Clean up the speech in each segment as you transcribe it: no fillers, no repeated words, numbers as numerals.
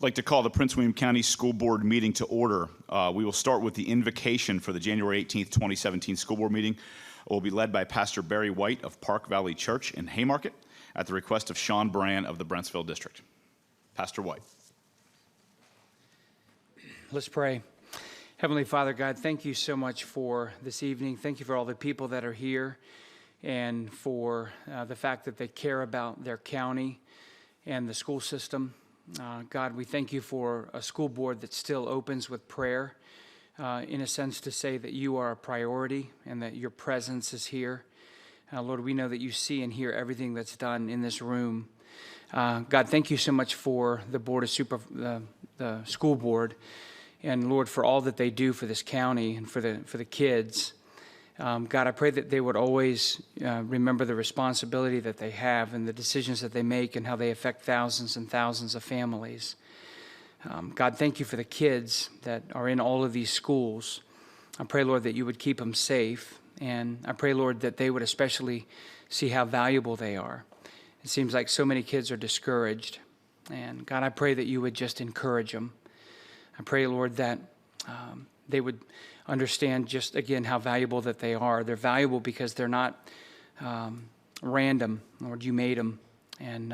I'd like to call the Prince William County School Board meeting to order. We will start with the invocation for the January 18th, 2017 school board meeting. It will be led by Pastor Barry White of Park Valley Church in Haymarket at the request of Sean Brand of the Brentsville District. Pastor White. Let's pray. Heavenly Father, God, thank you so much for this evening. Thank you for all the people that are here and for the fact that they care about their county and the school system. God, we thank you for a school board that still opens with prayer, in a sense to say that you are a priority and that your presence is here. Lord, we know that you see and hear everything that's done in this room. God, thank you so much for the board of the school board, and Lord, for all that they do for this county and for the kids. God, I pray that they would always remember the responsibility that they have and the decisions that they make and how they affect thousands and thousands of families. God, thank you for the kids that are in all of these schools. I pray, Lord, that you would keep them safe. And I pray, Lord, that they would especially see how valuable they are. It seems like so many kids are discouraged. And God, I pray that you would just encourage them. I pray, Lord, that they would understand just, again, how valuable that they are. They're valuable because they're not random. Lord, you made them, and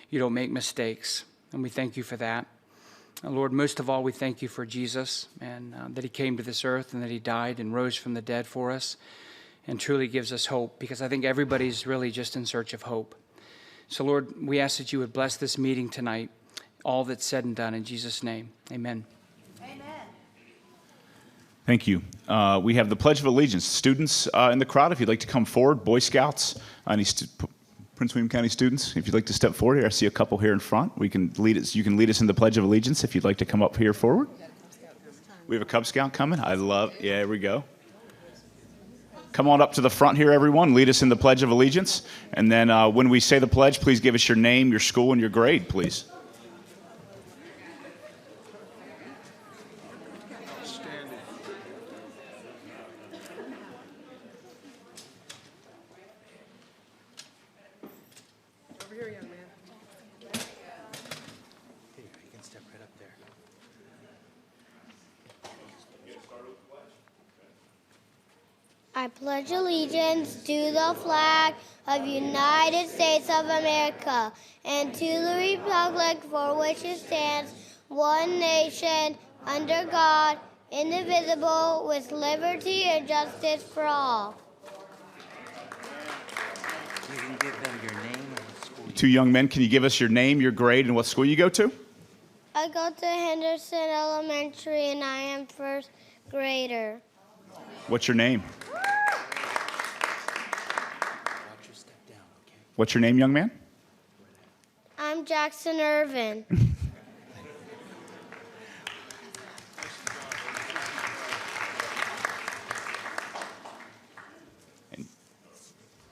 you don't make mistakes. And we thank you for that. Lord, most of all, we thank you for Jesus and that he came to this earth and that he died and rose from the dead for us and truly gives us hope, because I think everybody's really just in search of hope. So, Lord, we ask that you would bless this meeting tonight, all that's said and done. In Jesus' name, amen. Thank you. We have the Pledge of Allegiance. Students in the crowd, if you'd like to come forward, Boy Scouts, any Prince William County students, if you'd like to step forward here. I see a couple here in front. You can lead us in the Pledge of Allegiance if you'd like to come up here forward. We have a Cub Scout coming. Yeah, here we go. Come on up to the front here, everyone. Lead us in the Pledge of Allegiance. And then when we say the pledge, please give us your name, your school, and your grade, please. I pledge allegiance to the flag of the United States of America and to the republic for which it stands, one nation, under God, indivisible, with liberty and justice for all. You can give them your name and what school you go to. Two young men, can you give us your name, your grade, and what school you go to? I go to Henderson Elementary and I am first grader. What's your name? Watch your step down, okay? What's your name, young man? I'm Jackson Irvin.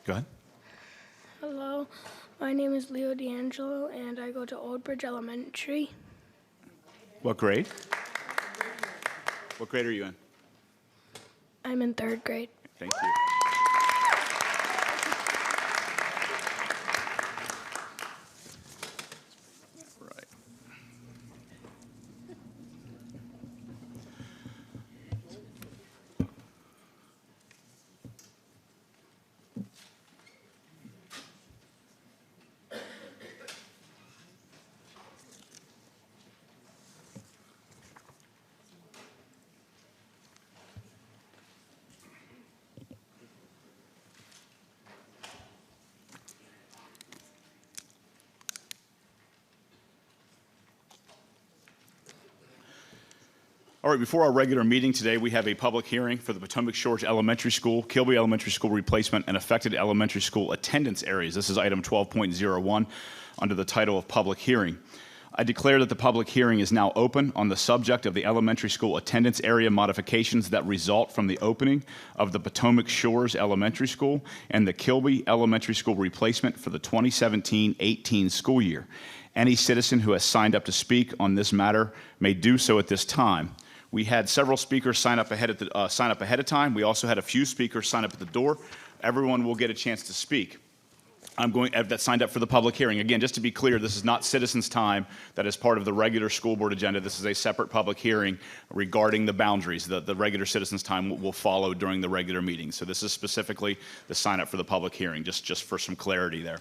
Go ahead. Hello, my name is Leo D'Angelo, and I go to Old Bridge Elementary. What grade? What grade are you in? I'm in 3rd grade. Thank you. Right. All right, before our regular meeting today, we have a public hearing for the Potomac Shores Elementary School, Kilby Elementary School replacement, and affected elementary school attendance areas. This is item 12.01 under the title of public hearing. I declare that the public hearing is now open on the subject of the elementary school attendance area modifications that result from the opening of the Potomac Shores Elementary School and the Kilby Elementary School replacement for the 2017-18 school year. Any citizen who has signed up to speak on this matter may do so at this time. We had several speakers sign up ahead of time. We also had a few speakers sign up at the door. Everyone will get a chance to speak. That signed up for the public hearing. Again, just to be clear, this is not citizens' time that is part of the regular school board agenda. This is a separate public hearing regarding the boundaries. The regular citizens' time will follow during the regular meeting. So this is specifically the sign up for the public hearing, just for some clarity there.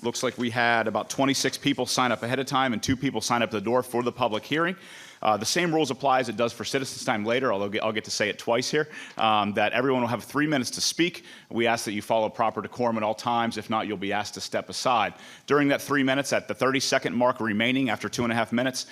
Looks like we had about 26 people sign up ahead of time and 2 people sign up at the door for the public hearing. The same rules apply as it does for citizens' time later, although I'll get to say it twice here, that everyone will have 3 minutes to speak. We ask that you follow proper decorum at all times. If not, you'll be asked to step aside. During that 3 minutes, at the 30-second mark remaining after 2.5 minutes,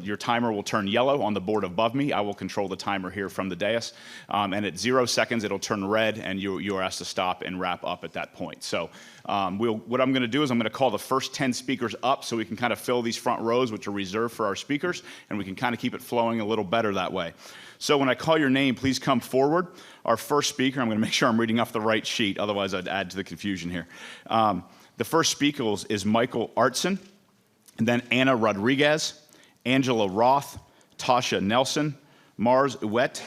your timer will turn yellow on the board above me. I will control the timer here from the dais. And at 0 seconds, it'll turn red, and you are asked to stop and wrap up at that point. So what I'm going to do is I'm going to call the first 10 speakers up so we can kind of fill these front rows, which are reserved for our speakers, and we can kind of keep it flowing a little better that way. So when I call your name, please come forward. Our first speaker, I'm going to make sure I'm reading off the right sheet, otherwise I'd add to the confusion here. The first speaker is Michael Artson, and then Anna Rodriguez, Angela Roth, Tasha Nelson, Mars Uwet,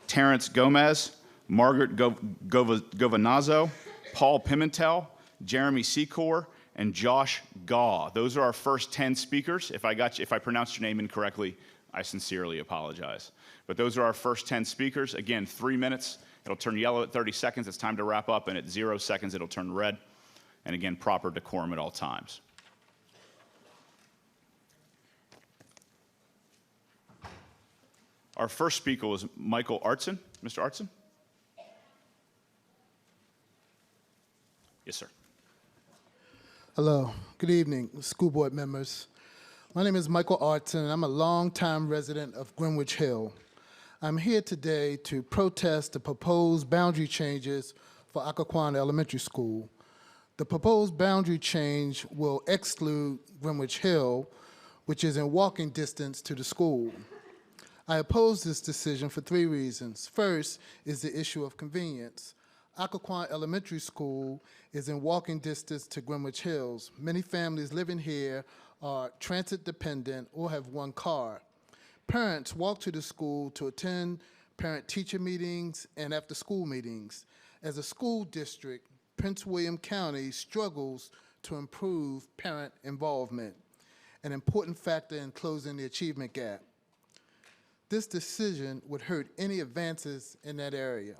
Terrence Gomez, Margaret Govanazzo, Paul Pimentel, Jeremy Secor, and Josh Gaw. Those are our first 10 speakers. If I pronounced your name incorrectly, I sincerely apologize. But those are our first 10 speakers. Again, 3 minutes. It'll turn yellow at 30 seconds. It's time to wrap up. And at 0 seconds, it'll turn red. And again, proper decorum at all times. Our first speaker is Michael Artson. Mr. Artson? Yes, sir. Hello, good evening, school board members. My name is Michael Artson, and I'm a longtime resident of Greenwich Hill. I'm here today to protest the proposed boundary changes for Occoquan Elementary School. The proposed boundary change will exclude Greenwich Hill, which is in walking distance to the school. I oppose this decision for 3 reasons. First is the issue of convenience. Occoquan Elementary School is in walking distance to Greenwich Hills. Many families living here are transit dependent or have 1 car. Parents walk to the school to attend parent-teacher meetings and after-school meetings. As a school district, Prince William County struggles to improve parent involvement, an important factor in closing the achievement gap. This decision would hurt any advances in that area.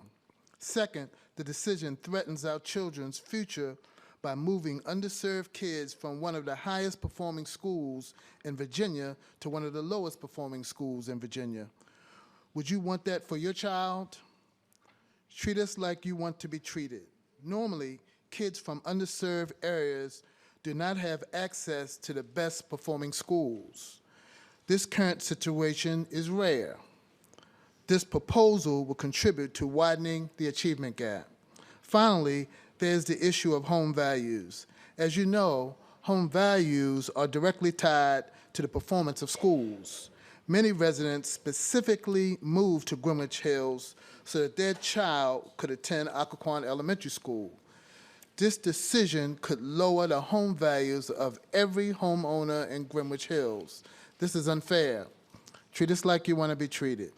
Second, the decision threatens our children's future by moving underserved kids from one of the highest performing schools in Virginia to one of the lowest performing schools in Virginia. Would you want that for your child? Treat us like you want to be treated. Normally, kids from underserved areas do not have access to the best performing schools. This current situation is rare. This proposal will contribute to widening the achievement gap. Finally, there's the issue of home values. As you know, home values are directly tied to the performance of schools. Many residents specifically moved to Greenwich Hills so that their child could attend Occoquan Elementary School. This decision could lower the home values of every homeowner in Greenwich Hills. This is unfair. Treat us like you want to be treated.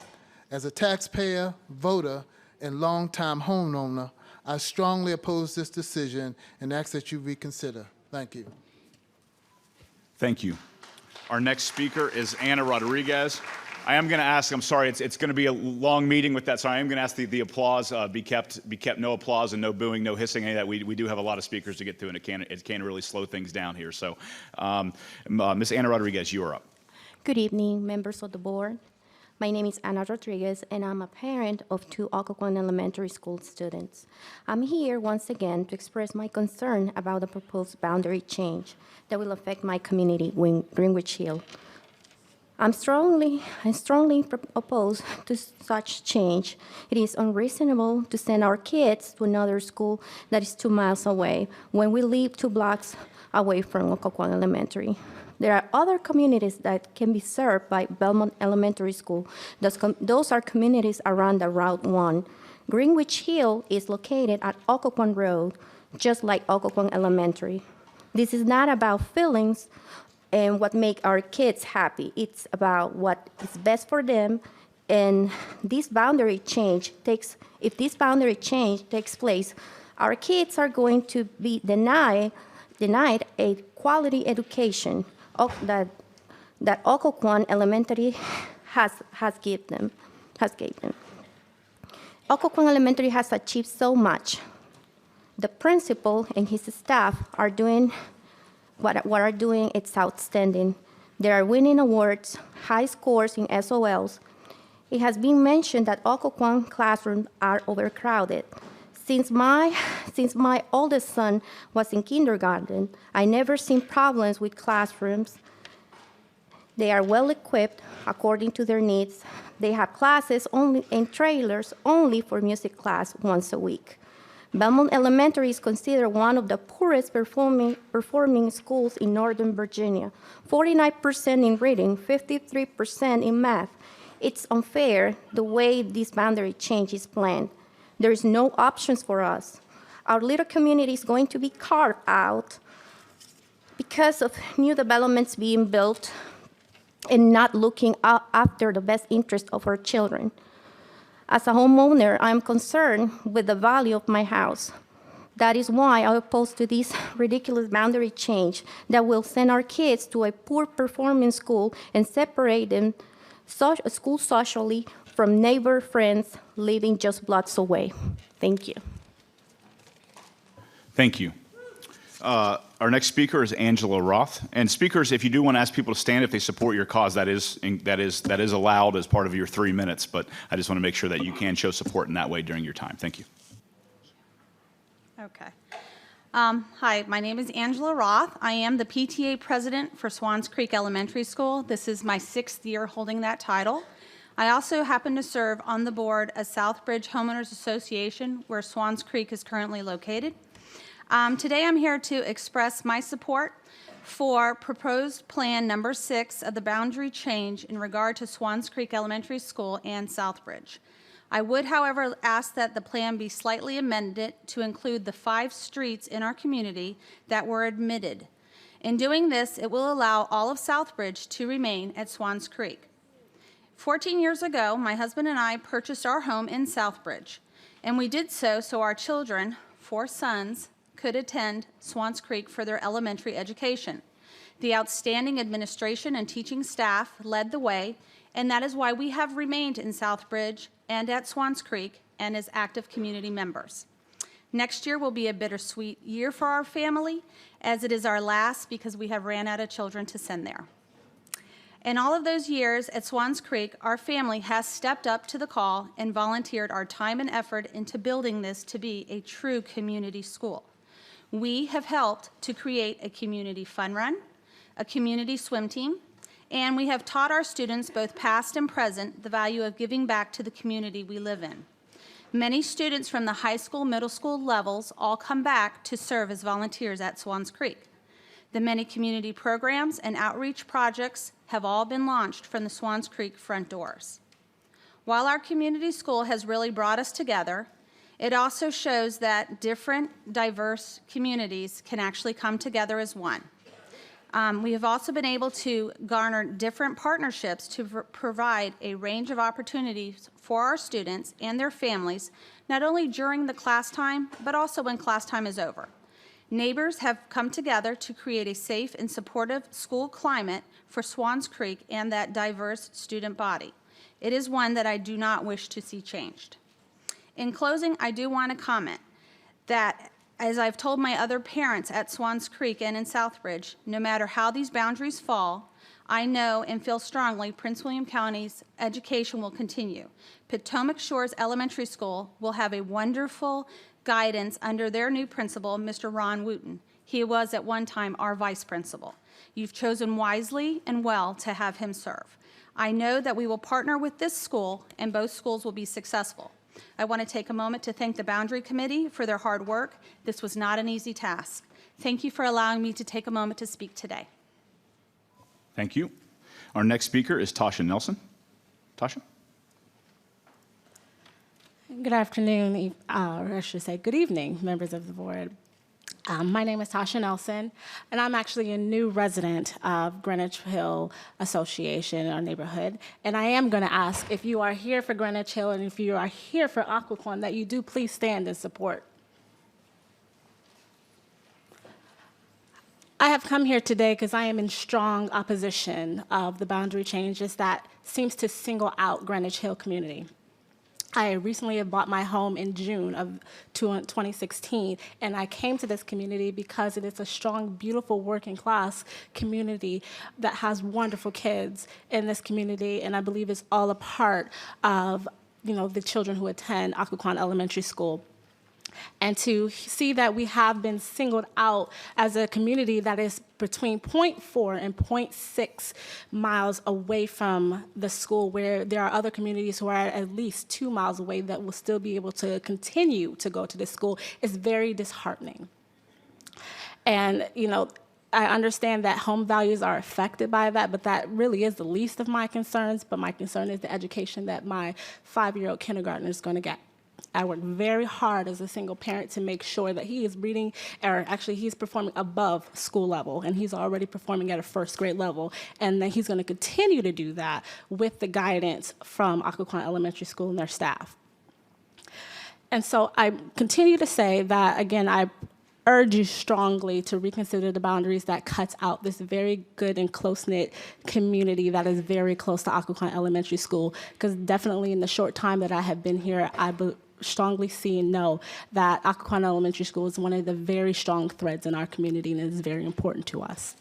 As a taxpayer, voter, and longtime homeowner, I strongly oppose this decision and ask that you reconsider. Thank you. Thank you. Our next speaker is Anna Rodriguez. I am going to ask, I'm sorry, it's going to be a long meeting with that, so I am going to ask the applause be kept, no applause and no booing, no hissing, any of that. We do have a lot of speakers to get through, and it can really slow things down here. So, Ms. Anna Rodriguez, you are up. Good evening, members of the board. My name is Anna Rodriguez, and I'm a parent of 2 Occoquan Elementary School students. I'm here once again to express my concern about the proposed boundary change that will affect my community, Greenwich Hill. I strongly oppose to such change. It is unreasonable to send our kids to another school that is 2 miles away when we live 2 blocks away from Occoquan Elementary. There are other communities that can be served by Belmont Elementary School. Those are communities around the Route 1. Greenwich Hill is located at Occoquan Road, just like Occoquan Elementary. This is not about feelings and what make our kids happy. It's about what is best for them. And this boundary change if this boundary change takes place, our kids are going to be denied a quality education that Occoquan Elementary has given them. Occoquan Elementary has achieved so much. The principal and his staff are doing it's outstanding. They are winning awards, high scores in SOLs. It has been mentioned that Occoquan classrooms are overcrowded. Since my oldest son was in kindergarten, I never seen problems with classrooms. They are well equipped according to their needs. They have classes only in trailers only for music class once a week. Belmont Elementary is considered one of the poorest performing schools in Northern Virginia. 49% in reading, 53% in math. It's unfair the way this boundary change is planned. There is no options for us. Our little community is going to be carved out because of new developments being built and not looking after the best interest of our children. As a homeowner, I'm concerned with the value of my house. That is why I oppose to this ridiculous boundary change that will send our kids to a poor performing school and separate them school socially from neighbor friends living just blocks away. Thank you. Thank you. Our next speaker is Angela Roth. And speakers, if you do want to ask people to stand if they support your cause, that is allowed as part of your 3 minutes. But I just want to make sure that you can show support in that way during your time. Thank you. Okay. Hi, my name is Angela Roth. I am the PTA president for Swans Creek Elementary School. This is my 6th year holding that title. I also happen to serve on the board of Southbridge Homeowners Association, where Swans Creek is currently located. Today I'm here to express my support for proposed plan number 6 of the boundary change in regard to Swans Creek Elementary School and Southbridge. I would, however, ask that the plan be slightly amended to include the 5 streets in our community that were admitted. In doing this, it will allow all of Southbridge to remain at Swans Creek. 14 years ago, my husband and I purchased our home in Southbridge, and we did so our children, 4 sons, could attend Swans Creek for their elementary education. The outstanding administration and teaching staff led the way, and that is why we have remained in Southbridge and at Swans Creek and as active community members. Next year will be a bittersweet year for our family, as it is our last because we have ran out of children to send there. In all of those years at Swans Creek, our family has stepped up to the call and volunteered our time and effort into building this to be a true community school. We have helped to create a community fun run, a community swim team, and we have taught our students, both past and present, the value of giving back to the community we live in. Many students from the high school, middle school levels all come back to serve as volunteers at Swans Creek. The many community programs and outreach projects have all been launched from the Swans Creek front doors. While our community school has really brought us together, it also shows that different, diverse communities can actually come together as one. We have also been able to garner different partnerships to provide a range of opportunities for our students and their families, not only during the class time, but also when class time is over. Neighbors have come together to create a safe and supportive school climate for Swans Creek and that diverse student body. It is one that I do not wish to see changed. In closing, I do want to comment that, as I've told my other parents at Swans Creek and in Southbridge, no matter how these boundaries fall, I know and feel strongly Prince William County's education will continue. Potomac Shores Elementary School will have a wonderful guidance under their new principal, Mr. Ron Wooten. He was at one time our vice principal. You've chosen wisely and well to have him serve. I know that we will partner with this school and both schools will be successful. I want to take a moment to thank the Boundary Committee for their hard work. This was not an easy task. Thank you for allowing me to take a moment to speak today. Thank you. Our next speaker is Tasha Nelson. Tasha? Good afternoon, or I should say good evening, members of the board. My name is Tasha Nelson, and I'm actually a new resident of Greenwich Hill Association, our neighborhood. And I am going to ask if you are here for Greenwich Hill and if you are here for Occoquan, that you do please stand in support. I have come here today because I am in strong opposition of the boundary changes that seems to single out Greenwich Hill community. I recently bought my home in June of 2016, and I came to this community because it is a strong, beautiful working class community that has wonderful kids in this community, and I believe it's all a part of, the children who attend Occoquan Elementary School. And to see that we have been singled out as a community that is between 0.4 and 0.6 miles away from the school, where there are other communities who are at least 2 miles away that will still be able to continue to go to this school, is very disheartening. And, I understand that home values are affected by that, but that really is the least of my concerns. But my concern is the education that my 5-year-old kindergartner is going to get. I work very hard as a single parent to make sure that he is reading, or actually he's performing above school level, and he's already performing at a first grade level, and then he's going to continue to do that with the guidance from Occoquan Elementary School and their staff. And so I continue to say that, again, I urge you strongly to reconsider the boundaries that cuts out this very good and close-knit community that is very close to Occoquan Elementary School, because definitely in the short time that I have been here, I strongly see and know that Occoquan Elementary School is one of the very strong threads in our community, and it is very important to us.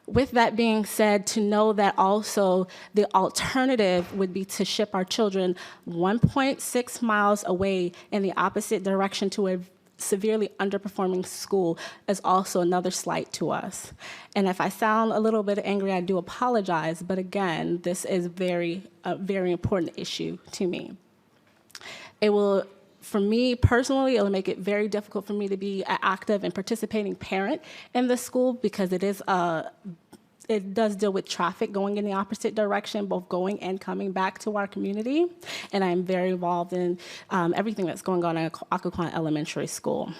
With that being said, to know that also the alternative would be to ship our children 1.6 miles away in the opposite direction to a severely underperforming school is also another slight to us. And if I sound a little bit angry, I do apologize, but again, this is a very important issue to me. It will, for me personally, it'll make it very difficult for me to be an active and participating parent in the school, because it does deal with traffic going in the opposite direction, both going and coming back to our community. And I'm very involved in everything that's going on at Occoquan Elementary School.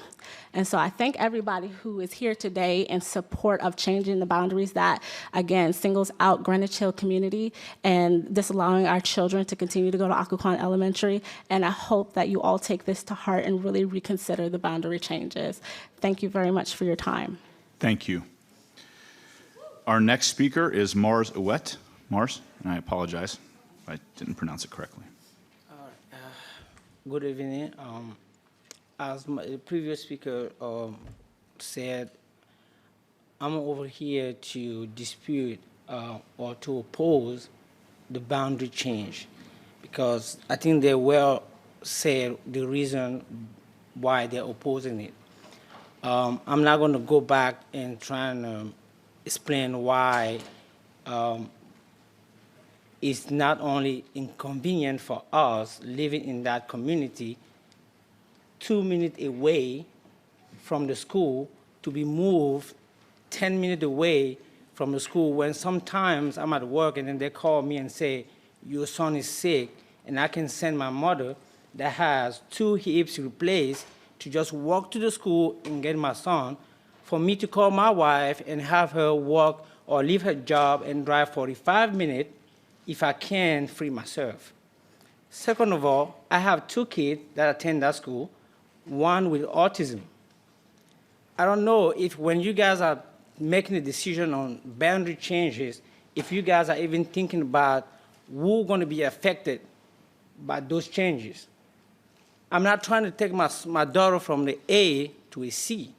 And so I thank everybody who is here today in support of changing the boundaries that, again, singles out Greenwich Hill community and disallowing our children to continue to go to Occoquan Elementary. And I hope that you all take this to heart and really reconsider the boundary changes. Thank you very much for your time. Thank you. Our next speaker is Mars Ouette. Mars, and I apologize if I didn't pronounce it correctly. Good evening. As the previous speaker said, I'm over here to dispute or to oppose the boundary change, because I think they well said the reason why they're opposing it. I'm not going to go back and try and explain why it's not only inconvenient for us living in that community 2 minutes away from the school to be moved 10 minutes away from the school, when sometimes I'm at work and then they call me and say, your son is sick, and I can send my mother that has 2 hips replaced to just walk to the school and get my son for me to call my wife and have her work or leave her job and drive 45 minutes if I can free myself. Second of all, I have 2 kids that attend that school, one with autism. I don't know if when you guys are making a decision on boundary changes, if you guys are even thinking about who's going to be affected by those changes. I'm not trying to take my daughter from the A to a C.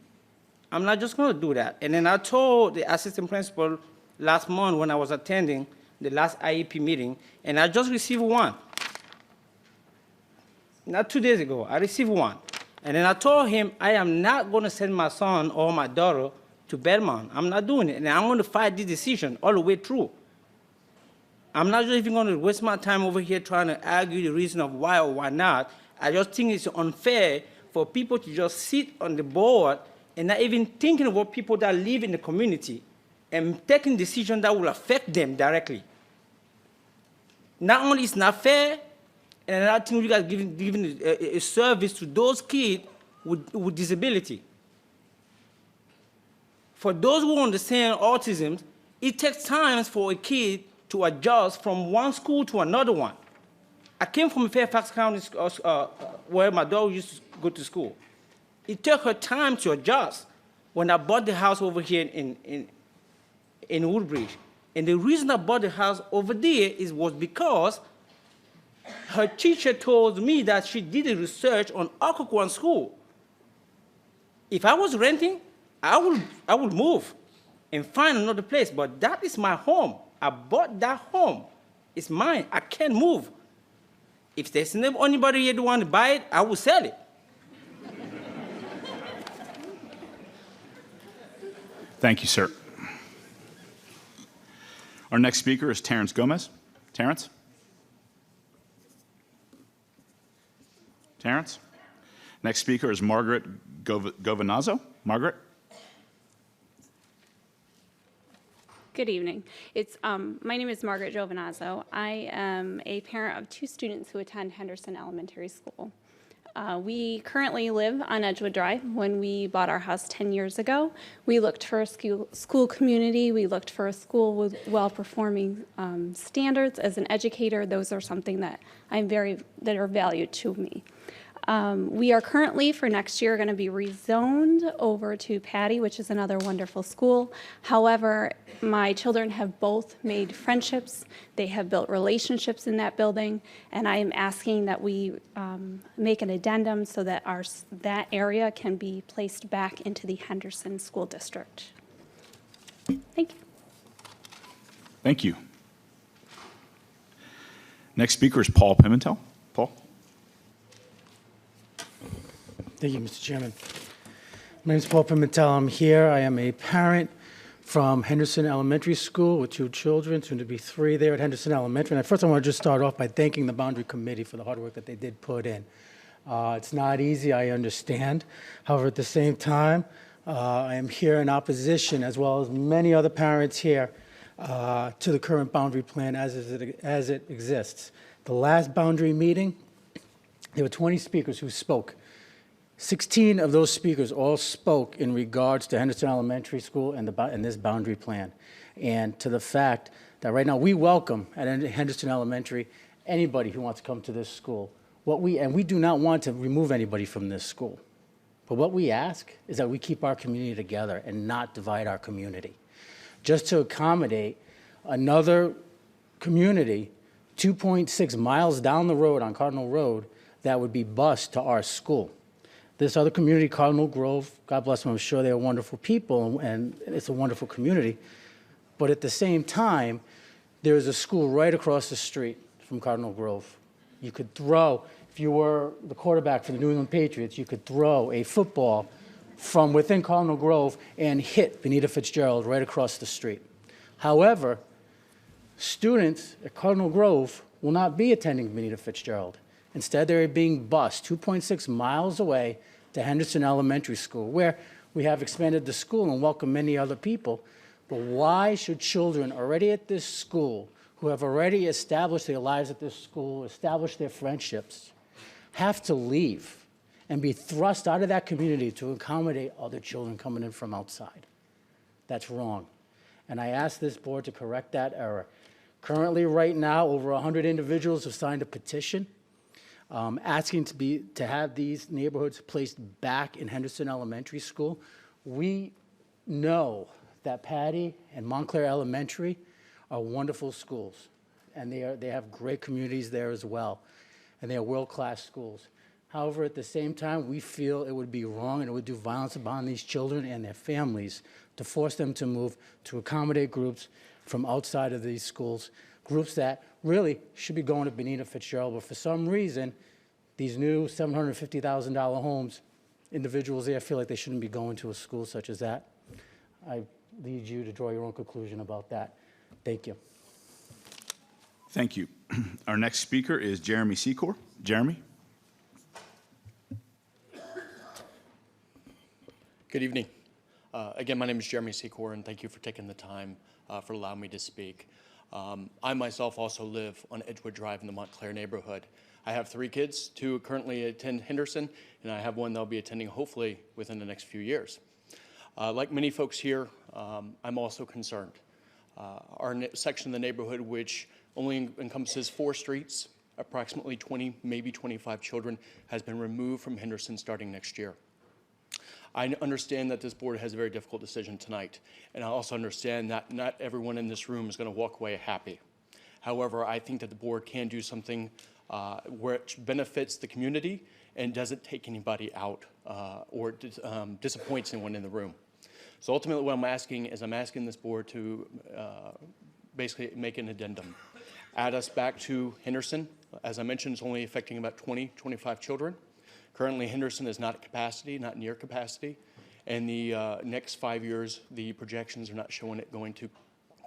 I'm not just going to do that. And then I told the assistant principal last month when I was attending the last IEP meeting, and I just received one. Not 2 days ago, I received one. And then I told him I am not going to send my son or my daughter to Belmont. I'm not doing it. And I'm going to fight this decision all the way through. I'm not just even going to waste my time over here trying to argue the reason of why or why not. I just think it's unfair for people to just sit on the board and not even thinking about people that live in the community and taking decisions that will affect them directly. Not only is it not fair, and another thing, you guys giving a service to those kids with disability. For those who understand autism, it takes time for a kid to adjust from one school to another one. I came from Fairfax County, where my daughter used to go to school. It took her time to adjust when I bought the house over here in Woodbridge. And the reason I bought the house over there was because her teacher told me that she did a research on Occoquan School. If I was renting, I would move and find another place, but that is my home. I bought that home. It's mine. I can't move. If there's anybody here that want to buy it, I will sell it. Thank you, sir. Our next speaker is Terrence Gomez. Terrence? Terrence? Next speaker is Margaret Govanazzo. Margaret? Good evening. My name is Margaret Govanazzo. I am a parent of 2 students who attend Henderson Elementary School. We currently live on Edgewood Drive. When we bought our house 10 years ago, we looked for a school community. We looked for a school with well-performing standards. As an educator, those are something that that are valued to me. We are currently, for next year, going to be rezoned over to Patty, which is another wonderful school. However, my children have both made friendships. They have built relationships in that building, and I am asking that we make an addendum so that that area can be placed back into the Henderson School District. Thank you. Thank you. Next speaker is Paul Pimentel. Paul? Thank you, Mr. Chairman. My name is Paul Pimentel. I'm here. I am a parent from Henderson Elementary School with 2 children, soon to be 3 there at Henderson Elementary. And first, I want to just start off by thanking the Boundary Committee for the hard work that they did put in. It's not easy, I understand. However, at the same time, I am here in opposition, as well as many other parents here, to the current boundary plan as it exists. The last boundary meeting, there were 20 speakers who spoke. 16 of those speakers all spoke in regards to Henderson Elementary School and this boundary plan, and to the fact that right now we welcome at Henderson Elementary anybody who wants to come to this school. And we do not want to remove anybody from this school. But what we ask is that we keep our community together and not divide our community. Just to accommodate another community 2.6 miles down the road on Cardinal Road that would be bused to our school. This other community, Cardinal Grove, God bless them, I'm sure they're wonderful people, and it's a wonderful community. But at the same time, there is a school right across the street from Cardinal Grove. You could throw, if you were the quarterback for the New England Patriots, you could throw a football from within Cardinal Grove and hit Benita Fitzgerald right across the street. However, students at Cardinal Grove will not be attending Benita Fitzgerald. Instead, they're being bused 2.6 miles away to Henderson Elementary School, where we have expanded the school and welcomed many other people. But why should children already at this school, who have already established their lives at this school, established their friendships, have to leave and be thrust out of that community to accommodate other children coming in from outside. That's wrong. And I ask this board to correct that error. Currently, right now, over 100 individuals have signed a petition asking to have these neighborhoods placed back in Henderson Elementary School. We know that Patty and Montclair Elementary are wonderful schools, and they have great communities there as well, and they are world-class schools. However, at the same time, we feel it would be wrong and it would do violence upon these children and their families to force them to move to accommodate groups from outside of these schools, groups that really should be going to Benita Fitzgerald, but for some reason, these new $750,000 homes, individuals there feel like they shouldn't be going to a school such as that. I lead you to draw your own conclusion about that. Thank you. Thank you. Our next speaker is Jeremy Secor. Jeremy? Good evening. Again, my name is Jeremy Secor, and thank you for taking the time for allowing me to speak. I myself also live on Edgewood Drive in the Montclair neighborhood. I have 3 kids, 2 currently attend Henderson, and I have one that'll be attending hopefully within the next few years. Like many folks here, I'm also concerned. Our section of the neighborhood, which only encompasses 4 streets, approximately 20, maybe 25 children, has been removed from Henderson starting next year. I understand that this board has a very difficult decision tonight, and I also understand that not everyone in this room is going to walk away happy. However, I think that the board can do something which benefits the community and doesn't take anybody out or disappoints anyone in the room. So ultimately what I'm asking is I'm asking this board to basically make an addendum. Add us back to Henderson. As I mentioned, it's only affecting about 20, 25 children. Currently, Henderson is not at capacity, not near capacity. And the next 5 years, the projections are not showing it going to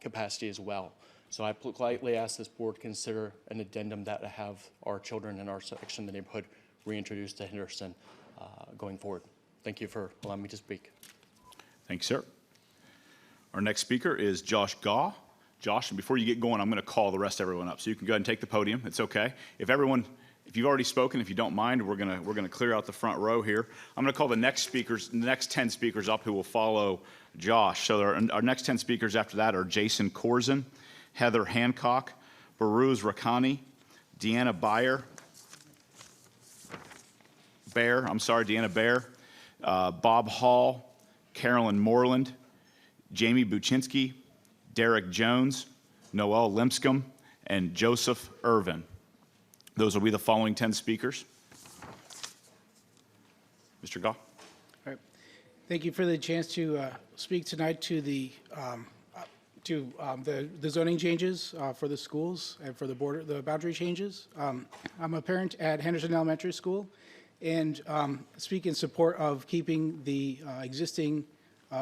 capacity as well. So I politely ask this board to consider an addendum that have our children in our section of the neighborhood reintroduced to Henderson going forward. Thank you for allowing me to speak. Thank you, sir. Our next speaker is Josh Gaw. Josh, and before you get going, I'm going to call the rest of everyone up. So you can go ahead and take the podium. It's okay. If you've already spoken, if you don't mind, we're gonna clear out the front row here. I'm gonna call the next 10 speakers up who will follow Josh. So our next 10 speakers after that are Jason Corzin, Heather Hancock, Baruz Rakani, Deanna Baer, Bob Hall, Carolyn Moreland, Jamie Buczynski, Derek Jones, Noel Limpscomb, and Joseph Irvin. Those will be the following 10 speakers. Mr. Gaw. All right. Thank you for the chance to speak tonight to the zoning changes for the schools and for the boundary changes. I'm a parent at Henderson Elementary School, and speak in support of keeping the existing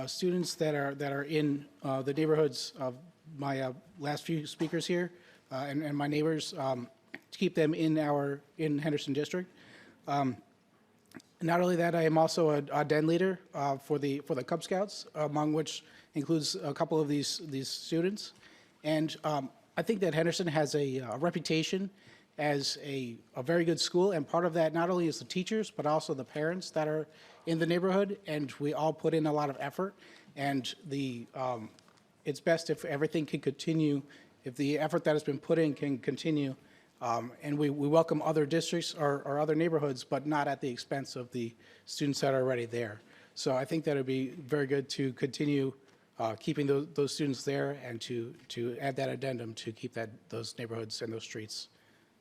students that are in the neighborhoods of my last few speakers here and my neighbors. To keep them in Henderson District. Not only that, I am also a den leader for the Cub Scouts, among which includes a couple of these students. And I think that Henderson has a reputation as a very good school, and part of that not only is the teachers, but also the parents that are in the neighborhood, and we all put in a lot of effort. And it's best if everything can continue, if the effort that has been put in can continue. And we welcome other districts or other neighborhoods, but not at the expense of the students that are already there. So I think that it would be very good to continue keeping those students there and to add that addendum to keep those neighborhoods and those streets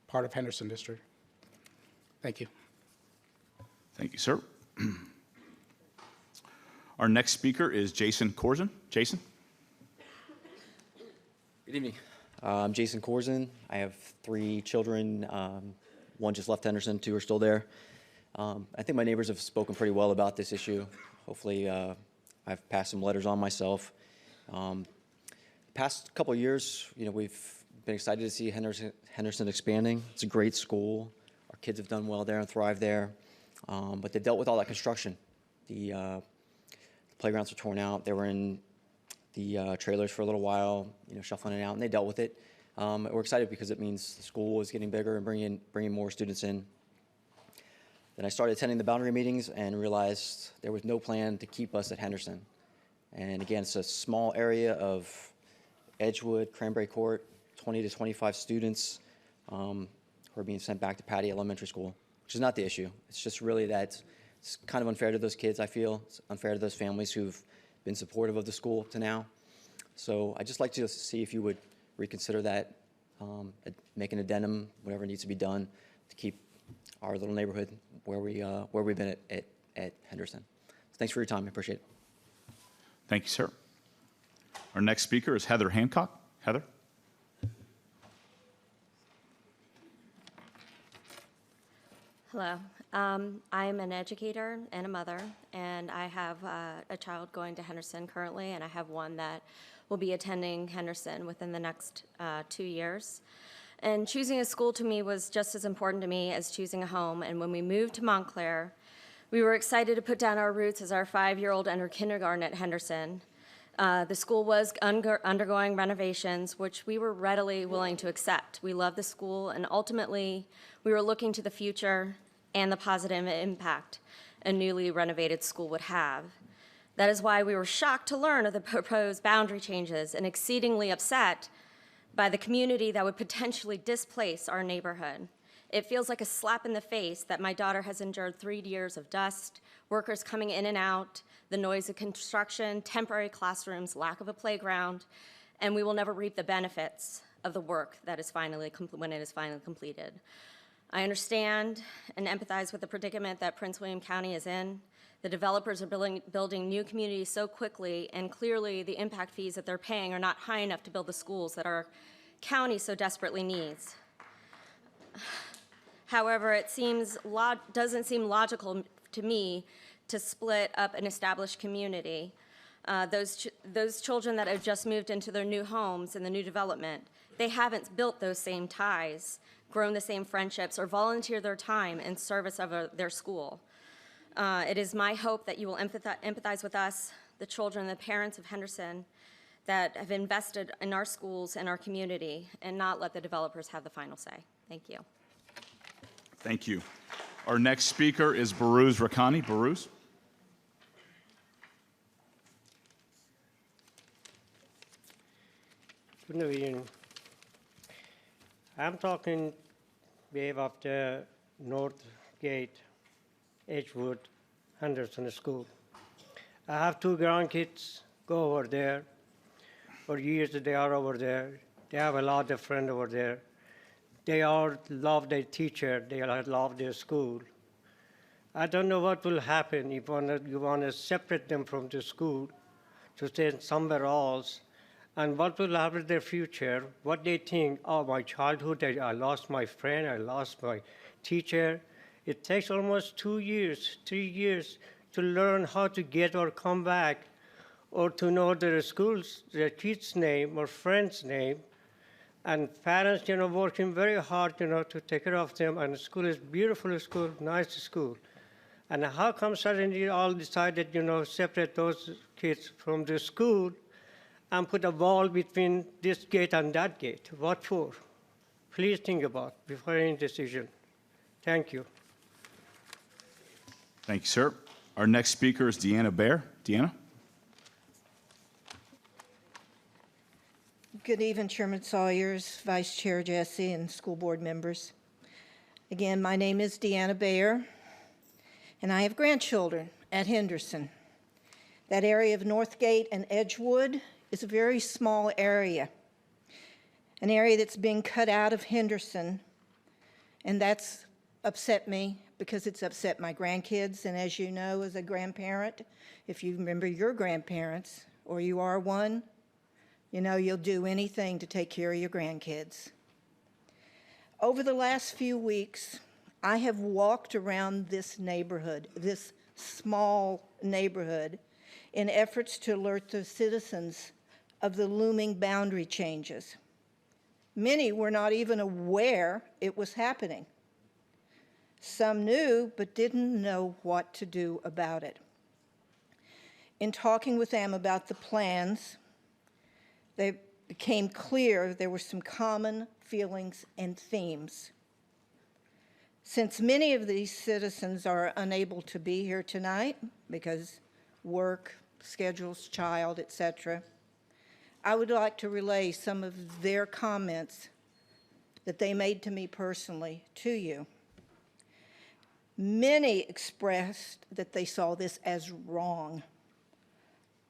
part of Henderson District. Thank you. Thank you, sir. Our next speaker is Jason Corzin. Jason. Good evening. I'm Jason Corzin. I have 3 children. One just left Henderson, 2 are still there. I think my neighbors have spoken pretty well about this issue. Hopefully, I've passed some letters on myself. The past couple of years, we've been excited to see Henderson expanding. It's a great school. Our kids have done well there and thrived there. But they dealt with all that construction. The playgrounds were torn out. They were in the trailers for a little while, shuffling it out, and they dealt with it. We're excited because it means the school is getting bigger and bringing more students in. Then I started attending the boundary meetings and realized there was no plan to keep us at Henderson. And again, it's a small area of Edgewood, Cranberry Court, 20 to 25 students who are being sent back to Patty Elementary School, which is not the issue. It's just really that it's kind of unfair to those kids, I feel. It's unfair to those families who've been supportive of the school up to now. So I'd just like to see if you would reconsider that, make an addendum, whatever needs to be done to keep our little neighborhood where we've been at Henderson. So thanks for your time. I appreciate it. Thank you, sir. Our next speaker is Heather Hancock. Heather. Hello. I'm an educator and a mother, and I have a child going to Henderson currently, and I have one that will be attending Henderson within the next 2 years. And choosing a school to me was just as important to me as choosing a home. And when we moved to Montclair, we were excited to put down our roots as our 5-year-old entered kindergarten at Henderson. The school was undergoing renovations, which we were readily willing to accept. We loved the school, and ultimately, we were looking to the future and the positive impact a newly renovated school would have. That is why we were shocked to learn of the proposed boundary changes and exceedingly upset by the community that would potentially displace our neighborhood. It feels like a slap in the face that my daughter has endured 3 years of dust, workers coming in and out, the noise of construction, temporary classrooms, lack of a playground, and we will never reap the benefits of the work that is when it is finally completed. I understand and empathize with the predicament that Prince William County is in. The developers are building new communities so quickly, and clearly the impact fees that they're paying are not high enough to build the schools that our county so desperately needs. However, it doesn't seem logical to me to split up an established community. Those children that have just moved into their new homes in the new development, they haven't built those same ties, grown the same friendships, or volunteered their time in service of their school. It is my hope that you will empathize with us, the children and the parents of Henderson, that have invested in our schools and our community, and not let the developers have the final say. Thank you. Thank you. Our next speaker is Baruz Rakani. Baruz. Good evening. I'm talking behalf of the North Gate, Edgewood, Henderson School. I have 2 grandkids go over there. For years they are over there. They have a lot of friends over there. They all love their teacher. They all love their school. I don't know what will happen if you want to separate them from the school to stay somewhere else. And what will happen in their future, what they think, oh, my childhood, I lost my friend, I lost my teacher. It takes almost 2 years, 3 years to learn how to get or come back or to know their schools, their kids' name or friend's name. And parents, working very hard, to take care of them. And the school is beautiful school, nice school. And how come suddenly you all decided, separate those kids from the school and put a wall between this gate and that gate? What for? Please think about before any decision. Thank you. Thank you, sir. Our next speaker is Deanna Baer. Deanna. Good evening, Chairman Sawyers, Vice Chair Jesse, and school board members. Again, my name is Deanna Baer, and I have grandchildren at Henderson. That area of Northgate and Edgewood is a very small area, an area that's being cut out of Henderson, and that's upset me because it's upset my grandkids. And as you know, as a grandparent, if you remember your grandparents or you are one, you'll do anything to take care of your grandkids. Over the last few weeks, I have walked around this neighborhood, this small neighborhood, in efforts to alert the citizens of the looming boundary changes. Many were not even aware it was happening. Some knew, but didn't know what to do about it. In talking with them about the plans, they became clear there were some common feelings and themes. Since many of these citizens are unable to be here tonight because work, schedules, child, etc., I would like to relay some of their comments that they made to me personally to you. Many expressed that they saw this as wrong.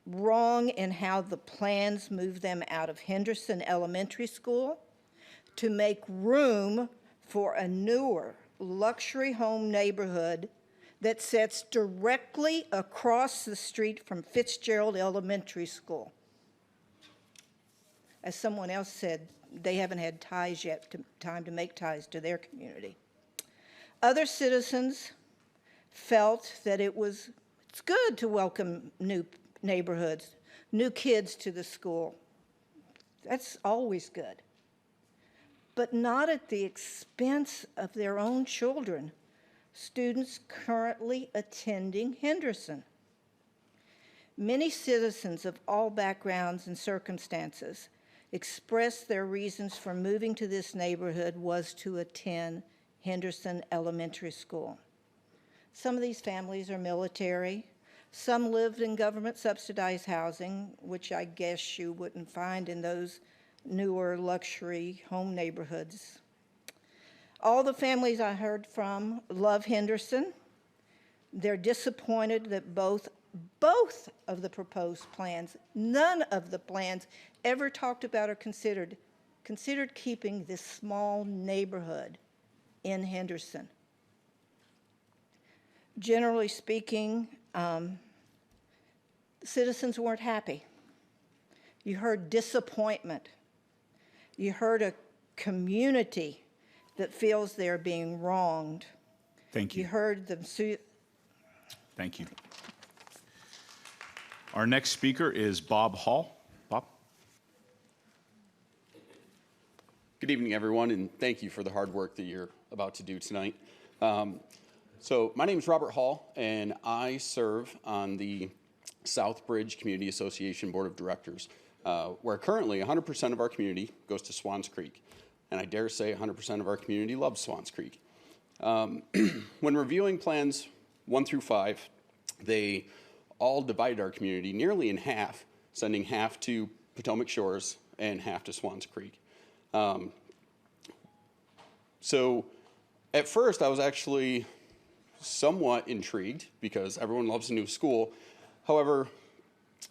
Wrong in how the plans move them out of Henderson Elementary School to make room for a newer luxury home neighborhood that sits directly across the street from Fitzgerald Elementary School. As someone else said, they haven't had ties yet, time to make ties to their community. Other citizens felt that it's good to welcome new neighborhoods, new kids to the school. That's always good. But not at the expense of their own children, students currently attending Henderson. Many citizens of all backgrounds and circumstances expressed their reasons for moving to this neighborhood was to attend Henderson Elementary School. Some of these families are military. Some lived in government-subsidized housing, which I guess you wouldn't find in those newer luxury home neighborhoods. All the families I heard from love Henderson. They're disappointed that both of the proposed plans, none of the plans ever talked about or considered keeping this small neighborhood in Henderson. Generally speaking, citizens weren't happy. You heard disappointment. You heard a community that feels they're being wronged. Thank you. You heard them. Thank you. Our next speaker is Bob Hall. Bob? Good evening, everyone, and thank you for the hard work that you're about to do tonight. So my name is Robert Hall, and I serve on the Southbridge Community Association Board of Directors, where currently 100% of our community goes to Swans Creek, and I dare say 100% of our community loves Swans Creek. When reviewing plans 1 through 5, they all divided our community nearly in half, sending half to Potomac Shores and half to Swans Creek. So at first I was actually somewhat intrigued because everyone loves a new school. However,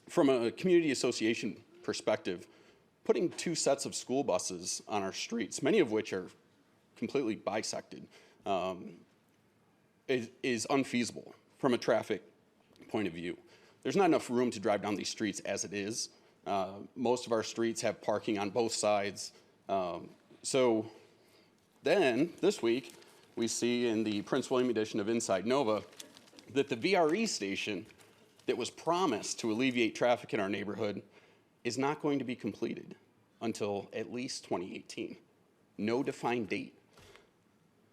from a community association perspective, putting 2 sets of school buses on our streets, many of which are completely bisected, is unfeasible from a traffic point of view. There's not enough room to drive down these streets as it is. Most of our streets have parking on both sides. So then, this week, we see in the Prince William edition of Inside Nova that the VRE station that was promised to alleviate traffic in our neighborhood is not going to be completed until at least 2018. No defined date.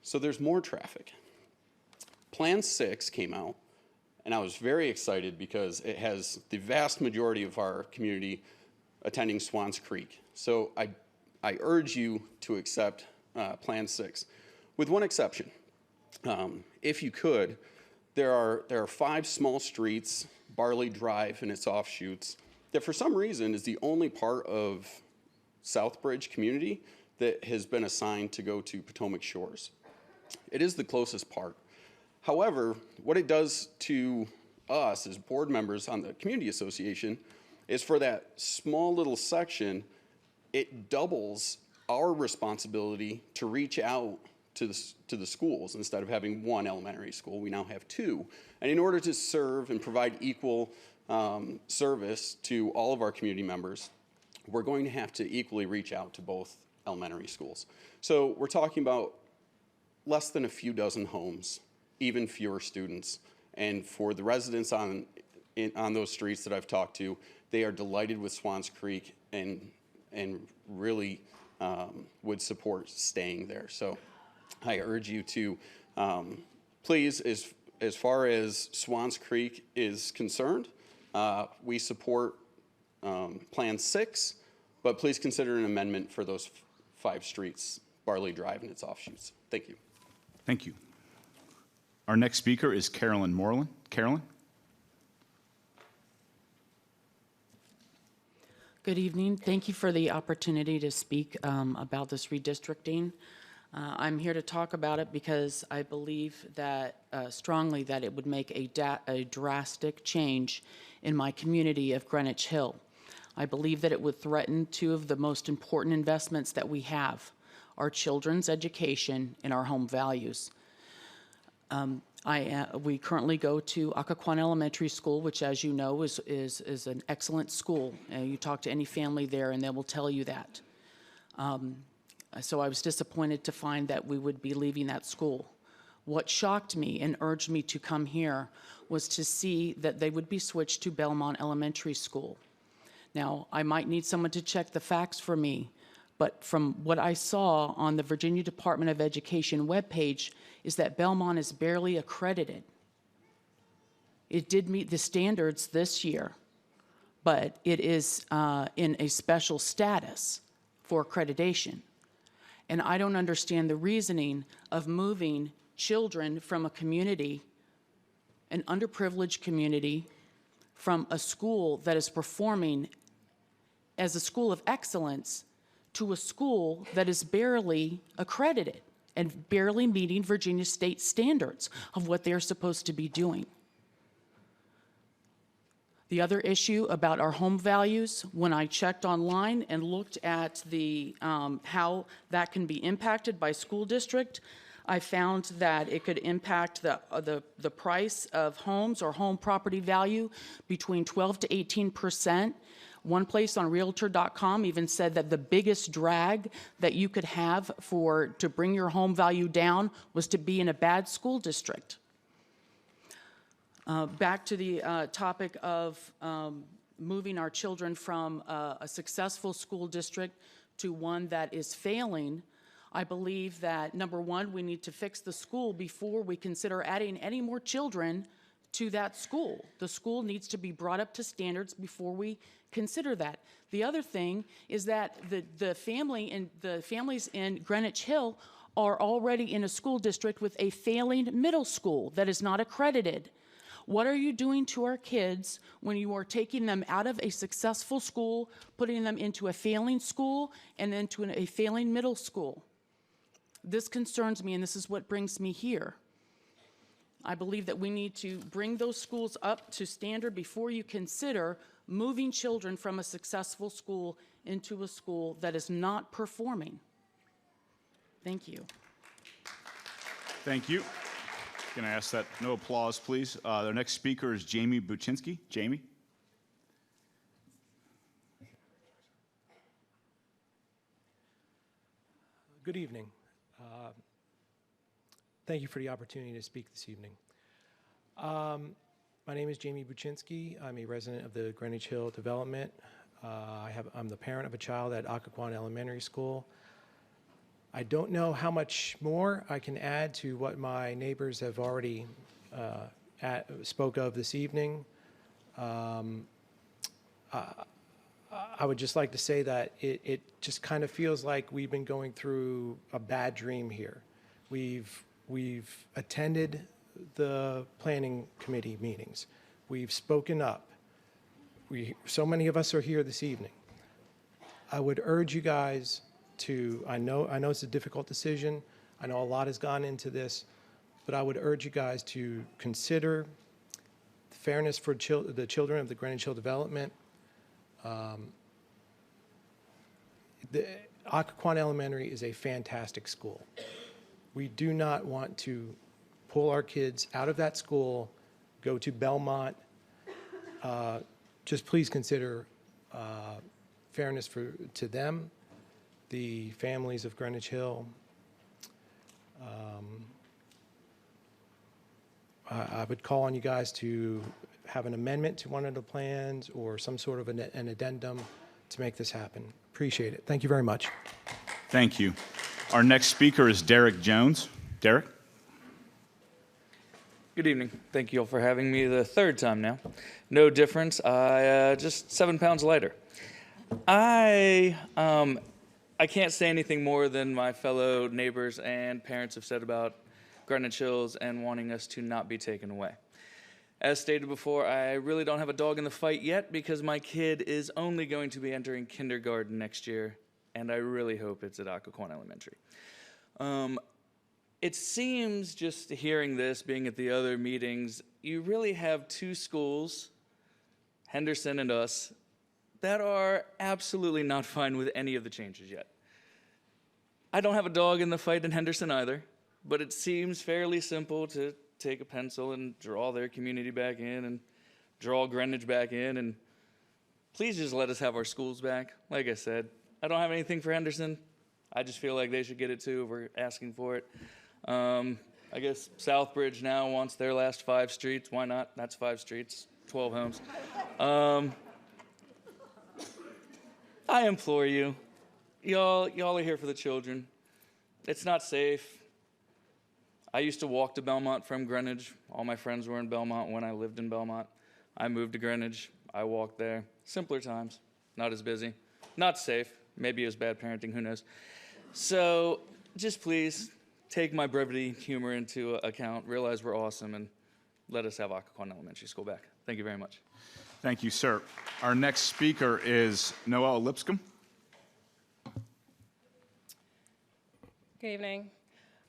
So there's more traffic. Plan 6 came out, and I was very excited because it has the vast majority of our community attending Swans Creek. So I urge you to accept Plan 6, with one exception. If you could, there are 5 small streets, Barley Drive and its offshoots, that for some reason is the only part of Southbridge community that has been assigned to go to Potomac Shores. It is the closest part. However, what it does to us as board members on the community association is for that small little section, it doubles our responsibility to reach out to the schools. Instead of having 1 elementary school, we now have 2. And in order to serve and provide equal service to all of our community members, we're going to have to equally reach out to both elementary schools. So we're talking about less than a few dozen homes, even fewer students. And for the residents on those streets that I've talked to, they are delighted with Swans Creek and really would support staying there. So I urge you to please, as far as Swans Creek is concerned, we support Plan 6, but please consider an amendment for those 5 streets, Barley Drive and its offshoots. Thank you. Thank you. Our next speaker is Carolyn Moreland. Carolyn? Good evening. Thank you for the opportunity to speak about this redistricting. I'm here to talk about it because I believe that strongly that it would make a drastic change in my community of Greenwich Hill. I believe that it would threaten two of the most important investments that we have, our children's education and our home values. We currently go to Occoquan Elementary School, which, as you know, is an excellent school. You talk to any family there, and they will tell you that. So I was disappointed to find that we would be leaving that school. What shocked me and urged me to come here was to see that they would be switched to Belmont Elementary School. Now, I might need someone to check the facts for me, but from what I saw on the Virginia Department of Education webpage is that Belmont is barely accredited. It did meet the standards this year, but it is in a special status for accreditation. And I don't understand the reasoning of moving children from a community, an underprivileged community, from a school that is performing as a school of excellence to a school that is barely accredited and barely meeting Virginia state standards of what they're supposed to be doing. The other issue about our home values, when I checked online and looked at the how that can be impacted by school district, I found that it could impact the price of homes or home property value between 12 to 18%. One place on Realtor.com even said that the biggest drag that you could have to bring your home value down was to be in a bad school district. Back to the topic of moving our children from a successful school district to one that is failing, I believe that, number one, we need to fix the school before we consider adding any more children to that school. The school needs to be brought up to standards before we consider that. The other thing is that the families in Greenwich Hill are already in a school district with a failing middle school that is not accredited. What are you doing to our kids when you are taking them out of a successful school, putting them into a failing school, and then to a failing middle school? This concerns me, and this is what brings me here. I believe that we need to bring those schools up to standard before you consider moving children from a successful school into a school that is not performing. Thank you. Thank you. Can I ask that no applause, please? Our next speaker is Jamie Buczynski. Jamie? Good evening. Thank you for the opportunity to speak this evening. My name is Jamie Buczynski. I'm a resident of the Greenwich Hill development. I'm the parent of a child at Occoquan Elementary School. I don't know how much more I can add to what my neighbors have already spoke of this evening. I would just like to say that it just kind of feels like we've been going through a bad dream here. We've attended the planning committee meetings. We've spoken up. So many of us are here this evening. I would urge you guys to, I know it's a difficult decision. I know a lot has gone into this, but I would urge you guys to consider fairness for the children of the Greenwich Hill development. The Occoquan Elementary is a fantastic school. We do not want to pull our kids out of that school, go to Belmont. Just please consider fairness to them, the families of Greenwich Hill. I would call on you guys to have an amendment to one of the plans or some sort of an addendum to make this happen. Appreciate it. Thank you very much. Thank you. Our next speaker is Derek Jones. Derek? Good evening. Thank you all for having me the third time now. No difference. Just 7 pounds lighter. I can't say anything more than my fellow neighbors and parents have said about Greenwich Hills and wanting us to not be taken away. As stated before, I really don't have a dog in the fight yet because my kid is only going to be entering kindergarten next year, and I really hope it's at Occoquan Elementary. It seems, just hearing this, being at the other meetings, you really have two schools, Henderson and us, that are absolutely not fine with any of the changes yet. I don't have a dog in the fight in Henderson either, but it seems fairly simple to take a pencil and draw their community back in and draw Greenwich back in, and please just let us have our schools back. Like I said, I don't have anything for Henderson. I just feel like they should get it too if we're asking for it. I guess Southbridge now wants their last 5 streets. Why not? That's 5 streets, 12 homes. I implore you, y'all are here for the children. It's not safe. I used to walk to Belmont from Greenwich. All my friends were in Belmont when I lived in Belmont. I moved to Greenwich. I walked there. Simpler times, not as busy, not safe. Maybe it was bad parenting, who knows. So just please take my brevity humor into account, realize we're awesome, and let us have Occoquan Elementary School back. Thank you very much. Thank you, sir. Our next speaker is Noelle Lipscomb. Good evening.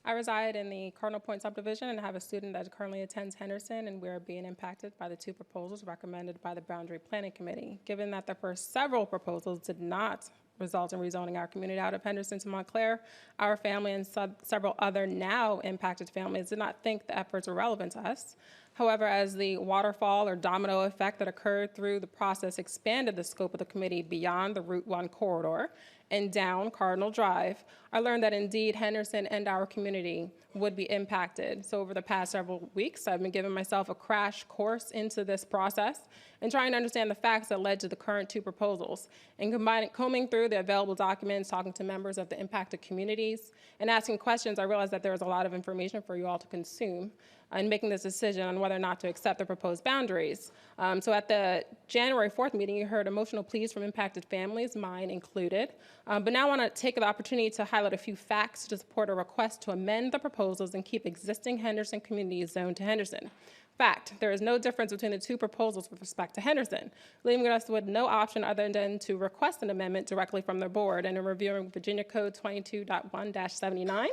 I reside in the Cardinal Point subdivision and have a student that currently attends Henderson, and we're being impacted by the 2 proposals recommended by the Boundary Planning Committee. Given that the first several proposals did not result in rezoning our community out of Henderson to Montclair, our family and several other now impacted families did not think the efforts were relevant to us. However, as the waterfall or domino effect that occurred through the process expanded the scope of the committee beyond the Route 1 corridor and down Cardinal Drive, I learned that indeed Henderson and our community would be impacted. So over the past several weeks, I've been giving myself a crash course into this process and trying to understand the facts that led to the current 2 proposals, and combing through the available documents, talking to members of the impacted communities, and asking questions. I realized that there was a lot of information for you all to consume and making this decision on whether or not to accept the proposed boundaries. So at the January 4th meeting, you heard emotional pleas from impacted families, mine included. But now I want to take the opportunity to highlight a few facts to support a request to amend the proposals and keep existing Henderson communities zoned to Henderson. Fact, there is no difference between the 2 proposals with respect to Henderson, leaving us with no option other than to request an amendment directly from their board. And in reviewing Virginia Code 22.1-79,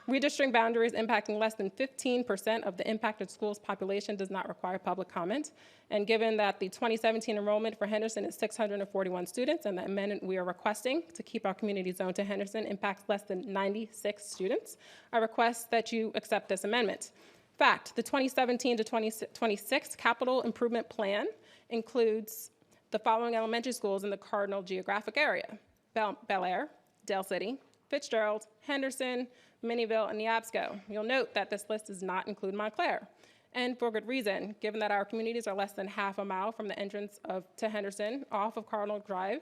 redistricting boundaries impacting less than 15% of the impacted schools population does not require public comment. And given that the 2017 enrollment for Henderson is 641 students, and the amendment we are requesting to keep our community zone to Henderson impacts less than 96 students, I request that you accept this amendment. Fact, the 2017 to 2026 capital improvement plan includes the following elementary schools in the Cardinal geographic area: Bel Air, Dale City, Fitzgerald, Henderson, Minnieville, and Neabsco. You'll note that this list does not include Montclair, and for good reason, given that our communities are less than half a mile from the entrance to Henderson off of Cardinal Drive.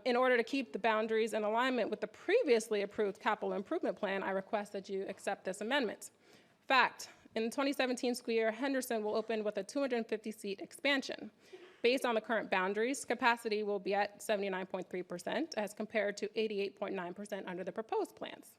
In order to keep the boundaries in alignment with the previously approved capital improvement plan, I request that you accept this amendment. Fact, in the 2017 school year, Henderson will open with a 250-seat expansion. Based on the current boundaries, capacity will be at 79.3% as compared to 88.9% under the proposed plans.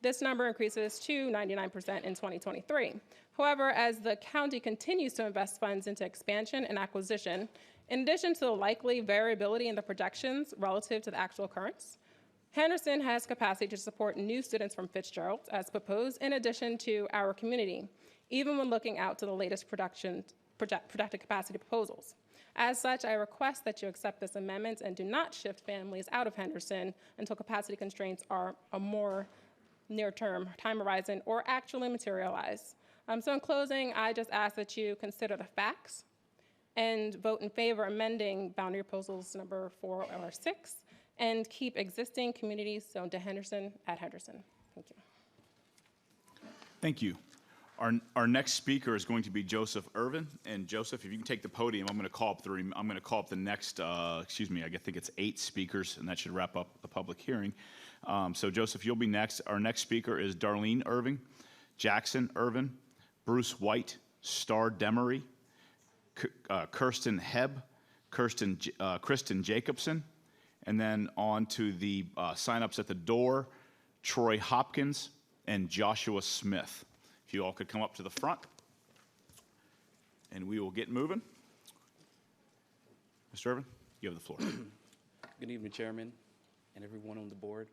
This number increases to 99% in 2023. However, as the county continues to invest funds into expansion and acquisition, in addition to the likely variability in the projections relative to the actual occurrence, Henderson has capacity to support new students from Fitzgerald as proposed in addition to our community, even when looking out to the latest projected capacity proposals. As such, I request that you accept this amendment and do not shift families out of Henderson until capacity constraints are a more near-term time horizon or actually materialize. So in closing, I just ask that you consider the facts and vote in favor of amending boundary proposals number 4 or 6 and keep existing communities zoned to Henderson at Henderson. Thank you. Thank you. Our next speaker is going to be Joseph Irvin. And Joseph, if you can take the podium, I'm going to call up the next, I think it's 8 speakers, and that should wrap up the public hearing. So Joseph, you'll be next. Our next speaker is Darlene Irving, Jackson Irvin, Bruce White, Star Demery, Kirsten Hebb, Kristen Jacobson, and then on to the sign-ups at the door, Troy Hopkins and Joshua Smith. If you all could come up to the front, and we will get moving. Mr. Irvin, you have the floor. Good evening, Chairman, and everyone on the board.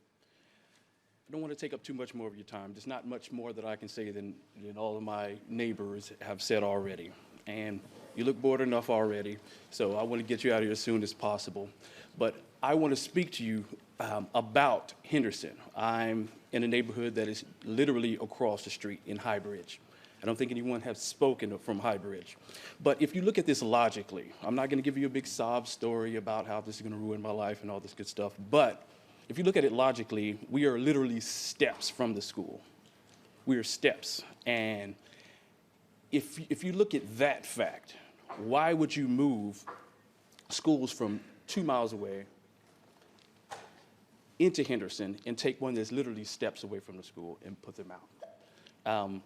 I don't want to take up too much more of your time. There's not much more that I can say than all of my neighbors have said already. And you look bored enough already, so I want to get you out of here as soon as possible. But I want to speak to you about Henderson. I'm in a neighborhood that is literally across the street in High Bridge. I don't think anyone has spoken from High Bridge. But if you look at this logically, I'm not going to give you a big sob story about how this is going to ruin my life and all this good stuff, but if you look at it logically, we are literally steps from the school. We are steps. And if you look at that fact, why would you move schools from 2 miles away into Henderson and take one that's literally steps away from the school and put them out?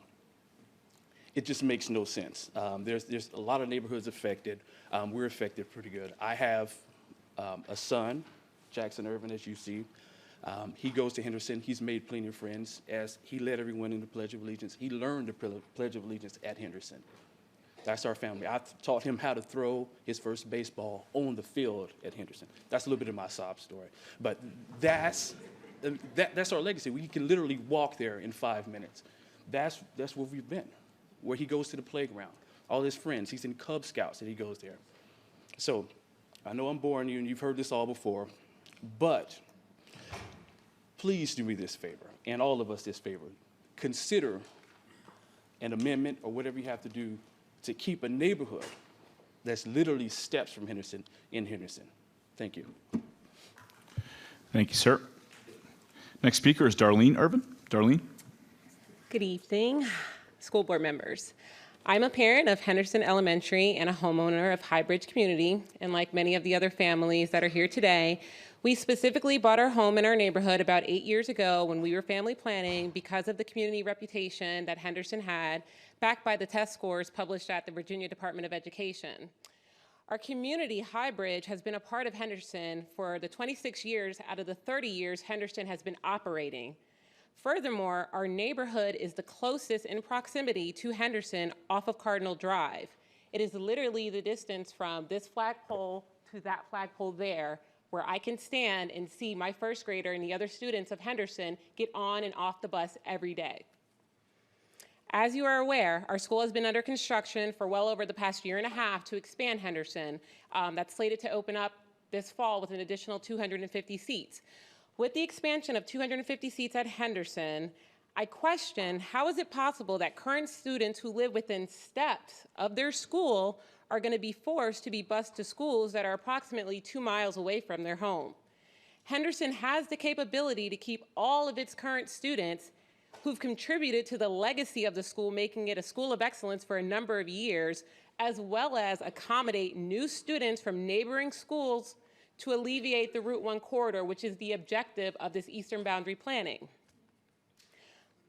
It just makes no sense. There's a lot of neighborhoods affected. We're affected pretty good. I have a son, Jackson Irvin, as you see. He goes to Henderson. He's made plenty of friends. As he led everyone in the Pledge of Allegiance, he learned the Pledge of Allegiance at Henderson. That's our family. I taught him how to throw his first baseball on the field at Henderson. That's a little bit of my sob story. But that's our legacy. We can literally walk there in 5 minutes. That's where we've been, where he goes to the playground. All his friends. He's in Cub Scouts and he goes there. So I know I'm boring you and you've heard this all before, but please do me this favor, and all of us this favor. Consider an amendment or whatever you have to do to keep a neighborhood that's literally steps from Henderson in Henderson. Thank you. Thank you, sir. Next speaker is Darlene Irvin. Darlene. Good evening, school board members. I'm a parent of Henderson Elementary and a homeowner of High Bridge Community, and like many of the other families that are here today, we specifically bought our home in our neighborhood about 8 years ago when we were family planning because of the community reputation that Henderson had, backed by the test scores published at the Virginia Department of Education. Our community, High Bridge, has been a part of Henderson for the 26 years out of the 30 years Henderson has been operating. Furthermore, our neighborhood is the closest in proximity to Henderson off of Cardinal Drive. It is literally the distance from this flagpole to that flagpole there, where I can stand and see my first grader and the other students of Henderson get on and off the bus every day. As you are aware, our school has been under construction for well over the past year and a half to expand Henderson. That's slated to open up this fall with an additional 250 seats. With the expansion of 250 seats at Henderson, I question how is it possible that current students who live within steps of their school are going to be forced to be bused to schools that are approximately 2 miles away from their home. Henderson has the capability to keep all of its current students who've contributed to the legacy of the school, making it a school of excellence for a number of years, as well as accommodate new students from neighboring schools to alleviate the Route 1 corridor, which is the objective of this Eastern Boundary Planning.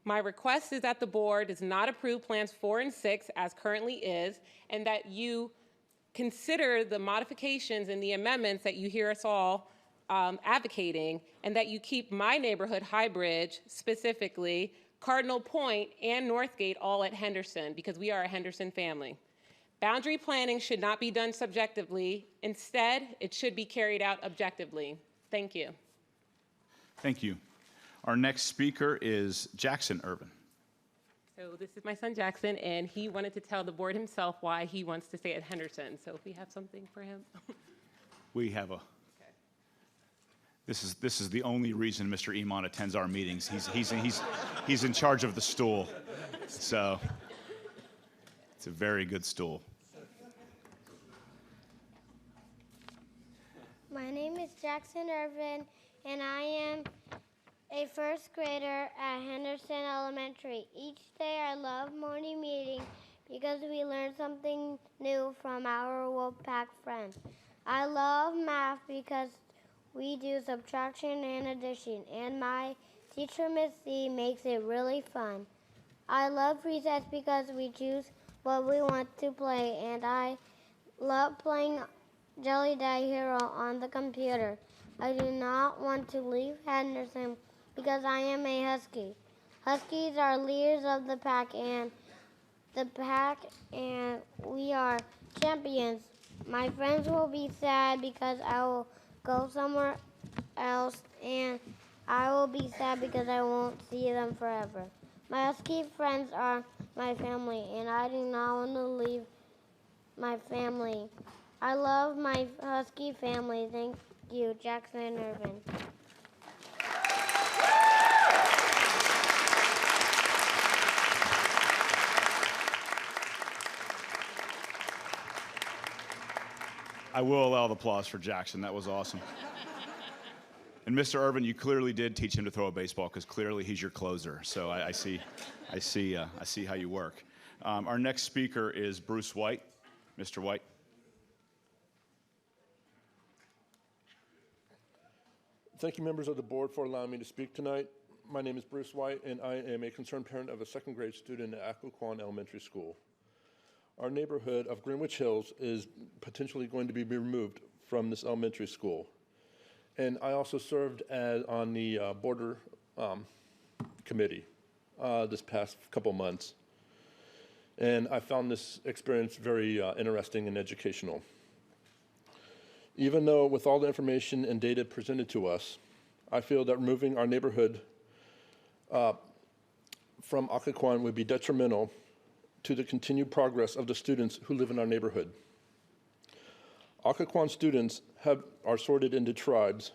My request is that the board does not approve plans 4 and 6 as currently is, and that you consider the modifications and the amendments that you hear us all advocating, and that you keep my neighborhood, High Bridge, specifically, Cardinal Point and Northgate all at Henderson, because we are a Henderson family. Boundary planning should not be done subjectively. Instead, it should be carried out objectively. Thank you. Thank you. Our next speaker is Jackson Irvin. So this is my son Jackson, and he wanted to tell the board himself why he wants to stay at Henderson. So if we have something for him. We have a. This is the only reason Mr. Iman attends our meetings. He's in charge of the stool, so it's a very good stool. My name is Jackson Irvin, and I am a first grader at Henderson Elementary. Each day I love morning meeting because we learn something new from our Wolfpack friends. I love math because we do subtraction and addition, and my teacher, Miss C, makes it really fun. I love recess because we choose what we want to play, and I love playing Jelly Dad Hero on the computer. I do not want to leave Henderson because I am a Husky. Huskies are leaders of the pack, and we are champions. My friends will be sad because I will go somewhere else, and I will be sad because I won't see them forever. My Husky friends are my family, and I do not want to leave my family. I love my Husky family. Thank you, Jackson and Irvin. I will allow the applause for Jackson. That was awesome. And Mr. Irvin, you clearly did teach him to throw a baseball because clearly he's your closer. So I see how you work. Our next speaker is Bruce White. Mr. White. Thank you, members of the board, for allowing me to speak tonight. My name is Bruce White, and I am a concerned parent of a second grade student at Occoquan Elementary School. Our neighborhood of Greenwich Hills is potentially going to be removed from this elementary school. And I also served on the border committee this past couple months. And I found this experience very interesting and educational. Even though with all the information and data presented to us, I feel that removing our neighborhood from Occoquan would be detrimental to the continued progress of the students who live in our neighborhood. Occoquan students are sorted into tribes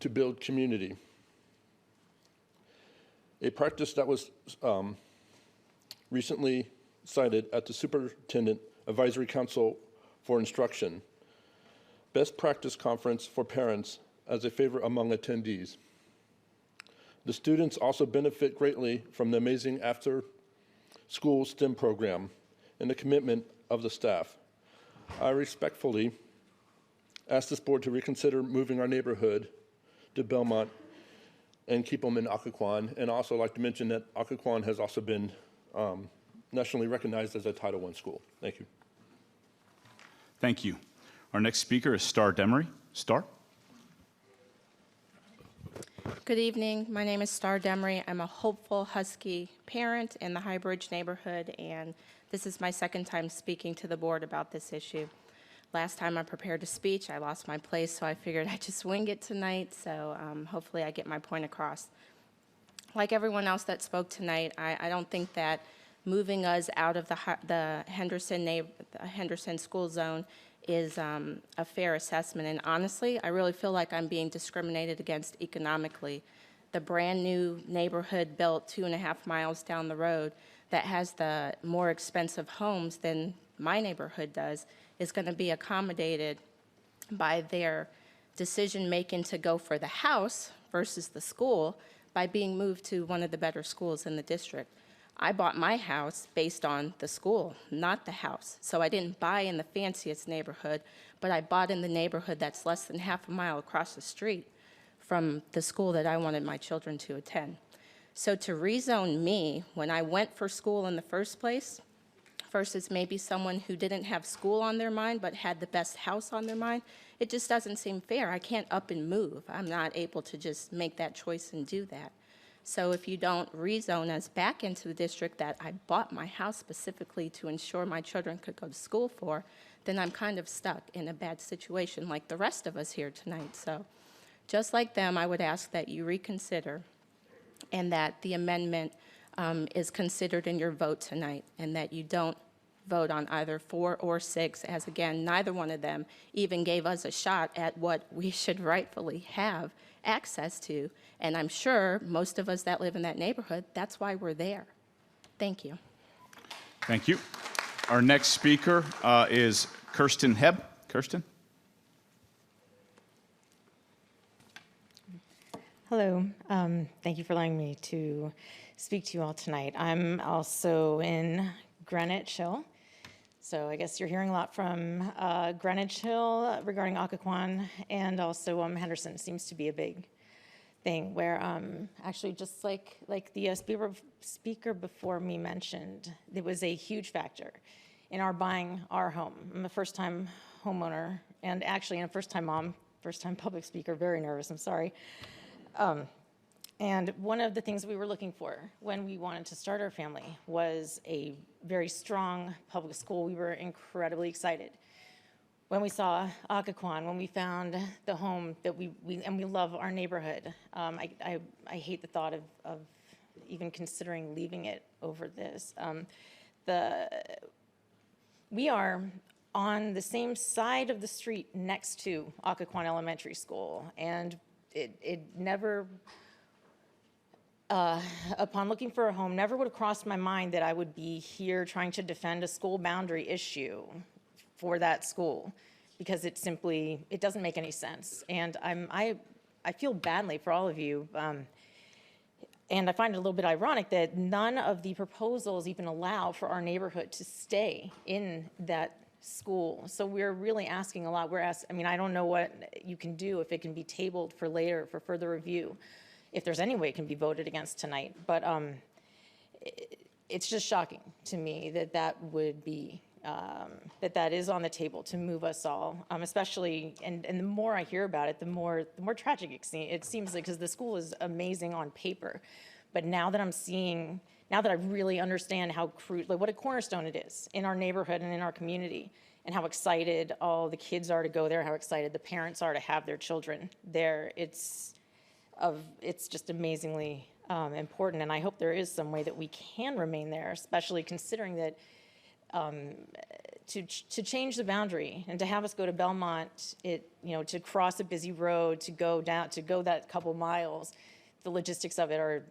to build community. A practice that was recently cited at the Superintendent Advisory Council for Instruction, Best Practice Conference for Parents as a favorite among attendees. The students also benefit greatly from the amazing after-school STEM program and the commitment of the staff. I respectfully ask this board to reconsider moving our neighborhood to Belmont and keep them in Occoquan. And also like to mention that Occoquan has also been nationally recognized as a Title I school. Thank you. Thank you. Our next speaker is Star Demery. Star? Good evening. My name is Star Demery. I'm a hopeful Husky parent in the High Bridge neighborhood, and this is my second time speaking to the board about this issue. Last time I prepared a speech, I lost my place, so I figured I'd just wing it tonight, so hopefully I get my point across. Like everyone else that spoke tonight, I don't think that moving us out of the Henderson school zone is a fair assessment. And honestly, I really feel like I'm being discriminated against economically. The brand new neighborhood built 2.5 miles down the road that has the more expensive homes than my neighborhood does is going to be accommodated by their decision making to go for the house versus the school by being moved to one of the better schools in the district. I bought my house based on the school, not the house. So I didn't buy in the fanciest neighborhood, but I bought in the neighborhood that's less than half a mile across the street from the school that I wanted my children to attend. So to rezone me when I went for school in the first place versus maybe someone who didn't have school on their mind but had the best house on their mind, it just doesn't seem fair. I can't up and move. I'm not able to just make that choice and do that. So if you don't rezone us back into the district that I bought my house specifically to ensure my children could go to school for, then I'm kind of stuck in a bad situation like the rest of us here tonight. So just like them, I would ask that you reconsider and that the amendment is considered in your vote tonight and that you don't vote on either 4 or 6, as again, neither one of them even gave us a shot at what we should rightfully have access to. And I'm sure most of us that live in that neighborhood, that's why we're there. Thank you. Thank you. Our next speaker is Kirsten Hebb. Kirsten? Hello. Thank you for allowing me to speak to you all tonight. I'm also in Greenwich Hill. So I guess you're hearing a lot from Greenwich Hill regarding Occoquan, and also Henderson seems to be a big thing where actually just like the speaker before me mentioned, it was a huge factor in our buying our home. I'm a first-time homeowner and actually a first-time mom, first-time public speaker, very nervous, I'm sorry. And one of the things we were looking for when we wanted to start our family was a very strong public school. We were incredibly excited when we saw Occoquan, when we found the home that we love our neighborhood. I hate the thought of even considering leaving it over this. We are on the same side of the street next to Occoquan Elementary School, and it never, upon looking for a home, never would have crossed my mind that I would be here trying to defend a school boundary issue for that school, because it doesn't make any sense. And I feel badly for all of you. And I find it a little bit ironic that none of the proposals even allow for our neighborhood to stay in that school. So we're really asking a lot. I don't know what you can do, if it can be tabled for later for further review, if there's any way it can be voted against tonight. But it's just shocking to me that would be, that is on the table to move us all, especially, and the more I hear about it, the more tragic it seems like, because the school is amazing on paper. But now that I really understand what a cornerstone it is in our neighborhood and in our community, and how excited all the kids are to go there, how excited the parents are to have their children there, it's just amazingly important. And I hope there is some way that we can remain there, especially considering that to change the boundary and to have us go to Belmont, to cross a busy road, to go that couple miles, the logistics of it are,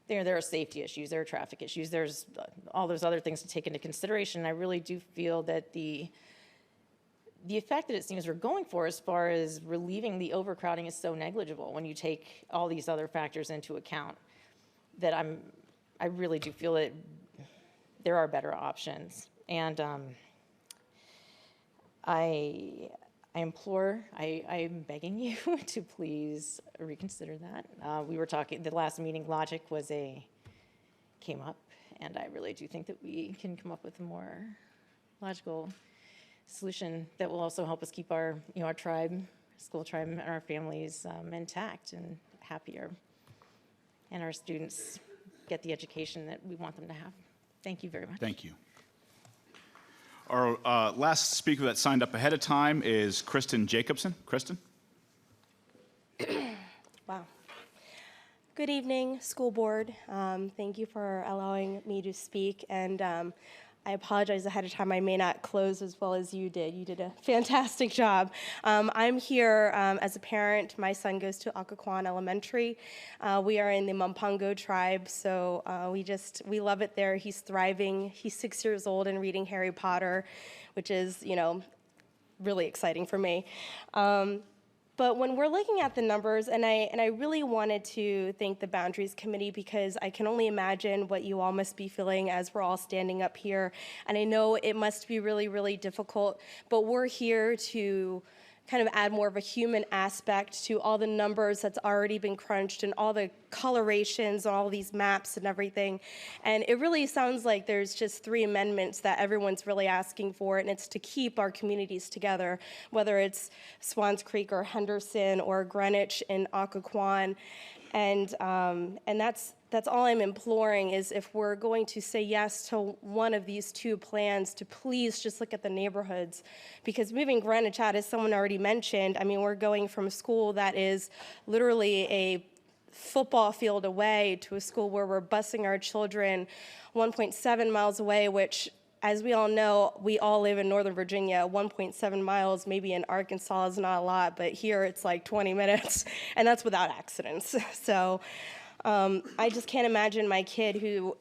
there are safety issues, there are traffic issues, there's all those other things to take into consideration. And I really do feel that the effect that it seems we're going for as far as relieving the overcrowding is so negligible when you take all these other factors into account, that I really do feel that there are better options. And I'm begging you to please reconsider that. We were talking, the last meeting, logic came up, and I really do think that we can come up with a more logical solution that will also help us keep our school tribe, and our families intact and happier, and our students get the education that we want them to have. Thank you very much. Thank you. Our last speaker that signed up ahead of time is Kristen Jacobson. Kristen? Wow. Good evening, school board. Thank you for allowing me to speak. And I apologize ahead of time. I may not close as well as you did. You did a fantastic job. I'm here as a parent. My son goes to Occoquan Elementary. We are in the Mumpungo tribe, so we love it there. He's thriving. He's 6 years old and reading Harry Potter, which is, really exciting for me. But when we're looking at the numbers, and I really wanted to thank the Boundaries Committee, because I can only imagine what you all must be feeling as we're all standing up here. And I know it must be really, really difficult, but we're here to kind of add more of a human aspect to all the numbers that's already been crunched and all the colorations, all these maps and everything. And it really sounds like there's just 3 amendments that everyone's really asking for, and it's to keep our communities together, whether it's Swans Creek or Henderson or Greenwich and Occoquan. And that's all I'm imploring, is if we're going to say yes to one of these 2 plans, to please just look at the neighborhoods. Because moving Greenwich out, as someone already mentioned, we're going from a school that is literally a football field away to a school where we're busing our children 1.7 miles away, which, as we all know, we all live in Northern Virginia. 1.7 miles, maybe in Arkansas is not a lot, but here it's like 20 minutes, and that's without accidents. So I just can't imagine my kid who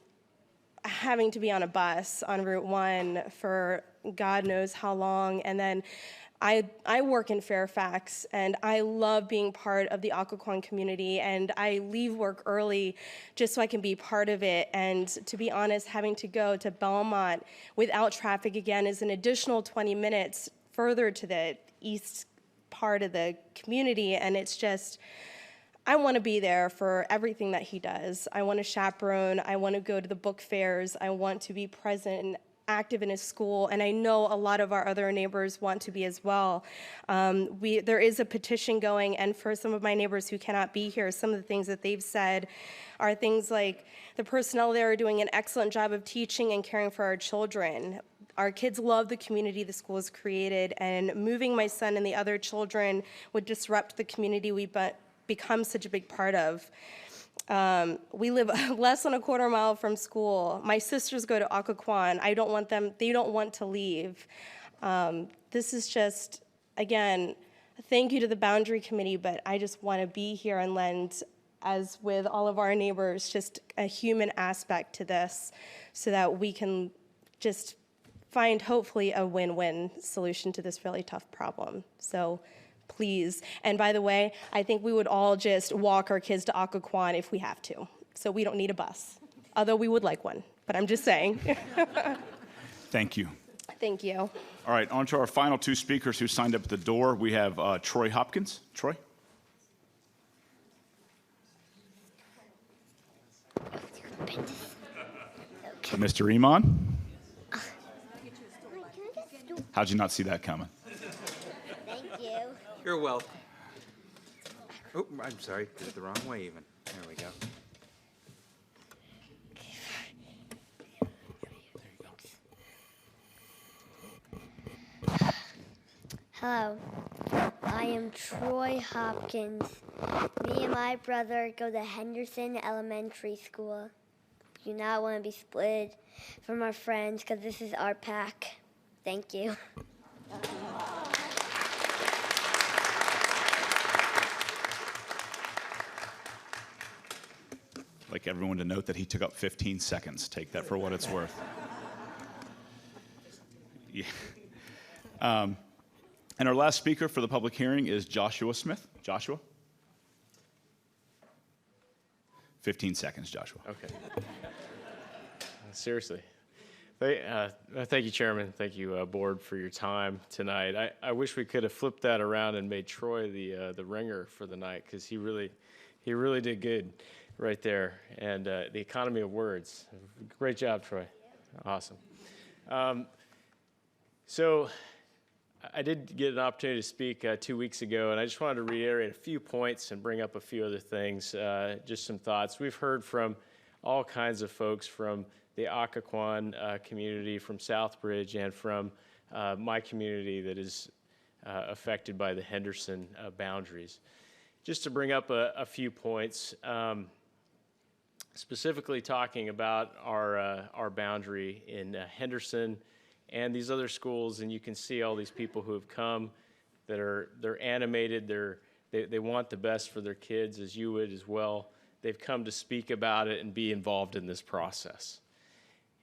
having to be on a bus on Route 1 for God knows how long. And then I work in Fairfax, and I love being part of the Occoquan community, and I leave work early just so I can be part of it. And to be honest, having to go to Belmont without traffic again is an additional 20 minutes further to the east part of the community, and it's just, I want to be there for everything that he does. I want to chaperone. I want to go to the book fairs. I want to be present in active in his school, and I know a lot of our other neighbors want to be as well. There is a petition going, and for some of my neighbors who cannot be here, some of the things that they've said are things like the personnel there are doing an excellent job of teaching and caring for our children. Our kids love the community the school has created, and moving my son and the other children would disrupt the community we've become such a big part of. We live less than a quarter mile from school. My sisters go to Occoquan. They don't want to leave. This is just, again, thank you to the Boundary Committee, but I just want to be here and lend, as with all of our neighbors, just a human aspect to this so that we can just find hopefully a win-win solution to this really tough problem. So please, and by the way, I think we would all just walk our kids to Occoquan if we have to. So we don't need a bus, although we would like one, but I'm just saying. Thank you. Thank you. All right, on to our final two speakers who signed up at the door. We have Troy Hopkins. Troy? Mr. Iman? How'd you not see that coming? Thank you. You're welcome. Oh, I'm sorry. Did it the wrong way even. There we go. Hello, I am Troy Hopkins. Me and my brother go to Henderson Elementary School. We do not want to be split from our friends because this is our pack. Thank you. I'd like everyone to note that he took up 15 seconds. Take that for what it's worth. Yeah. And our last speaker for the public hearing is Joshua Smith. Joshua? 15 seconds, Joshua. Okay. Seriously. Thank you, Chairman. Thank you, Board, for your time tonight. I wish we could have flipped that around and made Troy the ringer for the night, because he really did good right there. And the economy of words. Great job, Troy. Awesome. So I did get an opportunity to speak 2 weeks ago, and I just wanted to reiterate a few points and bring up a few other things, just some thoughts. We've heard from all kinds of folks from the Occoquan community, from Southbridge, and from my community that is affected by the Henderson boundaries. Just to bring up a few points, specifically talking about our boundary in Henderson and these other schools, and you can see all these people who have come that they're animated, they want the best for their kids, as you would as well. They've come to speak about it and be involved in this process.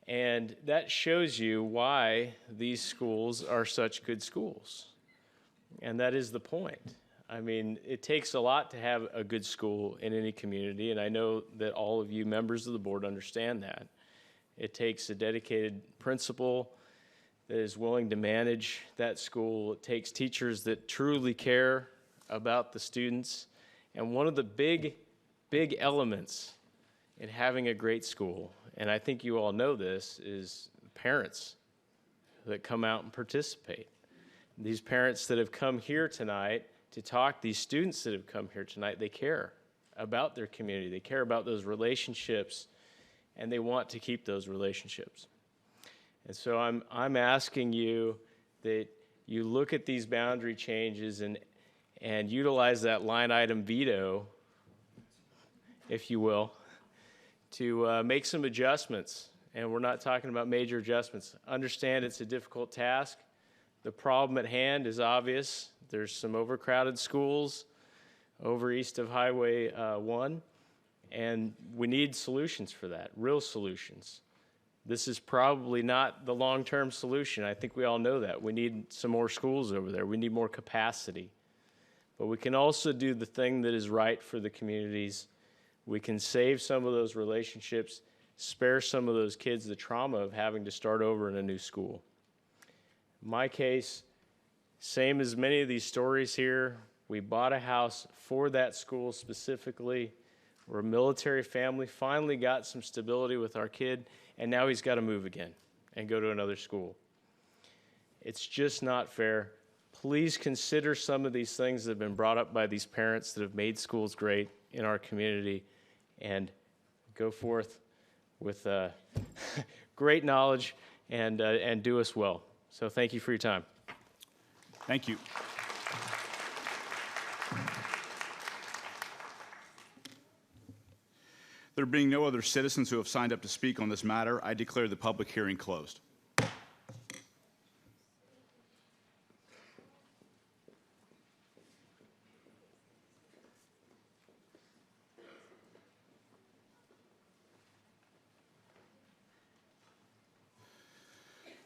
And that shows you why these schools are such good schools. And that is the point. I mean, it takes a lot to have a good school in any community, and I know that all of you members of the board understand that. It takes a dedicated principal that is willing to manage that school. It takes teachers that truly care about the students. And one of the big elements in having a great school, and I think you all know this, is parents that come out and participate. These parents that have come here tonight to talk, these students that have come here tonight, they care about their community. They care about those relationships, and they want to keep those relationships. And so I'm asking you that you look at these boundary changes and utilize that line item veto, if you will, to make some adjustments. And we're not talking about major adjustments. Understand it's a difficult task. The problem at hand is obvious. There's some overcrowded schools over east of Highway 1, and we need solutions for that, real solutions. This is probably not the long-term solution. I think we all know that. We need some more schools over there. We need more capacity. But we can also do the thing that is right for the communities. We can save some of those relationships, spare some of those kids the trauma of having to start over in a new school. In my case, same as many of these stories here, we bought a house for that school specifically. We're a military family, finally got some stability with our kid, and now he's got to move again. and go to another school. It's just not fair. Please consider some of these things that have been brought up by these parents that have made schools great in our community, and go forth with great knowledge and do us well. So thank you for your time. Thank you. There being no other citizens who have signed up to speak on this matter, I declare the public hearing closed.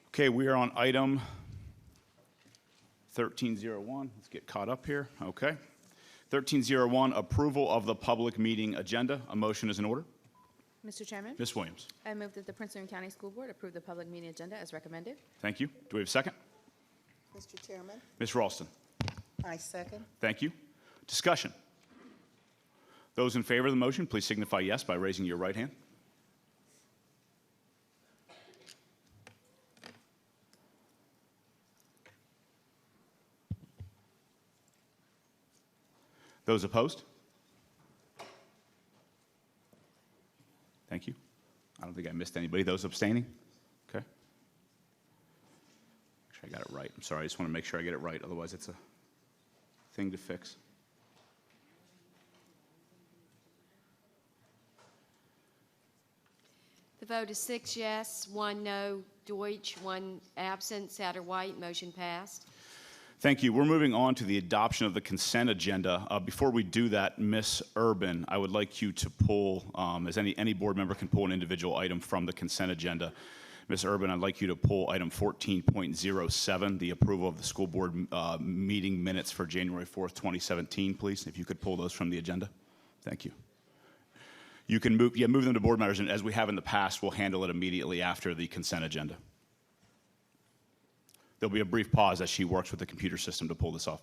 Okay, we are on item 1301. Let's get caught up here. Okay. 1301, approval of the public meeting agenda. A motion is in order. Mr. Chairman, Ms. Williams. I move that the Prince William County School Board approve the public meeting agenda as recommended. Thank you. Do we have a second? Mr. Chairman, Ms. Ralston. I second. Thank you. Discussion. Those in favor of the motion, please signify yes by raising your right hand. Those opposed? Thank you. I don't think I missed anybody. Those abstaining? Okay. Make sure I got it right. I'm sorry. I just want to make sure I get it right. Otherwise, it's a thing to fix. The vote is 6 yes, 1 no, Deutsch, 1 absent, Satterwhite. Motion passed. Thank you. We're moving on to the adoption of the consent agenda. Before we do that, Ms. Urban, I would like you to pull, as any board member can pull an individual item from the consent agenda. Ms. Urban, I'd like you to pull item 14.07, the approval of the school board meeting minutes for January 4th, 2017, please. If you could pull those from the agenda. Thank you. You can move them to board members, and as we have in the past, we'll handle it immediately after the consent agenda. There'll be a brief pause as she works with the computer system to pull this off.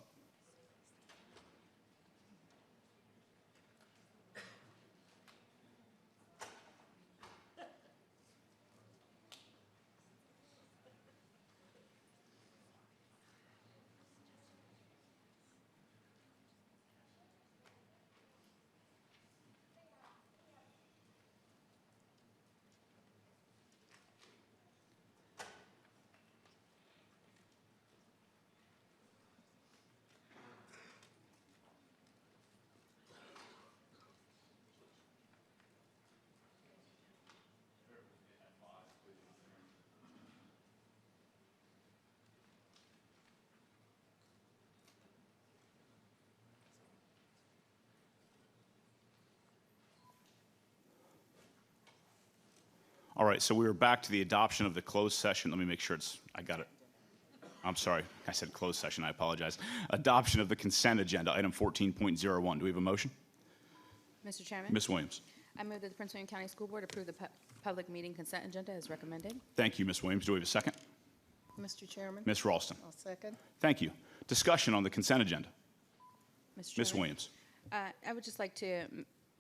All right, so we are back to the adoption of the closed session. Let me make sure I got it. I'm sorry, I said closed session, I apologize. Adoption of the consent agenda, item 14.01. Do we have a motion? Mr. Chairman. Ms. Williams. I move that the Prince William County School Board approve the public meeting consent agenda as recommended. Thank you, Ms. Williams. Do we have a second? Mr. Chairman. Ms. Ralston. I'll second. Thank you. Discussion on the consent agenda. Mr. Ms. Chairman. Williams. I would just like to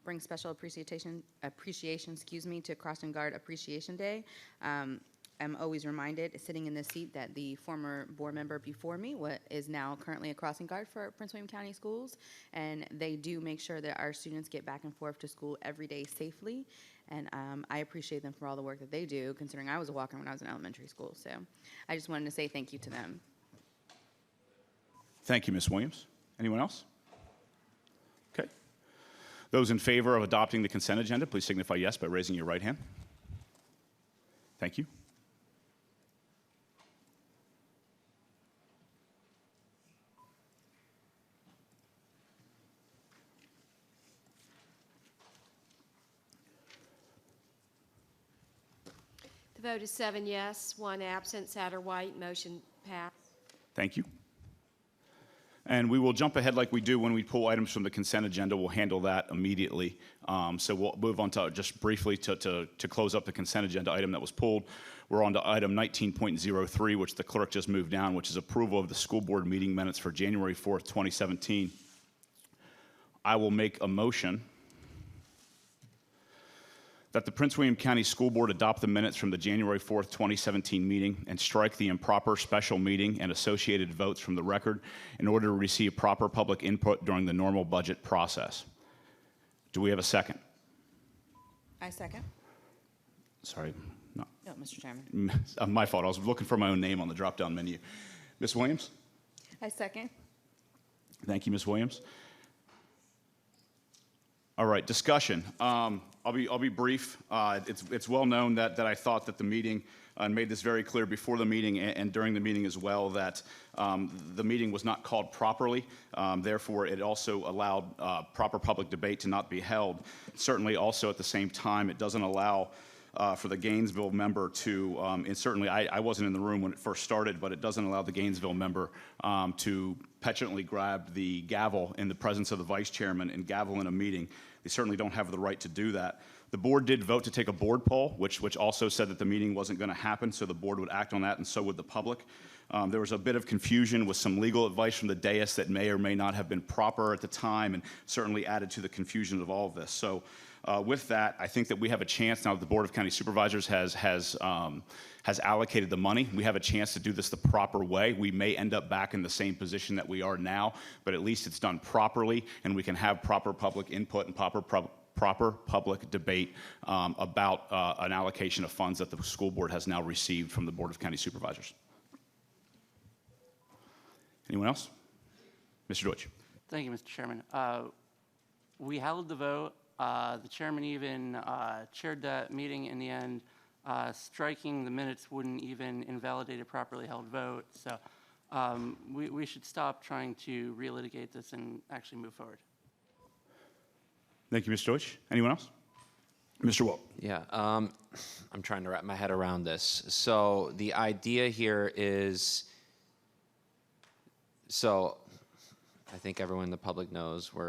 bring special appreciation, to Crossing Guard Appreciation Day. I'm always reminded, sitting in this seat, that the former board member before me is now currently a crossing guard for Prince William County Schools, and they do make sure that our students get back and forth to school every day safely, and I appreciate them for all the work that they do, considering I was a walker when I was in elementary school. So I just wanted to say thank you to them. Thank you, Ms. Williams. Anyone else? Okay. Those in favor of adopting the consent agenda, please signify yes by raising your right hand. Thank you. The vote is 7 yes, 1 absent, Satterwhite. Motion passed. Thank you. And we will jump ahead like we do when we pull items from the consent agenda. We'll handle that immediately. So we'll move on to just briefly to close up the consent agenda item that was pulled. We're on to item 19.03, which the clerk just moved down, which is approval of the school board meeting minutes for January 4th, 2017. I will make a motion That the Prince William County School Board adopt the minutes from the January 4th, 2017 meeting and strike the improper special meeting and associated votes from the record in order to receive proper public input during the normal budget process. Do we have a second? I second. Sorry. No. No, Mr. Chairman. My fault. I was looking for my own name on the drop-down menu. Ms. Williams? I second. Thank you, Ms. Williams. All right, discussion. I'll be brief. It's well known that I thought that the meeting, and made this very clear before the meeting and during the meeting as well, that the meeting was not called properly. Therefore, it also allowed proper public debate to not be held. Certainly, also at the same time, it doesn't allow for the Gainesville member to, and certainly I wasn't in the room when it first started, but it doesn't allow the Gainesville member to petulantly grab the gavel in the presence of the vice chairman and gavel in a meeting. They certainly don't have the right to do that. The board did vote to take a board poll, which also said that the meeting wasn't going to happen, so the board would act on that, and so would the public. There was a bit of confusion with some legal advice from the dais that may or may not have been proper at the time, and certainly added to the confusion of all of this. So with that, I think that we have a chance now that the Board of County Supervisors has allocated the money. We have a chance to do this the proper way. We may end up back in the same position that we are now, but at least it's done properly, and we can have proper public input and proper public debate about an allocation of funds that the school board has now received from the Board of County Supervisors. Anyone else? Mr. Deutsch. Thank you, Mr. Chairman. We held the vote. The chairman even chaired that meeting in the end. Striking the minutes wouldn't even invalidate a properly held vote. So we should stop trying to relitigate this and actually move forward. Thank you, Mr. Deutsch. Anyone else? Mr. Wolf. Yeah, I'm trying to wrap my head around this. So the idea here is, so I think everyone in the public knows we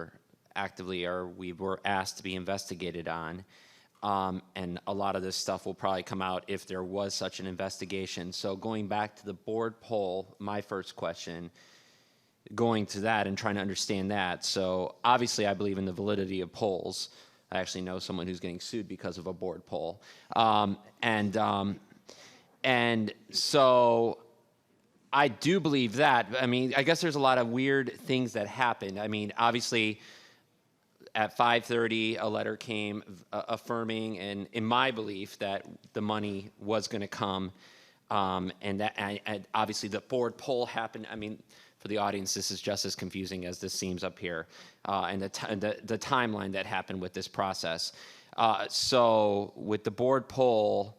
were asked to be investigated on. And a lot of this stuff will probably come out if there was such an investigation. So going back to the board poll, my first question, going to that and trying to understand that. So obviously I believe in the validity of polls. I actually know someone who's getting sued because of a board poll. And so I do believe that. I mean, I guess there's a lot of weird things that happened. I mean, obviously at 5:30, a letter came affirming, and in my belief, that the money was going to come, and obviously the board poll happened. I mean, for the audience, this is just as confusing as this seems up here, and the timeline that happened with this process. So with the board poll,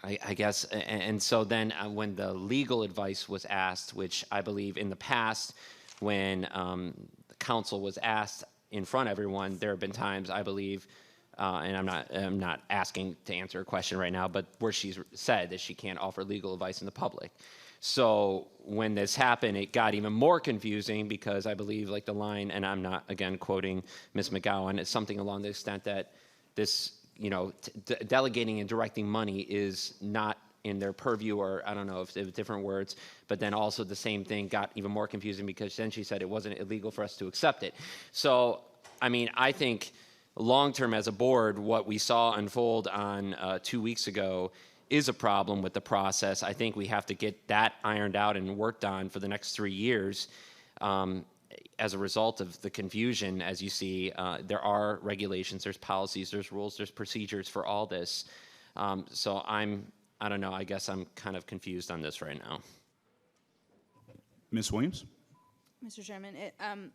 I guess, and so then when the legal advice was asked, which I believe in the past, when the council was asked in front of everyone, there have been times, I believe, and I'm not asking to answer a question right now, but where she's said that she can't offer legal advice in the public. So when this happened, it got even more confusing because I believe, like the line, and I'm not, again, quoting Ms. McGowan, it's something along the extent that this, delegating and directing money is not in their purview, or I don't know if it was different words, but then also the same thing got even more confusing because then she said it wasn't illegal for us to accept it. So, I mean, I think long-term as a board, what we saw unfold on 2 weeks ago is a problem with the process. I think we have to get that ironed out and worked on for the next 3 years. As a result of the confusion, as you see, there are regulations, there's policies, there's rules, there's procedures for all this. So I don't know, I guess I'm kind of confused on this right now. Ms. Williams? Mr. Chairman, and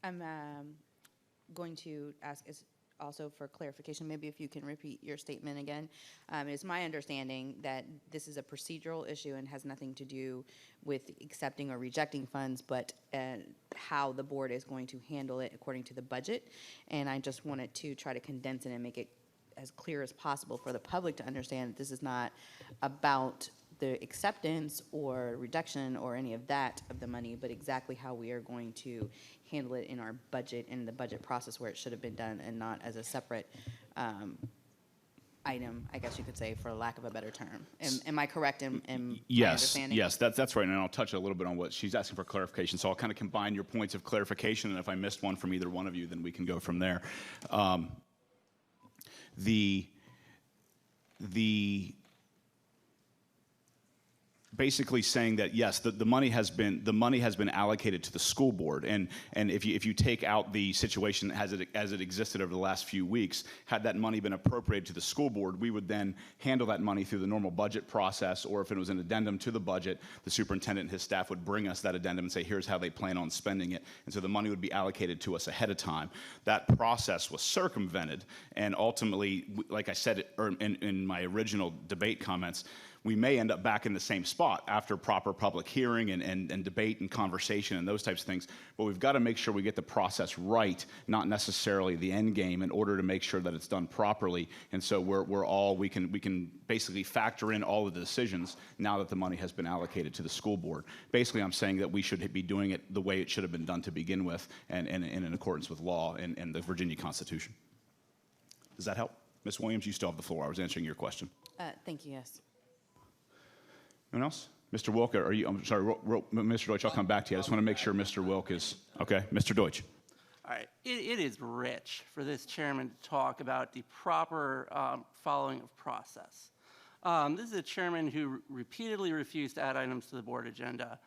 I'm going to ask also for clarification, maybe if you can repeat your statement again. It's my understanding that this is a procedural issue and has nothing to do with accepting or rejecting funds, but how the board is going to handle it according to the budget. And I just wanted to try to condense it and make it as clear as possible for the public to understand that this is not about the acceptance or reduction or any of that of the money, but exactly how we are going to handle it in our budget and the budget process where it should have been done and not as a separate item, I guess you could say, for lack of a better term. Am I correct in my understanding? Yes, that's right, and I'll touch a little bit on what she's asking for clarification. So I'll kind of combine your points of clarification, and if I missed one from either one of you, then we can go from there. the basically saying that yes, the money has been allocated to the school board, and if you take out the situation as it existed over the last few weeks, had that money been appropriated to the school board, we would then handle that money through the normal budget process, or if it was an addendum to the budget, the superintendent and his staff would bring us that addendum and say, here's how they plan on spending it, and so the money would be allocated to us ahead of time. That process was circumvented, and ultimately, like I said in my original debate comments, we may end up back in the same spot after proper public hearing and debate and conversation and those types of things. But we've got to make sure we get the process right, not necessarily the end game, in order to make sure that it's done properly. And so we can basically factor in all of the decisions now that the money has been allocated to the school board. Basically, I'm saying that we should be doing it the way it should have been done to begin with, and in accordance with law and the Virginia Constitution. Does that help? Ms. Williams, you still have the floor. I was answering your question. Thank you, yes. Anyone else? Mr. Wilk, are you, I'm sorry, Mr. Deutsch, I'll come back to you. I just want to make sure Mr. Wilk is, okay. Mr. Deutsch. All right, it is rich for this chairman to talk about the proper following of process. This is a chairman who repeatedly refused to add items to the board agenda,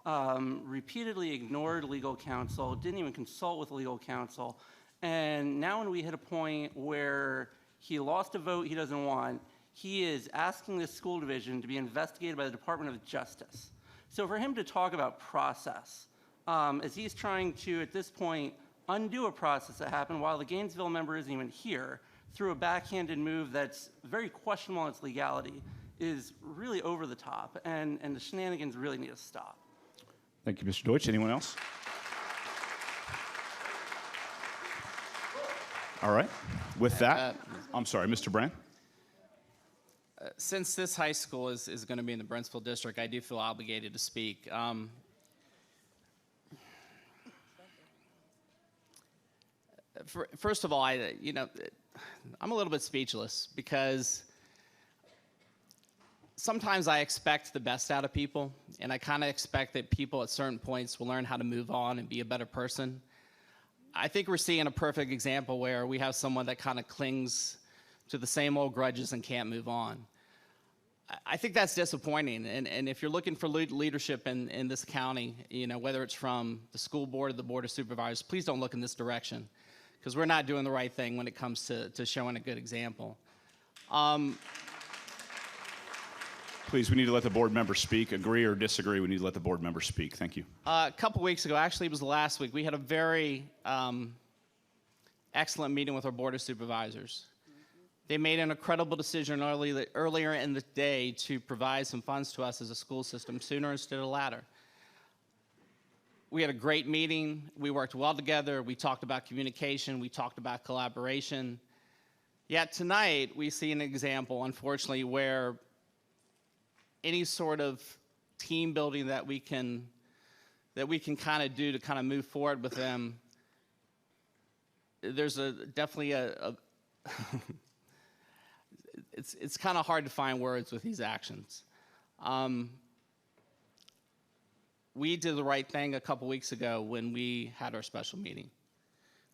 repeatedly ignored legal counsel, didn't even consult with legal counsel, and now when we hit a point where he lost a vote he doesn't want, he is asking the school division to be investigated by the Department of Justice. So for him to talk about process, as he's trying to, at this point, undo a process that happened while the Gainesville member isn't even here, through a backhanded move that's very questionable in its legality, is really over the top, and the shenanigans really need to stop. Thank you, Mr. Deutsch. Anyone else? All right. With that, I'm sorry, Mr. Brand. Since this high school is going to be in the Brentsville district, I do feel obligated to speak. First of all, I'm a little bit speechless because sometimes I expect the best out of people, and I kind of expect that people at certain points will learn how to move on and be a better person. I think we're seeing a perfect example where we have someone that kind of clings to the same old grudges and can't move on. I think that's disappointing, and if you're looking for leadership in this county, whether it's from the school board or the board of supervisors, please don't look in this direction, because we're not doing the right thing when it comes to showing a good example. Please, we need to let the board member speak. Agree or disagree, we need to let the board member speak. Thank you. A couple weeks ago, actually it was last week, we had a very excellent meeting with our board of supervisors. They made an incredible decision earlier in the day to provide some funds to us as a school system sooner instead of later. We had a great meeting. We worked well together. We talked about communication. We talked about collaboration. Yet tonight, we see an example, unfortunately, where any sort of team building that we can kind of do to kind of move forward with them, there's definitely a it's kind of hard to find words with these actions. We did the right thing a couple weeks ago when we had our special meeting.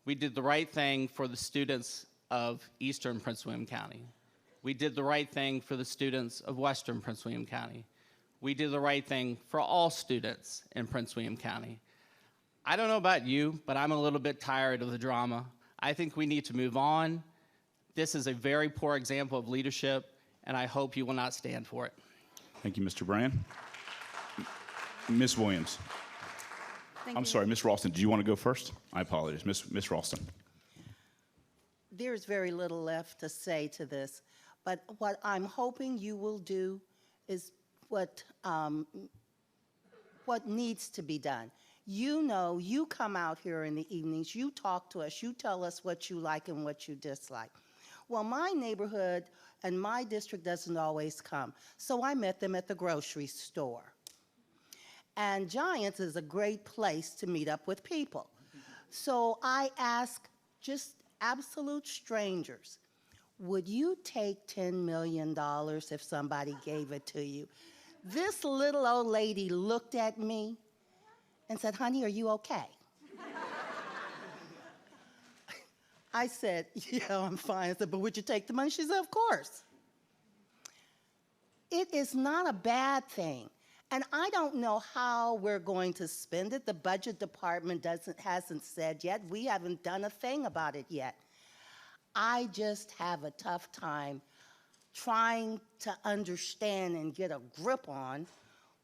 We did the right thing for the students of Eastern Prince William County. We did the right thing for the students of Western Prince William County. We did the right thing for all students in Prince William County. I don't know about you, but I'm a little bit tired of the drama. I think we need to move on. This is a very poor example of leadership, and I hope you will not stand for it. Thank you, Mr. Brand. Ms. Williams. I'm sorry, Ms. Ralston, do you want to go first? I apologize. Ms. Ralston. There's very little left to say to this, but what I'm hoping you will do is what needs to be done. You come out here in the evenings, you talk to us, you tell us what you like and what you dislike. Well, my neighborhood and my district doesn't always come, so I met them at the grocery store. And Giants is a great place to meet up with people. So I ask just absolute strangers, would you take $10 million if somebody gave it to you? This little old lady looked at me and said, honey, are you okay? I said, yeah, I'm fine. I said, but would you take the money? She said, of course. It is not a bad thing. And I don't know how we're going to spend it. The budget department hasn't said yet. We haven't done a thing about it yet. I just have a tough time trying to understand and get a grip on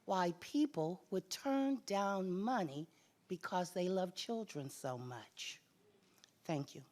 why people would turn down money because they love children so much. Thank you.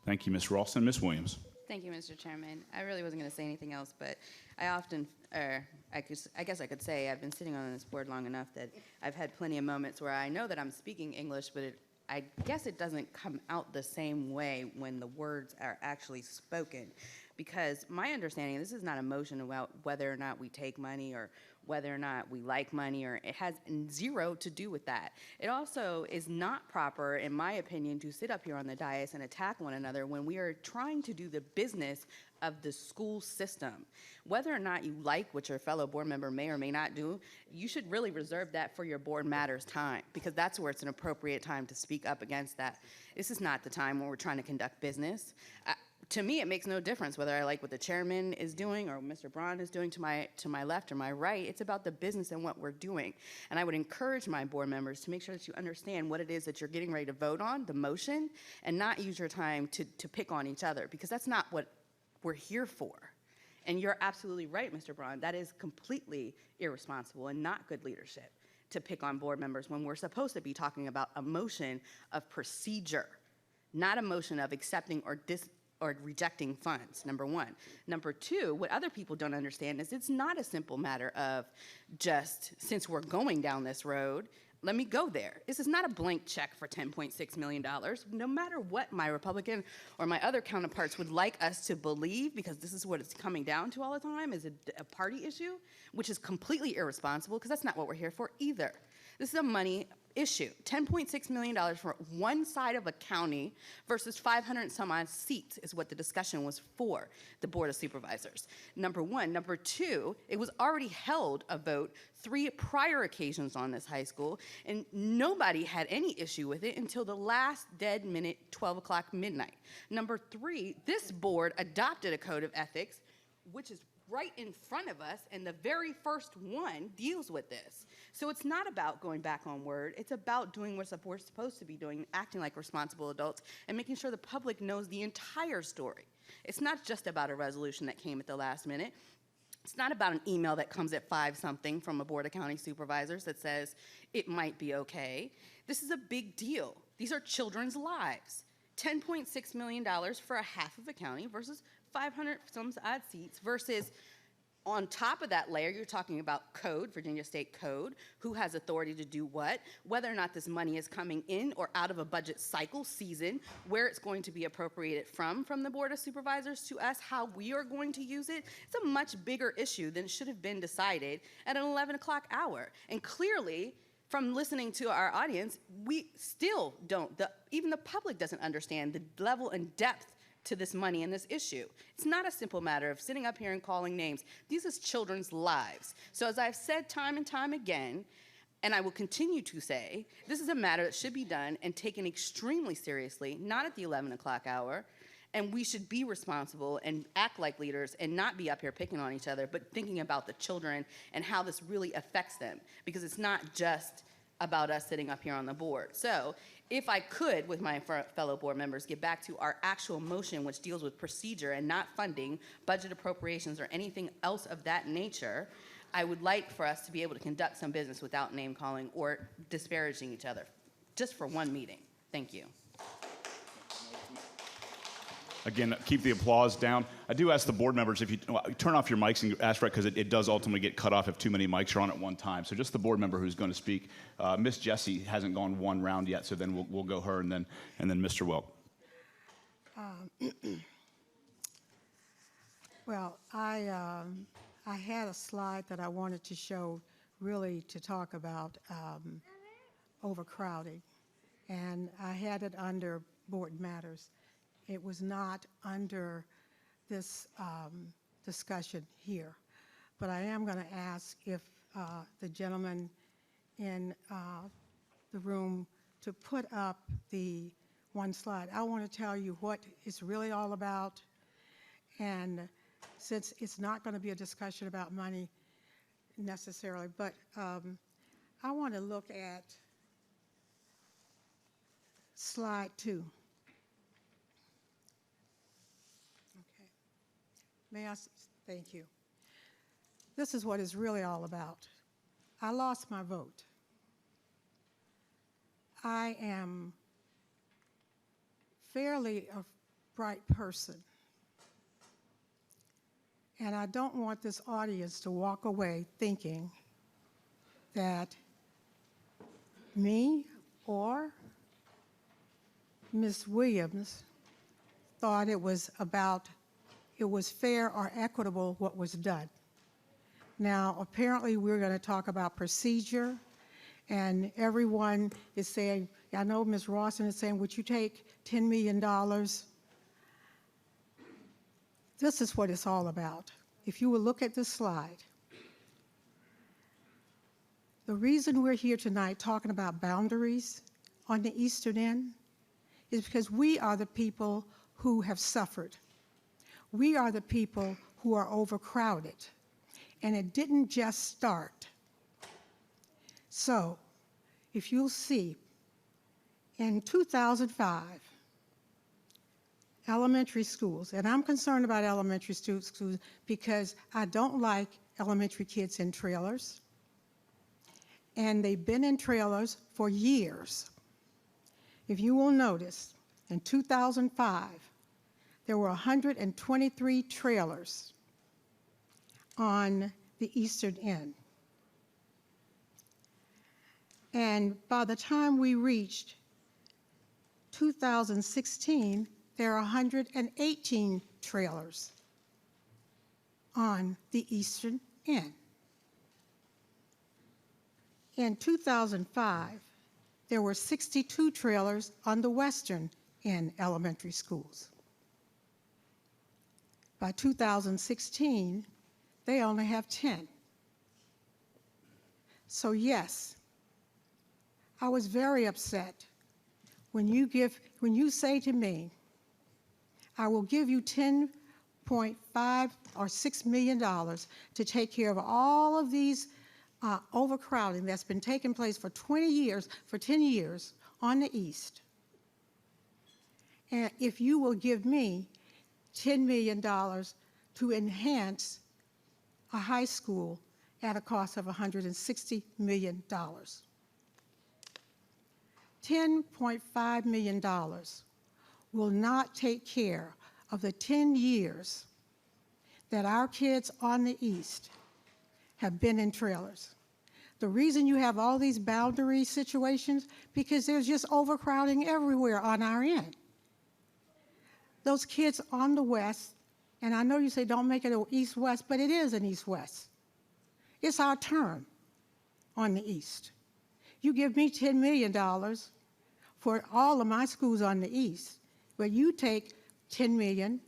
Thank you, Ms. Ralston. Ms. Williams. Thank you, Mr. Chairman. I really wasn't going to say anything else, but I often, I guess I could say I've been sitting on this board long enough that I've had plenty of moments where I know that I'm speaking English, but I guess it doesn't come out the same way when the words are actually spoken. Because my understanding, this is not a motion about whether or not we take money or whether or not we like money, or it has zero to do with that. It also is not proper, in my opinion, to sit up here on the dais and attack one another when we are trying to do the business of the school system. Whether or not you like what your fellow board member may or may not do, you should really reserve that for your board matters time, because that's where it's an appropriate time to speak up against that. This is not the time when we're trying to conduct business. To me, it makes no difference whether I like what the chairman is doing or Mr. Braun is doing to my left or my right. It's about the business and what we're doing. And I would encourage my board members to make sure that you understand what it is that you're getting ready to vote on, the motion, and not use your time to pick on each other, because that's not what we're here for. And you're absolutely right, Mr. Braun. That is completely irresponsible and not good leadership to pick on board members when we're supposed to be talking about a motion of procedure, not a motion of accepting or rejecting funds, number one. Number two, what other people don't understand is it's not a simple matter of just, since we're going down this road, let me go there. This is not a blank check for $10.6 million. No matter what my Republican or my other counterparts would like us to believe, because this is what it's coming down to all the time, is a party issue, which is completely irresponsible, because that's not what we're here for either. This is a money issue. $10.6 million for one side of a county versus 500 and some odd seats is what the discussion was for the Board of Supervisors. Number one. Number two, it was already held a vote 3 prior occasions on this high school, and nobody had any issue with it until the last dead minute, 12 o'clock midnight. Number three, this board adopted a code of ethics, which is right in front of us, and the very first one deals with this. So it's not about going back on word. It's about doing what we're supposed to be doing, acting like responsible adults, and making sure the public knows the entire story. It's not just about a resolution that came at the last minute. It's not about an email that comes at 5-something from a board of county supervisors that says it might be okay. This is a big deal. These are children's lives. $10.6 million for a half of a county versus 500 some odd seats versus on top of that layer, you're talking about code, Virginia State Code, who has authority to do what, whether or not this money is coming in or out of a budget cycle season, where it's going to be appropriated from the Board of Supervisors to us, how we are going to use it. It's a much bigger issue than should have been decided at an 11 o'clock hour. And clearly, from listening to our audience, we still don't, even the public doesn't understand the level and depth to this money and this issue. It's not a simple matter of sitting up here and calling names. These are children's lives. So as I've said time and time again, and I will continue to say, this is a matter that should be done and taken extremely seriously, not at the 11 o'clock hour, and we should be responsible and act like leaders and not be up here picking on each other, but thinking about the children and how this really affects them, because it's not just about us sitting up here on the board. So if I could, with my fellow board members, get back to our actual motion, which deals with procedure and not funding, budget appropriations, or anything else of that nature, I would like for us to be able to conduct some business without name calling or disparaging each other, just for one meeting. Thank you. Again, keep the applause down. I do ask the board members if you turn off your mics and ask for it, because it does ultimately get cut off if too many mics are on at one time. So just the board member who's going to speak. Miss Jessie hasn't gone one round yet, so then we'll go her and then Mr. Welk. Well, I had a slide that I wanted to show, really to talk about overcrowding, and I had it under board matters. It was not under this discussion here. But I am going to ask if the gentleman in the room to put up the one slide. I want to tell you what it's really all about. And since it's not going to be a discussion about money necessarily, but I want to look at slide 2. Okay. Thank you. This is what it's really all about. I lost my vote. I am fairly a bright person. And I don't want this audience to walk away thinking that me or Ms. Williams thought it was fair or equitable what was done. Now, apparently we're going to talk about procedure, and everyone is saying, I know Ms. Rawson is saying, would you take $10 million? This is what it's all about. If you will look at this slide, the reason we're here tonight talking about boundaries on the eastern end is because we are the people who have suffered. We are the people who are overcrowded. And it didn't just start. So, if you'll see, in 2005, elementary schools, and I'm concerned about elementary schools because I don't like elementary kids in trailers, and they've been in trailers for years. If you will notice, in 2005, there were 123 trailers on the eastern end. And by the time we reached 2016, there are 118 trailers on the eastern end. In 2005, there were 62 trailers on the western end elementary schools. By 2016, they only have 10. So yes, I was very upset when you say to me, I will give you $10.5 or $6 million to take care of all of these overcrowding that's been taking place for 10 years on the east. And if you will give me $10 million to enhance a high school at a cost of $160 million. $10.5 million will not take care of the 10 years that our kids on the east have been in trailers. The reason you have all these boundary situations, because there's just overcrowding everywhere on our end. Those kids on the west, and I know you say don't make it an east-west, but it is an east-west. It's our turn on the east. You give me $10 million for all of my schools on the east, but you take $10 million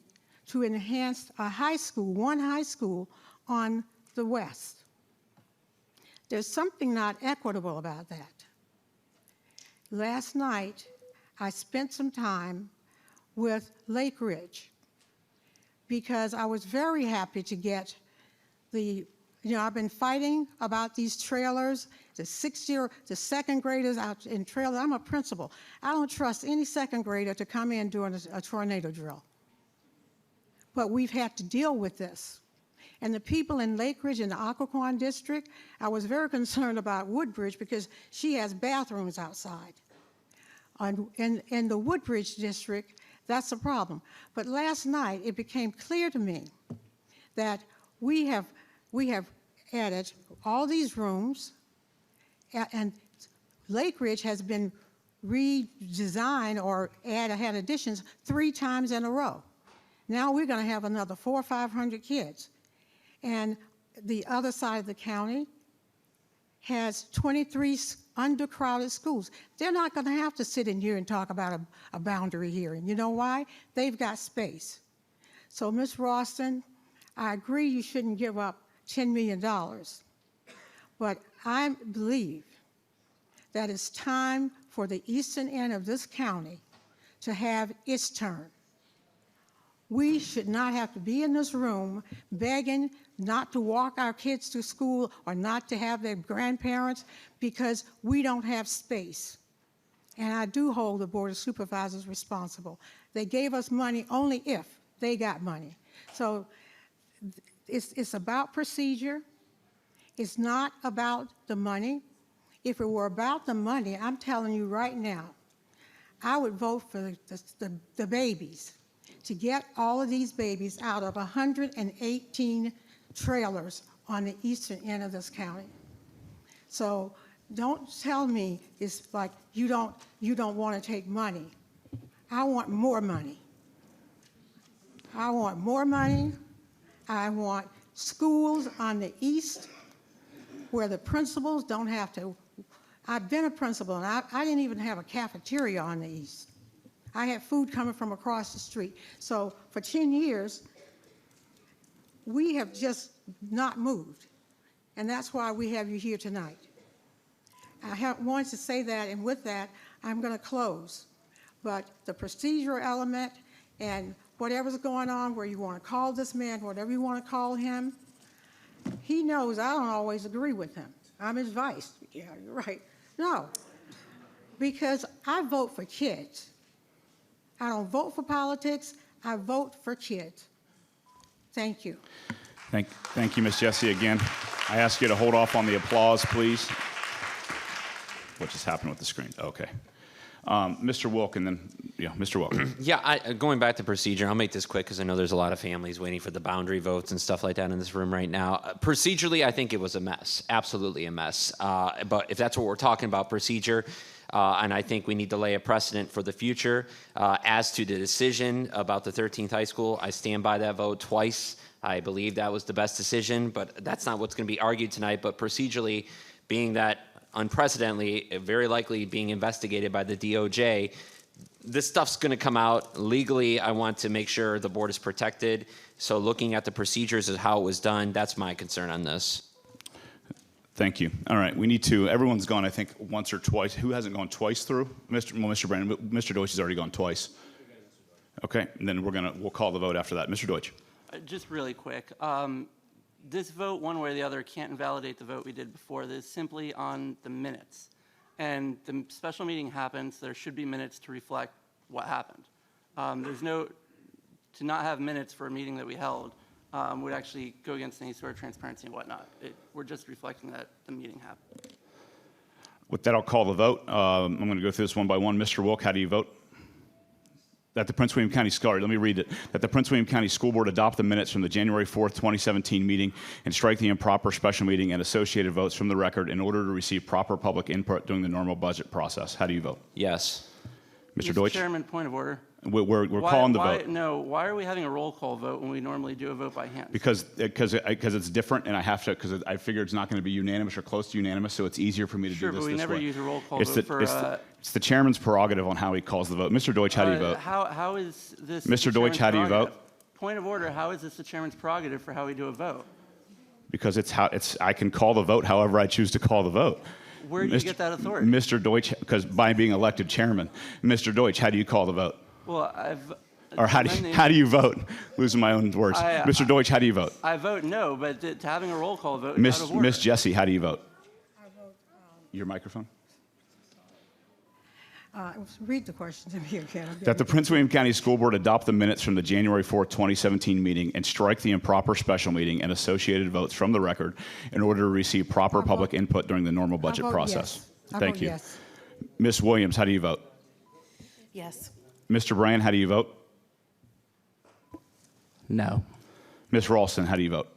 to enhance a high school, one high school on the west. There's something not equitable about that. Last night, I spent some time with Lake Ridge because I was very happy to get I've been fighting about these trailers, the second graders out in trailers. I'm a principal. I don't trust any second grader to come in during a tornado drill. But we've had to deal with this. And the people in Lake Ridge in the Occoquan district, I was very concerned about Woodbridge because she has bathrooms outside. In the Woodbridge district, that's a problem. But last night, it became clear to me that we have added all these rooms, and Lake Ridge has been redesigned or had additions 3 times in a row. Now we're going to have another 400 or 500 kids. And the other side of the county has 23 undercrowded schools. They're not going to have to sit in here and talk about a boundary hearing. You know why? They've got space. So, Ms. Rawson, I agree you shouldn't give up $10 million. But I believe that it's time for the eastern end of this county to have its turn. We should not have to be in this room begging not to walk our kids to school or not to have their grandparents because we don't have space. And I do hold the Board of Supervisors responsible. They gave us money only if they got money. So it's about procedure. It's not about the money. If it were about the money, I'm telling you right now, I would vote for the babies, to get all of these babies out of 118 trailers on the eastern end of this county. So don't tell me it's like you don't want to take money. I want more money. I want more money. I want schools on the east where the principals don't have to. I've been a principal, and I didn't even have a cafeteria on the east. I had food coming from across the street. So for 10 years, we have just not moved. And that's why we have you here tonight. I wanted to say that, and with that, I'm going to close. But the procedural element and whatever's going on, where you want to call this man, whatever you want to call him, he knows I don't always agree with him. I'm his vice. Yeah, you're right. No, because I vote for kids. I don't vote for politics. I vote for kids. Thank you. Thank you, Ms. Jessie. Again, I ask you to hold off on the applause, please. What just happened with the screen? Okay. Mr. Wilk, and then, Mr. Wilk. Yeah, going back to procedure, I'll make this quick because I know there's a lot of families waiting for the boundary votes and stuff like that in this room right now. Procedurally, I think it was a mess, absolutely a mess. But if that's what we're talking about, procedure, and I think we need to lay a precedent for the future. As to the decision about the 13th high school, I stand by that vote twice. I believe that was the best decision, but that's not what's going to be argued tonight. But procedurally, being that unprecedentedly, very likely being investigated by the DOJ, this stuff's going to come out. Legally, I want to make sure the board is protected. So looking at the procedures of how it was done, that's my concern on this. Thank you. All right, we need to, everyone's gone, I think, once or twice. Who hasn't gone twice through? Mr. Brandon, Mr. Deutsch has already gone twice. Okay, and then we'll call the vote after that. Mr. Deutsch. Just really quick. This vote, one way or the other, can't invalidate the vote we did before. This is simply on the minutes. And the special meeting happens, there should be minutes to reflect what happened. To not have minutes for a meeting that we held would actually go against any sort of transparency and whatnot. We're just reflecting that the meeting happened. With that, I'll call the vote. I'm going to go through this one by one. Mr. Wilk, how do you vote? That the Prince William County, let me read it. That the Prince William County School Board adopt the minutes from the January 4th, 2017 meeting and strike the improper special meeting and associated votes from the record in order to receive proper public input during the normal budget process. How do you vote? Yes. Mr. Deutsch? Chairman, point of order. We're calling the vote. No, why are we having a roll call vote when we normally do a vote by hand? Because it's different, and I have to, because I figure it's not going to be unanimous or close to unanimous, so it's easier for me to do this this way. Sure, but we never use a roll call vote for... It's the chairman's prerogative on how he calls the vote. Mr. Deutsch, how do you vote? How is this... Mr. Deutsch, how do you vote? Point of order, how is this the chairman's prerogative for how we do a vote? Because I can call the vote however I choose to call the vote. Where do you get that authority? Mr. Deutsch, because by being elected chairman. Mr. Deutsch, how do you call the vote? Well, Or how do you vote? Losing my own words. Mr. Deutsch, how do you vote? I vote no, but to having a roll call vote is out of order. Miss Jessie, how do you vote? I vote... Your microphone? Read the question to me again. That the Prince William County School Board adopt the minutes from the January 4th, 2017 meeting and strike the improper special meeting and associated votes from the record in order to receive proper public input during the normal budget process. Yes. Thank you. Yes. Ms. Williams, how do you vote? Yes. Mr. Brand, how do you vote? No. Ms. Ralston, how do you vote?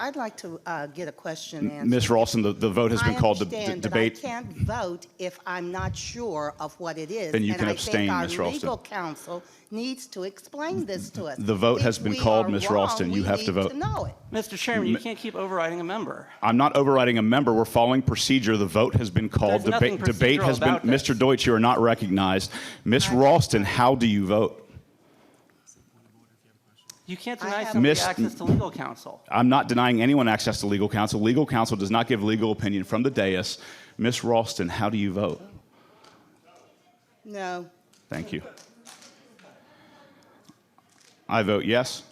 I'd like to get a question answered. Ms. Ralston, the vote has been called to debate. I can't vote if I'm not sure of what it is. Then you can abstain, Ms. Our Ralston. legal counsel needs to explain this to us. The vote has been called, Ms. Ralston. You have to vote. Mr. Chairman, you can't keep overriding a member. I'm not overriding a member. We're following procedure. The vote has been called. There's nothing Debate has been. procedural about this. Mr. Deutsch, you are not recognized. Ms. Ralston, how do you vote? You can't deny somebody access to legal counsel. I'm not denying anyone access to legal counsel. Legal counsel does not give legal opinion from the dais. Ms. Ralston, how do you vote? No. Thank you. I vote yes.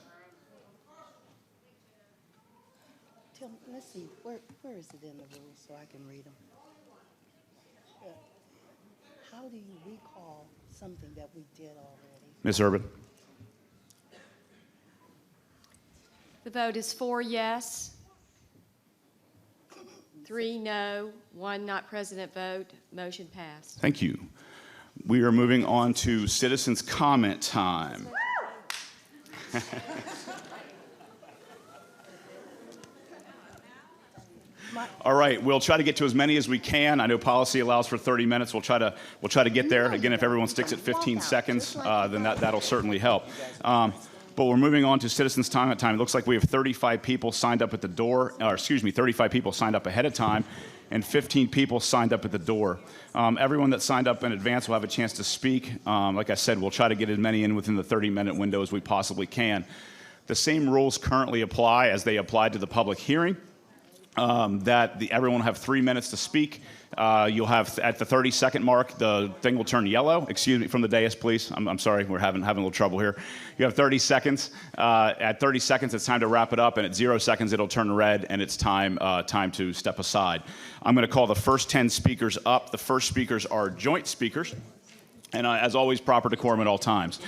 Let's see, where is it in the rules so I can read them? How do you recall something that we did already? Ms. Urban? The vote is 4 yes, 3 no, 1 not present vote. Motion passed. Thank you. We are moving on to citizens' comment time. All right, we'll try to get to as many as we can. I know policy allows for 30 minutes. We'll try to get there. Again, if everyone sticks at 15 seconds, then that'll certainly help. But we're moving on to citizens' time. It looks like we have 35 people signed up at the door, 35 people signed up ahead of time, and 15 people signed up at the door. Everyone that signed up in advance will have a chance to speak. Like I said, we'll try to get as many in within the 30-minute window as we possibly can. The same rules currently apply as they applied to the public hearing. Everyone will have 3 minutes to speak. You'll have, at the 30-second mark, the thing will turn yellow. Excuse me, from the dais, please. I'm sorry, we're having a little trouble here. You have 30 seconds. At 30 seconds, it's time to wrap it up, and at 0 seconds, it'll turn red, and it's time to step aside. I'm going to call the first 10 speakers up. The first speakers are joint speakers, and as always, proper decorum at all times.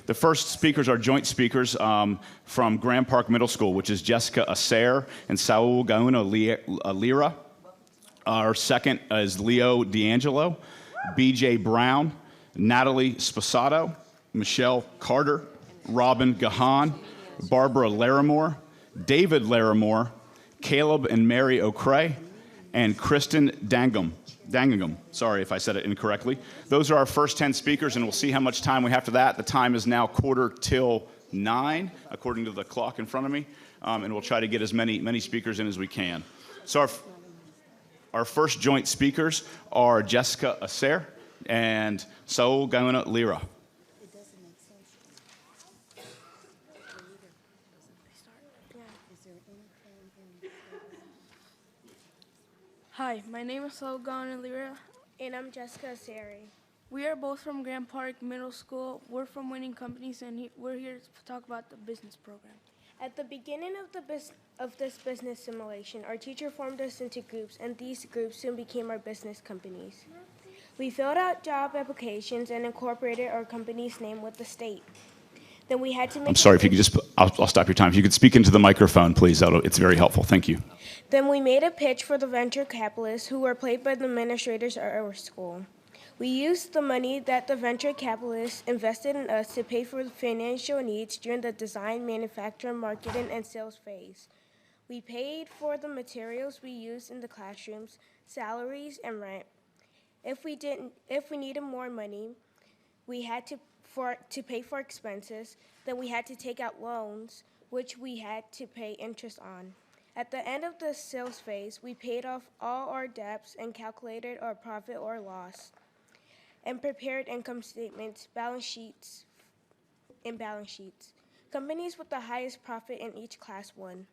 The first speakers are joint speakers from Grand Park Middle School, which is Jessica Acer and Saul Gauna Lira. Our second is Leo D'Angelo, BJ Brown, Natalie Sposato, Michelle Carter, Robin Gahan, Barbara Larimore, David Larimore, Caleb and Mary O'Cray, and Kristen Dangum. Sorry if I said it incorrectly. Those are our first 10 speakers, and we'll see how much time we have for that. The time is now 9:15, according to the clock in front of me, and we'll try to get as many speakers in as we can. So our first joint speakers are Jessica Acer and Saul Gauna Lira. Hi, my name is Saul Gauna Lira. And I'm Jessica Sari. We are both from Grand Park Middle School. We're from Winning Companies, and we're here to talk about the business program. At the beginning of this business simulation, our teacher formed us into groups, and these groups soon became our business companies. We filled out job applications and incorporated our company's name with the state. Then we had to make... I'm sorry, if you could just, I'll stop your time. If you could speak into the microphone, please. It's very helpful. Thank you. Then we made a pitch for the venture capitalists who were played by the administrators at our school. We used the money that the venture capitalists invested in us to pay for the financial needs during the design, manufacture, marketing, and sales phase. We paid for the materials we used in the classrooms, salaries, and rent. If we needed more money, we had to pay for expenses. Then we had to take out loans, which we had to pay interest on. At the end of the sales phase, we paid off all our debts and calculated our profit or loss, and prepared income statements, balance sheets. Companies with the highest profit in each class won.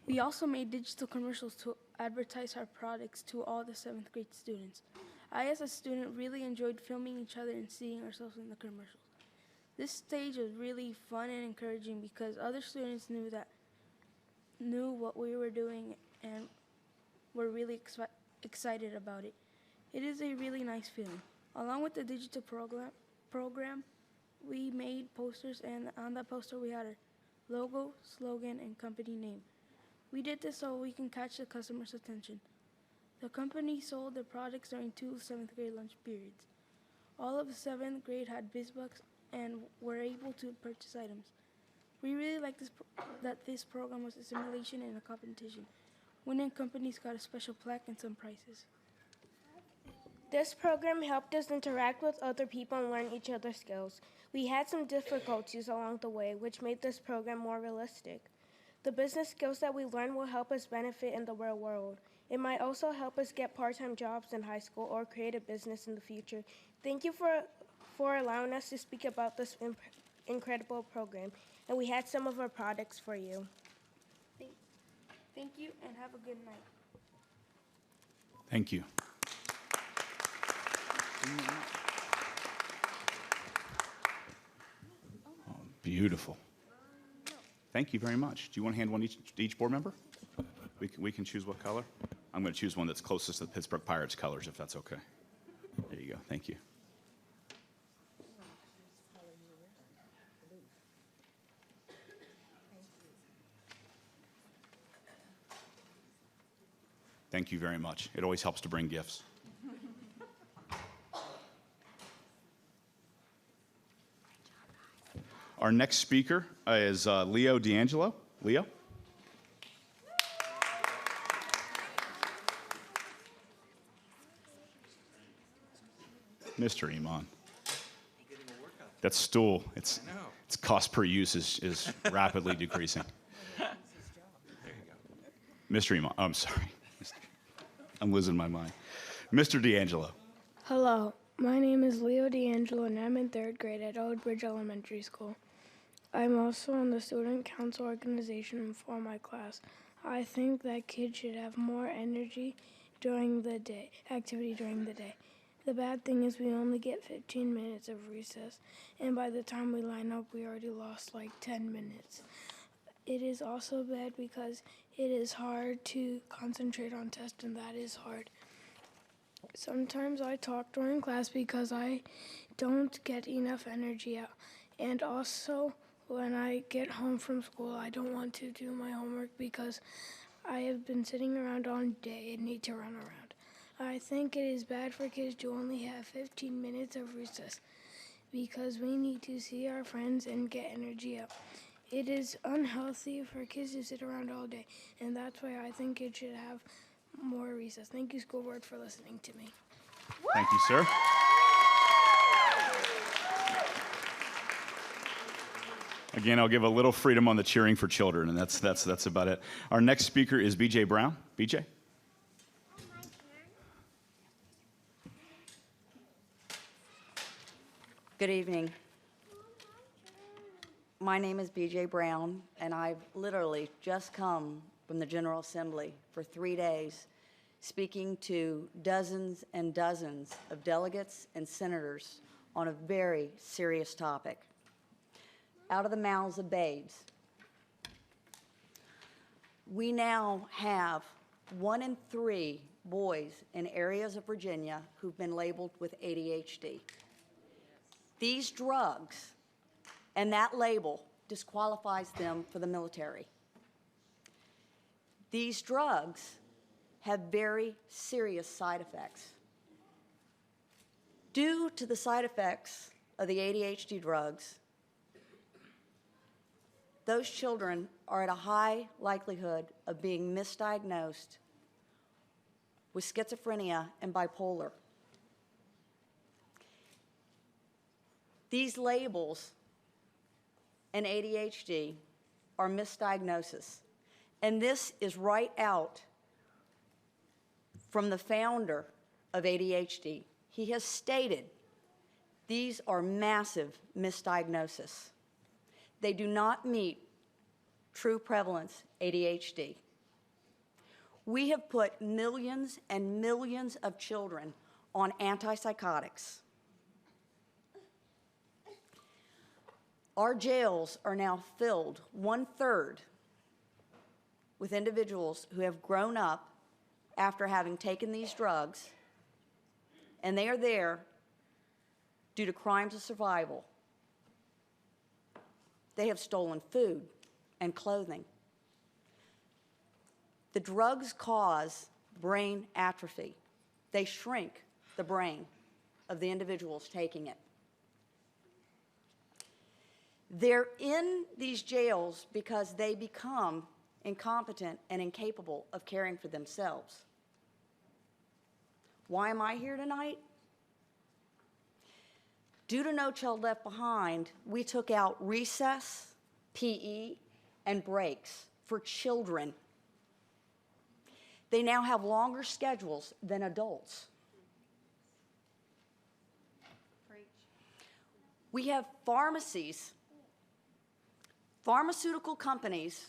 We also made digital commercials to advertise our products to all the 7th grade students. I, as a student, really enjoyed filming each other and seeing ourselves in the commercials. This stage was really fun and encouraging because other students knew what we were doing and were really excited about it. It is a really nice feeling. Along with the digital program, we made posters, and on that poster we had a logo, slogan, and company name. We did this so we can catch the customer's attention. The company sold their products during 2 7th grade lunch periods. All of the 7th grade had BizBucks and were able to purchase items. We really liked that this program was a simulation and a competition. Winning companies got a special plaque and some prizes. This program helped us interact with other people and learn each other's skills. We had some difficulties along the way, which made this program more realistic. The business skills that we learned will help us benefit in the real world. It might also help us get part-time jobs in high school or create a business in the future. Thank you for allowing us to speak about this incredible program, and we had some of our products for you. Thank you, and have a good night. Thank you. Oh, beautiful. Thank you very much. Do you want to hand one to each board member? We can choose what color? I'm going to choose one that's closest to the Pittsburgh Pirates colors, if that's okay. There you go. Thank you. Thank you very much. It always helps to bring gifts. Our next speaker is Leo D'Angelo. Leo? Mr. Iman. That stool, its cost per use is rapidly decreasing. Mr. Iman, I'm sorry. I'm losing my mind. Mr. D'Angelo. Hello, my name is Leo D'Angelo and I'm in 3rd grade at Old Bridge Elementary School. I'm also on the student council organization for my class. I think that kids should have more energy during the day, activity during the day. The bad thing is we only get 15 minutes of recess, and by the time we line up, we already lost like 10 minutes. It is also bad because it is hard to concentrate on tests, and that is hard. Sometimes I talk during class because I don't get enough energy out. And also, when I get home from school, I don't want to do my homework because I have been sitting around all day and need to run around. I think it is bad for kids to only have 15 minutes of recess because we need to see our friends and get energy up. It is unhealthy for kids to sit around all day, and that's why I think it should have more recess. Thank you, school board, for listening to me. Thank you, sir. Again, I'll give a little freedom on the cheering for children, and that's about it. Our next speaker is BJ Brown. BJ? Good evening. My name is BJ Brown, and I've literally just come from the General Assembly for 3 days, speaking to dozens and dozens of delegates and senators on a very serious topic. Out of the mouths of babes. We now have 1 in 3 boys in areas of Virginia who've been labeled with ADHD. These drugs and that label disqualifies them for the military. These drugs have very serious side effects. Due to the side effects of the ADHD drugs, those children are at a high likelihood of being misdiagnosed with schizophrenia and bipolar. These labels and ADHD are misdiagnosis. And this is right out from the founder of ADHD. He has stated these are massive misdiagnoses. They do not meet true prevalence ADHD. We have put millions and millions of children on antipsychotics. Our jails are now filled 1/3 with individuals who have grown up after having taken these drugs, and they are there due to crimes of survival. They have stolen food and clothing. The drugs cause brain atrophy. They shrink the brain of the individuals taking it. They're in these jails because they become incompetent and incapable of caring for themselves. Why am I here tonight? Due to No Child Left Behind, we took out recess, PE, and breaks for children. They now have longer schedules than adults. We have pharmacies, pharmaceutical companies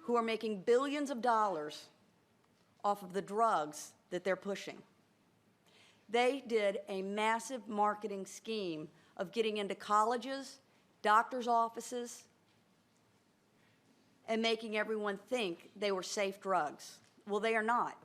who are making billions of dollars off of the drugs that they're pushing. They did a massive marketing scheme of getting into colleges, doctors' offices, and making everyone think they were safe drugs. Well, they are not.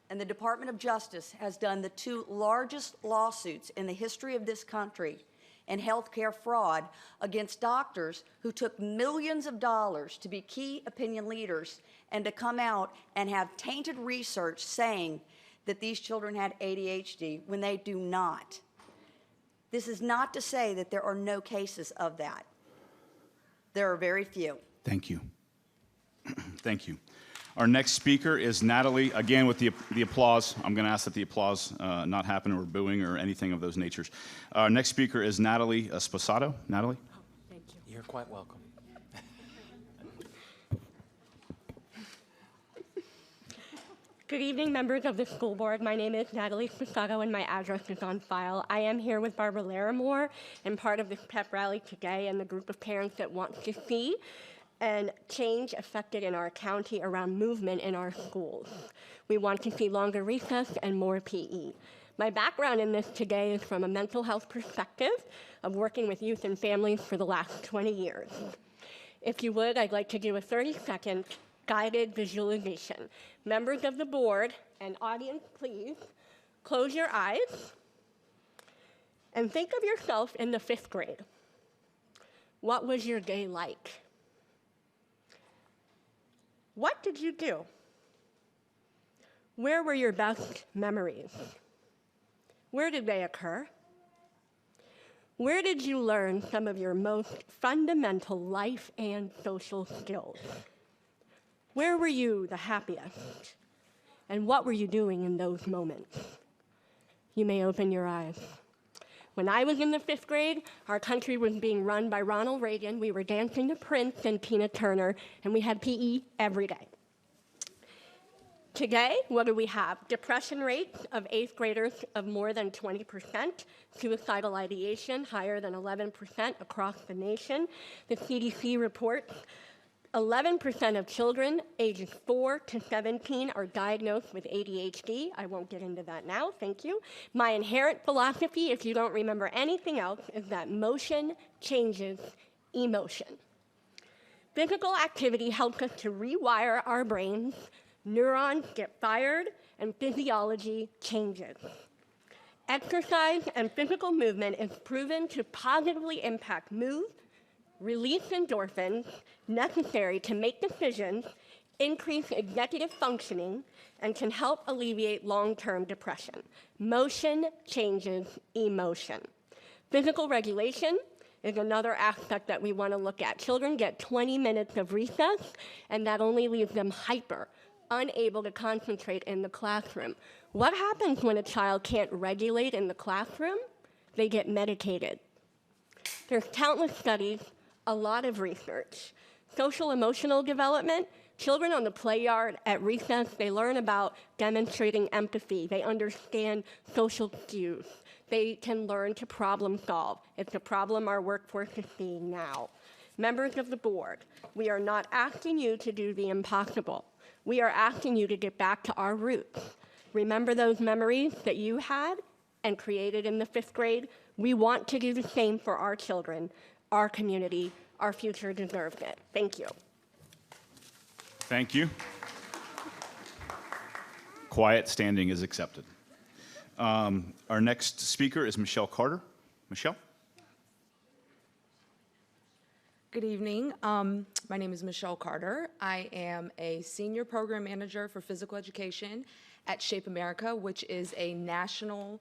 And the Department of Justice has done the 2 largest lawsuits in the history of this country in healthcare fraud against doctors who took millions of dollars to be key opinion leaders and to come out and have tainted research saying that these children had ADHD when they do not. This is not to say that there are no cases of that. There are very few. Thank you. Thank you. Our next speaker is Natalie, again with the applause. I'm going to ask that the applause not happen or booing or anything of those natures. Our next speaker is Natalie Sposato. Natalie? Thank you. You're quite welcome. Good evening, members of the school board. My name is Natalie Sposato, and my address is on file. I am here with Barbara Larimore and part of this pep rally today and the group of parents that want to see and change affected in our county around movement in our schools. We want to see longer recess and more PE. My background in this today is from a mental health perspective of working with youth and families for the last 20 years. If you would, I'd like to do a 30-second guided visualization. Members of the board and audience, please close your eyes and think of yourself in the 5th grade. What was your day like? What did you do? Where were your best memories? Where did they occur? Where did you learn some of your most fundamental life and social skills? Where were you the happiest? And what were you doing in those moments? You may open your eyes. When I was in the 5th grade, our country was being run by Ronald Reagan. We were dancing to Prince and Tina Turner, and we had PE every day. Today, what do we have? Depression rates of 8th graders of more than 20%, suicidal ideation higher than 11% across the nation. The CDC reports 11% of children ages 4 to 17 are diagnosed with ADHD. I won't get into that now, thank you. My inherent philosophy, if you don't remember anything else, is that motion changes emotion. Physical activity helps us to rewire our brains, neurons get fired, and physiology changes. Exercise and physical movement is proven to positively impact mood, release endorphins necessary to make decisions, increase executive functioning, and can help alleviate long-term depression. Motion changes emotion. Physical regulation is another aspect that we want to look at. Children get 20 minutes of recess, and that only leaves them hyper, unable to concentrate in the classroom. What happens when a child can't regulate in the classroom? They get medicated. There's countless studies, a lot of research. Social emotional development, children on the play yard at recess, they learn about demonstrating empathy. They understand social cues. They can learn to problem solve. It's a problem our workforce is seeing now. Members of the board, we are not asking you to do the impossible. We are asking you to get back to our roots. Remember those memories that you had and created in the 5th grade? We want to do the same for our children, our community, our future deserves it. Thank you. Thank you. Quiet standing is accepted. Our next speaker is Michelle Carter. Michelle? Good evening. My name is Michelle Carter. I am a senior program manager for physical education at Shape America, which is a national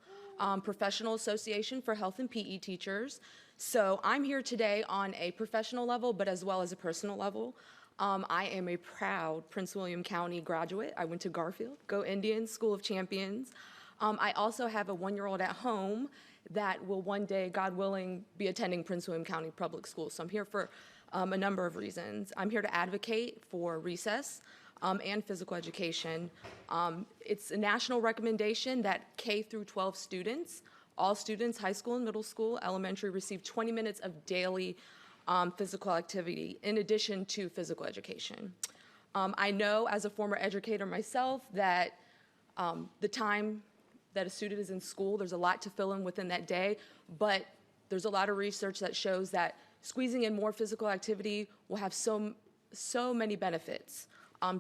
professional association for health and PE teachers. So I'm here today on a professional level, but as well as a personal level. I am a proud Prince William County graduate. I went to Garfield, Go Indians, School of Champions. I also have a 1-year-old at home that will one day, God willing, be attending Prince William County Public Schools. So I'm here for a number of reasons. I'm here to advocate for recess and physical education. It's a national recommendation that K through 12 students, all students, high school and middle school, elementary, receive 20 minutes of daily physical activity in addition to physical education. I know as a former educator myself that the time that a student is in school. There's a lot to fill in within that day, but there's a lot of research that shows that squeezing in more physical activity will have so many benefits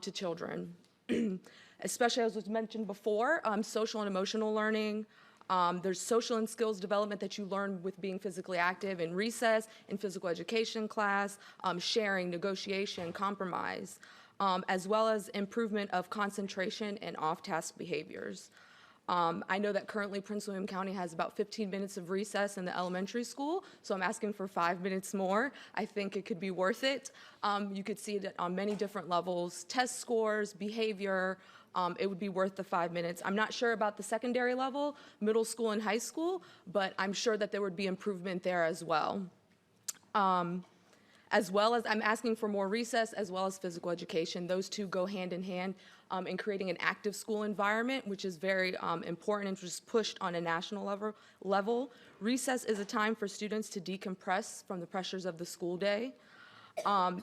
to children, especially as was mentioned before, social and emotional learning. There's social and skills development that you learn with being physically active in recess, in physical education class, sharing, negotiation, compromise, as well as improvement of concentration and off-task behaviors. I know that currently Prince William County has about 15 minutes of recess in the elementary school, so I'm asking for 5 minutes more. I think it could be worth it. You could see it on many different levels, test scores, behavior. It would be worth the 5 minutes. I'm not sure about the secondary level, middle school and high school, but I'm sure that there would be improvement there as well. As well as I'm asking for more recess as well as physical education. Those two go hand in hand in creating an active school environment, which is very important and just pushed on a national level. Recess is a time for students to decompress from the pressures of the school day.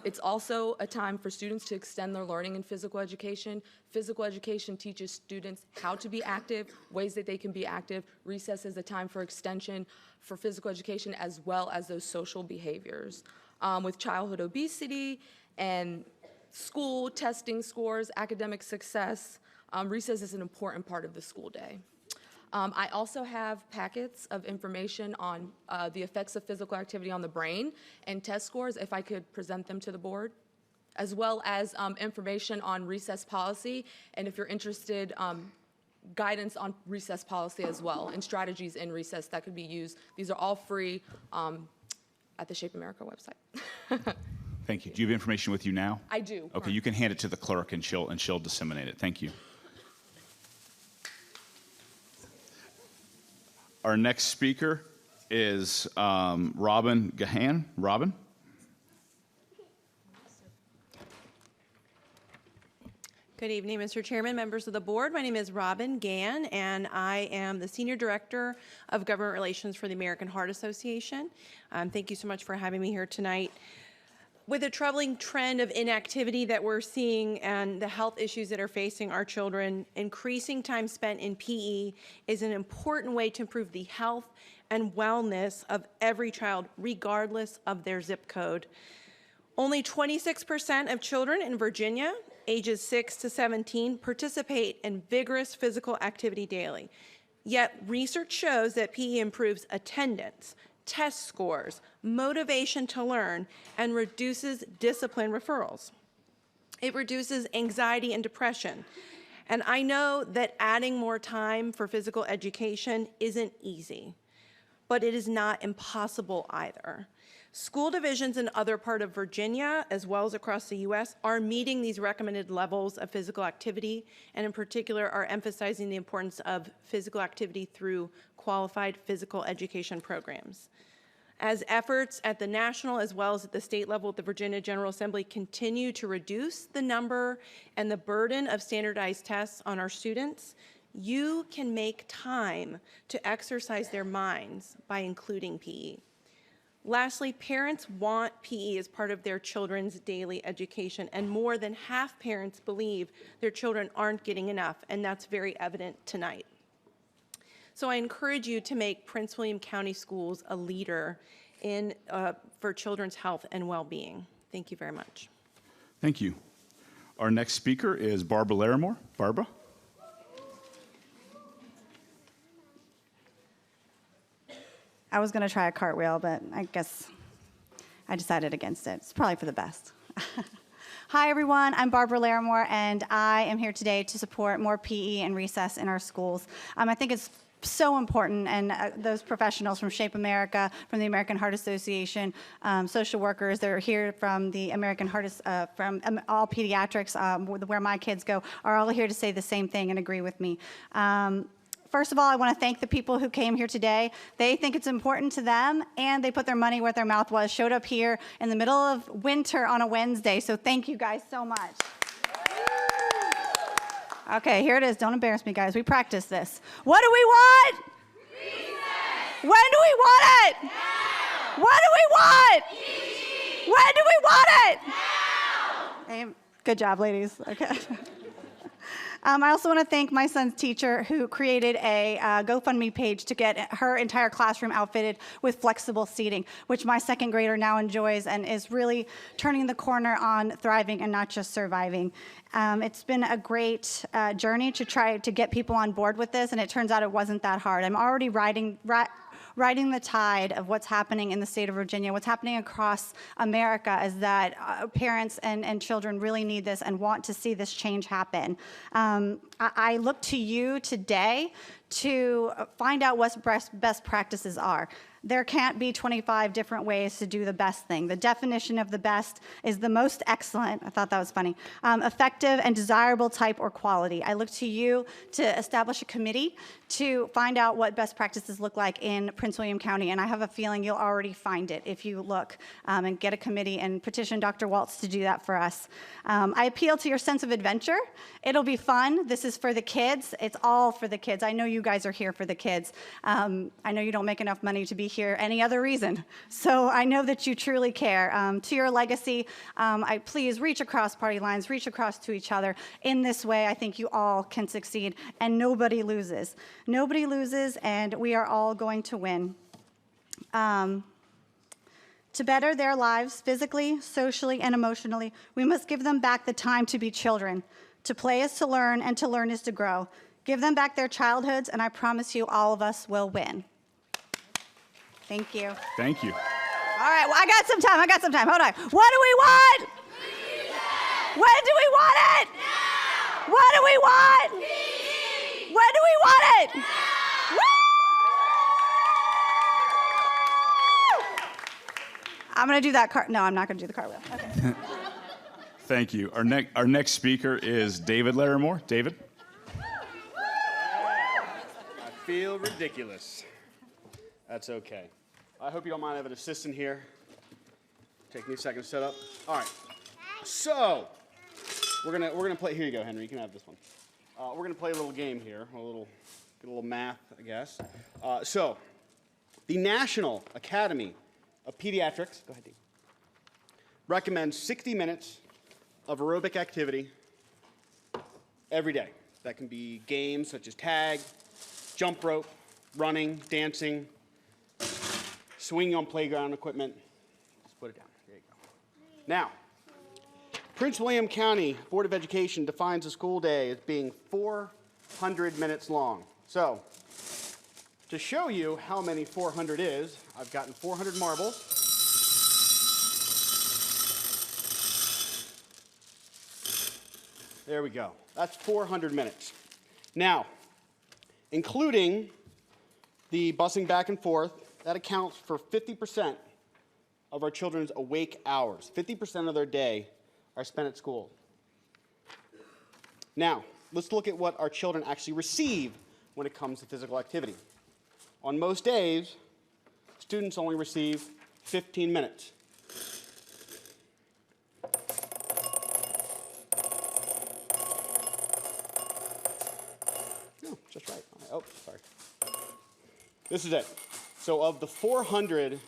It's also a time for students to extend their learning in physical education. Physical education teaches students how to be active, ways that they can be active. Recess is a time for extension for physical education as well as those social behaviors. With childhood obesity and school testing scores, academic success, recess is an important part of the school day. I also have packets of information on the effects of physical activity on the brain and test scores, if I could present them to the board, as well as information on recess policy, and if you're interested, guidance on recess policy as well, and strategies in recess that could be used. These are all free at the Shape America website. Thank you. Do you have information with you now? I do. Okay, you can hand it to the clerk and she'll disseminate it. Thank you. Our next speaker is Robin Gahan. Robin? Good evening, Mr. Chairman, members of the board. My name is Robin Gann, and I am the Senior Director of Government Relations for the American Heart Association. Thank you so much for having me here tonight. With the troubling trend of inactivity that we're seeing and the health issues that are facing our children, increasing time spent in PE is an important way to improve the health and wellness of every child, regardless of their zip code. Only 26% of children in Virginia, ages 6 to 17, participate in vigorous physical activity daily. Yet research shows that PE improves attendance, test scores, motivation to learn, and reduces discipline referrals. It reduces anxiety and depression. And I know that adding more time for physical education isn't easy, but it is not impossible either. School divisions in other parts of Virginia, as well as across the U.S., are meeting these recommended levels of physical activity, and in particular are emphasizing the importance of physical activity through qualified physical education programs. As efforts at the national as well as at the state level at the Virginia General Assembly continue to reduce the number and the burden of standardized tests on our students, you can make time to exercise their minds by including PE. Lastly, parents want PE as part of their children's daily education, and more than half parents believe their children aren't getting enough, and that's very evident tonight. So I encourage you to make Prince William County Schools a leader for children's health and well-being. Thank you very much. Thank you. Our next speaker is Barbara Larimore. Barbara? I was going to try a cartwheel, but I guess I decided against it. It's probably for the best. Hi, everyone. I'm Barbara Larimore, and I am here today to support more PE and recess in our schools. I think it's so important, and those professionals from Shape America, from the American Heart Association, social workers, they're here from the American Heart, from all pediatrics, where my kids go, are all here to say the same thing and agree with me. First of all, I want to thank the people who came here today. They think it's important to them, and they put their money where their mouth was, showed up here in the middle of winter on a Wednesday, so thank you guys so much. Okay, here it is. Don't embarrass me, guys. We practiced this. What do we want? Recess. When do we want it? Now. What do we want? PE. When do we want it? Now. Good job, ladies. Okay. I also want to thank my son's teacher who created a GoFundMe page to get her entire classroom outfitted with flexible seating, which my second grader now enjoys and is really turning the corner on thriving and not just surviving. It's been a great journey to try to get people on board with this, and it turns out it wasn't that hard. I'm already riding the tide of what's happening in the state of Virginia. What's happening across America is that parents and children really need this and want to see this change happen. I look to you today to find out what best practices are. There can't be 25 different ways to do the best thing. The definition of the best is the most excellent, I thought that was funny, effective and desirable type or quality. I look to you to establish a committee to find out what best practices look like in Prince William County, and I have a feeling you'll already find it if you look and get a committee and petition Dr. Waltz to do that for us. I appeal to your sense of adventure. It'll be fun. This is for the kids. It's all for the kids. I know you guys are here for the kids. I know you don't make enough money to be here any other reason. So I know that you truly care. To your legacy, I please reach across party lines, reach across to each other. In this way, I think you all can succeed, and nobody loses. Nobody loses, and we are all going to win. To better their lives physically, socially, and emotionally, we must give them back the time to be children. To play is to learn, and to learn is to grow. Give them back their childhoods, and I promise you all of us will win. Thank you. Thank you. All right, well, I got some time. Hold on. What do we want? When do we want it? Now. What do we want? When do we want it? Now. I'm going to do that No, I'm not going to do the cartwheel. Okay. Thank you. Our next speaker is David Larimore. David? I feel ridiculous. That's okay. I hope you don't mind. I have an assistant here. Take me a second to set up. All right. So we're gonna play. Here you go, Henry. You can have this one. We're gonna play a little game here. Get a little math, I guess. So the National Academy of Pediatrics. Go ahead, Dean. Recommends 60 minutes of aerobic activity every day. That can be games such as tag, jump rope, running, dancing, swinging on playground equipment. Just put it down. There you go. Now, Prince William County Board of Education defines a school day as being 400 minutes long. So, to show you how many 400 is, I've gotten 400 marbles. There we go. That's 400 minutes. Now, including the busing back and forth, that accounts for 50% of our children's awake hours. 50% of their day are spent at school. Now, let's look at what our children actually receive when it comes to physical activity. On most days, students only receive 15 minutes. Oh, just right. Oh, sorry. This is it. So of the 400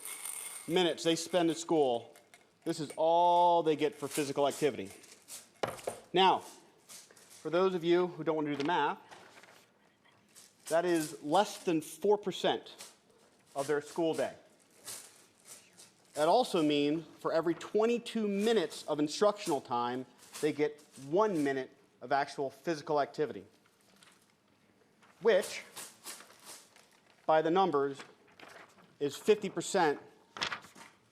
minutes they spend at school, this is all they get for physical activity. Now, for those of you who don't want to do the math, that is less than 4% of their school day. That also means for every 22 minutes of instructional time, they get 1 minute of actual physical activity, which, by the numbers, is 50%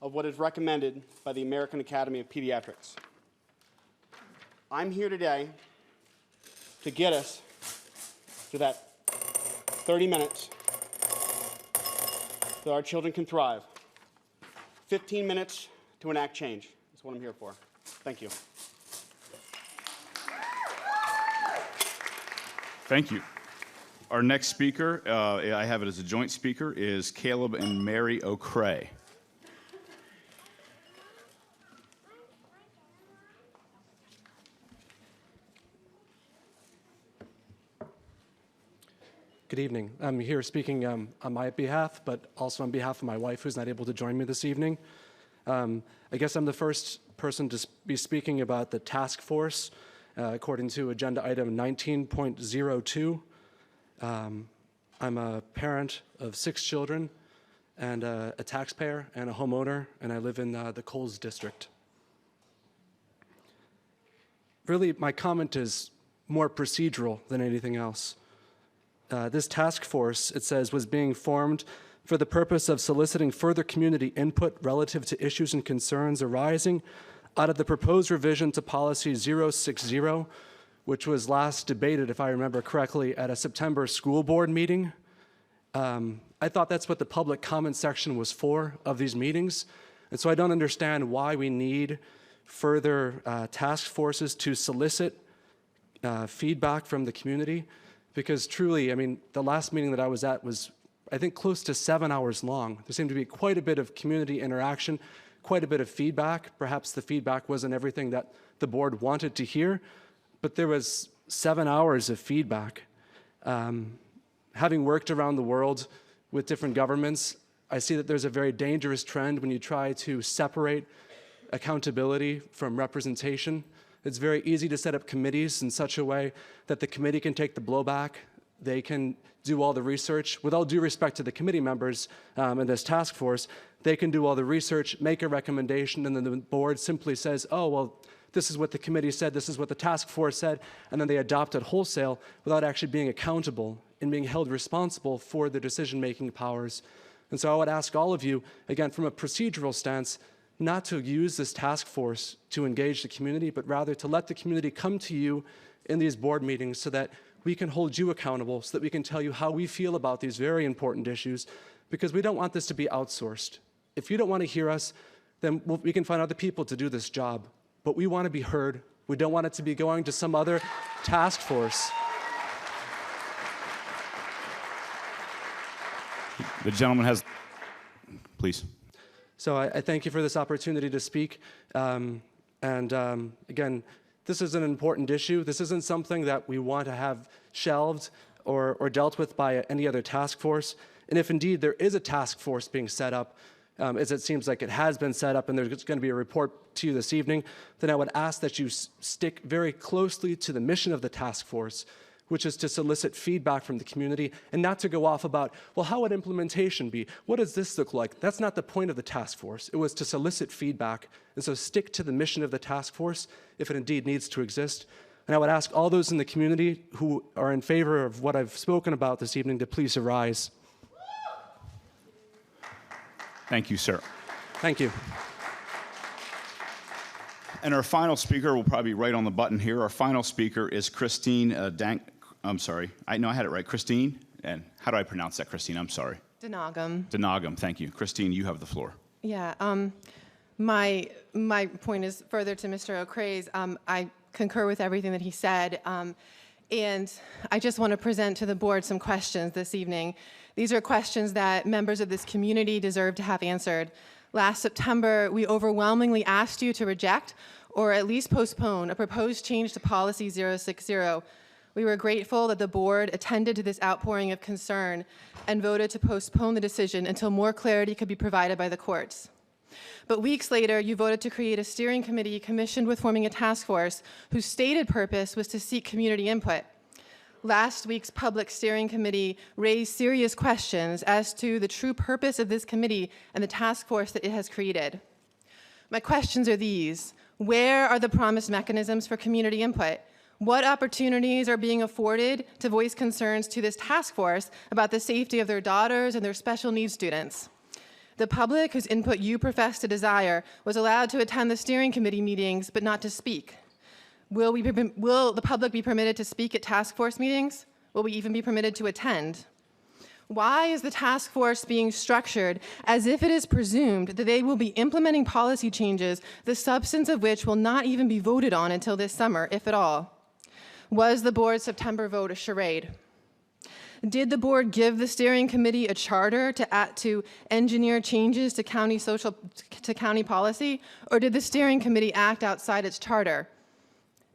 of what is recommended by the American Academy of Pediatrics. I'm here today to get us to that 30 minutes so our children can thrive. 15 minutes to enact change. That's what I'm here for. Thank you. Thank you. Our next speaker, I have it as a joint speaker, is Caleb and Mary O'Cray. Good evening. I'm here speaking on my behalf, but also on behalf of my wife, who's not able to join me this evening. I guess I'm the first person to be speaking about the task force according to agenda item 19.02. I'm a parent of 6 children and a taxpayer and a homeowner, and I live in the Coles district. Really, my comment is more procedural than anything else. This task force, it says, was being formed for the purpose of soliciting further community input relative to issues and concerns arising out of the proposed revision to policy 060, which was last debated, if I remember correctly, at a September school board meeting. I thought that's what the public comment section was for of these meetings. And so I don't understand why we need further task forces to solicit feedback from the community. Because truly, I mean, the last meeting that I was at was, I think, close to 7 hours long. There seemed to be quite a bit of community interaction, quite a bit of feedback. Perhaps the feedback wasn't everything that the board wanted to hear, but there was 7 hours of feedback. Having worked around the world with different governments, I see that there's a very dangerous trend when you try to separate accountability from representation. It's very easy to set up committees in such a way that the committee can take the blowback. They can do all the research. With all due respect to the committee members in this task force, they can do all the research, make a recommendation, and then the board simply says, oh, well, this is what the committee said, this is what the task force said, and then they adopt it wholesale without actually being accountable and being held responsible for the decision-making powers. And so I would ask all of you, again, from a procedural stance, not to use this task force to engage the community, but rather to let the community come to you in these board meetings so that we can hold you accountable, so that we can tell you how we feel about these very important issues, because we don't want this to be outsourced. If you don't want to hear us, then we can find other people to do this job. But we want to be heard. We don't want it to be going to some other task force. The gentleman has, please. So I thank you for this opportunity to speak. Again, this is an important issue. This isn't something that we want to have shelved or dealt with by any other task force. And if indeed there is a task force being set up, as it seems like it has been set up and there's going to be a report to you this evening, then I would ask that you stick very closely to the mission of the task force, which is to solicit feedback from the community and not to go off about, well, how would implementation be? What does this look like? That's not the point of the task force. It was to solicit feedback. And so stick to the mission of the task force if it indeed needs to exist. And I would ask all those in the community who are in favor of what I've spoken about this evening to please arise. Thank you, sir. Thank you. And our final speaker will probably be right on the button here. Our final speaker is Christine I'm sorry. I had it right. Christine? And how do I pronounce that, Christine? I'm sorry. Denagam. Denagam, thank you. Christine, you have the floor. Yeah. My point is further to Mr. O'Crea's. I concur with everything that he said. And I just want to present to the board some questions this evening. These are questions that members of this community deserve to have answered. Last September, we overwhelmingly asked you to reject or at least postpone a proposed change to policy 060. We were grateful that the board attended to this outpouring of concern and voted to postpone the decision until more clarity could be provided by the courts. But weeks later, you voted to create a steering committee commissioned with forming a task force whose stated purpose was to seek community input. Last week's public steering committee raised serious questions as to the true purpose of this committee and the task force that it has created. My questions are these. Where are the promised mechanisms for community input? What opportunities are being afforded to voice concerns to this task force about the safety of their daughters and their special needs students? The public, whose input you profess to desire, was allowed to attend the steering committee meetings, but not to speak. Will the public be permitted to speak at task force meetings? Will we even be permitted to attend? Why is the task force being structured as if it is presumed that they will be implementing policy changes, the substance of which will not even be voted on until this summer, if at all? Was the board's September vote a charade? Did the board give the steering committee a charter to engineer changes to county policy, or did the steering committee act outside its charter?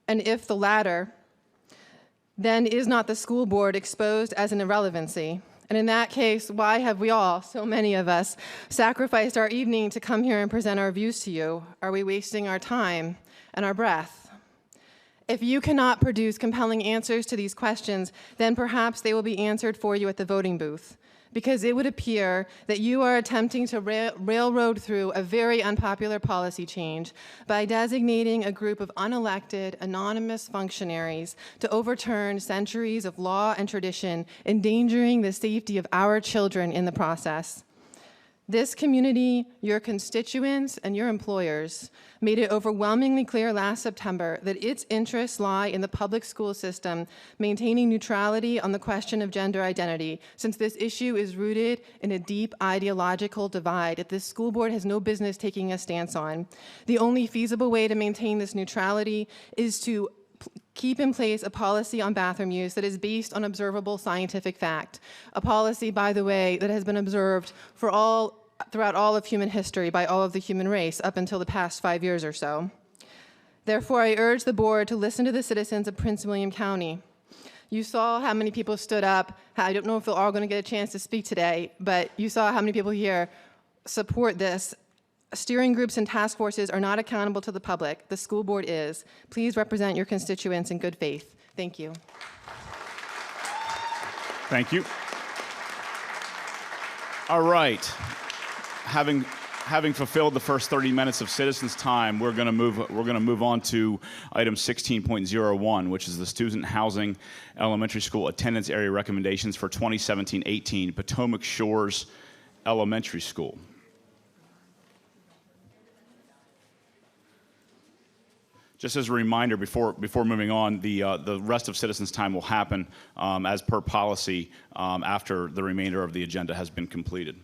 And if the latter, then is not the school board exposed as an irrelevancy? And in that case, why have we all, so many of us, sacrificed our evening to come here and present our views to you? Are we wasting our time and our breath? If you cannot produce compelling answers to these questions, then perhaps they will be answered for you at the voting booth, because it would appear that you are attempting to railroad through a very unpopular policy change by designating a group of unelected, anonymous functionaries to overturn centuries of law and tradition, endangering the safety of our children in the process. This community, your constituents, and your employers made it overwhelmingly clear last September that its interests lie in the public school system maintaining neutrality on the question of gender identity, since this issue is rooted in a deep ideological divide that this school board has no business taking a stance on. The only feasible way to maintain this neutrality is to keep in place a policy on bathroom use that is based on observable scientific fact. A policy, by the way, that has been observed throughout all of human history by all of the human race up until the past 5 years or so. Therefore, I urge the board to listen to the citizens of Prince William County. You saw how many people stood up. I don't know if they're all going to get a chance to speak today, but you saw how many people here support this. Steering groups and task forces are not accountable to the public. The school board is. Please represent your constituents in good faith. Thank you. Thank you. All right. Having fulfilled the first 30 minutes of citizens' time, we're going to move on to item 16.01, which is the student housing elementary school attendance area recommendations for 2017-18 Potomac Shores Elementary School. Just as a reminder, before moving on, the rest of citizens' time will happen as per policy after the remainder of the agenda has been completed.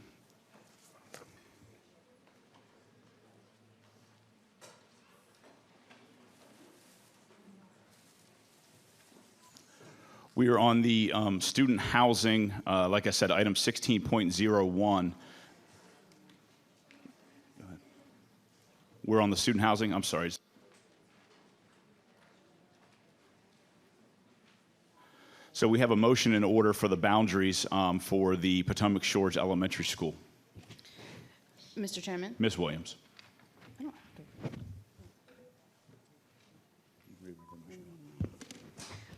We are on the student housing, like I said, item 16.01. We're on the student housing, I'm sorry. So we have a motion in order for the boundaries for the Potomac Shores Elementary School. Mr. Chairman? Ms. Williams.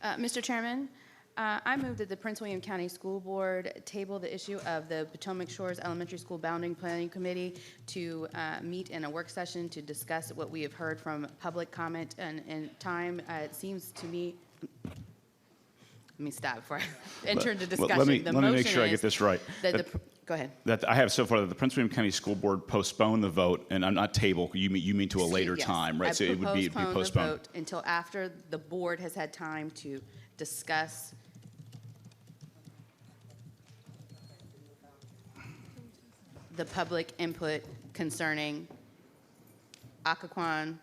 Mr. Chairman, I move that the Prince William County School Board table the issue of the Potomac Shores Elementary School Boundary Planning Committee to meet in a work session to discuss what we have heard from public comment and time. It seems to me, let me stop before I enter into discussion. Let me make sure I get this right. Go ahead. That I have so far that the Prince William County School Board postponed the vote, and I'm not table. You mean to a later Yes. time, right? So it would be postponed. The vote until after the board has had time to discuss the public input concerning Occoquan,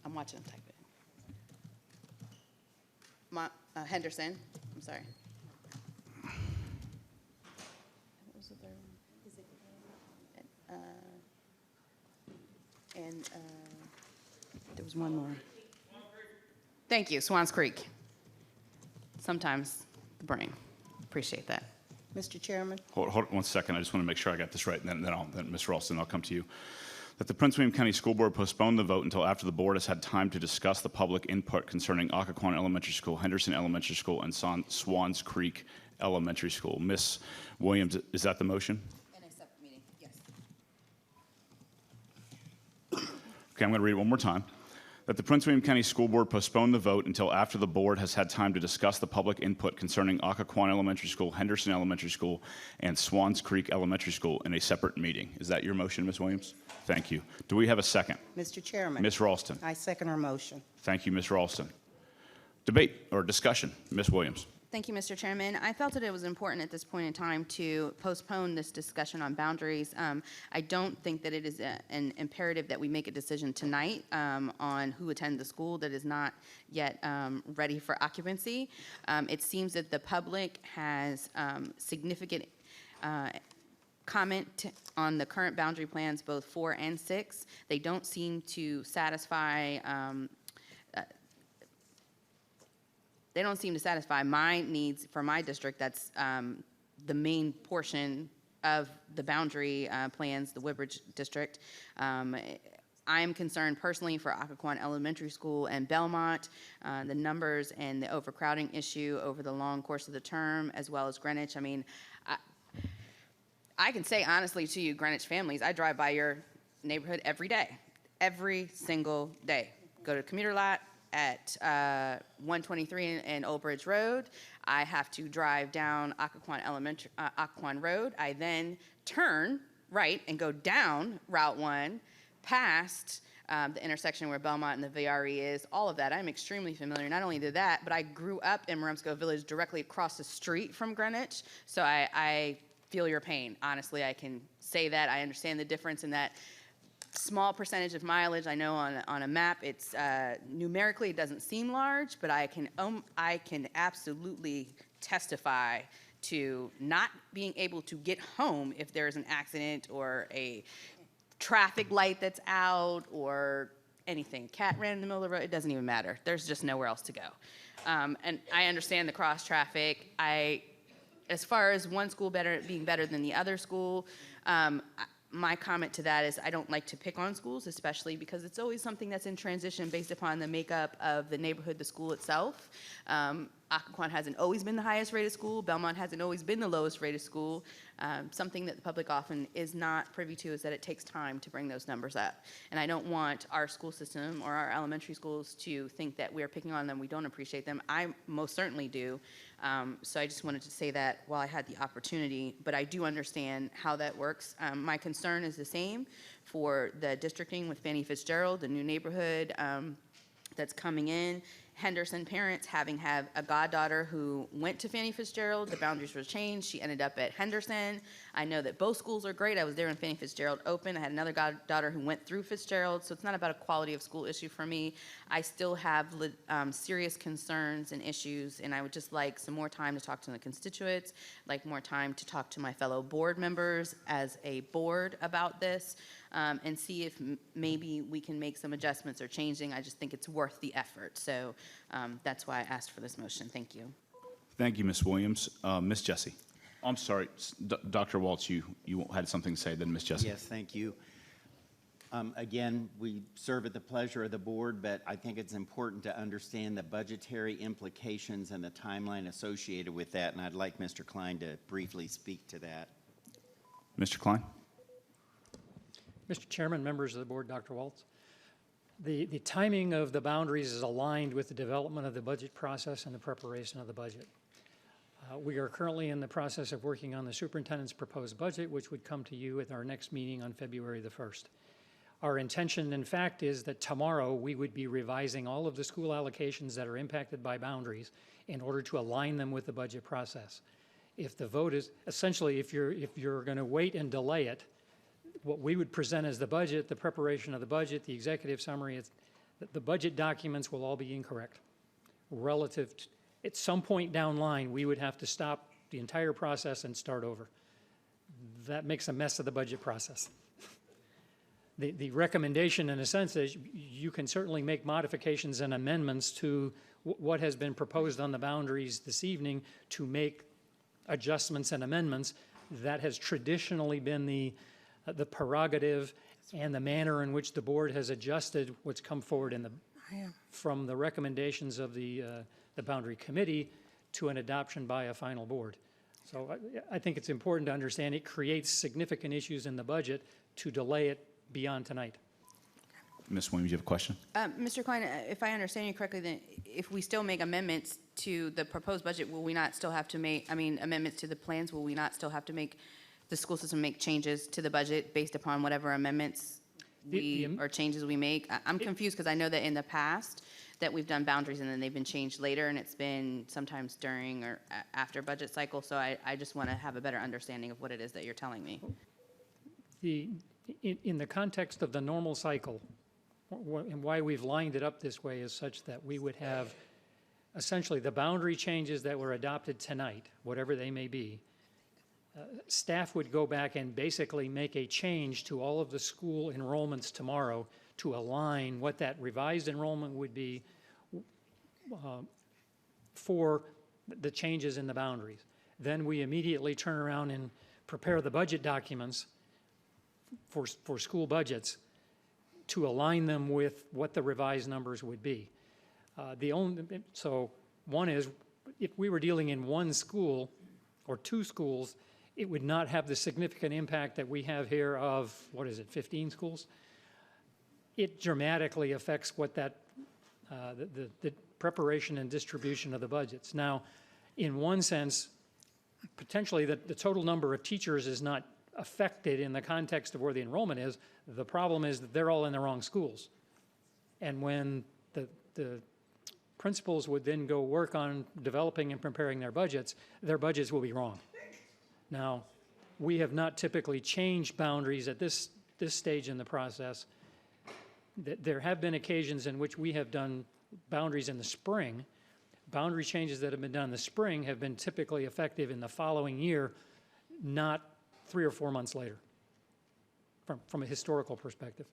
I'm watching them type it. Henderson, I'm sorry. What was the third one? And there was one more. Thank you, Swans Creek. Sometimes the brain. Appreciate that. Mr. Chairman? Hold 1 second. I just want to make sure I got this right, and then Ms. Ralston, I'll come to you. That the Prince William County School Board postpone the vote until after the board has had time to discuss the public input concerning Occoquan Elementary School, Henderson Elementary School, and Swans Creek Elementary School. Ms. Williams, is that the motion? In a separate meeting, yes. Okay, I'm going to read it one more time. That the Prince William County School Board postpone the vote until after the board has had time to discuss the public input concerning Occoquan Elementary School, Henderson Elementary School, and Swans Creek Elementary School in a separate meeting. Is that your motion, Ms. Williams? Thank you. Do we have a second? Mr. Chairman? Ms. Ralston. I second her motion. Thank you, Ms. Ralston. Debate or discussion, Ms. Williams. Thank you, Mr. Chairman. I felt that it was important at this point in time to postpone this discussion on boundaries. I don't think that it is an imperative that we make a decision tonight on who attends the school that is not yet ready for occupancy. It seems that the public has significant comment on the current boundary plans, both 4 and 6. They don't seem to satisfy my needs for my district. That's the main portion of the boundary plans, the Woodbridge District. I'm concerned personally for Occoquan Elementary School and Belmont, the numbers and the overcrowding issue over the long course of the term, as well as Greenwich. I mean, I can say honestly to you, Greenwich families, I drive by your neighborhood every single day. Go to the commuter lot at 123 and Old Bridge Road. I have to drive down Occoquan Road. I then turn right and go down Route 1 past the intersection where Belmont and the VRE is, all of that. I'm extremely familiar. Not only did that, but I grew up in Marumsco Village directly across the street from Greenwich, so I feel your pain. Honestly, I can say that. I understand the difference in that small percentage of mileage. I know on a map, it's numerically it doesn't seem large, but I can absolutely testify to not being able to get home if there's an accident or a traffic light that's out or anything. Cat ran in the middle of the road. It doesn't even matter. There's just nowhere else to go. And I understand the cross traffic. As far as one school being better than the other school, my comment to that is I don't like to pick on schools, especially because it's always something that's in transition based upon the makeup of the neighborhood, the school itself. Occoquan hasn't always been the highest rated school. Belmont hasn't always been the lowest rated school. Something that the public often is not privy to is that it takes time to bring those numbers up. And I don't want our school system or our elementary schools to think that we're picking on them, we don't appreciate them. I most certainly do. So I just wanted to say that while I had the opportunity, but I do understand how that works. My concern is the same for the districting with Fannie Fitzgerald, the new neighborhood that's coming in. Henderson parents having had a goddaughter who went to Fannie Fitzgerald. The boundaries were changed. She ended up at Henderson. I know that both schools are great. I was there when Fannie Fitzgerald opened. I had another goddaughter who went through Fitzgerald, so it's not about a quality of school issue for me. I still have serious concerns and issues, and I would just like some more time to talk to the constituents, like more time to talk to my fellow board members as a board about this, and see if maybe we can make some adjustments or changing. I just think it's worth the effort. So that's why I asked for this motion. Thank you. Thank you, Ms. Williams. Ms. Jessie. I'm sorry, Dr. Waltz, you had something to say, then Ms. Jessie. Yes, thank you. Again, we serve at the pleasure of the board, but I think it's important to understand the budgetary implications and the timeline associated with that, and I'd like Mr. Klein to briefly speak to that. Mr. Klein. Mr. Chairman, members of the board, Dr. Waltz. The timing of the boundaries is aligned with the development of the budget process and the preparation of the budget. We are currently in the process of working on the superintendent's proposed budget, which would come to you at our next meeting on February the 1st. Our intention, in fact, is that tomorrow we would be revising all of the school allocations that are impacted by boundaries in order to align them with the budget process. If the vote is, essentially, if you're going to wait and delay it, what we would present as the budget, the preparation of the budget, the executive summary, the budget documents will all be incorrect. Relative to, at some point down line, we would have to stop the entire process and start over. That makes a mess of the budget process. The recommendation, in a sense, is you can certainly make modifications and amendments to what has been proposed on the boundaries this evening to make adjustments and amendments. That has traditionally been the prerogative and the manner in which the board has adjusted what's come forward from the recommendations of the boundary committee to an adoption by a final board. So I think it's important to understand it creates significant issues in the budget to delay it beyond tonight. Ms. Williams, you have a question? Mr. Klein, if I understand you correctly, then if we still make amendments to the proposed budget, will we not still have to make, amendments to the plans, will we not still have to make the school system make changes to the budget based upon whatever amendments or changes we make? I'm confused because I know that in the past that we've done boundaries and then they've been changed later, and it's been sometimes during or after budget cycle. So I just want to have a better understanding of what it is that you're telling me. In the context of the normal cycle, and why we've lined it up this way is such that we would have essentially the boundary changes that were adopted tonight, whatever they may be. Staff would go back and basically make a change to all of the school enrollments tomorrow to align what that revised enrollment would be for the changes in the boundaries. Then we immediately turn around and prepare the budget documents for school budgets to align them with what the revised numbers would be. So one is, if we were dealing in one school or two schools, it would not have the significant impact that we have here of, 15 schools? It dramatically affects what that, the preparation and distribution of the budgets. Now, in one sense, potentially the total number of teachers is not affected in the context of where the enrollment is. The problem is that they're all in the wrong schools. And when the principals would then go work on developing and preparing their budgets will be wrong. Now, we have not typically changed boundaries at this stage in the process. There have been occasions in which we have done boundaries in the spring. Boundary changes that have been done in the spring have been typically effective in the following year, not 3 or 4 months later, from a historical perspective.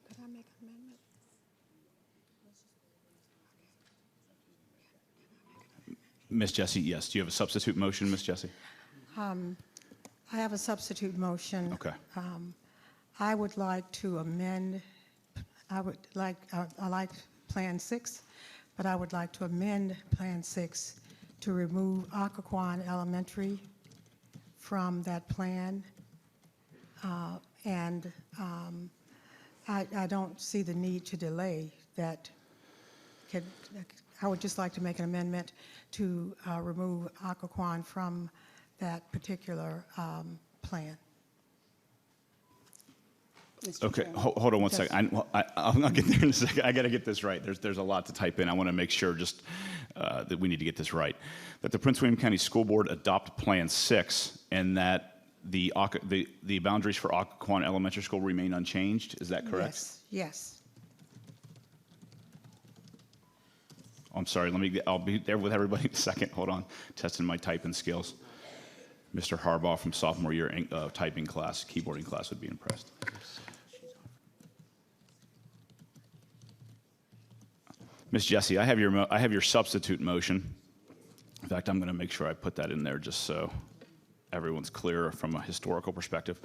Could I make an amendment? Ms. Jessie, yes. Do you have a substitute motion, Ms. Jessie? I have a substitute motion. Okay. I would like to amend, I like Plan 6, but I would like to amend Plan 6 to remove Occoquan Elementary from that plan. I don't see the need to delay that. I would just like to make an amendment to remove Occoquan from that particular plan. Okay, hold on one second. I'll get there in a second. I got to get this right. There's a lot to type in. I want to make sure just that we need to get this right. That the Prince William County School Board adopt Plan 6 and that the boundaries for Occoquan Elementary School remain unchanged. Is that correct? Yes. Yes. I'm sorry. I'll be there with everybody in a second. Hold on. Testing my typing skills. Mr. Harbaugh from sophomore year typing class, keyboarding class would be impressed. Ms. Jessie, I have your substitute motion. In fact, I'm going to make sure I put that in there just so everyone's clear from a historical perspective.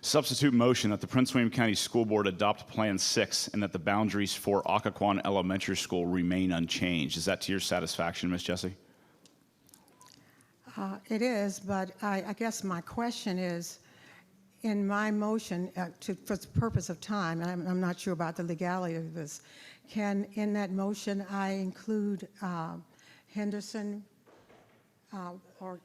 Substitute motion that the Prince William County School Board adopt Plan 6 and that the boundaries for Occoquan Elementary School remain unchanged. Is that to your satisfaction, Ms. Jessie? It is, but I guess my question is, in my motion, for the purpose of time, and I'm not sure about the legality of this, can in that motion I include Henderson or?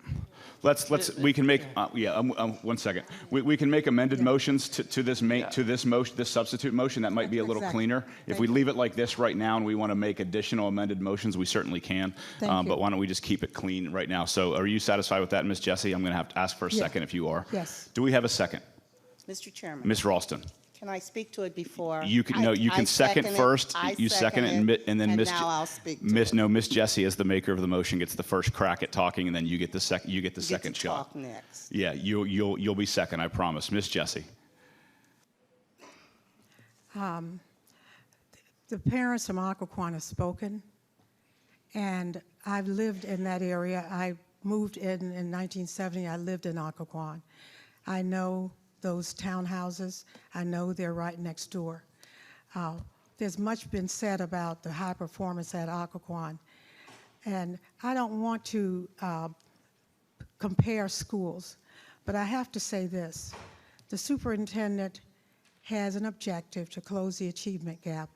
We can make, one second. We can make amended motions to this motion, this substitute motion. That might be a little cleaner. If we leave it like this right now and we want to make additional amended motions, we certainly can. But why don't we just keep it clean right now? So are you satisfied with that, Ms. Jessie? I'm going to have to ask for a second if you are. Yes. Do we have a second? Mr. Chairman. Ms. Ralston. Can I speak to it before? You can second first. You second it, and then Ms. Now I'll speak to it. Ms. Jessie, as the maker of the motion, gets the first crack at talking, and then you get the second shot. Talk next. Yeah, you'll be second, I promise. Ms. Jessie. The parents from Occoquan have spoken, and I've lived in that area. I moved in 1970. I lived in Occoquan. I know those townhouses. I know they're right next door. There's much been said about the high performance at Occoquan, and I don't want to compare schools, but I have to say this. The superintendent has an objective to close the achievement gap.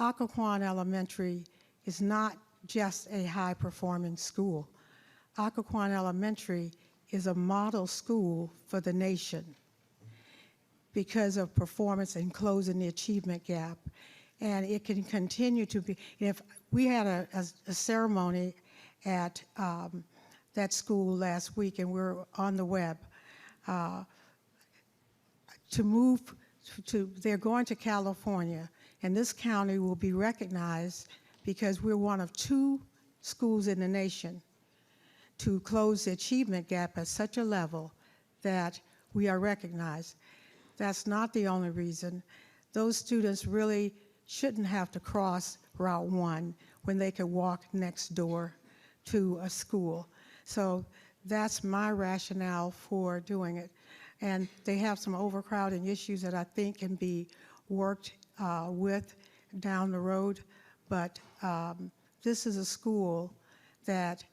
Occoquan Elementary is not just a high-performing school. Occoquan Elementary is a model school for the nation because of performance and closing the achievement gap. And it can continue to be. If we had a ceremony at that school last week, and we're on the web, they're going to California, and this county will be recognized because we're one of 2 schools in the nation to close the achievement gap at such a level that we are recognized. That's not the only reason. Those students really shouldn't have to cross Route 1 when they could walk next door to a school. So that's my rationale for doing it. And they have some overcrowding issues that I think can be worked with down the road. But this is a school that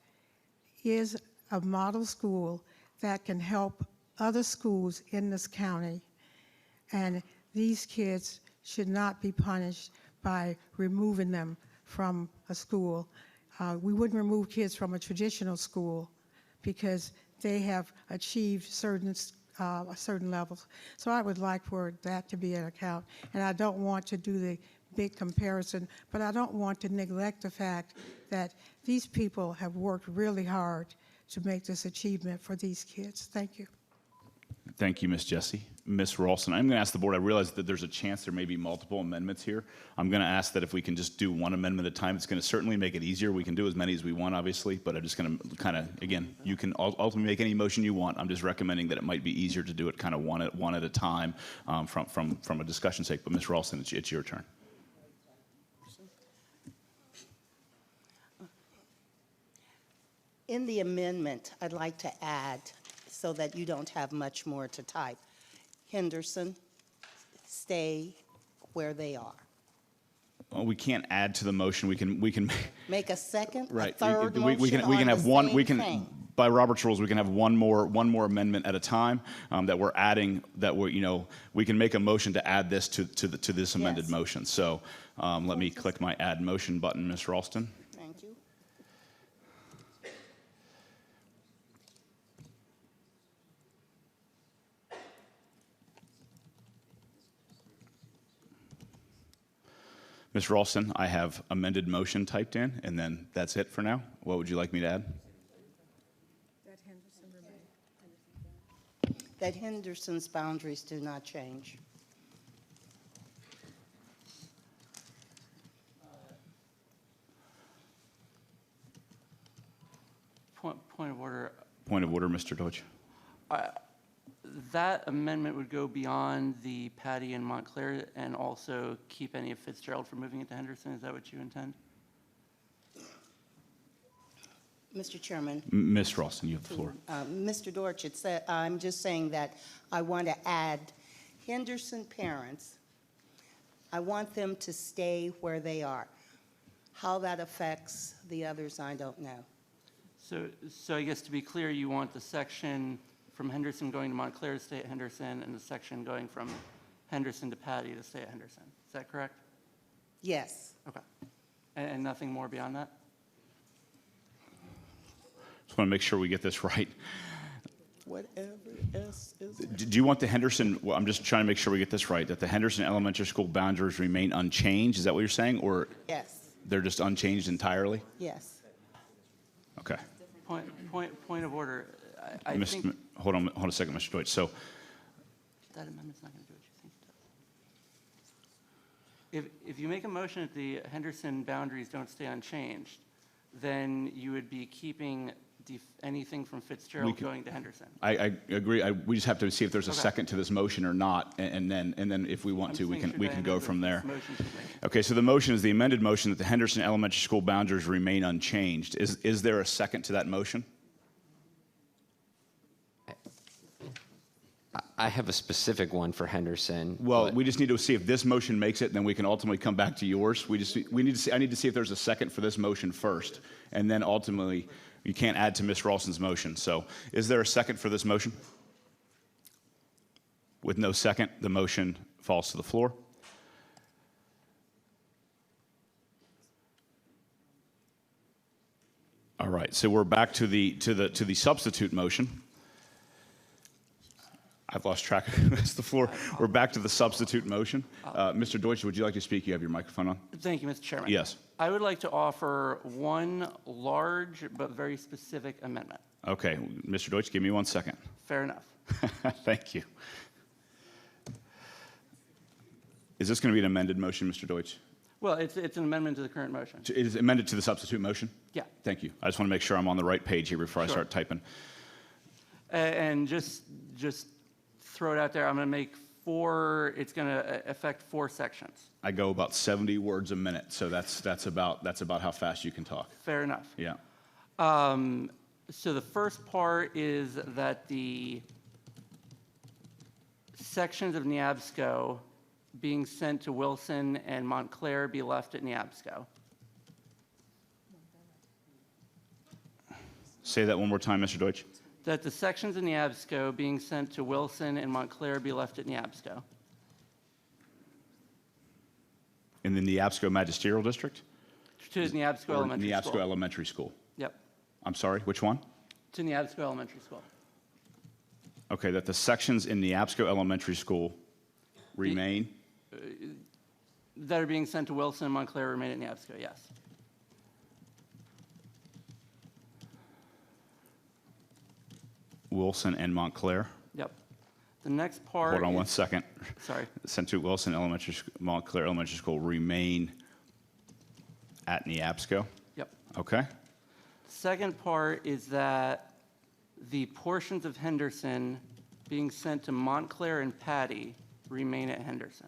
is a model school that can help other schools in this county. And these kids should not be punished by removing them from a school. We wouldn't remove kids from a traditional school because they have achieved certain levels. So I would like for that to be an account. And I don't want to do the big comparison, but I don't want to neglect the fact that these people have worked really hard to make this achievement for these kids. Thank you. Thank you, Ms. Jessie. Ms. Ralston, I'm going to ask the board, I realize that there's a chance there may be multiple amendments here. I'm going to ask that if we can just do one amendment at a time. It's going to certainly make it easier. We can do as many as we want, obviously, but I'm just going to kind of, again, you can ultimately make any motion you want. I'm just recommending that it might be easier to do it kind of one at a time from a discussion sake. But Ms. Ralston, it's your turn. In the amendment, I'd like to add, so that you don't have much more to type, Henderson, stay where they are. Well, we can't add to the motion. We can Make a second, right. a third we motion can on have the one. same We can thing. by Robert's rules we can have one more amendment at a time that we're adding. That we can make a motion to add this to this amended Yes. motion. So let me click my add motion button, Ms. Ralston. Thank you. Ms. Ralston, I have amended motion typed in, and then that's it for now. What would you like me to add? That Henderson's boundaries do not change. Point of order. Point of order, Mr. Deutsch. That amendment would go beyond the Patty and Montclair and also keep any of Fitzgerald from moving it to Henderson. Is that what you intend? Mr. Chairman. Ms. Ralston, you have the floor. Mr. Dorch, I'm just saying that I want to add Henderson parents, I want them to stay where they are. How that affects the others, I don't know. So I guess to be clear, you want the section from Henderson going to Montclair to stay at Henderson and the section going from Henderson to Patty to stay at Henderson. Is that correct? Yes. Okay. And nothing more beyond that? Just want to make sure we get this right. Whatever else is there. Do you want the Henderson, well, I'm just trying to make sure we get this right, that the Henderson Elementary School boundaries remain unchanged? Is that what you're saying? Or Yes. they're just unchanged entirely? Yes. Okay. Point of order. I think Hold on a second, Mr. Deutsch. So that amendment's not going to do what you think it does. If you make a motion that the Henderson boundaries don't stay unchanged, then you would be keeping anything from Fitzgerald going to Henderson. I agree. We just have to see if there's a Okay. second to this motion or not, and then if we want to, we can go from there. Motion to make. Okay. So the motion is the amended motion that the Henderson Elementary School boundaries remain unchanged. Is there a second to that motion? I have a specific one for Henderson. Well, but- we just need to see if this motion makes it, and then we can ultimately come back to yours. I need to see if there's a second for this motion first, and then ultimately you can't add to Ms. Ralston's motion. So, is there a second for this motion? With no second, the motion falls to the floor. All right. So we're back to the substitute motion. I've lost track of that's the floor. We're back to the substitute motion. Mr. Deutsch, would you like to speak? You have your microphone on. Thank you, Mr. Chairman. Yes. I would like to offer one large but very specific amendment. Okay, Mr. Deutsch, give me 1 second. Fair enough. Thank you. Is this going to be an amended motion, Mr. Deutsch? Well, it's an amendment to the current motion. It is amended to the substitute motion? Yeah. Thank you. I just want to make sure I'm on the right page here before I start typing. And just throw it out there, I'm going to make it's going to affect 4 sections. I go about 70 words a minute, so that's about how fast you can talk. Fair enough. Yeah. So the first part is that the sections of Neabsco being sent to Wilson and Montclair be left at Neabsco. Say that one more time, Mr. Deutsch. That the sections of Neabsco being sent to Wilson and Montclair be left at Neabsco. In the Neabsco Magisterial District? To Neabsco Or Elementary Neabsco School. Elementary School. Yep. I'm sorry, which one? To Neabsco Elementary School. Okay, that the sections in Neabsco Elementary School remain? That are being sent to Wilson and Montclair remain at Neabsco, yes. Wilson and Montclair? Yep. The next part. Hold on is- one second. Sorry. Sent to Wilson Elementary, Montclair Elementary School remain at Neabsco? Yep. Okay. Second part is that the portions of Henderson being sent to Montclair and Patty remain at Henderson.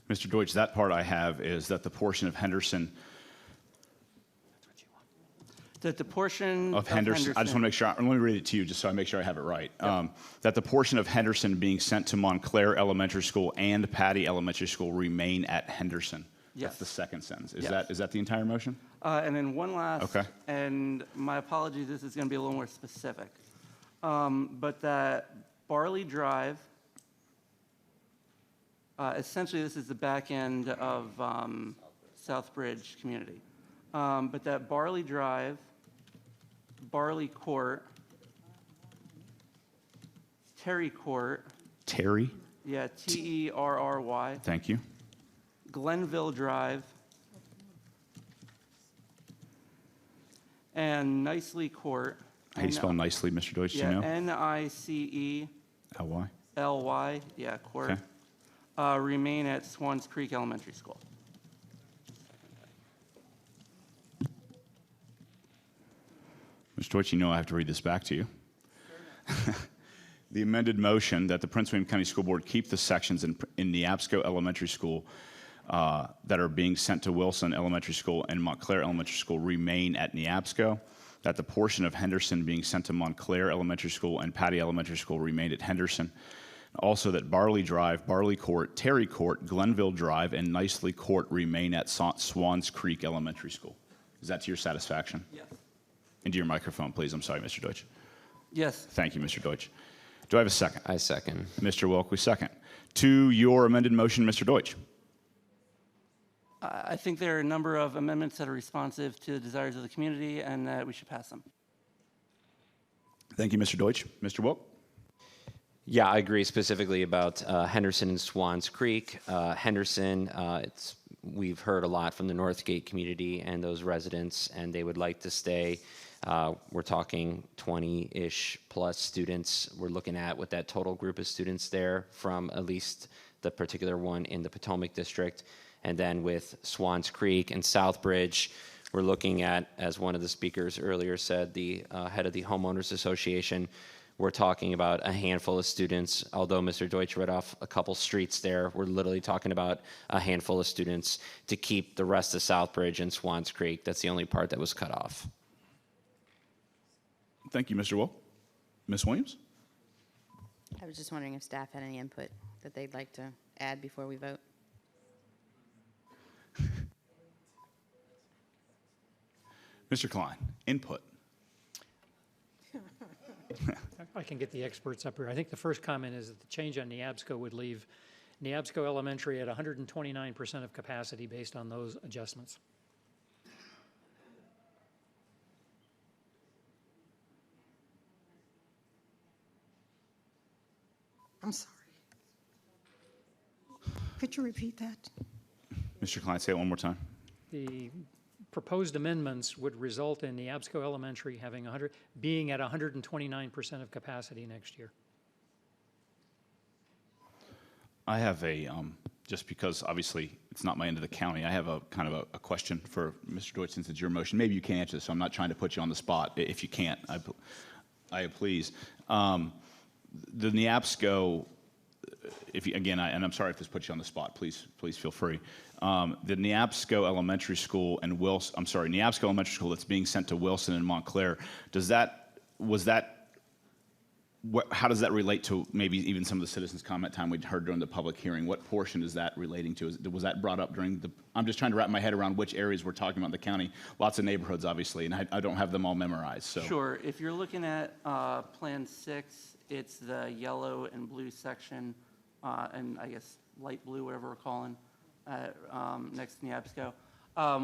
Mr. Deutsch, that part I have is that the portion of Henderson, That the portion of Henderson, I just want to make sure, let me read it to you just so I make sure I have it right. That the portion of Henderson being sent to Montclair Elementary School and Patty Elementary School remain at Henderson. Yes. That's the second sentence. Yes. Is that the entire motion? And then one last. Okay. And my apologies, this is going to be a little more specific. But that Barley Drive, essentially this is the back end of Southbridge community. But that Barley Drive, Barley Court, Terry Court. Terry? Yeah, Terry. Thank you. Glenville Drive, and Nicely Court. How do you spell nicely, Mr. Deutsch? Do you know? Nicely. L-Y? Ly, yeah, Court. Okay. Remain at Swans Creek Elementary School. Mr. Deutsch, you know I have to read this back to you. The amended motion that the Prince William County School Board keep the sections in Neabsco Elementary School that are being sent to Wilson Elementary School and Montclair Elementary School remain at Neabsco, that the portion of Henderson being sent to Montclair Elementary School and Patty Elementary School remain at Henderson. Also that Barley Drive, Barley Court, Terry Court, Glenville Drive, and Nicely Court remain at Swans Creek Elementary School. Is that to your satisfaction? Yes. Into your microphone, please. I'm sorry, Mr. Deutsch. Yes. Thank you, Mr. Deutsch. Do I have a second? I second. Mr. Wilk, second. To your amended motion, Mr. Deutsch. I think there are a number of amendments that are responsive to the desires of the community and that we should pass them. Thank you, Mr. Deutsch. Mr. Wilk? Yeah, I agree specifically about Henderson and Swans Creek. Henderson, we've heard a lot from the Northgate community and those residents, and they would like to stay. We're talking 20-ish plus students we're looking at with that total group of students there from at least the particular one in the Potomac District. And then with Swans Creek and Southbridge, we're looking at, as one of the speakers earlier said, the head of the Homeowners Association, we're talking about a handful of students. Although Mr. Deutsch read off a couple streets there, we're literally talking about a handful of students to keep the rest of Southbridge and Swans Creek. That's the only part that was cut off. Thank you, Mr. Wilk. Ms. Williams? I was just wondering if staff had any input that they'd like to add before we vote. Mr. Klein, input. I can get the experts up here. I think the first comment is that the change on Neabsco would leave Neabsco Elementary at 129% of capacity based on those adjustments. I'm sorry. Could you repeat that? Mr. Klein, say it one more time. The proposed amendments would result in Neabsco Elementary having being at 129% of capacity next year. I have a just because obviously it's not my end of the county. I have a kind of a question for Mr. Deutsch, since it's your motion. Maybe you can't answer this, so I'm not trying to put you on the spot. If you can't, I please. The NEAPSCO, if you, again, and I'm sorry if this puts you on the spot, please feel free. The NEAPSCO Elementary School and NEAPSCO Elementary School that's being sent to Wilson and Montclair, how does that relate to maybe even some of the citizens' comment time we'd heard during the public hearing? What portion is that relating to? Was that brought up during I'm just trying to wrap my head around which areas we're talking about in the county. Lots of neighborhoods, obviously, and I don't have them all memorized. So. Sure. If you're looking at Plan 6, it's the yellow and blue section, and I guess light blue, whatever we're calling, next to NEAPSCO.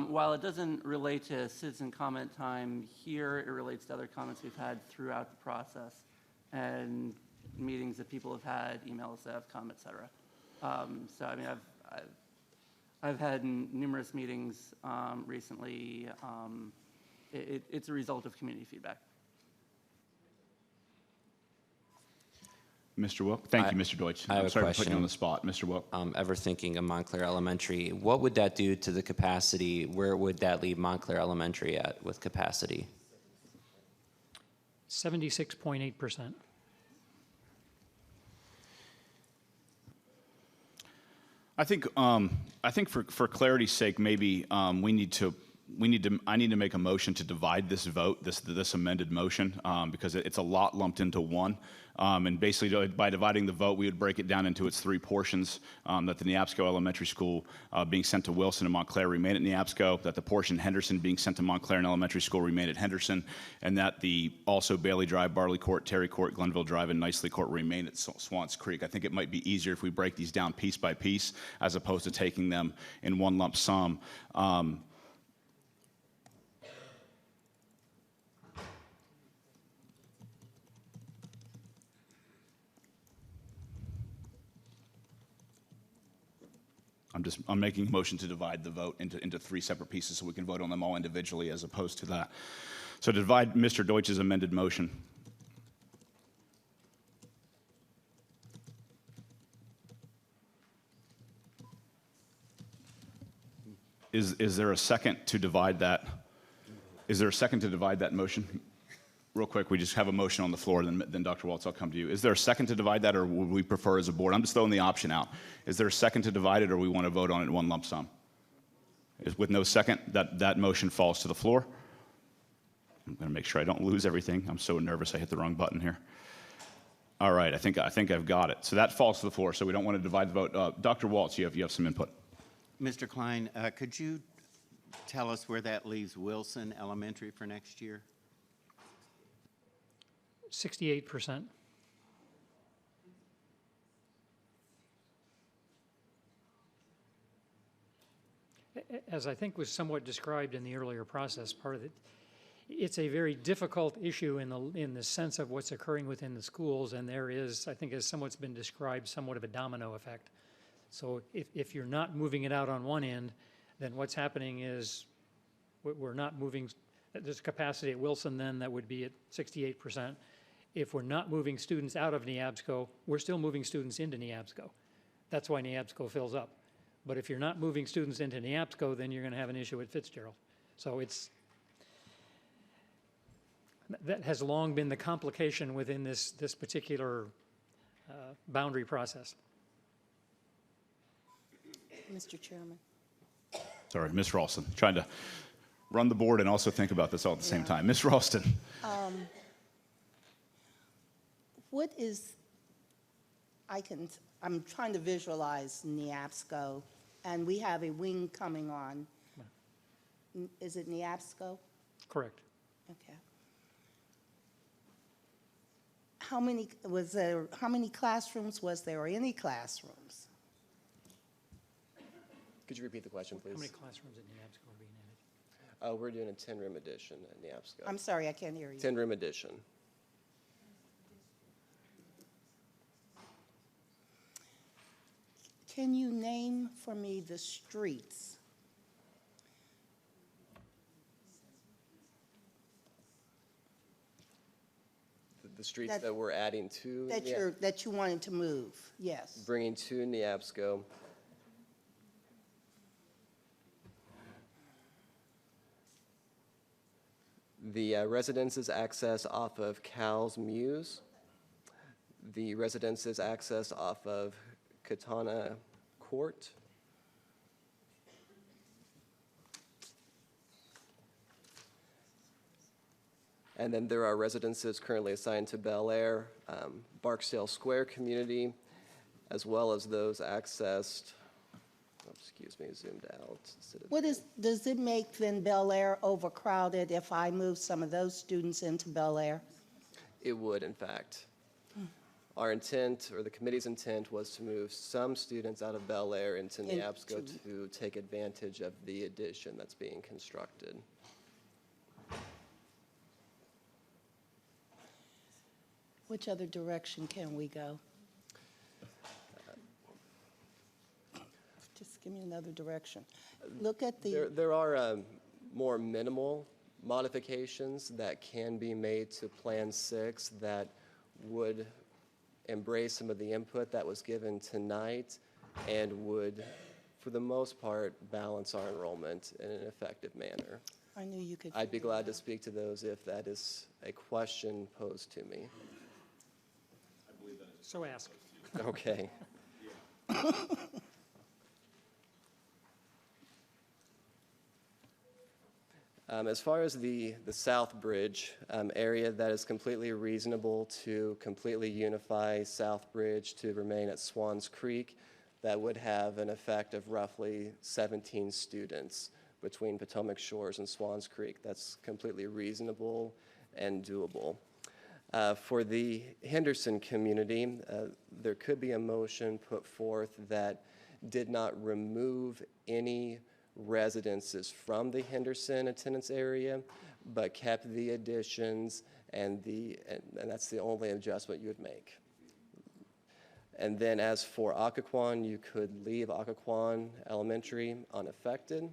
While it doesn't relate to citizen comment time here, it relates to other comments we've had throughout the process and meetings that people have had, emails that have come, et cetera. So I mean, I've had numerous meetings recently. It's a result of community feedback. Mr. Wilk? Thank you, Mr. Deutsch. I have I'm sorry a question. for putting you on the spot. Mr. Wilk? Ever thinking of Montclair Elementary, what would that do to the capacity? Where would that leave Montclair Elementary at with capacity? 76.8%. I think for clarity's sake, maybe I need to make a motion to divide this vote, this amended motion, because it's a lot lumped into one. And basically, by dividing the vote, we would break it down into its three portions, that the NEAPSCO Elementary School being sent to Wilson and Montclair remain at NEAPSCO, that the portion Henderson being sent to Montclair and Elementary School remain at Henderson, and that the also Bailey Drive, Barley Court, Terry Court, Glenville Drive, and Nicely Court remain at Swans Creek. I think it might be easier if we break these down piece by piece, as opposed to taking them in one lump sum. I'm making a motion to divide the vote into three separate pieces so we can vote on them all individually as opposed to that. So to divide Mr. Deutsch's amended motion. Is there a second to divide that? Is there a second to divide that motion? Real quick, we just have a motion on the floor, then Dr. Waltz, I'll come to you. Is there a second to divide that, or would we prefer as a board? I'm just throwing the option out. Is there a second to divide it, or we want to vote on it in one lump sum? With no second, that motion falls to the floor. I'm going to make sure I don't lose everything. I'm so nervous I hit the wrong button here. All right, I think I've got it. So that falls to the floor, so we don't want to divide the vote. Dr. Waltz, you have some input. Mr. Klein, could you tell us where that leaves Wilson Elementary for next year? 68%. As I think was somewhat described in the earlier process, part of it, it's a very difficult issue in the sense of what's occurring within the schools, and there is, I think as somewhat's been described, somewhat of a domino effect. So if you're not moving it out on one end, then what's happening is we're not moving. There's capacity at Wilson then that would be at 68%. If we're not moving students out of NEAPSCO, we're still moving students into NEAPSCO. That's why NEAPSCO fills up. But if you're not moving students into NEAPSCO, then you're going to have an issue at Fitzgerald. So that has long been the complication within this particular boundary process. Mr. Chairman. Sorry, Ms. Ralston, trying to run the board and also think about this all at the same time. Ms. Ralston. What is, I'm trying to visualize NEAPSCO, and we have a wing coming on. Is it NEAPSCO? Correct. Okay. How many classrooms was there, or any classrooms? Could you repeat the question, please? How many classrooms at NEAPSCO are being added? We're doing a 10-room addition at NEAPSCO. I'm sorry, I can't hear you. 10-room addition. Can you name for me the streets? The streets that we're adding to that you wanted to move, yes. Bringing to NEAPSCO. The residences access off of Cal's Muse. The residences access off of Katana Court. And then there are residences currently assigned to Bel Air, Barksdale Square community, as well as those accessed, excuse me, zoomed out. Does it make then Bel Air overcrowded if I move some of those students into Bel Air? It would, in fact. Our intent, or the committee's intent, was to move some students out of Bel Air into Neabsco to take advantage of the addition that's being constructed. Which other direction can we go? Just give me another direction. Look at the... There are more minimal modifications that can be made to Plan 6 that would embrace some of the input that was given tonight and would, for the most part, balance our enrollment in an effective manner. I knew you could... I'd be glad to speak to those if that is a question posed to me. So ask. Okay. As far as the South Bridge area, that is completely reasonable to completely unify South Bridge to remain at Swans Creek. That would have an effect of roughly 17 students between Potomac Shores and Swans Creek. That's completely reasonable and doable. For the Henderson community, there could be a motion put forth that did not remove any residences from the Henderson attendance area, but kept the additions, and that's the only adjustment you would make. And then as for Occoquan, you could leave Occoquan Elementary unaffected.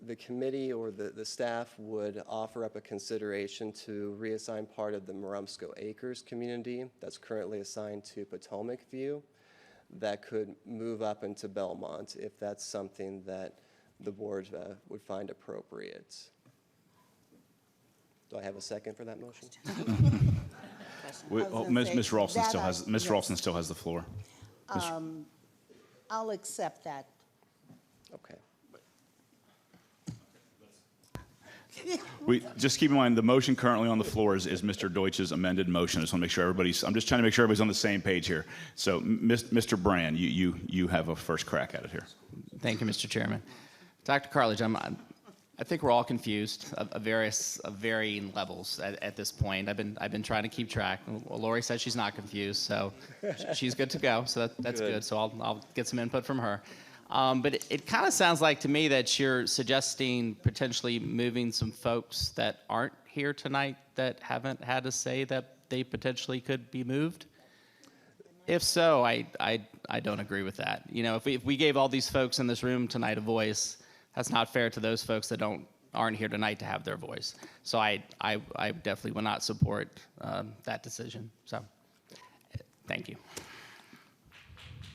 The committee or the staff would offer up a consideration to reassign part of the Marumsco Acres community that's currently assigned to Potomac View that could move up into Belmont if that's something that the board would find appropriate. Do I have a second for that motion? Ms. Ralston still has the floor. I'll accept that. Okay. Just keep in mind, the motion currently on the floor is Mr. Deutsch's amended motion. I just want to make sure I'm just trying to make sure everybody's on the same page here. So, Mr. Brand, you have a first crack at it here. Thank you, Mr. Chairman. Dr. Cartledge, I think we're all confused of varying levels at this point. I've been trying to keep track. Well, Lori says she's not confused, so she's good to go. So that's good. So I'll get some input from her. But it kind of sounds like to me that you're suggesting potentially moving some folks that aren't here tonight that haven't had to say that they potentially could be moved. If so, I don't agree with that. You know, if we gave all these folks in this room tonight a voice, that's not fair to those folks that aren't here tonight to have their voice. So I definitely will not support that decision. So thank you.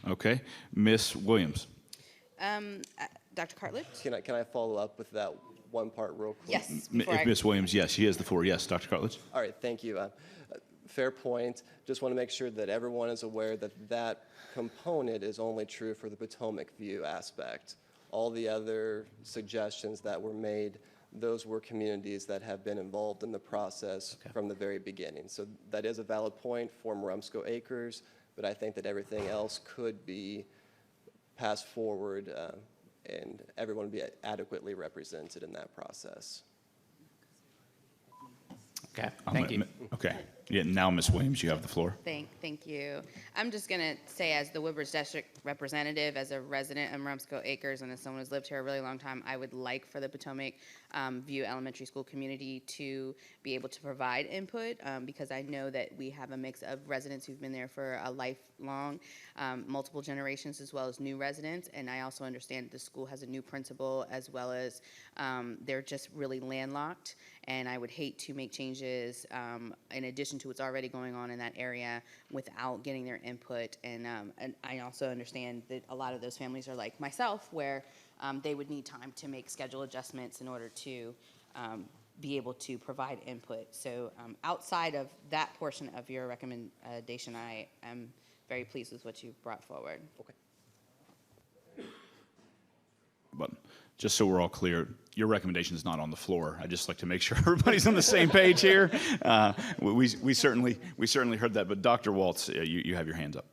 Okay, Ms. Williams. Dr. Cartledge? Can I follow up with that one part real quick? Yes. If Ms. Williams, yes, she has the floor. Yes, Dr. Cartledge. All right, thank you. Fair point. Just want to make sure that everyone is aware that that component is only true for the Potomac View aspect. All the other suggestions that were made, those were communities that have been involved in the process from the very beginning. So that is a valid point for Marumsco Acres, but I think that everything else could be passed forward and everyone be adequately represented in that process. Okay, thank you. Okay. Yeah, now, Ms. Williams, you have the floor. Thank you. I'm just going to say, as the Woodbridge District representative, as a resident of Marumsco Acres, and as someone who's lived here a really long time, I would like for the Potomac View Elementary School community to be able to provide input because I know that we have a mix of residents who've been there for a lifelong, multiple generations, as well as new residents. And I also understand the school has a new principal, as well as they're just really landlocked. And I would hate to make changes in addition to what's already going on in that area without getting their input. And I also understand that a lot of those families are like myself, where they would need time to make schedule adjustments in order to be able to provide input. So outside of that portion of your recommendation, I am very pleased with what you brought forward. Okay. But just so we're all clear, your recommendation is not on the floor. I just like to make sure everybody's on the same page here. We certainly heard that. But Dr. Waltz, you have your hands up.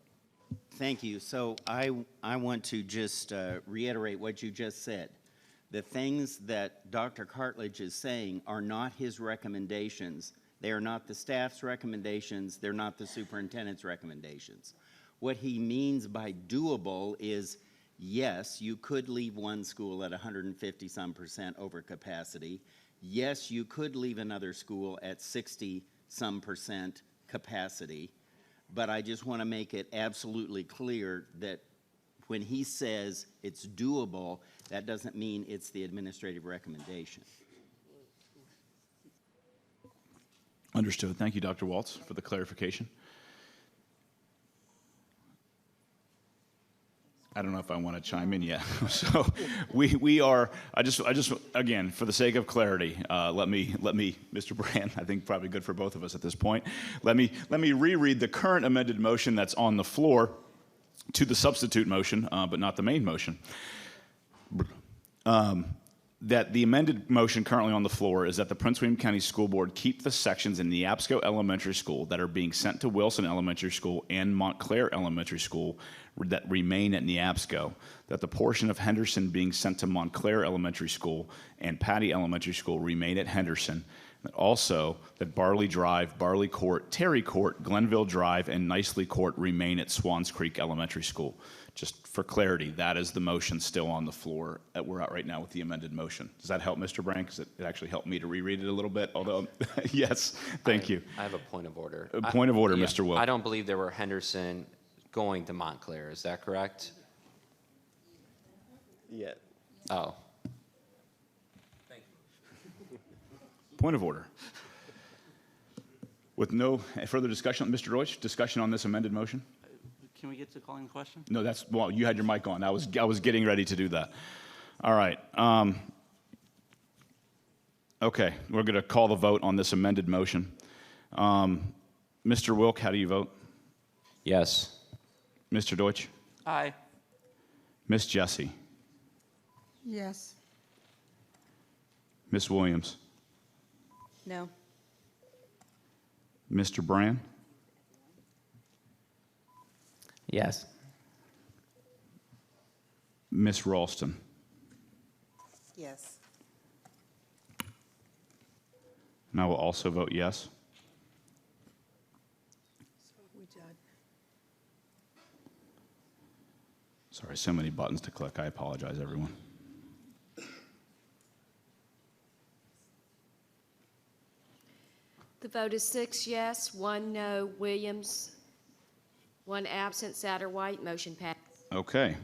Thank you. So I want to just reiterate what you just said. The things that Dr. Cartledge is saying are not his recommendations. They are not the staff's recommendations. They're not the superintendent's recommendations. What he means by doable is, yes, you could leave one school at 150-some% over capacity. Yes, you could leave another school at 60-some% capacity. But I just want to make it absolutely clear that when he says it's doable, that doesn't mean it's the administrative recommendation. Understood. Thank you, Dr. Waltz, for the clarification. I don't know if I want to chime in yet. So we are. I just again, for the sake of clarity, let me, Mr. Brand. I think probably good for both of us at this point. Let me reread the current amended motion that's on the floor to the substitute motion, but not the main motion. That the amended motion currently on the floor is that the Prince William County School Board keep the sections in Neabsco Elementary School that are being sent to Wilson Elementary School and Montclair Elementary School that remain at Neabsco, that the portion of Henderson being sent to Montclair Elementary School and Patty Elementary School remain at Henderson, and also that Barley Drive, Barley Court, Terry Court, Glenville Drive, and Nicely Court remain at Swans Creek Elementary School. Just for clarity, that is the motion still on the floor that we're at right now with the amended motion. Does that help, Mr. Brank? Because it actually helped me to reread it a little bit, although, yes, thank you. I have a point of order. A point of order, Yeah, Mr. Will. I don't believe there were Henderson going to Montclair. Is that correct? Yeah. Oh. Point of order. With no further discussion, Mr. Deutsch, discussion on this amended motion? Can we get to calling the question? No, that's, well, you had your mic on. I was getting ready to do that. All right. Okay, we're going to call the vote on this amended motion. Mr. Wilk, how do you vote? Yes. Mr. Deutsch? Aye. Miss Jessie? Yes. Miss Williams? No. Mr. Brand? Yes. Miss Ralston? Yes. And I will also vote yes. Sorry, so many buttons to click. I apologize, everyone. The vote is 6 yes, 1 no. Williams, 1 absent. Satterwhite. Motion passed. Okay.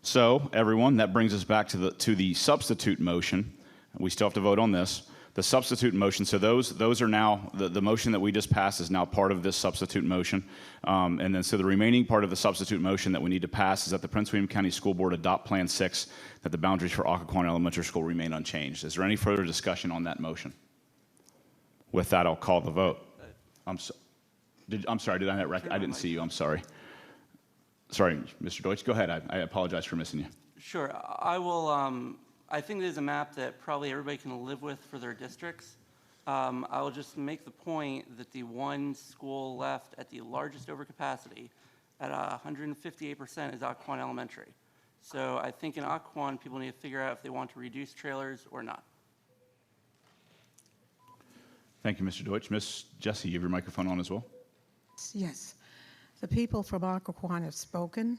So, everyone, that brings us back to the substitute motion. We still have to vote on this. The substitute motion, so those are now, the motion that we just passed is now part of this substitute motion. And then so the remaining part of the substitute motion that we need to pass is that the Prince William County School Board adopt Plan 6, that the boundaries for Occoquan Elementary School remain unchanged. Is there any further discussion on that motion? With that, I'll call the vote. I'm sorry, did I not I didn't see you, I'm sorry. Sorry, Mr. Deutsch, go ahead. I apologize for missing you. Sure. I will, I think there's a map that probably everybody can live with for their districts. I will just make the point that the one school left at the largest overcapacity at 158% is Occoquan Elementary. So I think in Occoquan, people need to figure out if they want to reduce trailers or not. Thank you, Mr. Deutsch. Miss Jessie, you have your microphone on as well. Yes. The people from Occoquan have spoken,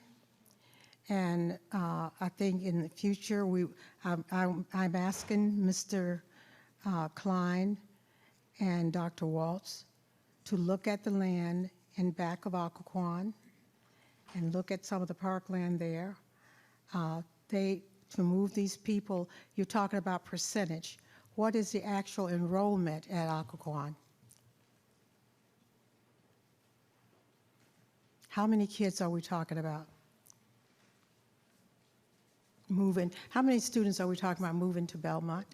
and I think in the future, I'm asking Mr. Klein and Dr. Waltz to look at the land in back of Occoquan and look at some of the parkland there. To move these people, you're talking about percentage. What is the actual enrollment at Occoquan? How many kids are we talking about? moving? How many students are we talking about moving to Belmont?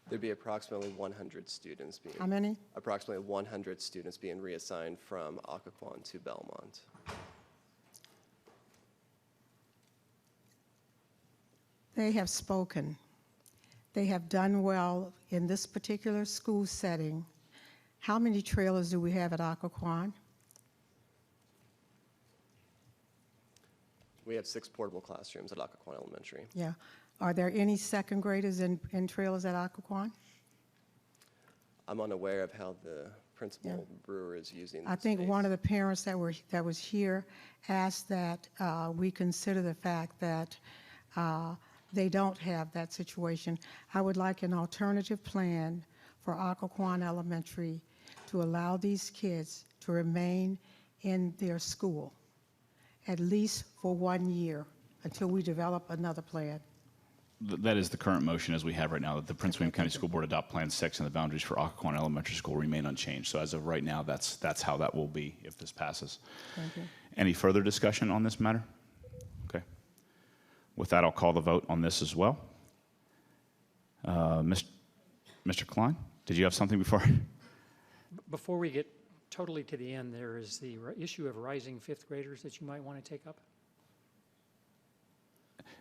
There'd be approximately 100 students being. How many? Approximately 100 students being reassigned from Occoquan to Belmont. They have spoken. They have done well in this particular school setting. How many trailers do we have at Occoquan? We have 6 portable classrooms at Occoquan Elementary. Yeah. Are there any second graders in trailers at Occoquan? I'm unaware of how the principal brewer is using I the think space. one of the parents that was here asked that we consider the fact that they don't have that situation. I would like an alternative plan for Occoquan Elementary to allow these kids to remain in their school, at least for 1 year, until we develop another plan. That is the current motion as we have right now, that the Prince William County School Board adopt Plan 6 and the boundaries for Occoquan Elementary School remain unchanged. So as of right now, that's how that will be if this passes. Thank you. Any further discussion on this matter? Okay. With that, I'll call the vote on this as well. Mr. Klein, did you have something before? Before we get totally to the end, there is the issue of rising fifth graders that you might want to take up.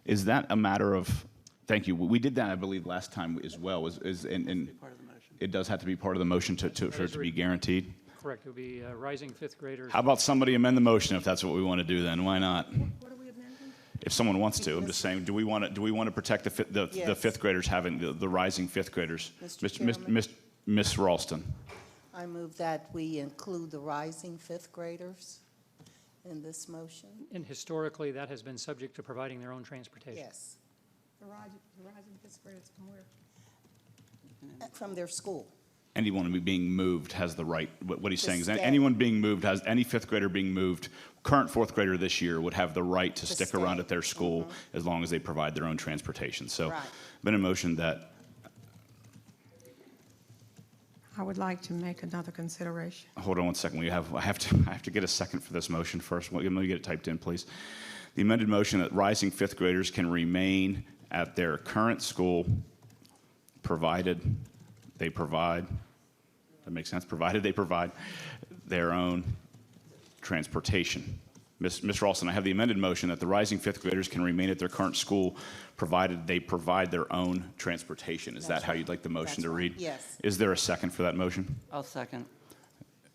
Is that a matter of, thank you, we did that, I believe, last time as well, and it does have to be part of the motion for it to be guaranteed? Correct, it would be rising fifth graders. How about somebody amend the motion if that's what we want to do then? Why not? What are we amending? If someone wants to, I'm just saying, do we want to protect the Yes. fifth graders having, the rising fifth graders? Mr. Chairman? Ms. Ralston. I move that we include the rising fifth graders in this motion. And historically, that has been subject to providing their own transportation. Yes, The rising fifth graders from where? from their school. Anyone being moved has the right, what he's To saying is stay. anyone being moved has, any fifth grader being moved, current fourth grader this year would have the right to stick around stay. at their school as long as they provide their own transportation. So, Right. been a motion that, I would like to make another consideration. hold on one second, I have to get a second for this motion first. Let me get it typed in, please. The amended motion that rising fifth graders can remain at their current school, provided they provide, that makes sense, provided they provide their own transportation. Ms. Ralston, I have the amended motion that the rising fifth graders can remain at their current school provided they provide their own transportation. Is that how you'd like the motion to read? Yes. Is there a second for that motion? I'll second.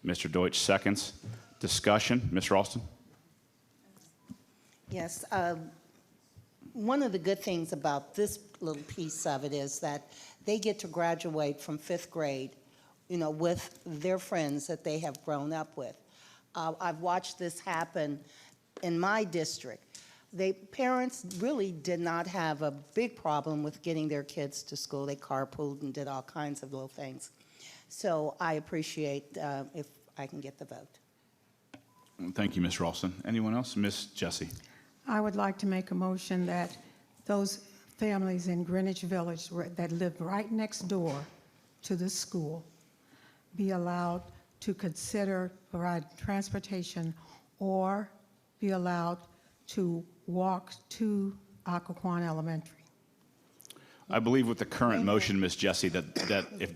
Mr. Deutsch seconds. Discussion, Ms. Ralston? Yes, one of the good things about this little piece of it is that they get to graduate from fifth grade, you know, with their friends that they have grown up with. I've watched this happen in my district. Parents really did not have a big problem with getting their kids to school. They carpooled and did all kinds of little things. So I appreciate if I can get the vote. Thank you, Ms. Ralston. Anyone else? Ms. Jessie? I would like to make a motion that those families in Greenwich Village that live right next door to the school be allowed to consider provide transportation or be allowed to walk to Occoquan Elementary. I believe with the current motion, Ms. Jessie, that if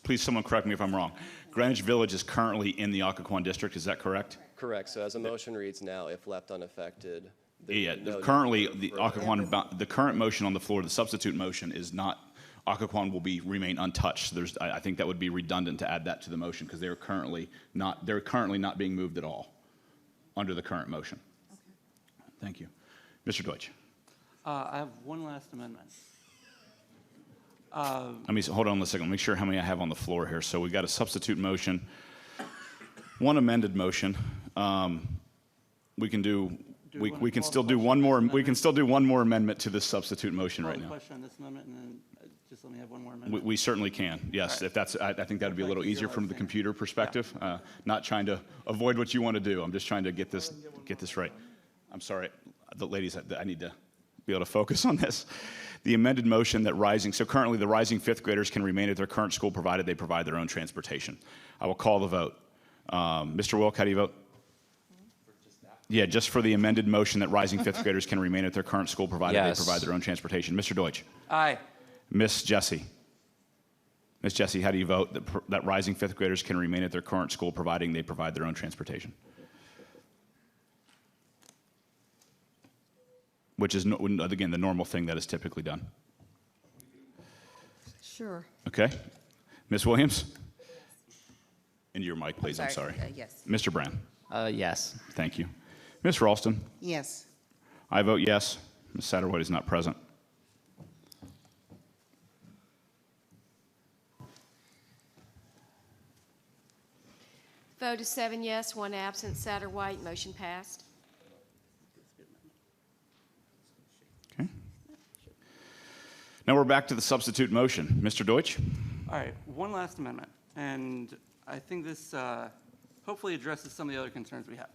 please someone correct me if I'm wrong, Greenwich Village is currently in the Occoquan district, is that correct? Correct. So as the motion reads now, if left unaffected. Yeah, no currently, need the for further- Occoquan, the current motion on the floor, the substitute motion is not, Occoquan will remain untouched. I think that would be redundant to add that to the motion because they're currently not being moved at all under the current motion. Okay. Thank you. Mr. Deutsch. I have one last amendment. Hold on a second. Let me make sure how many I have on the floor here. So we got a substitute motion, one amended motion. We can do. We can still do one more. We can still do one more amendment to this substitute motion right now. Question on this amendment, and then just let me have one more amendment. We certainly can. Yes, Right. if that's. I think that would be a little easier from the computer perspective. Not trying to avoid what you want to do. I'm just trying to get this right. I'm sorry, the ladies. I need to be able to focus on this. the amended motion that so currently the rising fifth graders can remain at their current school provided they provide their own transportation. I will call the vote. Mr. Wilk, how do you vote? Yeah, just for the amended motion that rising fifth graders can remain at their current school provided they provide their own transportation. Mr. Deutsch? Aye. Miss Jessie? Miss Jessie, how do you vote that rising fifth graders can remain at their current school providing they provide their own transportation? Which is, again, the normal thing that is typically done. Sure. Okay. Ms. Williams? Into your mic, please. I'm sorry. Yes. Mr. Brown? Yes. Thank you. Ms. Ralston? Yes. I vote yes. Ms. Satterwhite is not present. Vote is 7 yes, 1 absent, Satterwhite. Motion passed. Okay. Now we're back to the substitute motion. Mr. Deutsch? All right, one last amendment, and I think this hopefully addresses some of the other concerns we have.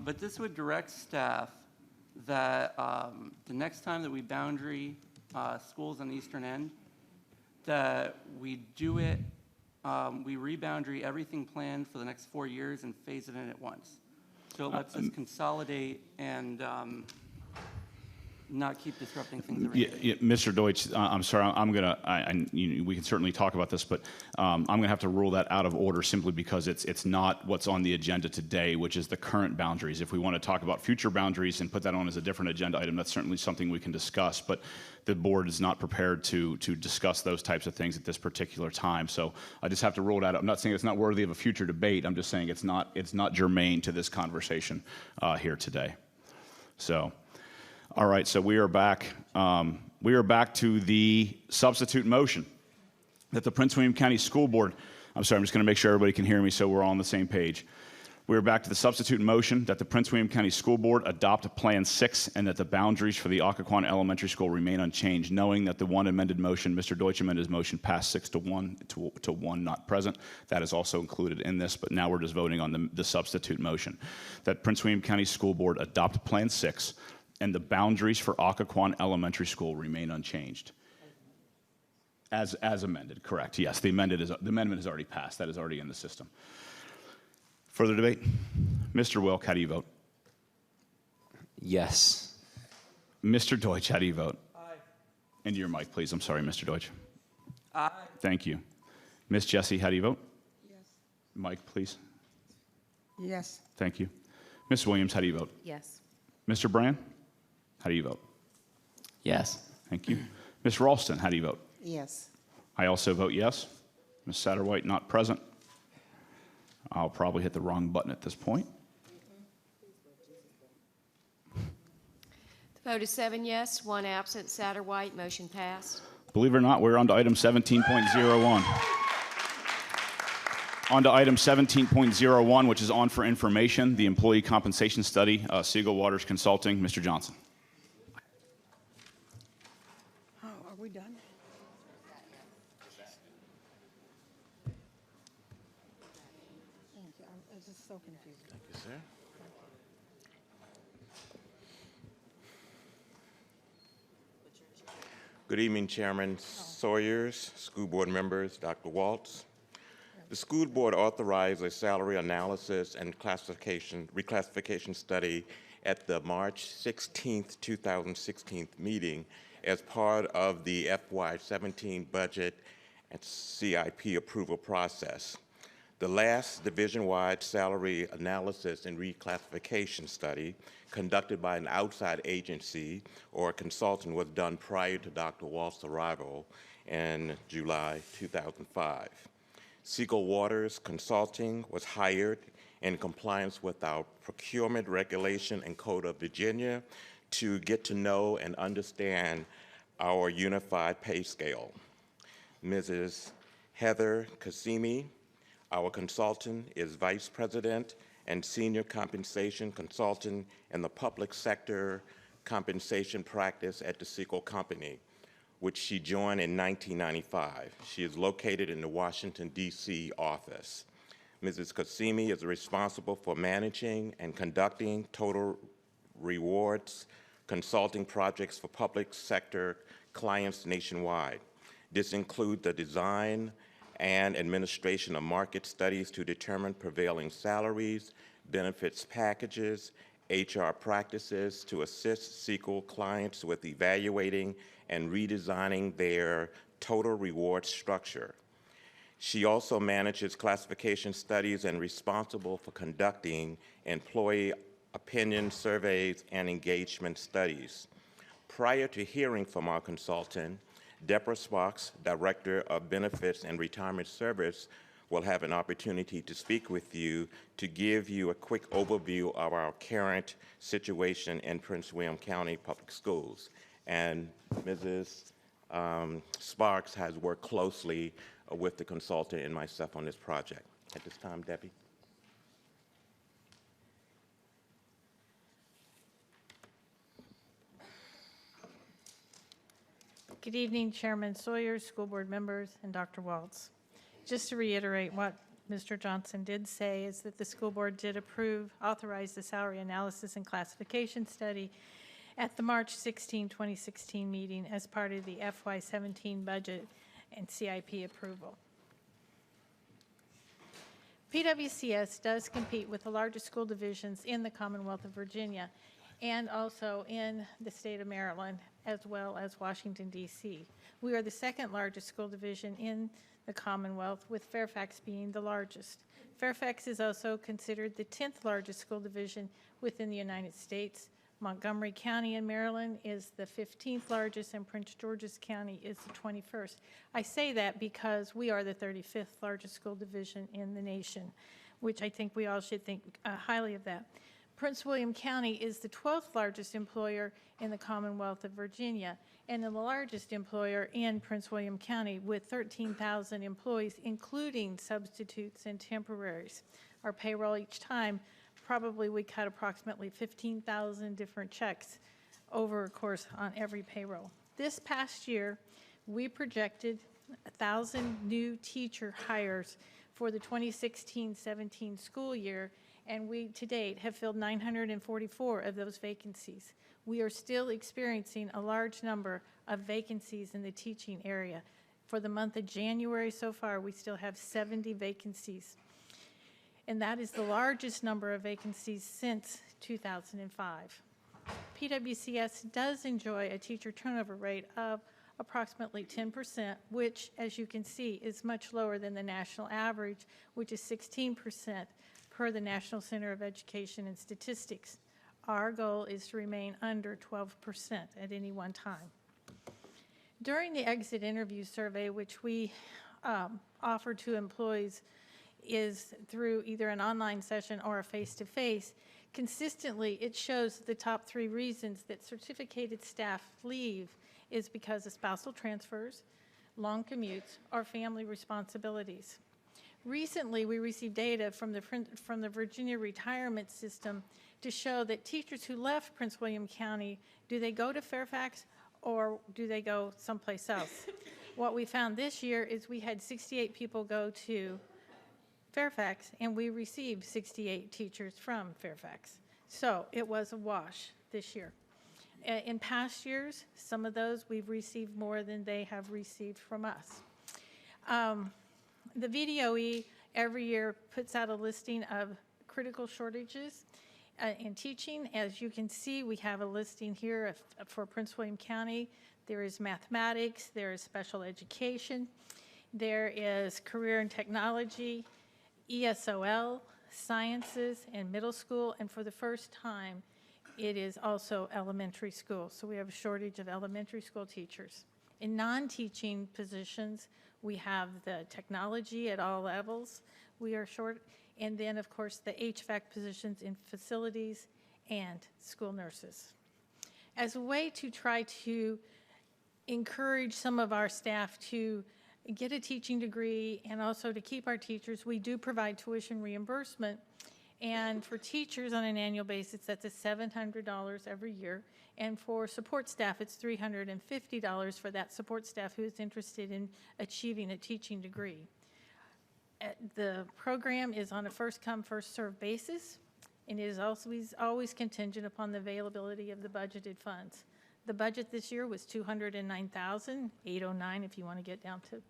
But this would direct staff that the next time that we boundary schools on the eastern end, that we do it, we reboundary everything planned for the next 4 years and phase it in at once. So it lets us consolidate and not keep disrupting things around. Yeah, Mr. Deutsch, I'm sorry, we can certainly talk about this, but I'm going to have to rule that out of order simply because it's not what's on the agenda today, which is the current boundaries. If we want to talk about future boundaries and put that on as a different agenda item, that's certainly something we can discuss, but the board is not prepared to discuss those types of things at this particular time. So I just have to rule it out. I'm not saying it's not worthy of a future debate. I'm just saying it's not germane to this conversation here today. So. All right, so we are back. We are back to the substitute motion that the Prince William County School Board, I'm sorry, I'm just going to make sure everybody can hear me so we're all on the same page. We are back to the substitute motion that the Prince William County School Board adopt Plan 6 and that the boundaries for the Occoquan Elementary School remain unchanged, knowing that the one amended motion, Mr. Deutsch amended his motion, passed 6-1 to 1 not present. That is also included in this, but now we're just voting on the substitute motion. That Prince William County School Board adopt Plan 6 and the boundaries for Occoquan Elementary School remain unchanged. As amended, correct. Yes, the amendment has already passed. That is already in the system. Further debate? Mr. Wilk, how do you vote? Yes. Mr. Deutsch, how do you vote? Aye. Into your mic, please. I'm sorry, Mr. Deutsch. Aye. Thank you. Ms. Jessie, how do you vote? Yes. Mic, please. Yes. Thank you. Ms. Williams, how do you vote? Yes. Mr. Brand, how do you vote? Yes. Thank you. Ms. Ralston, how do you vote? Yes. I also vote yes. Ms. Satterwhite, not present. I'll probably hit the wrong button at this point. The vote is 7 yes, 1 absent, Satterwhite. Motion passed. Believe it or not, we're on to item 17.01. On to item 17.01, which is on for information, the employee compensation study, Siegel Waters Consulting. Mr. Johnson. Oh, are we done? Thank you. I'm just so confused. Thank you, sir. Good evening, Chairman Sawyers, school board members, Dr. Waltz. The school board authorized a salary analysis and reclassification study at the March 16th, 2016 meeting as part of the FY17 budget and CIP approval process. The last division-wide salary analysis and reclassification study conducted by an outside agency or a consultant was done prior to Dr. Walt's arrival in July 2005. Siegel Waters Consulting was hired in compliance with our procurement regulation and Code of Virginia to get to know and understand our unified pay scale. Mrs. Heather Kasimi, our consultant, is Vice President and Senior Compensation Consultant in the Public Sector Compensation Practice at the Siegel Company, which she joined in 1995. She is located in the Washington, D.C. office. Mrs. Kasimi is responsible for managing and conducting total rewards consulting projects for public sector clients nationwide. This includes the design and administration of market studies to determine prevailing salaries, benefits packages, HR practices to assist SEQL clients with evaluating and redesigning their total reward structure. She also manages classification studies and responsible for conducting employee opinion surveys and engagement studies. Prior to hearing from our consultant, Deborah Sparks, Director of Benefits and Retirement Service, will have an opportunity to speak with you to give you a quick overview of our current situation in Prince William County Public Schools. And Mrs. Sparks has worked closely with the consultant and myself on this project. At this time, Debbie. Good evening, Chairman Sawyer, school board members, and Dr. Waltz. Just to reiterate what Mr. Johnson did say is that the school board did authorize the salary analysis and classification study at the March 16, 2016 meeting as part of the FY17 budget and CIP approval. PWCS does compete with the largest school divisions in the Commonwealth of Virginia and also in the state of Maryland, as well as Washington, D.C. We are the second largest school division in the Commonwealth, with Fairfax being the largest. Fairfax is also considered the 10th largest school division within the United States. Montgomery County in Maryland is the 15th largest, and Prince George's County is the 21st. I say that because we are the 35th largest school division in the nation, which I think we all should think highly of that. Prince William County is the 12th largest employer in the Commonwealth of Virginia and the largest employer in Prince William County with 13,000 employees, including substitutes and temporaries. Our payroll each time, probably we cut approximately 15,000 different checks over a course on every payroll. This past year, we projected 1,000 new teacher hires for the 2016-17 school year, and we, to date, have filled 944 of those vacancies. We are still experiencing a large number of vacancies in the teaching area. For the month of January so far, we still have 70 vacancies. And that is the largest number of vacancies since 2005. PWCS does enjoy a teacher turnover rate of approximately 10%, which, as you can see, is much lower than the national average, which is 16% per the National Center of Education and Statistics. Our goal is to remain under 12% at any one time. During the exit interview survey, which we offer to employees is through either an online session or a face-to-face, consistently it shows the top 3 reasons that certificated staff leave is because of spousal transfers, long commutes, or family responsibilities. Recently, we received data from the Virginia retirement system to show that teachers who left Prince William County, do they go to Fairfax or do they go someplace else? What we found this year is we had 68 people go to Fairfax, and we received 68 teachers from Fairfax. So it was a wash this year. In past years, some of those we've received more than they have received from us. The VDOE every year puts out a listing of critical shortages in teaching. As you can see, we have a listing here for Prince William County. There is mathematics, there is special education, there is career and technology, ESOL, sciences, and middle school, and for the first time, it is also elementary school. So we have a shortage of elementary school teachers. In non-teaching positions, we have the technology at all levels. We are short, and then of course the HVAC positions in facilities and school nurses. As a way to try to encourage some of our staff to get a teaching degree and also to keep our teachers, we do provide tuition reimbursement. And for teachers on an annual basis, that's $700 every year. And for support staff, it's $350 for that support staff who is interested in achieving a teaching degree. The program is on a first-come, first-served basis. and it is always contingent upon the availability of the budgeted funds. The budget this year was $209,809, if you want to get down to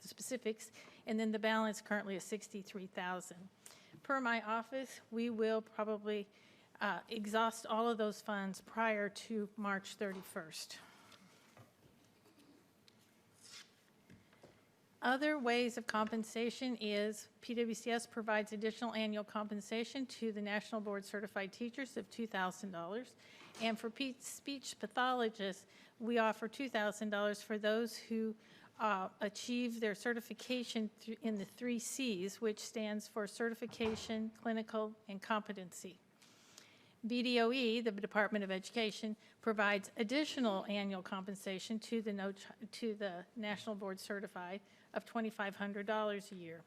the specifics, and then the balance currently is $63,000. Per my office, we will probably exhaust all of those funds prior to March 31st. Other ways of compensation is PWCS provides additional annual compensation to the National Board Certified Teachers of $2,000. And for speech pathologists, we offer $2,000 for those who achieve their certification in the 3 C's, which stands for certification, clinical, and competency. BDOE, the Department of Education, provides additional annual compensation to the National Board Certified of $2,500 a year.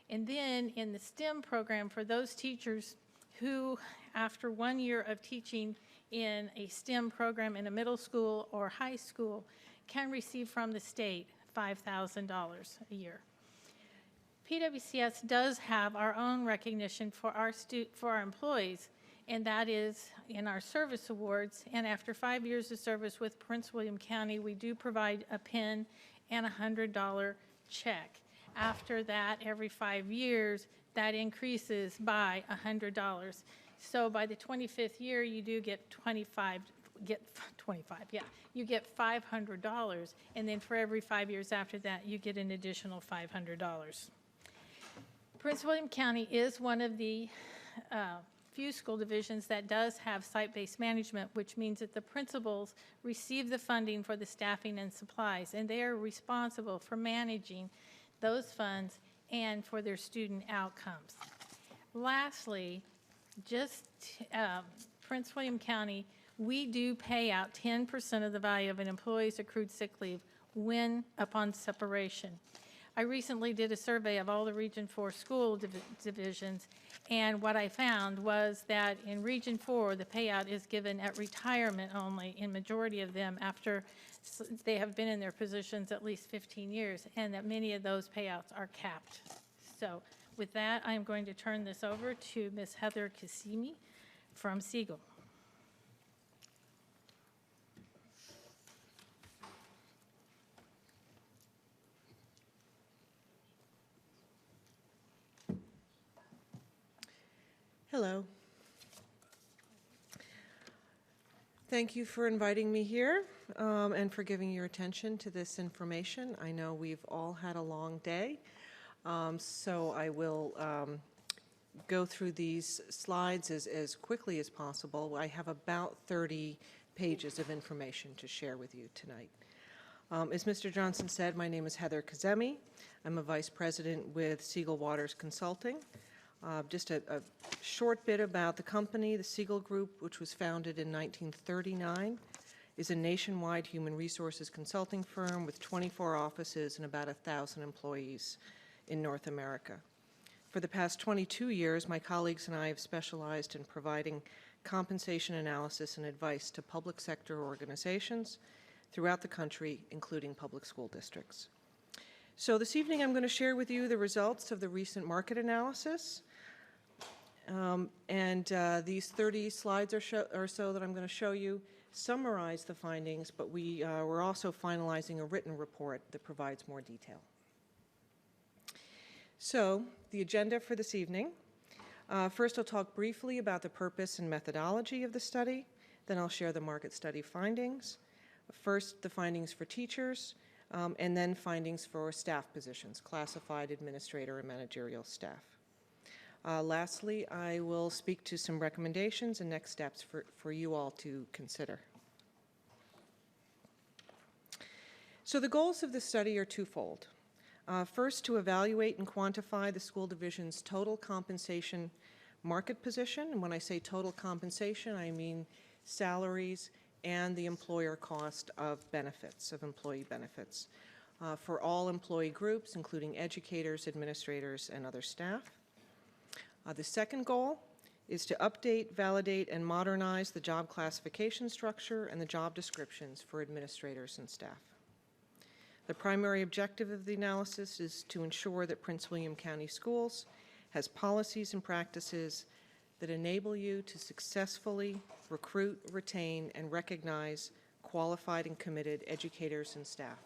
And then in the STEM program, for those teachers who, after 1 year of teaching in a STEM program in a middle school or high school, can receive from the state $5,000 a year. PWCS does have our own recognition for our employees, and that is in our service awards. And after 5 years of service with Prince William County, we do provide a pin and a $100 check. After that, every 5 years, that increases by $100. So by the 25th year, you do get you get $500, and then for every 5 years after that, you get an additional $500. Prince William County is one of the few school divisions that does have site-based management, which means that the principals receive the funding for the staffing and supplies, and they are responsible for managing those funds and for their student outcomes. Lastly, just Prince William County, we do pay out 10% of the value of an employee's accrued sick leave when upon separation. I recently did a survey of all the Region 4 school divisions, and what I found was that in Region 4, the payout is given at retirement only in majority of them after they have been in their positions at least 15 years, and that many of those payouts are capped. So with that, I am going to turn this over to Ms. Heather Kasimi from Siegel. Hello. Thank you for inviting me here and for giving your attention to this information. I know we've all had a long day, so I will go through these slides as quickly as possible. I have about 30 pages of information to share with you tonight. As Mr. Johnson said, my name is Heather Kazemi. I'm a vice president with Siegel Waters Consulting. Just a short bit about the company. The Siegel Group, which was founded in 1939, is a nationwide human resources consulting firm with 24 offices and about 1,000 employees in North America. For the past 22 years, my colleagues and I have specialized in providing compensation analysis and advice to public sector organizations throughout the country, including public school districts. So this evening I'm going to share with you the results of the recent market analysis. These 30 slides or so that I'm going to show you summarize the findings, but we're also finalizing a written report that provides more detail. So the agenda for this evening. First, I'll talk briefly about the purpose and methodology of the study. Then I'll share the market study findings. First, the findings for teachers, and then findings for staff positions, classified, administrator, and managerial staff. Lastly, I will speak to some recommendations and next steps for you all to consider. So the goals of the study are twofold. First, to evaluate and quantify the school division's total compensation market position. And when I say total compensation, I mean salaries and the employer cost of benefits, of employee benefits, for all employee groups, including educators, administrators, and other staff. The second goal is to update, validate, and modernize the job classification structure and the job descriptions for administrators and staff. The primary objective of the analysis is to ensure that Prince William County Schools has policies and practices that enable you to successfully recruit, retain, and recognize qualified and committed educators and staff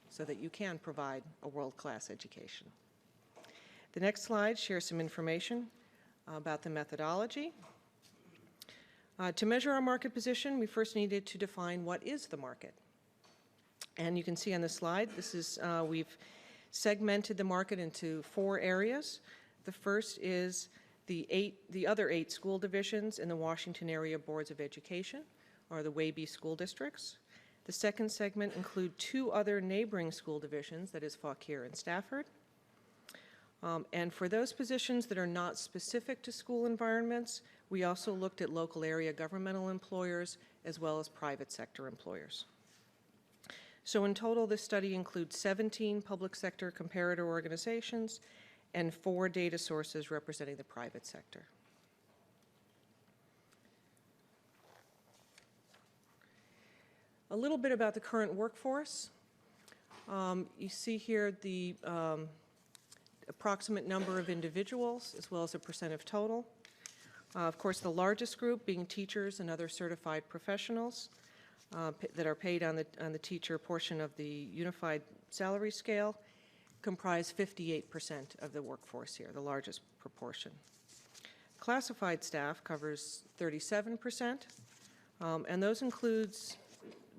so that you can provide a world-class education. The next slide shares some information about the methodology. To measure our market position, we first needed to define what is the market. And you can see on the slide, this is, we've segmented the market into 4 areas. The first is the other 8 school divisions in the Washington Area Boards of Education, or the WABE school districts. The second segment include 2 other neighboring school divisions, that is Fauquier and Stafford. And for those positions that are not specific to school environments, we also looked at local area governmental employers as well as private sector employers. So in total, this study includes 17 public sector comparator organizations and 4 data sources representing the private sector. A little bit about the current workforce. You see here the approximate number of individuals as well as a percent of total. Of course, the largest group being teachers and other certified professionals that are paid on the teacher portion of the unified salary scale comprise 58% of the workforce here, the largest proportion. Classified staff covers 37%, and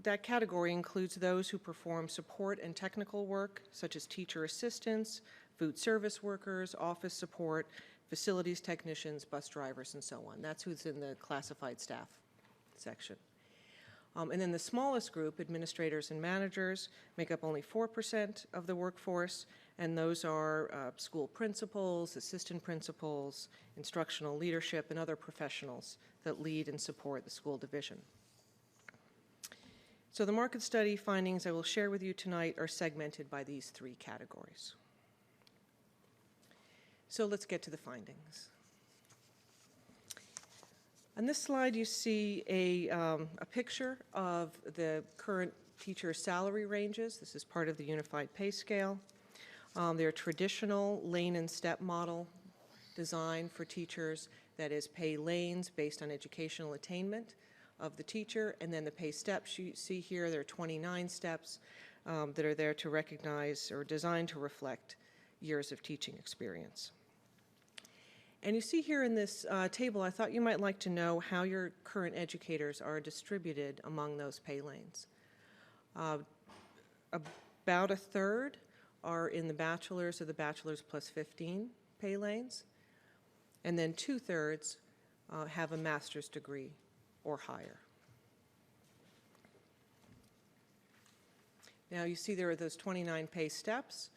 that category includes those who perform support and technical work, such as teacher assistants, food service workers, office support, facilities technicians, bus drivers, and so on. That's who's in the classified staff section. And then the smallest group, administrators and managers, make up only 4% of the workforce, and those are school principals, assistant principals, instructional leadership, and other professionals that lead and support the school division. So the market study findings I will share with you tonight are segmented by these 3 categories. So let's get to the findings. On this slide, you see a picture of the current teacher salary ranges. This is part of the unified pay scale. They're traditional lane and step model design for teachers, that is pay lanes based on educational attainment of the teacher, and then the pay steps you see here, there are 29 steps that are there to recognize or designed to reflect years of teaching experience. And you see here in this table, I thought you might like to know how your current educators are distributed among those pay lanes. About a third are in the bachelor's or the bachelor's plus 15 pay lanes, and then 2/3 have a master's degree or higher. Now you see there are those 29 pay steps.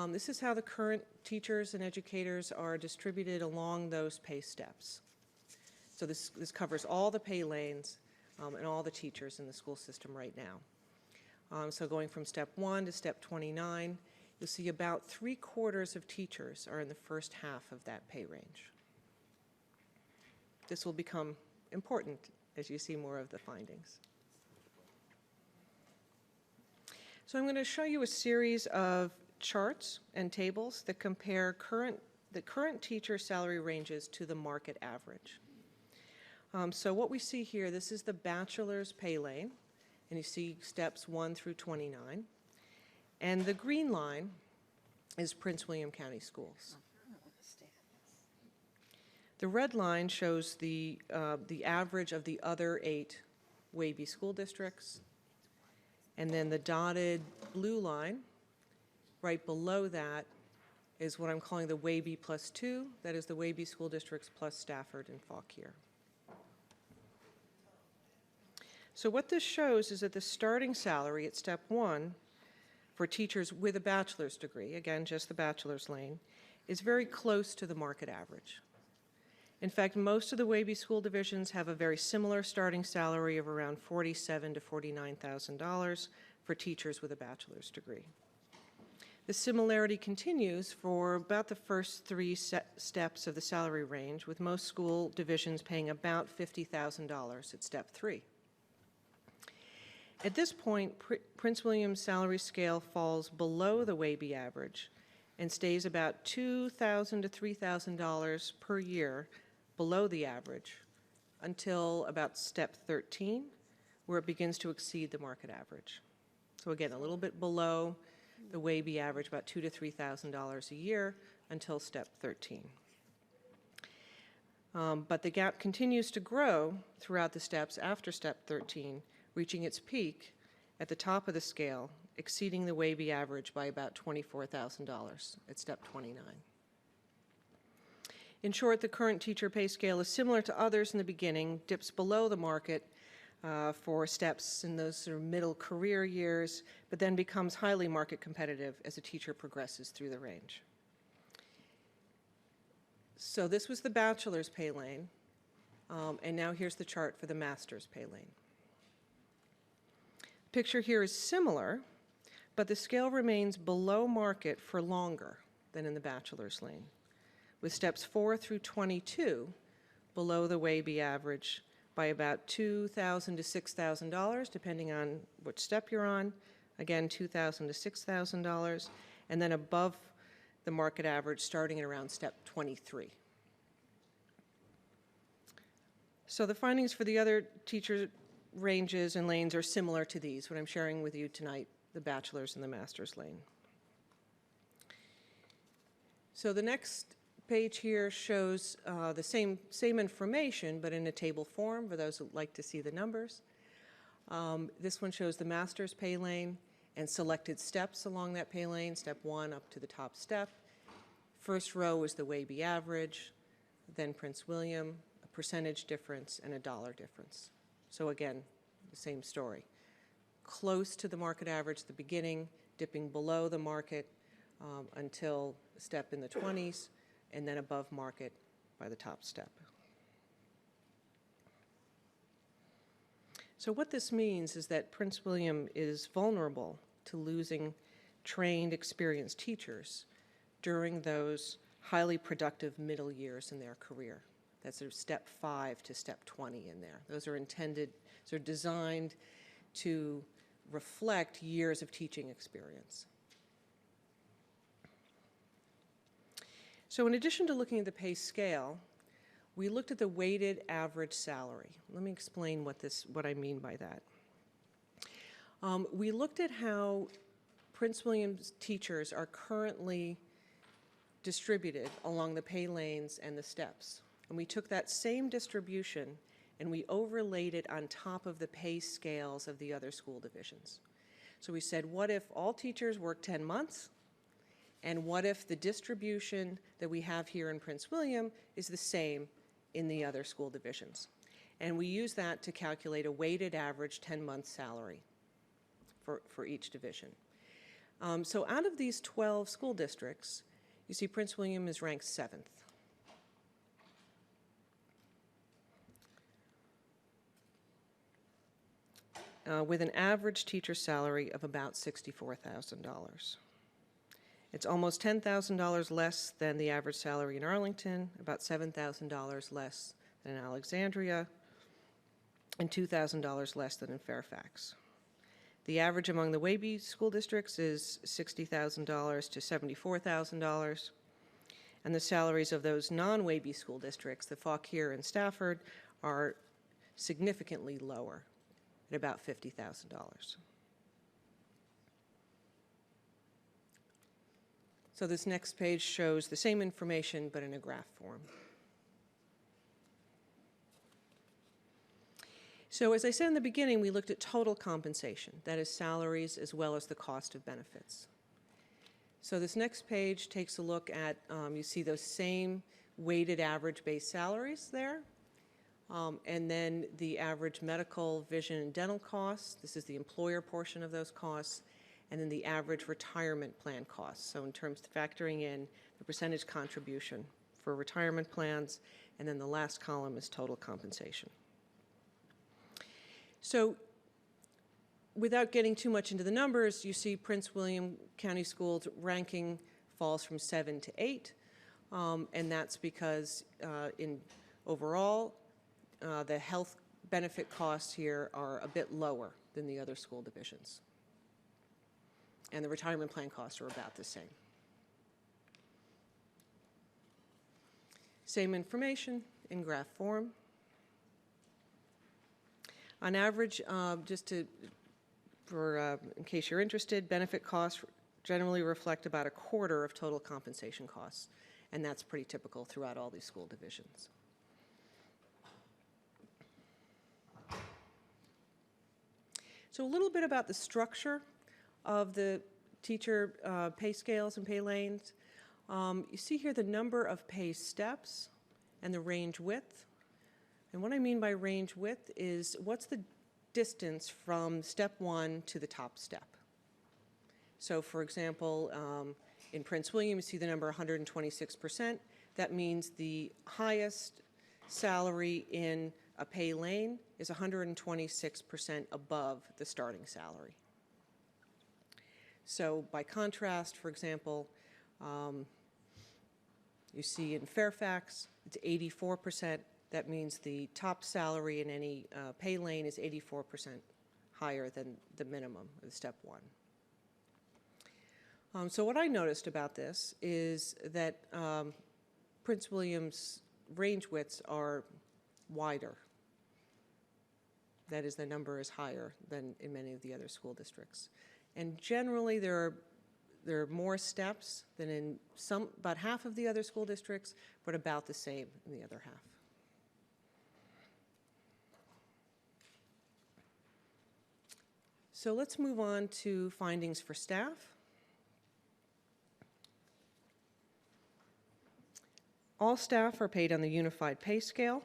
This is how the current teachers and educators are distributed along those pay steps. So this covers all the pay lanes and all the teachers in the school system right now. So going from step 1 to step 29, you'll see about 3/4 of teachers are in the first half of that pay range. This will become important as you see more of the findings. So I'm going to show you a series of charts and tables that compare the current teacher salary ranges to the market average. So what we see here, this is the bachelor's pay lane, and you see steps 1 through 29. And the green line is Prince William County Schools. The red line shows the average of the other 8 WABE school districts. And then the dotted blue line, right below that, is what I'm calling the WABE plus 2. That is the WABE school districts plus Stafford and Fauquier. So what this shows is that the starting salary at step 1 for teachers with a bachelor's degree, again, just the bachelor's lane, is very close to the market average. In fact, most of the WABE school divisions have a very similar starting salary of around $47,000 to $49,000 for teachers with a bachelor's degree. The similarity continues for about the first 3 steps of the salary range, with most school divisions paying about $50,000 at step 3. At this point, Prince William's salary scale falls below the WABE average and stays about $2,000 to $3,000 per year below the average until about step 13, where it begins to exceed the market average. So again, a little bit below the WABE average, about $2,000 to $3,000 a year until step 13. But the gap continues to grow throughout the steps after step 13, reaching its peak at the top of the scale, exceeding the WABE average by about $24,000 at step 29. In short, the current teacher pay scale is similar to others in the beginning, dips below the market for steps in those sort of middle career years, but then becomes highly market competitive as a teacher progresses through the range. So this was the bachelor's pay lane, and now here's the chart for the master's pay lane. Picture here is similar, but the scale remains below market for longer than in the bachelor's lane, with steps 4 through 22 below the WABE average by about $2,000 to $6,000, depending on which step you're on. Again, $2,000 to $6,000, and then above the market average starting at around step 23. So the findings for the other teacher ranges and lanes are similar to these, what I'm sharing with you tonight, the bachelor's and the master's lane. So the next page here shows the same information, but in a table form for those who like to see the numbers. This one shows the master's pay lane and selected steps along that pay lane, step 1 up to the top step. First row is the WABE average, then Prince William, a percentage difference, and a dollar difference. So again, the same story. Close to the market average at the beginning, dipping below the market until a step in the 20s, and then above market by the top step. So what this means is that Prince William is vulnerable to losing trained, experienced teachers during those highly productive middle years in their career. That's sort of step 5 to step 20 in there. Those are intended, sort of designed to reflect years of teaching experience. So in addition to looking at the pay scale, we looked at the weighted average salary. Let me explain what I mean by that. We looked at how Prince William's teachers are currently distributed along the pay lanes and the steps. And we took that same distribution and we overlaid it on top of the pay scales of the other school divisions. So we said, what if all teachers work 10 months? And what if the distribution that we have here in Prince William is the same in the other school divisions? And we use that to calculate a weighted average 10-month salary for each division. So out of these 12 school districts, you see Prince William is ranked 7th. With an average teacher salary of about $64,000. It's almost $10,000 less than the average salary in Arlington, about $7,000 less than in Alexandria, and $2,000 less than in Fairfax. The average among the WABE school districts is $60,000 to $74,000, and the salaries of those non-WABE school districts, the Fauquier and Stafford, are significantly lower, at about $50,000. So this next page shows the same information, but in a graph form. So as I said in the beginning, we looked at total compensation, that is salaries as well as the cost of benefits. So this next page takes a look at, you see those same weighted average base salaries there, and then the average medical, vision, and dental costs. This is the employer portion of those costs, and then the average retirement plan costs. So in terms of factoring in the percentage contribution for retirement plans, and then the last column is total compensation. So without getting too much into the numbers, you see Prince William County Schools ranking falls from 7 to 8, and that's because in overall, the health benefit costs here are a bit lower than the other school divisions. And the retirement plan costs are about the same. Same information in graph form. On average, in case you're interested, benefit costs generally reflect about a quarter of total compensation costs, and that's pretty typical throughout all these school divisions. So a little bit about the structure of the teacher pay scales and pay lanes. You see here the number of pay steps and the range width. And what I mean by range width is what's the distance from step 1 to the top step. So for example, in Prince William, you see the number 126%. That means the highest salary in a pay lane is 126% above the starting salary. So by contrast, for example, you see in Fairfax, it's 84%. That means the top salary in any pay lane is 84% higher than the minimum of step 1. So what I noticed about this is that Prince William's range widths are wider. That is, the number is higher than in many of the other school districts. And generally, there are more steps than in about half of the other school districts, but about the same in the other half. So let's move on to findings for staff. All staff are paid on the unified pay scale.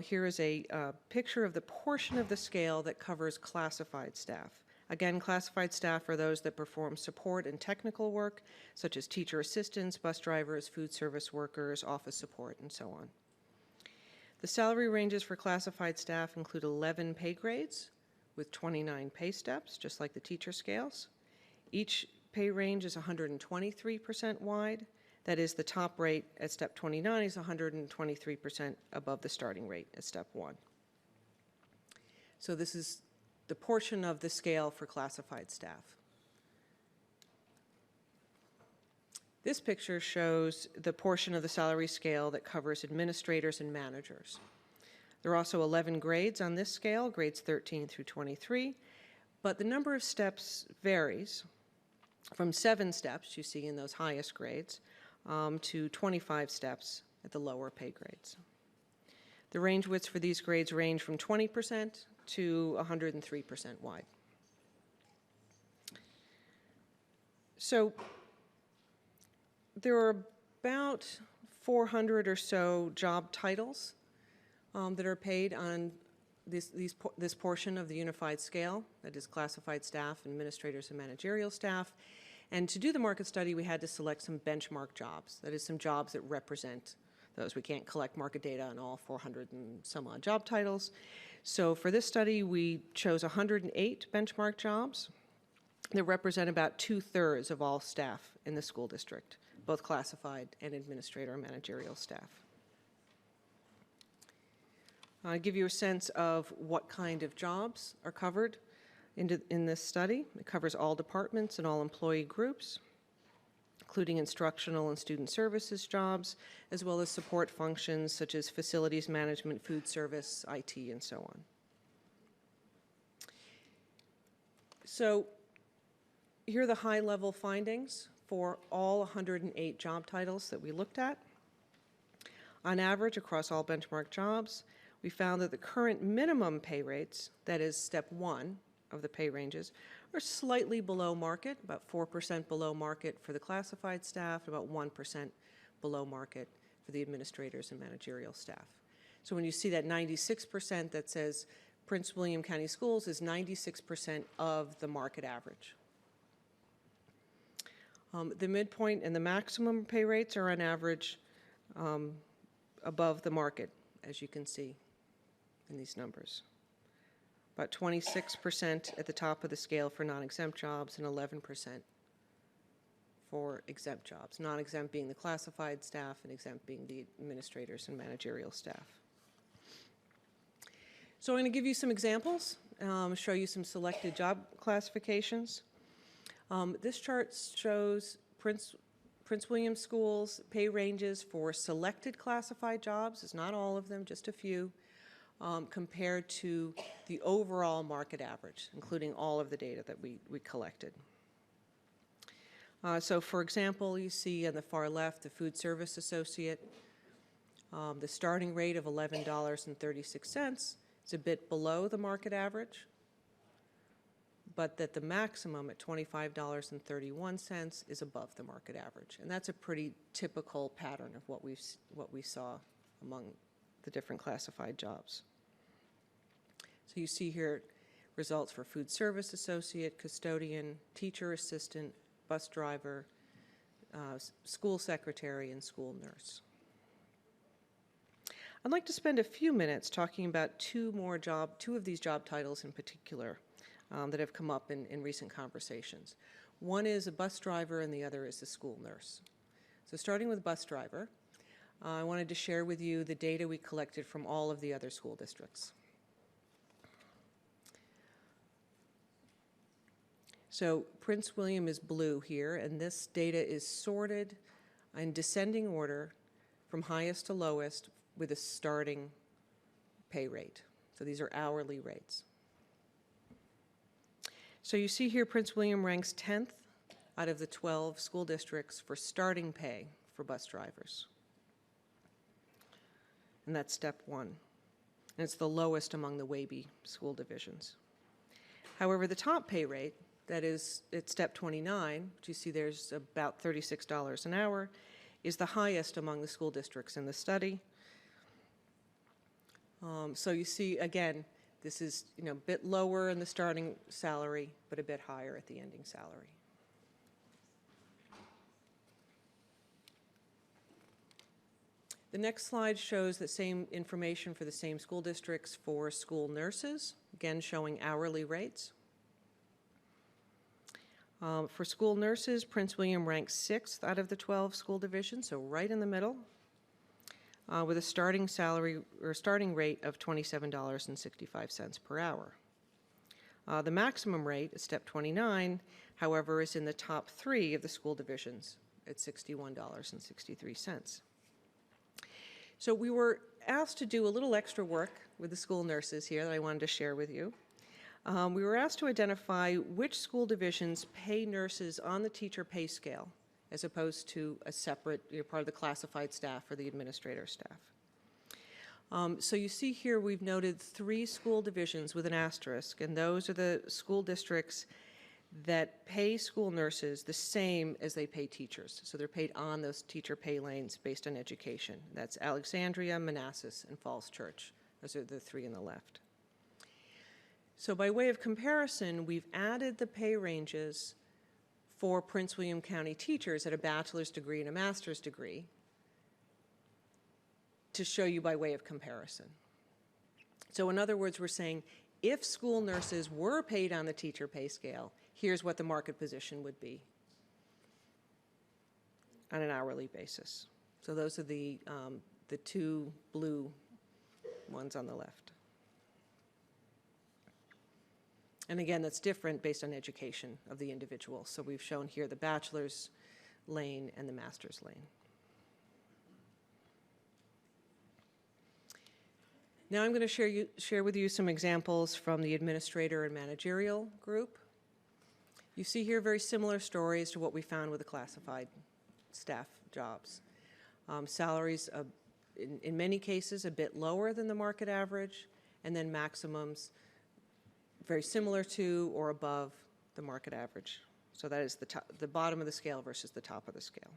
Here is a picture of the portion of the scale that covers classified staff. Again, classified staff are those that perform support and technical work, such as teacher assistants, bus drivers, food service workers, office support, and so on. The salary ranges for classified staff include 11 pay grades with 29 pay steps, just like the teacher scales. Each pay range is 123% wide. That is, the top rate at step 29 is 123% above the starting rate at step 1. So this is the portion of the scale for classified staff. This picture shows the portion of the salary scale that covers administrators and managers. There are also 11 grades on this scale, grades 13 through 23, but the number of steps varies from 7 steps you see in those highest grades to 25 steps at the lower pay grades. The range widths for these grades range from 20% to 103% wide. So there are about 400 or so job titles that are paid on this portion of the unified scale, that is classified staff, administrators, and managerial staff. And to do the market study, we had to select some benchmark jobs, that is, some jobs that represent those. We can't collect market data on all 400 and some odd job titles. So for this study, we chose 108 benchmark jobs that represent about 2/3 of all staff in the school district, both classified and administrator and managerial staff. I'll give you a sense of what kind of jobs are covered in this study. It covers all departments and all employee groups, including instructional and student services jobs, as well as support functions such as facilities management, food service, IT, and so on. So here are the high-level findings for all 108 job titles that we looked at. On average, across all benchmark jobs, we found that the current minimum pay rates, that is step 1 of the pay ranges, are slightly below market, about 4% below market for the classified staff, about 1% below market for the administrators and managerial staff. So when you see that 96% that says Prince William County Schools is 96% of the market average. The midpoint and the maximum pay rates are on average above the market, as you can see in these numbers. About 26% at the top of the scale for non-exempt jobs and 11% for exempt jobs, non-exempt being the classified staff and exempt being the administrators and managerial staff. So I'm going to give you some examples, show you some selected job classifications. This chart shows Prince Prince William Schools pay ranges for selected classified jobs, it's not all of them, just a few, compared to the overall market average, including all of the data that we collected. So for example, you see on the far left, the food service associate, the starting rate of $11.36 is a bit below the market average, but that the maximum at $25.31 is above the market average. And that's a pretty typical pattern of what we saw among the different classified jobs. So you see here results for food service associate, custodian, teacher assistant, bus driver, school secretary, and school nurse. I'd like to spend a few minutes talking about two of these job titles in particular that have come up in recent conversations. One is a bus driver and the other is a school nurse. So starting with bus driver, I wanted to share with you the data we collected from all of the other school districts. So Prince William is blue here, and this data is sorted in descending order from highest to lowest with a starting pay rate. So these are hourly rates. So you see here Prince William ranks 10th out of the 12 school districts for starting pay for bus drivers. And that's step one. And it's the lowest among the WABE school divisions. However, the top pay rate, that is at step 29, which you see there's about $36 an hour, is the highest among the school districts in the study. So you see, again, this is a bit lower in the starting salary, but a bit higher at the ending salary. The next slide shows the same information for the same school districts for school nurses, again showing hourly rates. For school nurses, Prince William ranks 6th out of the 12 school divisions, so right in the middle, with a starting salary or starting rate of $27.65 per hour. The maximum rate at step 29, however, is in the top 3 of the school divisions at $61.63. So we were asked to do a little extra work with the school nurses here that I wanted to share with you. We were asked to identify which school divisions pay nurses on the teacher pay scale as opposed to a separate part of the classified staff or the administrator staff. So you see here we've noted 3 school divisions with an asterisk, and those are the school districts that pay school nurses the same as they pay teachers. So they're paid on those teacher pay lanes based on education. That's Alexandria, Manassas, and Falls Church. Those are the 3 on the left. So by way of comparison, we've added the pay ranges for Prince William County teachers at a bachelor's degree and a master's degree to show you by way of comparison. So in other words, we're saying if school nurses were paid on the teacher pay scale, here's what the market position would be on an hourly basis. So those are the 2 blue ones on the left. And again, that's different based on education of the individual. So we've shown here the bachelor's lane and the master's lane. Now I'm going to share with you some examples from the administrator and managerial group. You see here very similar stories to what we found with the classified staff jobs. Salaries, in many cases, a bit lower than the market average, and then maximums very similar to or above the market average. So that is the bottom of the scale versus the top of the scale.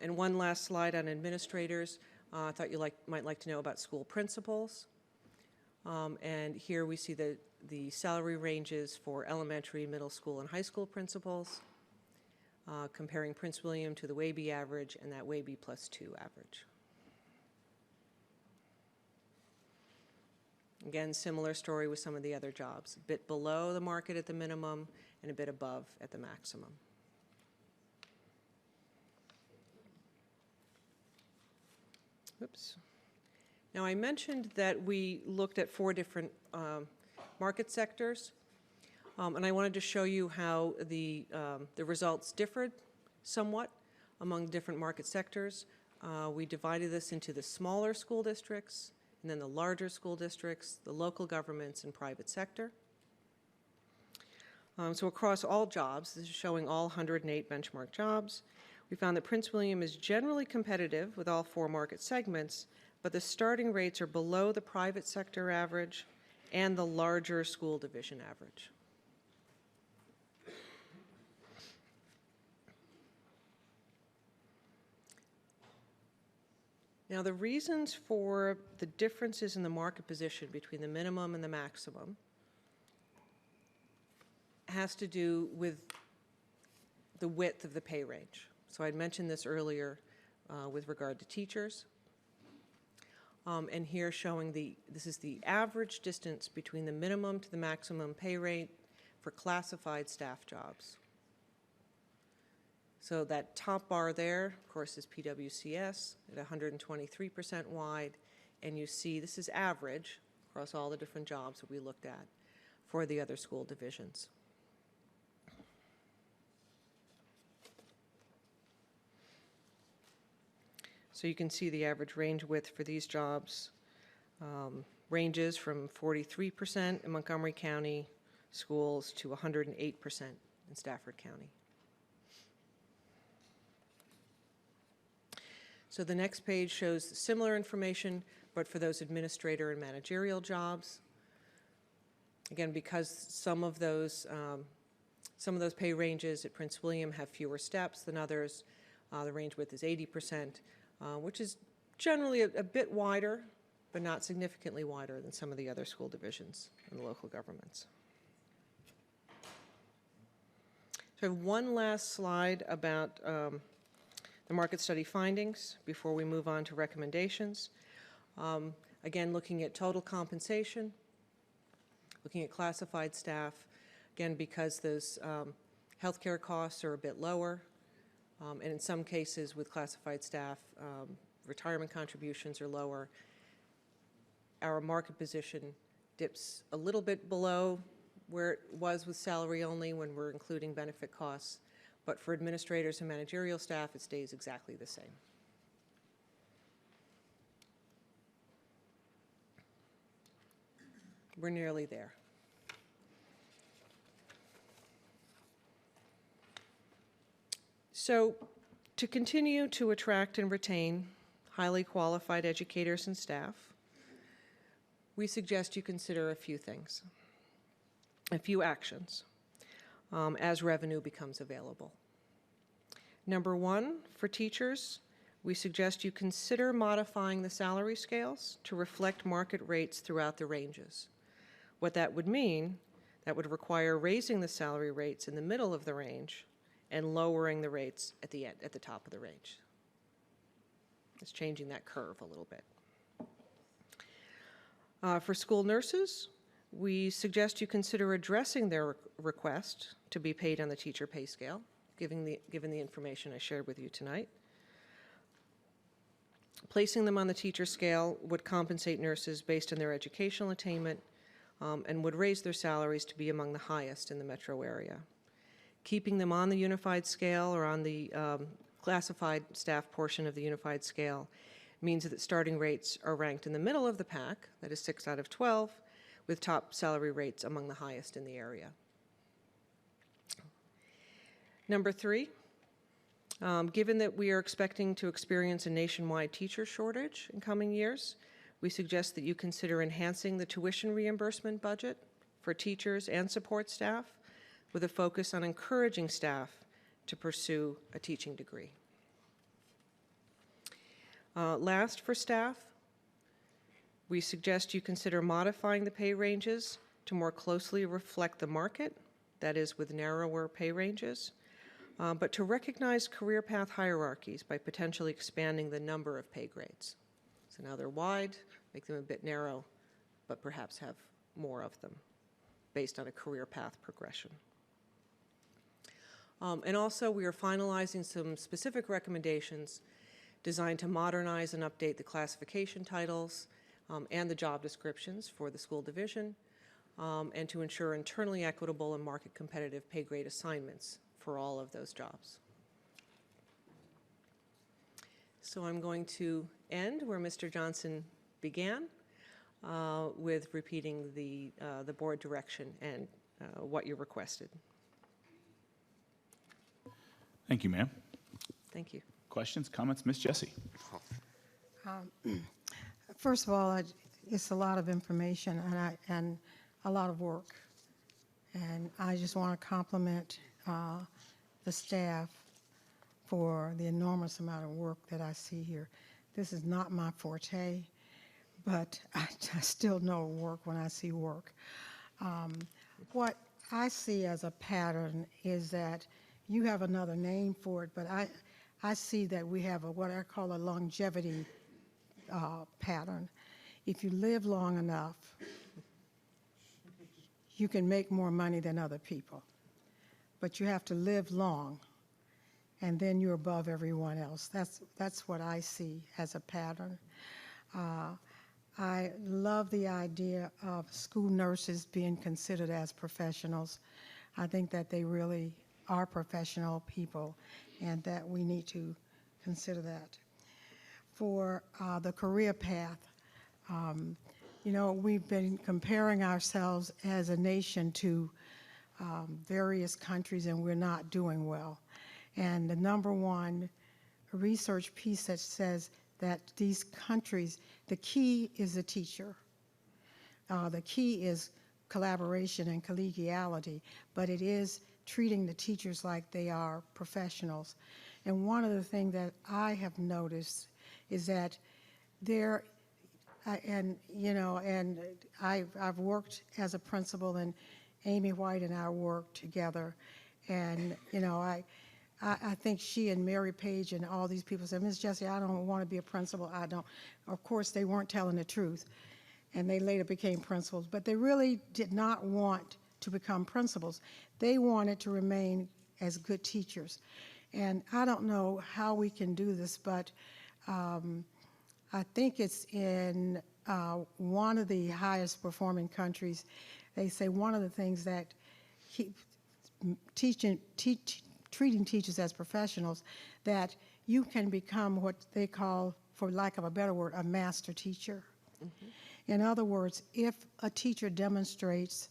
And one last slide on administrators. I thought you might like to know about school principals. And here we see the salary ranges for elementary, middle school, and high school principals, comparing Prince William to the WABE average and that WABE +2 average. Again, similar story with some of the other jobs. A bit below the market at the minimum and a bit above at the maximum. Oops. Now I mentioned that we looked at 4 different market sectors And I wanted to show you how the results differed somewhat among different market sectors. We divided this into the smaller school districts, and then the larger school districts, the local governments, and private sector. So across all jobs, this is showing all 108 benchmark jobs, we found that Prince William is generally competitive with all 4 market segments, but the starting rates are below the private sector average and the larger school division average. Now, the reasons for the differences in the market position between the minimum and the maximum has to do with the width of the pay range. So I mentioned this earlier with regard to teachers. And here showing this is the average distance between the minimum to the maximum pay rate for classified staff jobs. So that top bar there, of course, is PWCS at 123% wide, and you see this is average across all the different jobs that we looked at for the other school divisions. So you can see the average range width for these jobs ranges from 43% in Montgomery County schools to 108% in Stafford County. So the next page shows similar information, but for those administrator and managerial jobs. Again, because some of those pay ranges at Prince William have fewer steps than others, the range width is 80%, which is generally a bit wider, but not significantly wider than some of the other school divisions in the local governments. So I have one last slide about the market study findings before we move on to recommendations. Again, looking at total compensation, looking at classified staff, again, because those healthcare costs are a bit lower, and in some cases with classified staff, retirement contributions are lower. Our market position dips a little bit below where it was with salary only when we're including benefit costs. But for administrators and managerial staff, it stays exactly the same. We're nearly there. So to continue to attract and retain highly qualified educators and staff, we suggest you consider a few things, a few actions. As revenue becomes available. Number one, for teachers, we suggest you consider modifying the salary scales to reflect market rates throughout the ranges. What that would mean, that would require raising the salary rates in the middle of the range and lowering the rates at the end, at the top of the range. It's changing that curve a little bit. For school nurses, we suggest you consider addressing their request to be paid on the teacher pay scale, given the information I shared with you tonight. Placing them on the teacher scale would compensate nurses based on their educational attainment and would raise their salaries to be among the highest in the metro area. Keeping them on the unified scale or on the classified staff portion of the unified scale means that starting rates are ranked in the middle of the pack, that is 6 out of 12, with top salary rates among the highest in the area. Number three, given that we are expecting to experience a nationwide teacher shortage in coming years, we suggest that you consider enhancing the tuition reimbursement budget for teachers and support staff with a focus on encouraging staff to pursue a teaching degree. Last, for staff, we suggest you consider modifying the pay ranges to more closely reflect the market, that is with narrower pay ranges, but to recognize career path hierarchies by potentially expanding the number of pay grades. So now they're wide, make them a bit narrow, but perhaps have more of them based on a career path progression. And also we are finalizing some specific recommendations designed to modernize and update the classification titles and the job descriptions for the school division, and to ensure internally equitable and market competitive pay grade assignments for all of those jobs. So I'm going to end where Mr. Johnson began, with repeating the board direction and what you requested. Thank you, ma'am. Thank you. Questions, comments? Ms. Jessie. First of all, it's a lot of information and a lot of work. And I just want to compliment the staff for the enormous amount of work that I see here. This is not my forte, but I still know work when I see work. What I see as a pattern is that you have another name for it, but I see that we have what I call a longevity pattern. If you live long enough, you can make more money than other people. But you have to live long, and then you're above everyone else. That's what I see as a pattern. I love the idea of school nurses being considered as professionals. I think that they really are professional people, and that we need to consider that. For the career path, you know, we've been comparing ourselves as a nation to various countries, and we're not doing well. And the number one research piece that says that these countries, the key is the teacher. The key is collaboration and collegiality, but it is treating the teachers like they are professionals. And one of the things that I have noticed is that there, and I've worked as a principal, and Amy White and I worked together, and I think she and Mary Page and all these people said, Ms. Jessie, I don't want to be a principal. I don't. Of course, they weren't telling the truth, and they later became principals, but they really did not want to become principals. They wanted to remain as good teachers. And I don't know how we can do this, but I think it's in one of the highest performing countries. They say one of the things that keep treating teachers as professionals, that you can become what they call, for lack of a better word, a master teacher. Mm-hmm. In other words, if a teacher demonstrates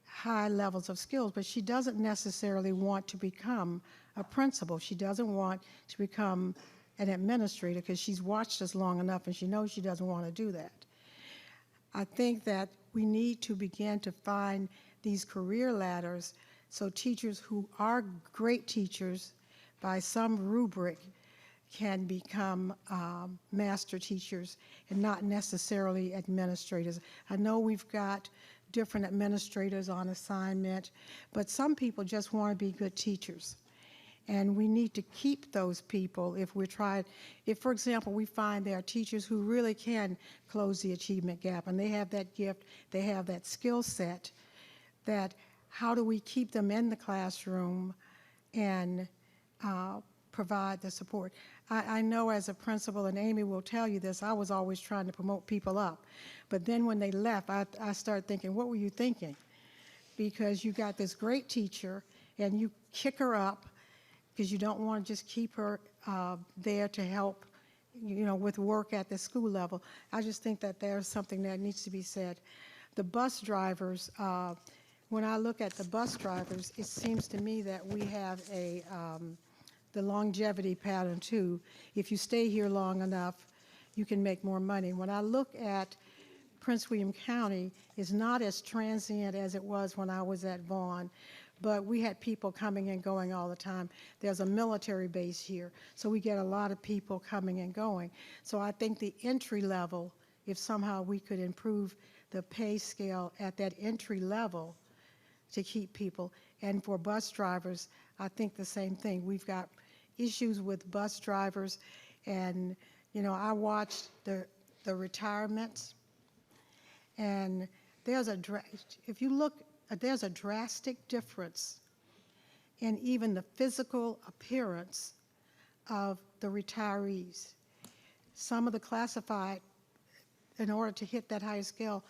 high levels of skills, but she doesn't necessarily want to become a principal. She doesn't want to become an administrator because she's watched us long enough and she knows she doesn't want to do that. I think that we need to begin to find these career ladders so teachers who are great teachers by some rubric can become master teachers and not necessarily administrators. I know we've got different administrators on assignment, but some people just want to be good teachers. And we need to keep those people if for example, we find there are teachers who really can close the achievement gap, and they have that gift, they have that skill set, that how do we keep them in the classroom and provide the support? I know as a principal, and Amy will tell you this, I was always trying to promote people up. But then when they left, I started thinking, what were you thinking? Because you got this great teacher, and you kick her up because you don't want to just keep her there to help, with work at the school level. I just think that there's something that needs to be said. The bus drivers, when I look at the bus drivers, it seems to me that we have the longevity pattern too. If you stay here long enough, you can make more money. When I look at Prince William County, it's not as transient as it was when I was at Vaughan, but we had people coming and going all the time. There's a military base here, so we get a lot of people coming and going. So I think the entry level, if somehow we could improve the pay scale at that entry level to keep people. And for bus drivers, I think the same thing. We've got issues with bus drivers, and I watched the retirements, and there's a drastic difference in even the physical appearance of the retirees. Some of the classified, in order to hit that higher scale,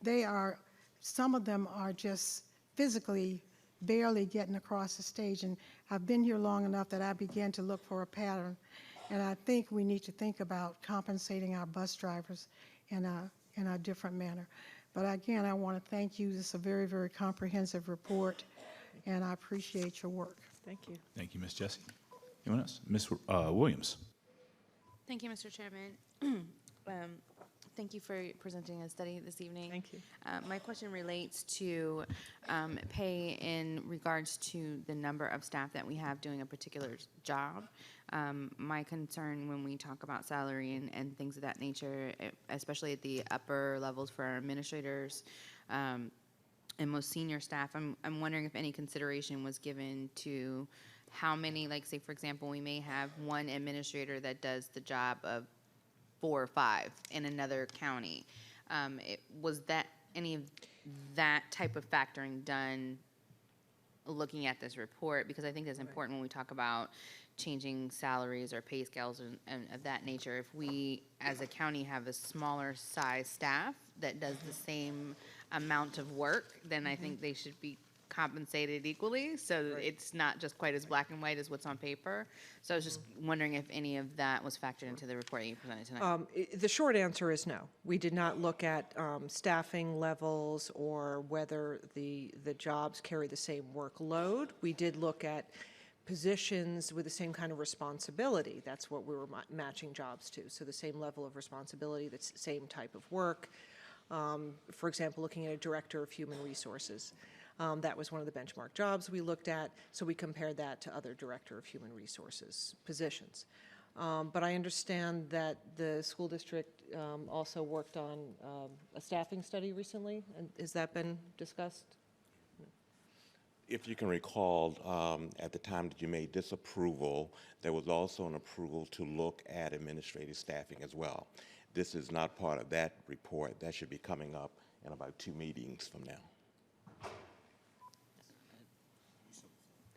they are some of them are just physically barely getting across the stage. And I've been here long enough that I began to look for a pattern. And I think we need to think about compensating our bus drivers in a different manner. But again, I want to thank you. This is a very, very comprehensive report, and I appreciate your work. Thank you. Thank you, Ms. Jessie. Anyone else? Ms. Williams. Thank you, Mr. Chairman. Thank you for presenting a study this evening. Thank you. My question relates to pay in regards to the number of staff that we have doing a particular job. My concern when we talk about salary and things of that nature, especially at the upper levels for our administrators and most senior staff, I'm wondering if any consideration was given to how many, like say for example, we may have one administrator that does the job of 4 or 5 in another county. Was that any of that type of factoring done looking at this report? Because I think that's important when we talk about changing salaries or pay scales and of that nature. If we, as a county, have a smaller size staff that does the same amount of work, then I think they should be compensated equally, so it's not just quite as black and white as what's on paper. So I was just wondering if any of that was factored into the report you presented tonight. The short answer is no. We did not look at staffing levels or whether the jobs carry the same workload. We did look at positions with the same kind of responsibility. That's what we were matching jobs to. So the same level of responsibility, the same type of work. For example, looking at a director of human resources. That was one of the benchmark jobs we looked at, so we compared that to other director of human resources positions. But I understand that the school district also worked on a staffing study recently, and has that been discussed? If you can recall, at the time that you made this approval, there was also an approval to look at administrative staffing as well. This is not part of that report. That should be coming up in about 2 meetings from now.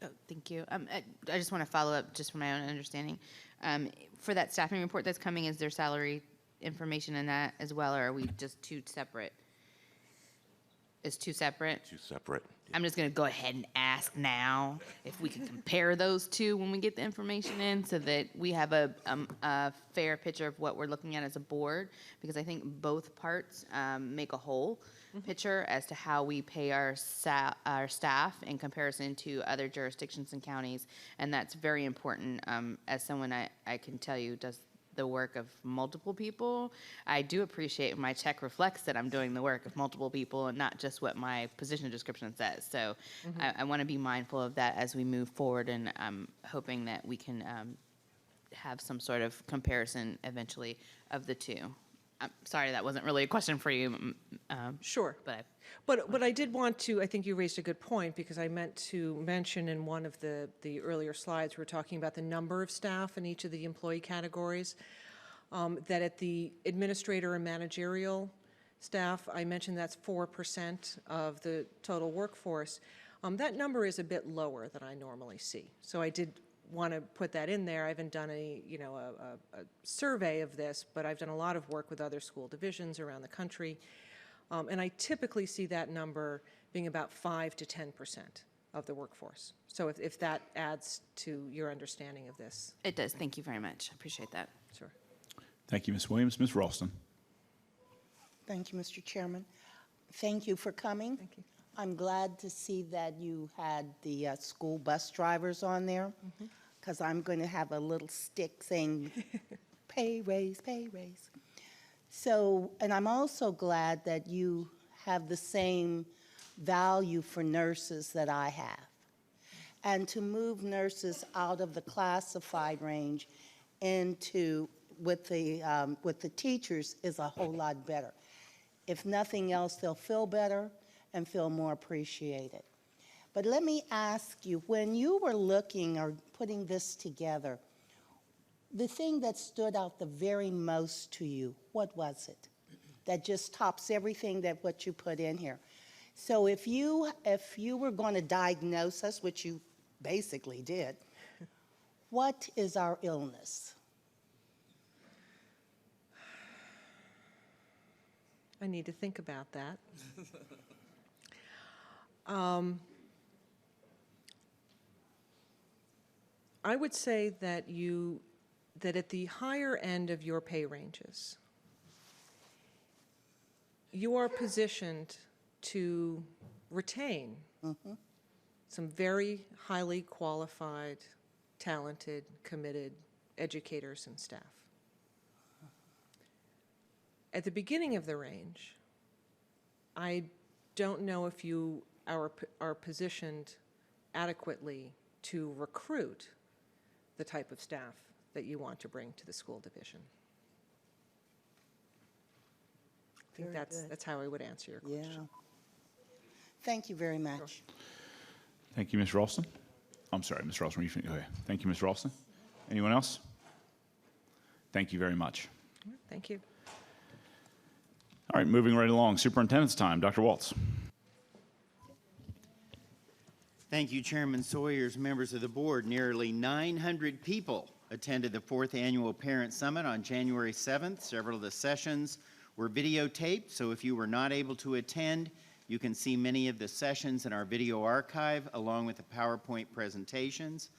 Oh, thank you. I just want to follow up just for my own understanding. For that staffing report that's coming, is there salary information in that as well, or are we just 2 separate? Is 2 separate? 2 separate. I'm just going to go ahead and ask now if we can compare those 2 when we get the information in so that we have a fair picture of what we're looking at as a board, because I think both parts make a whole picture as to how we pay our staff in comparison to other jurisdictions and counties, and that's very important. As someone I can tell you does the work of multiple people, I do appreciate my check reflects that I'm doing the work of multiple people and not just what my position description says. So I want to be mindful of that as we move forward, and I'm hoping that we can have some sort of comparison eventually of the 2. I'm sorry, that wasn't really a question for you. Sure. But I did want to, I think you raised a good point, because I meant to mention in one of the earlier slides, we were talking about the number of staff in each of the employee categories, that at the administrator and managerial staff, I mentioned that's 4% of the total workforce. That number is a bit lower than I normally see. So I did want to put that in there. I haven't done a survey of this, but I've done a lot of work with other school divisions around the country. And I typically see that number being about 5 to 10% of the workforce. So if that adds to your understanding of this. It does. Thank you very much. I appreciate that. Sure. Thank you, Ms. Williams. Ms. Ralston. Thank you, Mr. Chairman. Thank you for coming. Thank you. I'm glad to see that you had the school bus drivers on there, because I'm going to have a little stick saying, pay raise, pay raise. So, and I'm also glad that you have the same value for nurses that I have. And to move nurses out of the classified range into with the teachers is a whole lot better. If nothing else, they'll feel better and feel more appreciated. But let me ask you, when you were looking or putting this together, the thing that stood out the very most to you, what was it? That just tops everything that what you put in here. So if you were going to diagnose us, which you basically did, what is our illness? I need to think about that. I would say that that at the higher end of your pay ranges, you are positioned to retain some very highly qualified, talented, committed educators and staff. At the beginning of the range, I don't know if you are positioned adequately to recruit the type of staff that you want to bring to the school division. I think that's how I would answer your question. Yeah. Thank you very much. Thank you, Ms. Ralston. I'm sorry, Ms. Ralston, you okay. Thank you, Ms. Ralston. Anyone else? Thank you very much. Thank you. All right, moving right along. Superintendent's time. Dr. Waltz. Thank you, Chairman Sawyers, members of the board. Nearly 900 people attended the 4th Annual Parent Summit on January 7th. Several of the sessions were videotaped, so if you were not able to attend, you can see many of the sessions in our video archive along with the PowerPoint presentations.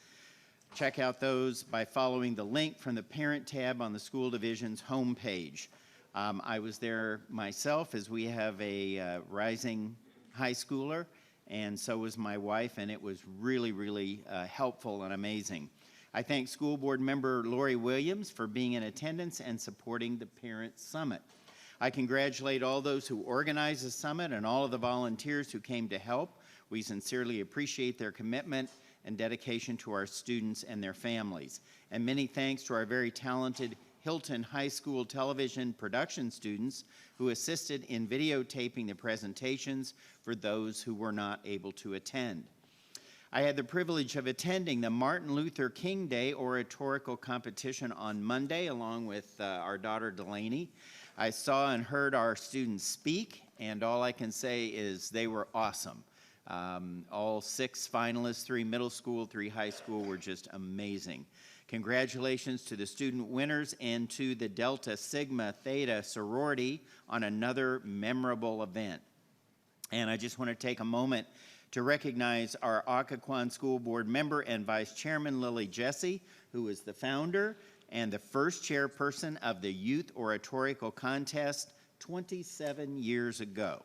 Check out those by following the link from the Parent tab on the school division's homepage. I was there myself, as we have a rising high schooler, and so was my wife, and it was really, really helpful and amazing. I thank School Board Member Lori Williams for being in attendance and supporting the Parent Summit. I congratulate all those who organized the summit and all of the volunteers who came to help. We sincerely appreciate their commitment and dedication to our students and their families. And many thanks to our very talented Hilton High School television production students who assisted in videotaping the presentations for those who were not able to attend. I had the privilege of attending the Martin Luther King Day oratorical competition on Monday along with our daughter Delaney. I saw and heard our students speak, and all I can say is they were awesome. All 6 finalists, 3 middle school, 3 high school, were just amazing. Congratulations to the student winners and to the Delta Sigma Theta sorority on another memorable event. And I just want to take a moment to recognize our Occoquan School Board member and Vice Chairman Lily Jesse, who is the founder and the first chairperson of the Youth Oratorical Contest 27 years ago.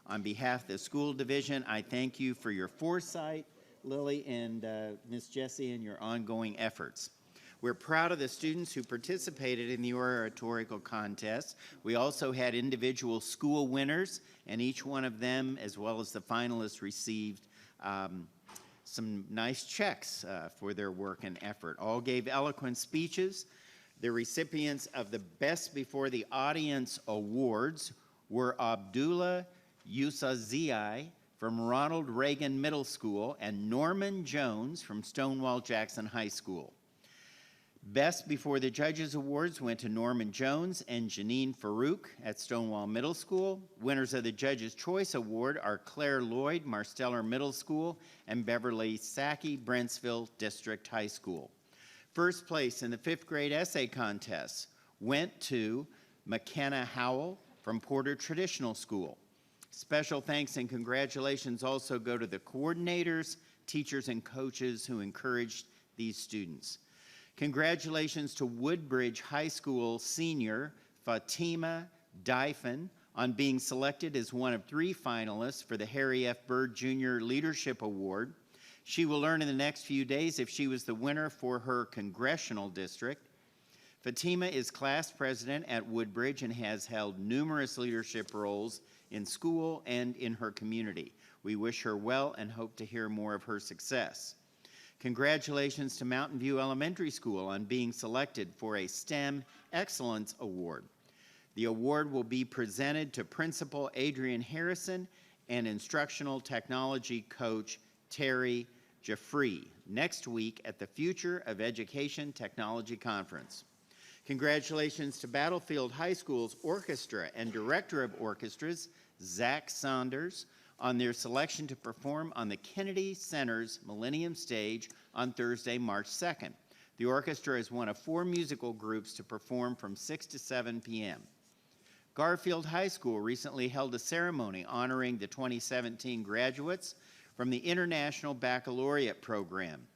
On behalf of the school division, I thank you for your foresight, Lily and Ms. Jesse, and your ongoing efforts. We're proud of the students who participated in the oratorical contest. We also had individual school winners, and each one of them, as well as the finalists, received some nice checks for their work and effort. All gave eloquent speeches. The recipients of the Best Before the Audience Awards were Abdullah Yousafzai from Ronald Reagan Middle School and Norman Jones from Stonewall Jackson High School. Best Before the Judges Awards went to Norman Jones and Janine Farouk at Stonewall Middle School. Winners of the Judges' Choice Award are Claire Lloyd, Marsteller Middle School, and Beverly Sackey, Brentsville District High School. First place in the 5th grade essay contest went to McKenna Howell from Porter Traditional School. Special thanks and congratulations also go to the coordinators, teachers, and coaches who encouraged these students. Congratulations to Woodbridge High School senior Fatima Dyfan on being selected as one of 3 finalists for the Harry F. Byrd Jr. Leadership Award. She will learn in the next few days if she was the winner for her congressional district. Fatima is class president at Woodbridge and has held numerous leadership roles in school and in her community. We wish her well and hope to hear more of her success. Congratulations to Mountain View Elementary School on being selected for a STEM Excellence Award. The award will be presented to Principal Adrian Harrison and Instructional Technology Coach Terry Jeffrey next week at the Future of Education Technology Conference. Congratulations to Battlefield High School's orchestra and director of orchestras, Zach Saunders, on their selection to perform on the Kennedy Center's Millennium Stage on Thursday, March 2nd. The orchestra is one of 4 musical groups to perform from 6 to 7 p.m. Garfield High School recently held a ceremony honoring the 2017 graduates from the International Baccalaureate Program.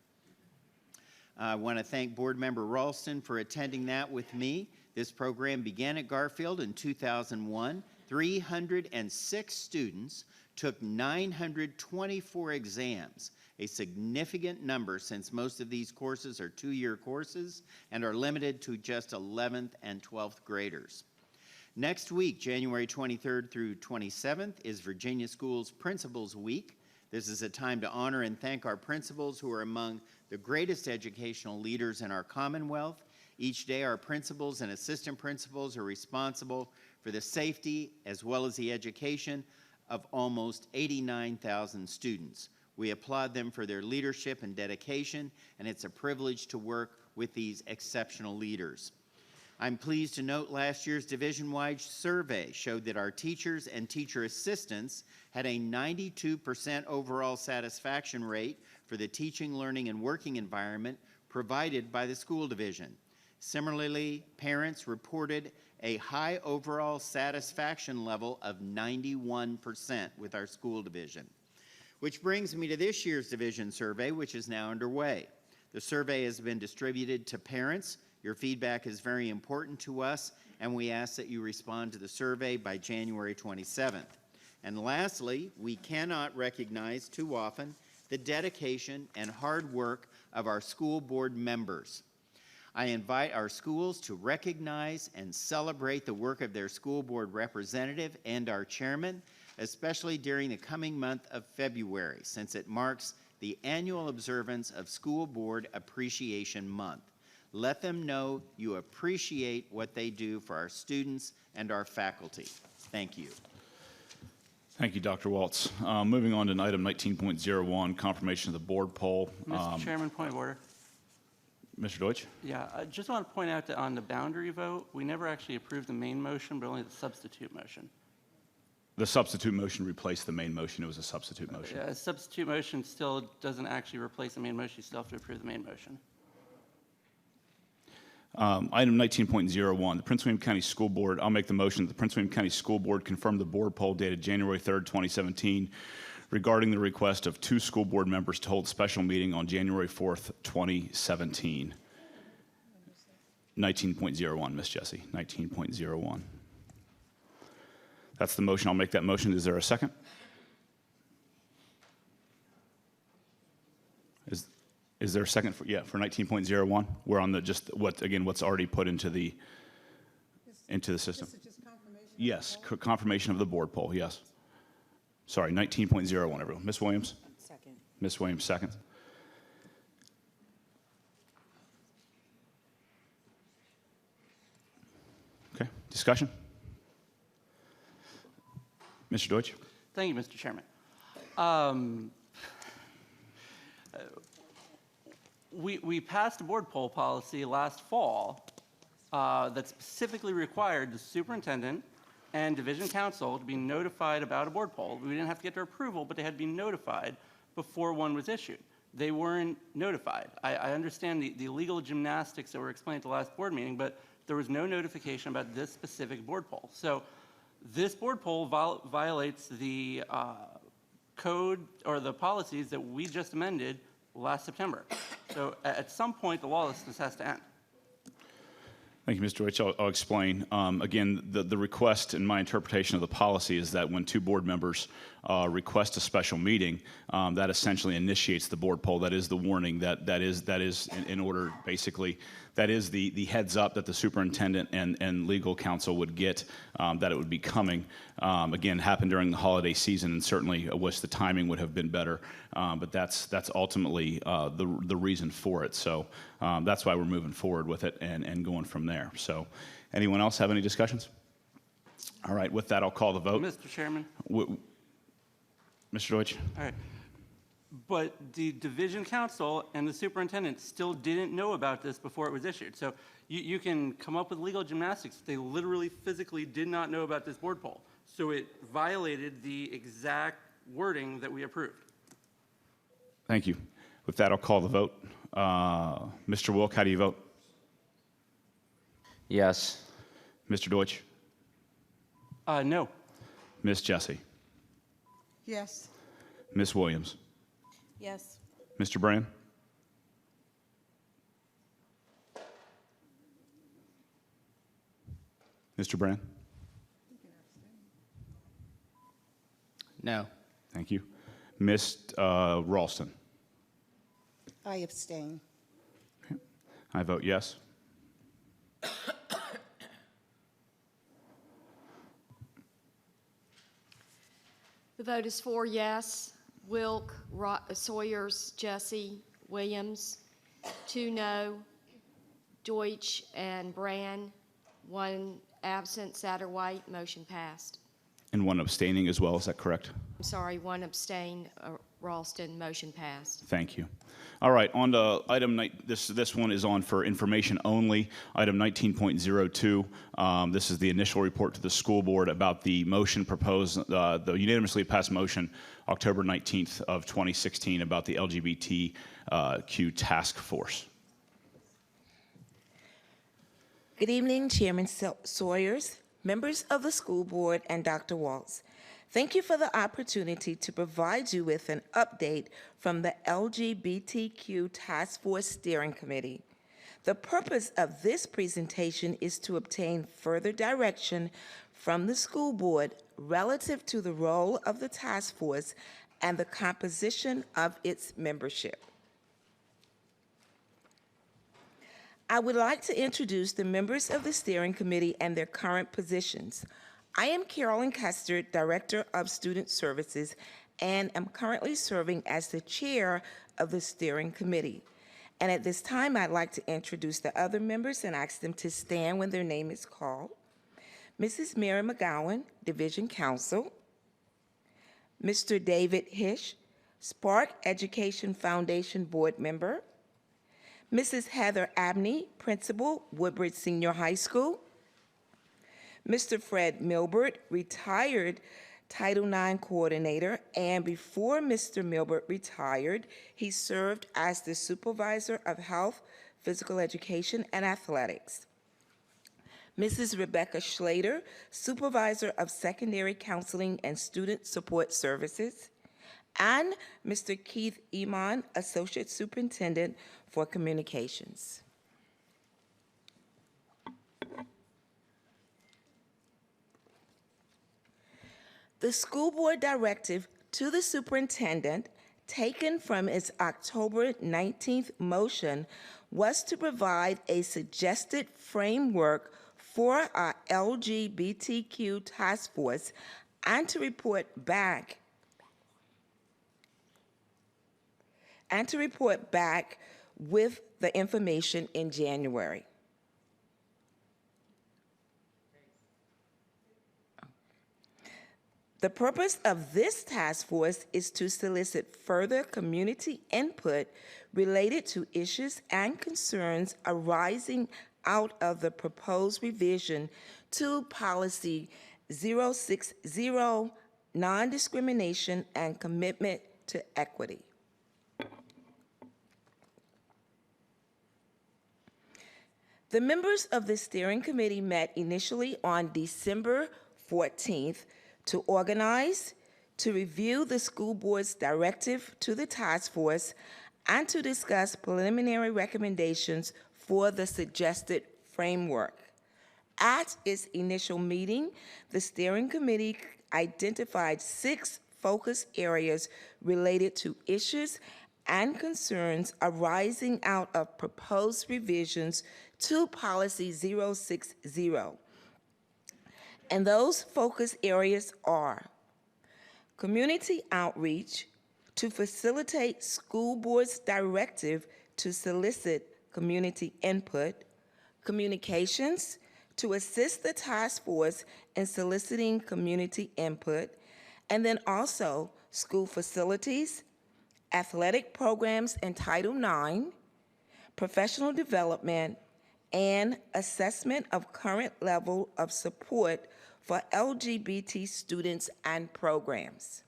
I want to thank Board Member Ralston for attending that with me. This program began at Garfield in 2001. 306 students took 924 exams, a significant number since most of these courses are two-year courses and are limited to just 11th and 12th graders. Next week, January 23rd through 27th, is Virginia Schools Principals Week. This is a time to honor and thank our principals who are among the greatest educational leaders in our Commonwealth. Each day, our principals and assistant principals are responsible for the safety as well as the education of almost 89,000 students. We applaud them for their leadership and dedication, and it's a privilege to work with these exceptional leaders. I'm pleased to note last year's division-wide survey showed that our teachers and teacher assistants had a 92% overall satisfaction rate for the teaching, learning, and working environment provided by the school division. Similarly, parents reported a high overall satisfaction level of 91% with our school division. Which brings me to this year's division survey, which is now underway. The survey has been distributed to parents. Your feedback is very important to us, and we ask that you respond to the survey by January 27th. And lastly, we cannot recognize too often the dedication and hard work of our school board members. I invite our schools to recognize and celebrate the work of their school board representative and our chairman, especially during the coming month of February, since it marks the annual observance of School Board Appreciation Month. Let them know you appreciate what they do for our students and our faculty. Thank you. Thank you, Dr. Waltz. Moving on to item 19.01, confirmation of the board poll. Mr. Chairman, point of order. Mr. Deutsch? Yeah, I just want to point out that on the boundary vote, we never actually approved the main motion, but only the substitute motion. The substitute motion replaced the main motion. It was a substitute motion. Yeah, a substitute motion still doesn't actually replace the main motion. You still have to approve the main motion. Item 19.01, the Prince William County School Board. I'll make the motion that the Prince William County School Board confirm the board poll dated January 3rd, 2017, regarding the request of 2 school board members to hold a special meeting on January 4th, 2017. 19.01, Ms. Jessie, 19.01. That's the motion. I'll make that motion. Is there a second? Is there a second for 19.01? We're on the what's already put into the system. This is just confirmation. Yes, confirmation of the board poll. Yes. Sorry, 19.01, everyone. Ms. Williams? Second. Ms. Williams, second. Okay, discussion? Mr. Deutsch? Thank you, Mr. Chairman. We passed a board poll policy last fall that specifically required the superintendent and division council to be notified about a board poll. We didn't have to get their approval, but they had to be notified before one was issued. They weren't notified. I understand the legal gymnastics that were explained at the last board meeting, but there was no notification about this specific board poll. So this board poll violates the code or the policies that we just amended last September. So at some point, the lawlessness has to end. Thank you, Mr. Deutsch. I'll explain. Again, the request in my interpretation of the policy is that when 2 board members request a special meeting, that essentially initiates the board poll. That is the warning. That is in order, basically, that is the heads up that the superintendent and legal counsel would get that it would be coming. Again, happened during the holiday season, and certainly I wish the timing would have been better. But that's ultimately the reason for it. So that's why we're moving forward with it and going from there. So anyone else have any discussions? All right, with that, I'll call the vote. Mr. Chairman. Mr. Deutsch? All right. But the division council and the superintendent still didn't know about this before it was issued. So you can come up with legal gymnastics. They literally physically did not know about this board poll. So it violated the exact wording that we approved. Thank you. With that, I'll call the vote. Mr. Wilk, how do you vote? Yes. Mr. Deutsch? No. Miss Jessie, Yes. Miss Williams, Yes. Mr. Brand, Mr. Brand. No. Thank you. Miss Ralston. I abstain. I vote yes. The vote is 4 yes. Wilk, Sawyers, Jesse, Williams. 2 no. Deutsch and Brand. 1 absent, Satterwhite. Motion passed. And one abstaining as well, is that correct? I'm sorry, 1 abstain, Ralston. Motion passed. Thank you. All right, on to item, this one is on for information only. Item 19.02, this is the initial report to the school board about the motion proposed, the unanimously passed motion October 19th of 2016 about the LGBTQ task force. Good evening, Chairman Sawyers, members of the school board, and Dr. Waltz. Thank you for the opportunity to provide you with an update from the LGBTQ Task Force Steering Committee. The purpose of this presentation is to obtain further direction from the school board relative to the role of the task force and the composition of its membership. I would like to introduce the members of the steering committee and their current positions. I am Carolyn Custer, Director of Student Services, and am currently serving as the chair of the steering committee. And at this time, I'd like to introduce the other members and ask them to stand when their name is called. Mrs. Mary McGowan, Division Counsel. Mr. David Hish, Spark Education Foundation Board Member. Mrs. Heather Abney, Principal, Woodbridge Senior High School. Mr. Fred Milbert, retired Title IX Coordinator, and before Mr. Milbert retired, he served as the Supervisor of Health, Physical Education, and Athletics. Mrs. Rebecca Schlater, Supervisor of Secondary Counseling and Student Support Services, and Mr. Keith Iman, Associate Superintendent for Communications. The school board directive to the superintendent, taken from its October 19th motion, was to provide a suggested framework for our LGBTQ task force and to report back with the information in January. The purpose of this task force is to solicit further community input related to issues and concerns arising out of the proposed revision to Policy 060, Non-Discrimination and Commitment to Equity. The members of the steering committee met initially on December 14th to organize, to review the school board's directive to the task force, and to discuss preliminary recommendations for the suggested framework. At its initial meeting, the steering committee identified 6 focus areas related to issues and concerns arising out of proposed revisions to Policy 060. And those focus areas are community outreach to facilitate school board's directive to solicit community input, communications to assist the task force in soliciting community input, and then also school facilities, athletic programs in Title IX, professional development, and assessment of current level of support for LGBT students and programs.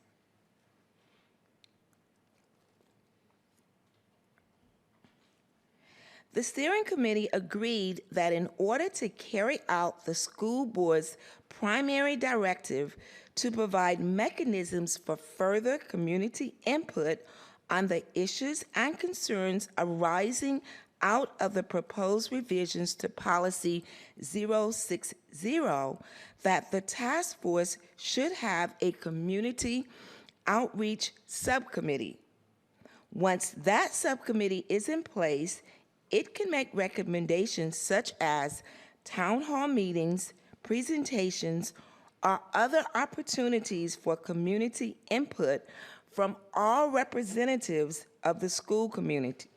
The steering committee agreed that in order to carry out the school board's primary directive to provide mechanisms for further community input on the issues and concerns arising out of the proposed revisions to Policy 060, that the task force should have a community outreach subcommittee. Once that subcommittee is in place, it can make recommendations such as town hall meetings, presentations, or other opportunities for community input from all representatives of the school community.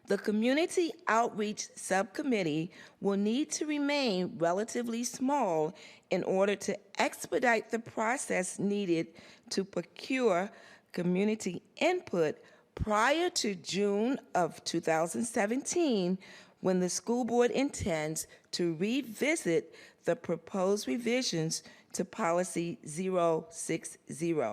The Community Outreach Subcommittee will need to remain relatively small in order to expedite the process needed to procure community input prior to June of 2017, when the school board intends to revisit the proposed revisions to Policy 060.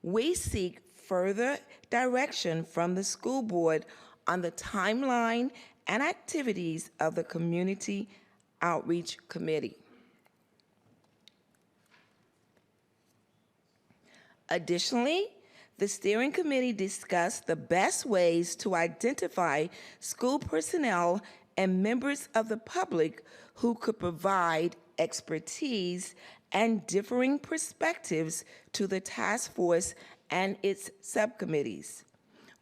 We seek further direction from the school board on the timeline and activities of the Community Outreach Committee. Additionally, the steering committee discussed the best ways to identify school personnel and members of the public who could provide expertise and differing perspectives to the task force and its subcommittees.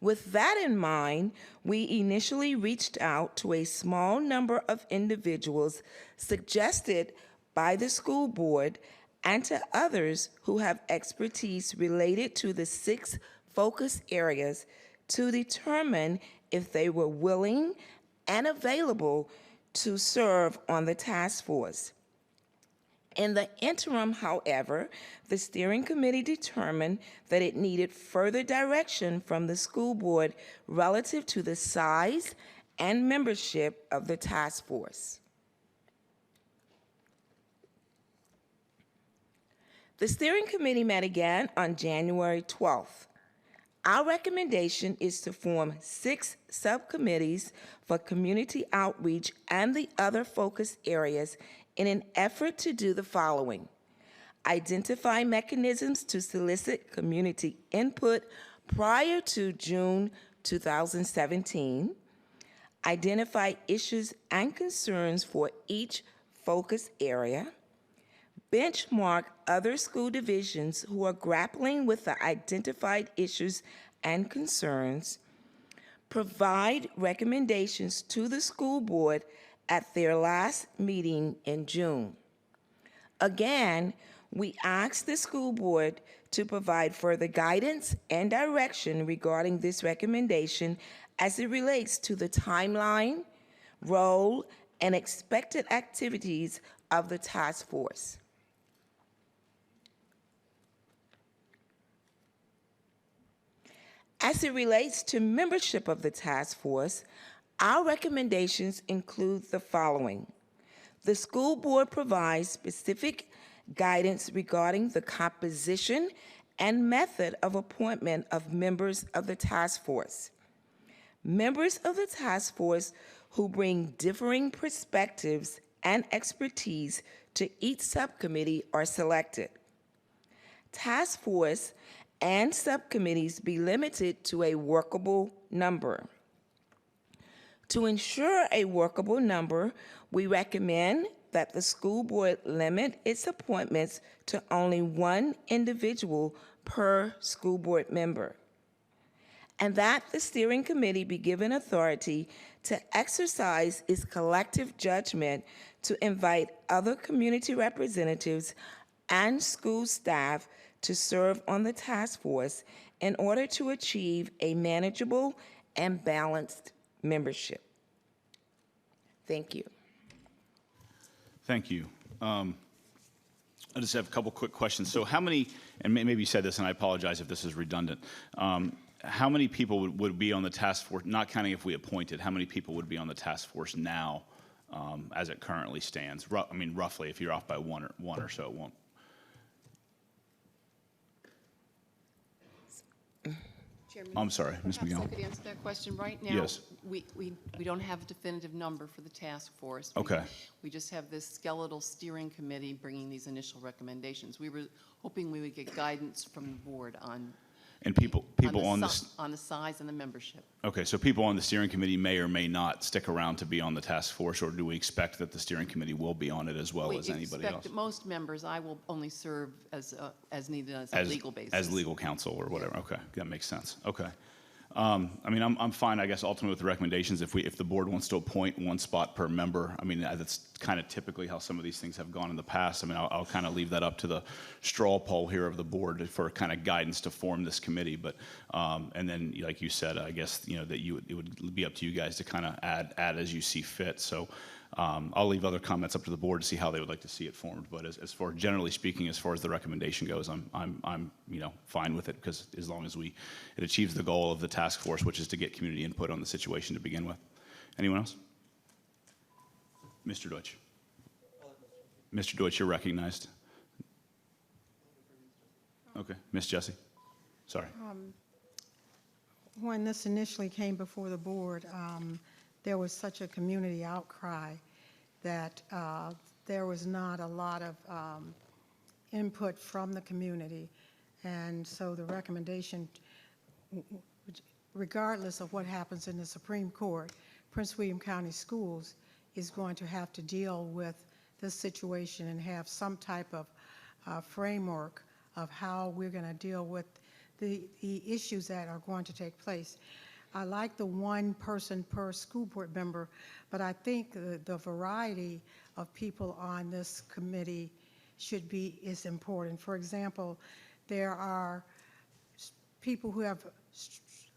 With that in mind, we initially reached out to a small number of individuals suggested by the school board and to others who have expertise related to the 6 focus areas to determine if they were willing and available to serve on the task force. In the interim, however, the steering committee determined that it needed further direction from the school board relative to the size and membership of the task force. The steering committee met again on January 12th. Our recommendation is to form 6 subcommittees for community outreach and the other focus areas in an effort to do the following: identify mechanisms to solicit community input prior to June 2017, identify issues and concerns for each focus area, benchmark other school divisions who are grappling with the identified issues and concerns, provide recommendations to the school board at their last meeting in June. Again, we ask the school board to provide further guidance and direction regarding this recommendation as it relates to the timeline, role, and expected activities of the task force. As it relates to membership of the task force, our recommendations include the following. The school board provides specific guidance regarding the composition and method of appointment of members of the task force. Members of the task force who bring differing perspectives and expertise to each subcommittee are selected. Task force and subcommittees be limited to a workable number. To ensure a workable number, we recommend that the school board limit its appointments to only 1 individual per school board member, and that the steering committee be given authority to exercise its collective judgment to invite other community representatives and school staff to serve on the task force in order to achieve a manageable and balanced membership. Thank you. Thank you. I just have a couple quick questions. So how many, and maybe you said this, and I apologize if this is redundant, how many people would be on the task force, not counting if we appointed, how many people would be on the task force now as it currently stands? I mean, roughly, if you're off by one or so, it won't. Chairman, I'm sorry, Ms. perhaps I McGill. could answer that question right now. Yes. We don't have a definitive number for the task force. Okay. We just have this skeletal steering committee bringing these initial recommendations. We were hoping we would get guidance from the board on And people on this. on the size and the membership. Okay, so people on the steering committee may or may not stick around to be on the task force, or do we expect that the steering committee will be on it as well as anybody We expect else? that most members, I will only serve as needed as a legal basis. As legal counsel or whatever. Okay, that makes sense. Okay. I mean, I'm fine, I guess, ultimately with the recommendations. If the board wants to appoint one spot per member, I mean, that's kind of typically how some of these things have gone in the past. I mean, I'll kind of leave that up to the straw poll here of the board for kind of guidance to form this committee. But, and then, like you said, I guess, that it would be up to you guys to kind of add as you see fit. So I'll leave other comments up to the board to see how they would like to see it formed. But as far, generally speaking, as far as the recommendation goes, I'm fine with it, because as long as it achieves the goal of the task force, which is to get community input on the situation to begin with. Anyone else? Mr. Deutsch. Mr. Deutsch, you're recognized. Okay, Miss Jessie. Sorry. When this initially came before the board, there was such a community outcry that there was not a lot of input from the community. And so the recommendation, regardless of what happens in the Supreme Court, Prince William County Schools is going to have to deal with this situation and have some type of framework of how we're going to deal with the issues that are going to take place. I like the one person per school board member, but I think the variety of people on this committee is important. For example, there are people who have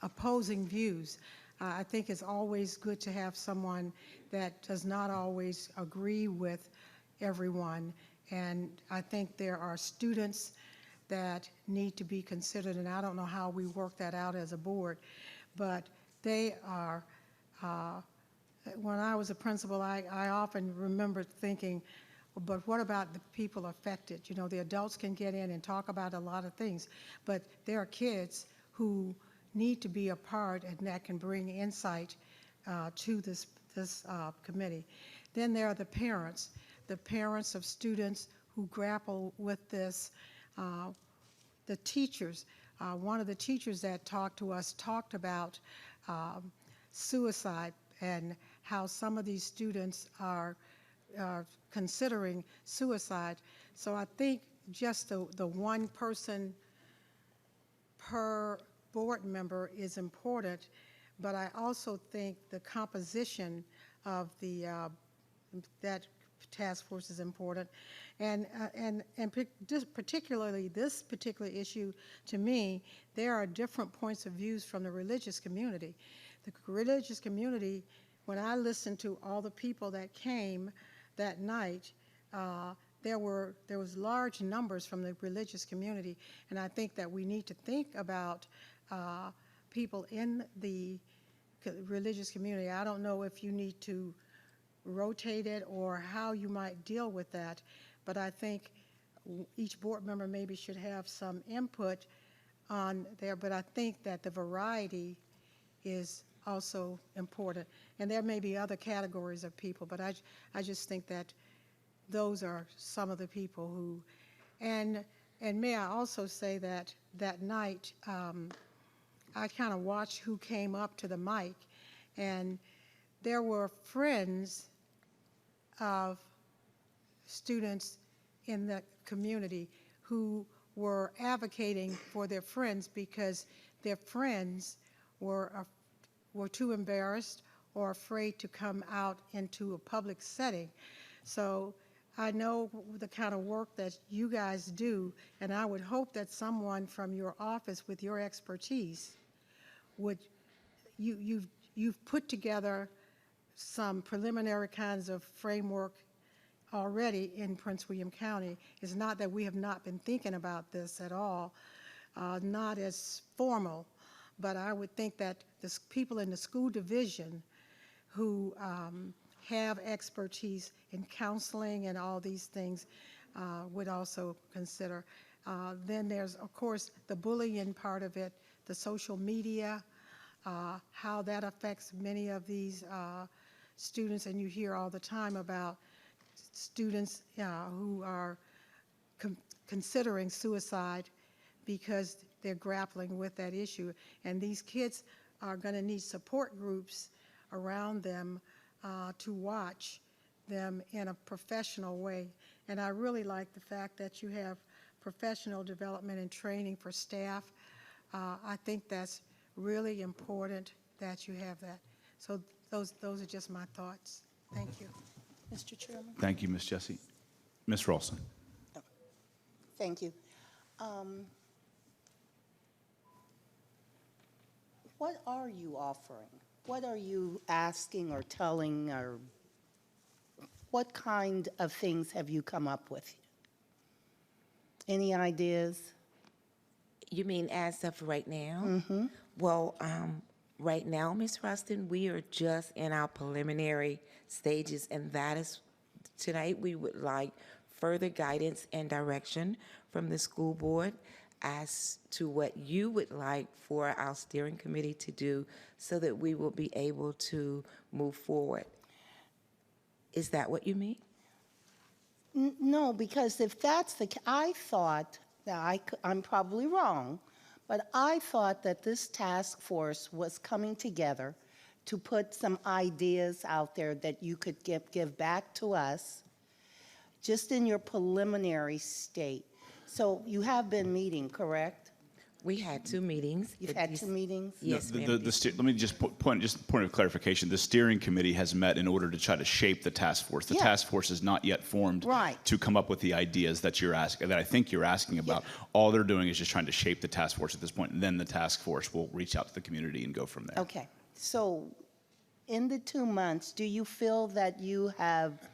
opposing views. I think it's always good to have someone that does not always agree with everyone. And I think there are students that need to be considered, and I don't know how we work that out as a board, but they are, when I was a principal, I often remember thinking, but what about the people affected? The adults can get in and talk about a lot of things, but there are kids who need to be a part, and that can bring insight to this committee. Then there are the parents of students who grapple with this, the teachers. One of the teachers that talked to us talked about suicide and how some of these students are considering suicide. So I think just the one person per board member is important, but I also think the composition of that task force is important, and particularly this particular issue, to me, there are different points of views from the religious community. The religious community, when I listened to all the people that came that night, there was large numbers from the religious community, and I think that we need to think about people in the religious community. I don't know if you need to rotate it or how you might deal with that, but I think each board member maybe should have some input on there, but I think that the variety is also important. And there may be other categories of people, but I just think that those are some of the people who, and may I also say that that night, I kind of watched who came up to the mic, and there were friends of students in the community who were advocating for their friends because their friends were too embarrassed or afraid to come out into a public setting. So I know the kind of work that you guys do, and I would hope that someone from your office with your expertise you've put together some preliminary kinds of framework already in Prince William County. It's not that we have not been thinking about this at all, not as formal, but I would think that the people in the school division who have expertise in counseling and all these things would also consider. Then there's, of course, the bullying part of it the social media, how that affects many of these students, and you hear all the time about students who are considering suicide because they're grappling with that issue. And these kids are going to need support groups around them to watch them in a professional way. And I really like the fact that you have professional development and training for staff. I think that's really important that you have that. So those are just my thoughts. Thank you. Mr. Chairman? Thank you, Ms. Jessie. Ms. Ralston. Thank you. What are you offering? What are you asking or telling, or what kind of things have you come up with? Any ideas? You mean as of right now? Well, right now, Ms. Rustin, we are just in our preliminary stages, and that is, tonight we would like further guidance and direction from the school board as to what you would like for our steering committee to do so that we will be able to move forward. Is that what you mean? No, because if that's the, I thought, now I'm probably wrong, but I thought that this task force was coming together to put some ideas out there that you could give back to us just in your preliminary state. So you have been meeting, correct? We had 2 meetings. You've had 2 meetings? Yes, No, ma'am. let me just point of clarification. The steering committee has met in order to try to shape the task force. The Yeah. task force is not yet formed Right. to come up with the ideas that you're asking, that I think you're asking about. All they're doing is just trying to shape the task force at this point, and then the task force will reach out to the community and go from there. Okay, so in the 2 months, do you feel that you have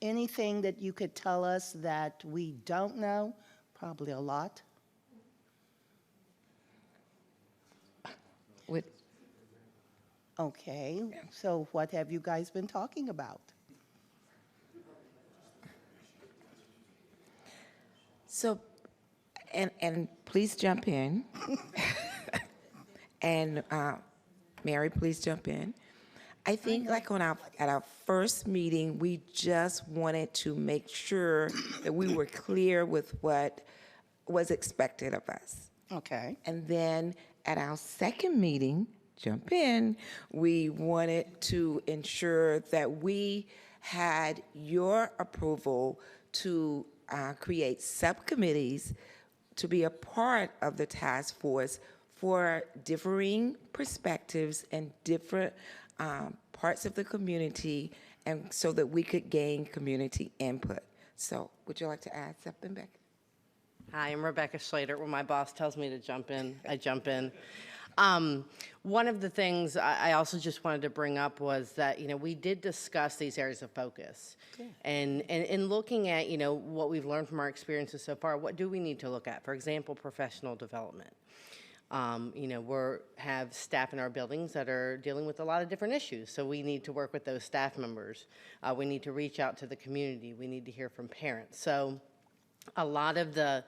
anything that you could tell us that we don't know? Probably a lot. With Okay, so what have you guys been talking about? So, and please jump in. And Mary, please jump in. I think like at our first meeting, we just wanted to make sure that we were clear with what was expected of us. Okay. And then at our second meeting, jump in, we wanted to ensure that we had your approval to create subcommittees to be a part of the task force for differing perspectives and different parts of the community, and so that we could gain community input. So would you like to add something, Becky? Hi, I'm Rebecca Schlater. When my boss tells me to jump in, I jump in. One of the things I also just wanted to bring up was that, we did discuss these areas of focus. And in looking at, what we've learned from our experiences so far, what do we need to look at? For example, professional development. We have staff in our buildings that are dealing with a lot of different issues, so we need to work with those staff members. We need to reach out to the community. We need to hear from parents. So a lot of the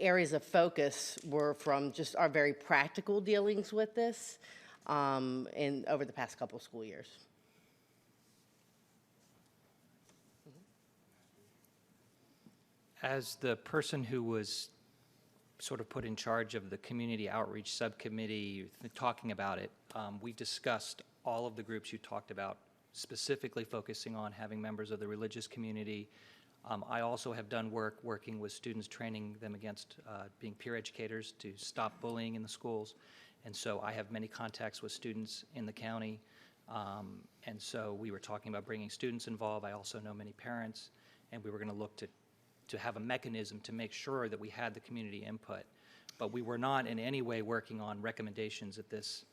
areas of focus were from just our very practical dealings with this over the past couple school years. As the person who was sort of put in charge of the community outreach subcommittee, talking about it, we discussed all of the groups you talked about, specifically focusing on having members of the religious community. I also have done work working with students, training them against being peer educators to stop bullying in the schools. And so I have many contacts with students in the county. And so we were talking about bringing students involved. I also know many parents, and we were going to look to have a mechanism to make sure that we had the community input. But we were not in any way working on recommendations at this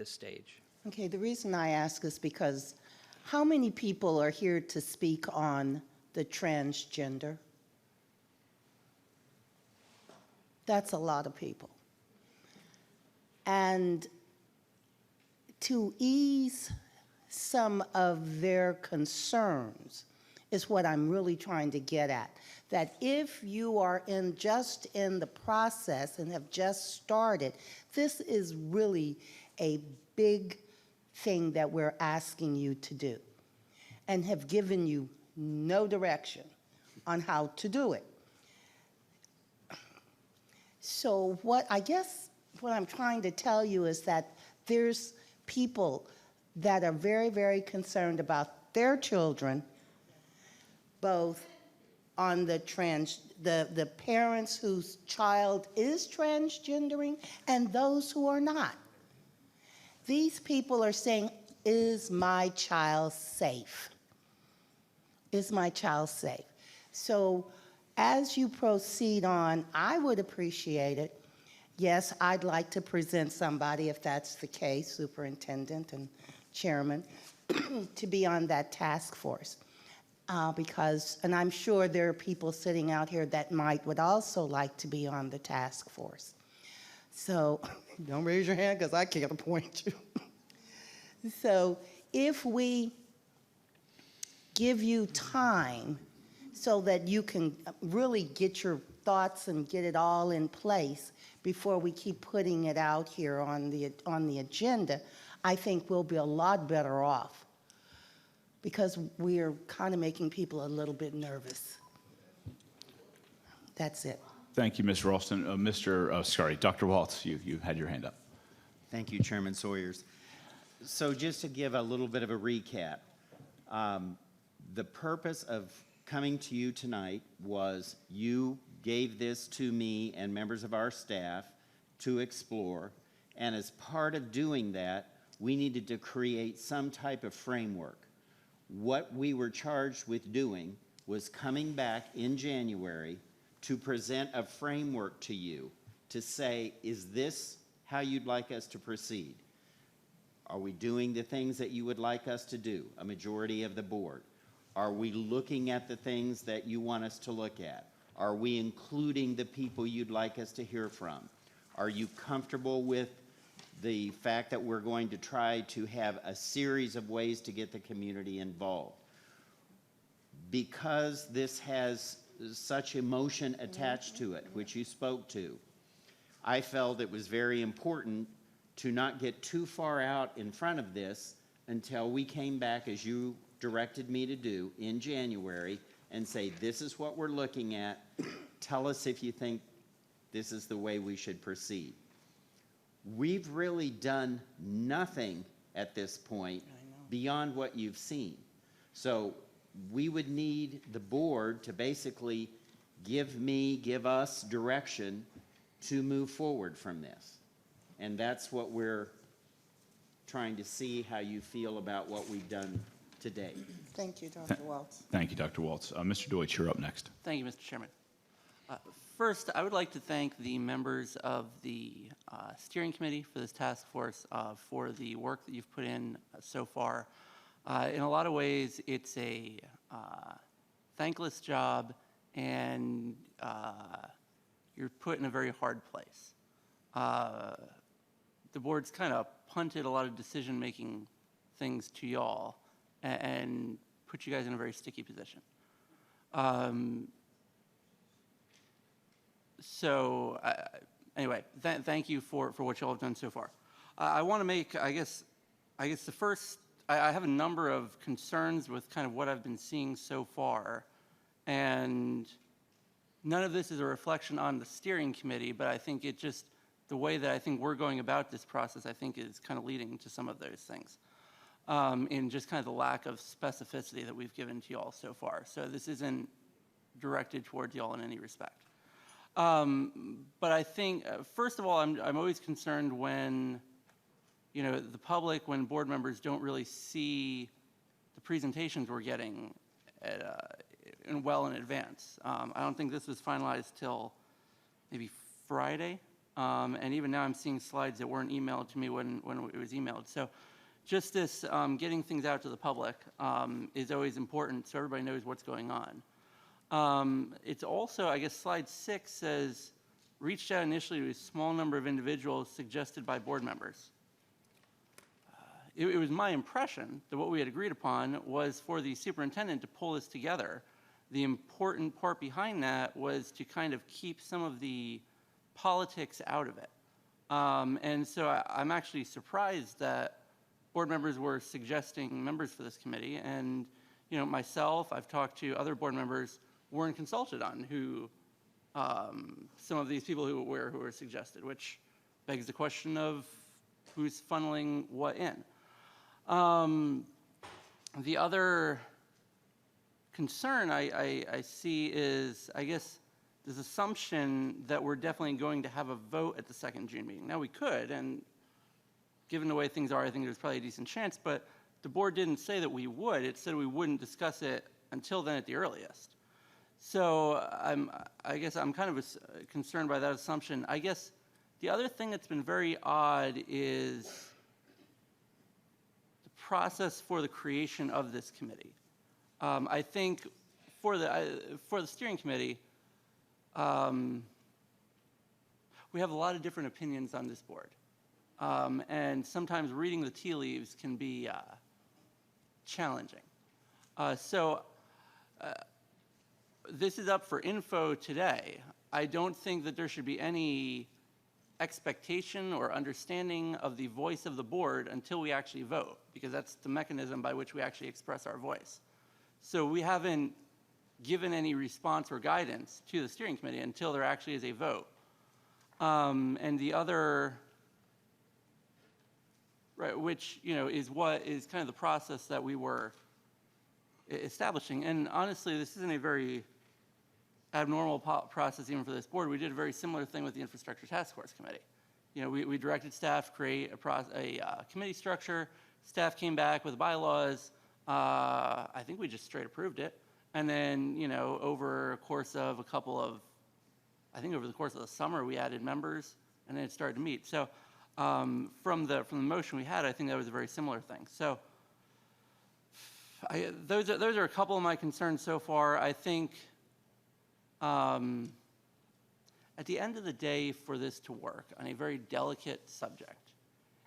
stage. Okay, the reason I ask is because how many people are here to speak on the transgender? That's a lot of people. And to ease some of their concerns is what I'm really trying to get at. That if you are just in the process and have just started, This is really a big thing that we're asking you to do and have given you no direction on how to do it. So what I'm trying to tell you is that there's people that are very, very concerned about their children, both on the parents whose child is transgendering and those who are not. These people are saying, is my child safe? Is my child safe? So as you proceed on, I would appreciate it. Yes, I'd like to present somebody, if that's the case, superintendent and chairman, to be on that task force. And I'm sure there are people sitting out here that would also like to be on the task force. So don't raise your hand because I can't appoint you. So if we give you time so that you can really get your thoughts and get it all in place before we keep putting it out here on the agenda, I think we'll be a lot better off, because we're kind of making people a little bit nervous. That's it. Thank you, Ms. Ralston. Dr. Waltz, you had your hand up. Thank you, Chairman Sawyers. So just to give a little bit of a recap, the purpose of coming to you tonight was you gave this to me and members of our staff to explore, and as part of doing that, we needed to create some type of framework. What we were charged with doing was coming back in January to present a framework to you to say, is this how you'd like us to proceed? Are we doing the things that you would like us to do, a majority of the board? Are we looking at the things that you want us to look at? Are we including the people you'd like us to hear from? Are you comfortable with the fact that we're going to try to have a series of ways to get the community involved? Because this has such emotion attached to it, which you spoke to, I felt it was very important to not get too far out in front of this until we came back, as you directed me to do, in January and say, this is what we're looking at. Tell us if you think this is the way we should proceed. We've really done nothing at this point beyond what you've seen. So we would need the board to basically give us direction to move forward from this. And that's what we're trying to see how you feel about what we've done today. Thank you, Dr. Waltz. Thank you, Dr. Waltz. Mr. Deutsch, you're up next. Thank you, Mr. Chairman. First, I would like to thank the members of the steering committee for this task force for the work that you've put in so far. In a lot of ways, it's a thankless job, and you're put in a very hard place. The board's kind of punted a lot of decision-making things to y'all and put you guys in a very sticky position. Anyway, thank you for what y'all have done so far. I want to make, I guess the first, I have a number of concerns with kind of what I've been seeing so far, and none of this is a reflection on the steering committee, but I think it just, the way that I think we're going about this process, I think is kind of leading to some of those things, in just kind of the lack of specificity that we've given to y'all so far. So this isn't directed towards y'all in any respect. But I think, first of all, I'm always concerned when, the public, when board members don't really see the presentations we're getting well in advance. I don't think this was finalized till maybe Friday, and even now I'm seeing slides that weren't emailed to me when it was emailed. So just this getting things out to the public is always important so everybody knows what's going on. It's also, I guess slide 6 says, reached out initially to a small number of individuals suggested by board members. It was my impression that what we had agreed upon was for the superintendent to pull this together. The important part behind that was to kind of keep some of the politics out of it. And so I'm actually surprised that board members were suggesting members for this committee. And, you know, myself, I've talked to other board members, weren't consulted on who some of these people who were suggested, which begs the question of who's funneling what in. The other concern I see is, I guess, this assumption that we're definitely going to have a vote at the second June meeting. Now, we could, and given the way things are, I think there's probably a decent chance, but the board didn't say that we would. It said we wouldn't discuss it until then at the earliest. So I guess I'm kind of concerned by that assumption. I guess the other thing that's been very odd is the process for the creation of this committee. I think for the steering committee, we have a lot of different opinions on this board. And sometimes reading the tea leaves can be challenging. This is up for info today. I don't think that there should be any expectation or understanding of the voice of the board until we actually vote, because that's the mechanism by which we actually express our voice. So we haven't given any response or guidance to the steering committee until there actually is a vote. And the other, right, which, you know, is what is kind of the process that we were establishing. And honestly, this isn't a very abnormal process even for this board. We did a very similar thing with the Infrastructure Task Force Committee. You know, we directed staff to create a committee structure. Staff came back with bylaws. I think we just straight approved it. And then, you know, over a course of I think over the course of the summer, we added members, and then it started to meet. So from the motion we had, I think that was a very similar thing. So those are a couple of my concerns so far. I think at the end of the day, for this to work on a very delicate subject,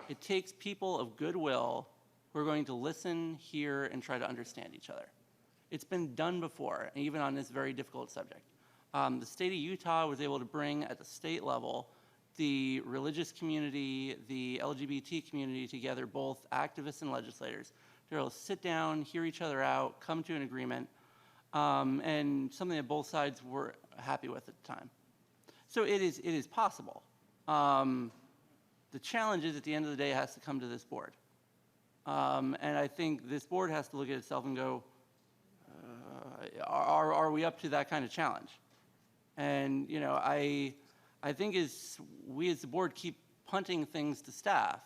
it takes people of goodwill who are going to listen, hear, and try to understand each other. It's been done before, even on this very difficult subject. The state of Utah was able to bring at the state level the religious community, the LGBT community together, both activists and legislators. They're able to sit down, hear each other out, come to an agreement, and something that both sides were happy with at the time. So it is possible. The challenge is, at the end of the day, it has to come to this board. And I think this board has to look at itself and go, are we up to that kind of challenge? And, you know, I think as we as the board keep punting things to staff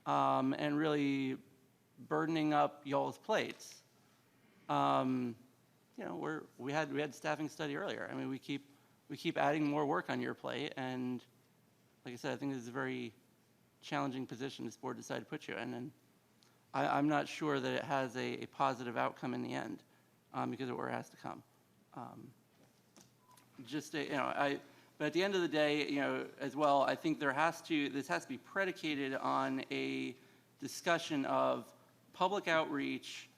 and really burdening up y'all's plates, you know, we had staffing study earlier. I mean, we keep adding more work on your plate, and like I said, I think this is a very challenging position this board decided to put you in, and I'm not sure that it has a positive outcome in the end because of where it has to come. But at the end of the day, you know, as well, I think this has to be predicated on a discussion of public outreach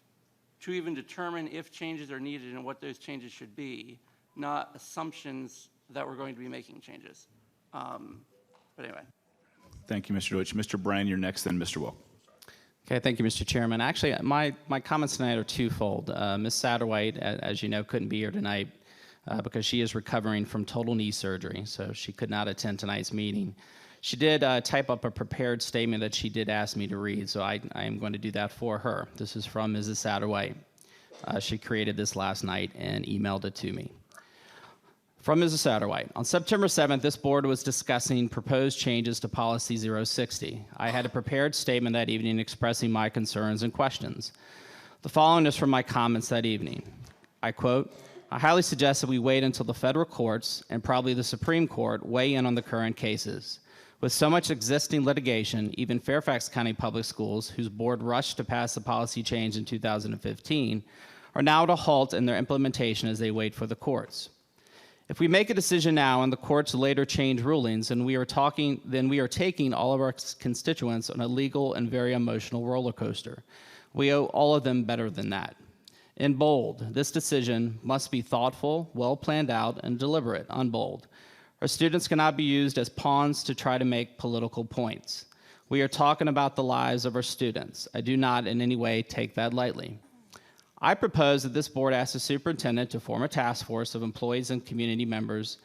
to even determine if changes are needed and what those changes should be, not assumptions that we're going to be making changes. But anyway. Thank you, Mr. Deutsch. Mr. Brand, you're next, then Mr. Wilk. Okay, thank you, Mr. Chairman. Actually, my comments tonight are twofold. Ms. Satterwhite, as you know, couldn't be here tonight because she is recovering from total knee surgery, so she could not attend tonight's meeting. She did type up a prepared statement that she did ask me to read, so I am going to do that for her. This is from Mrs. Satterwhite. She created this last night and emailed it to me. From Mrs. Satterwhite, on September 7th, this board was discussing proposed changes to Policy 060. I had a prepared statement that evening expressing my concerns and questions. The following is from my comments that evening. I quote, "I highly suggest that we wait until the federal courts and probably the Supreme Court weigh in on the current cases. With so much existing litigation, even Fairfax County Public Schools, whose board rushed to pass the policy change in 2015, are now at a halt in their implementation as they wait for the courts. If we make a decision now and the courts later change rulings, then we are taking all of our constituents on a legal and very emotional roller coaster. We owe all of them better than that. In bold, this decision must be thoughtful, well planned out, and deliberate, unbold. Our students cannot be used as pawns to try to make political points. We are talking about the lives of our students. I do not in any way take that lightly. I propose that this board ask the superintendent to form a task force of employees and community members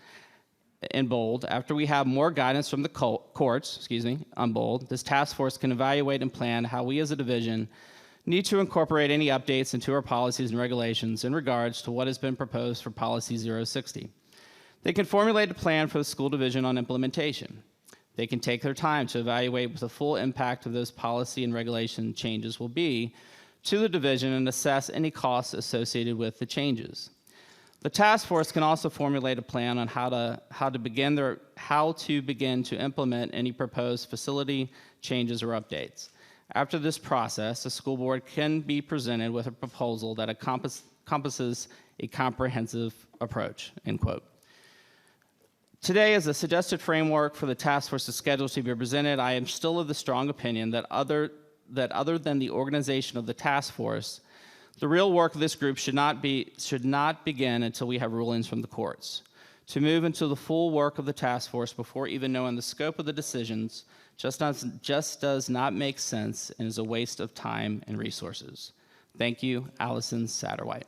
in bold. After we have more guidance from the courts, on bold, this task force can evaluate and plan how we as a division need to incorporate any updates into our policies and regulations in regards to what has been proposed for Policy 060. They can formulate a plan for the school division on implementation. They can take their time to evaluate what the full impact of those policy and regulation changes will be to the division and assess any costs associated with the changes. The task force can also formulate a plan on how to begin to implement any proposed facility changes or updates. After this process, the school board can be presented with a proposal that encompasses a comprehensive approach, end quote. Today, as a suggested framework for the task force's schedule to be presented, I am still of the strong opinion that other than the organization of the task force, the real work of this group should not begin until we have rulings from the courts. To move into the full work of the task force before even knowing the scope of the decisions just does not make sense and is a waste of time and resources. Thank you, Allison Satterwhite.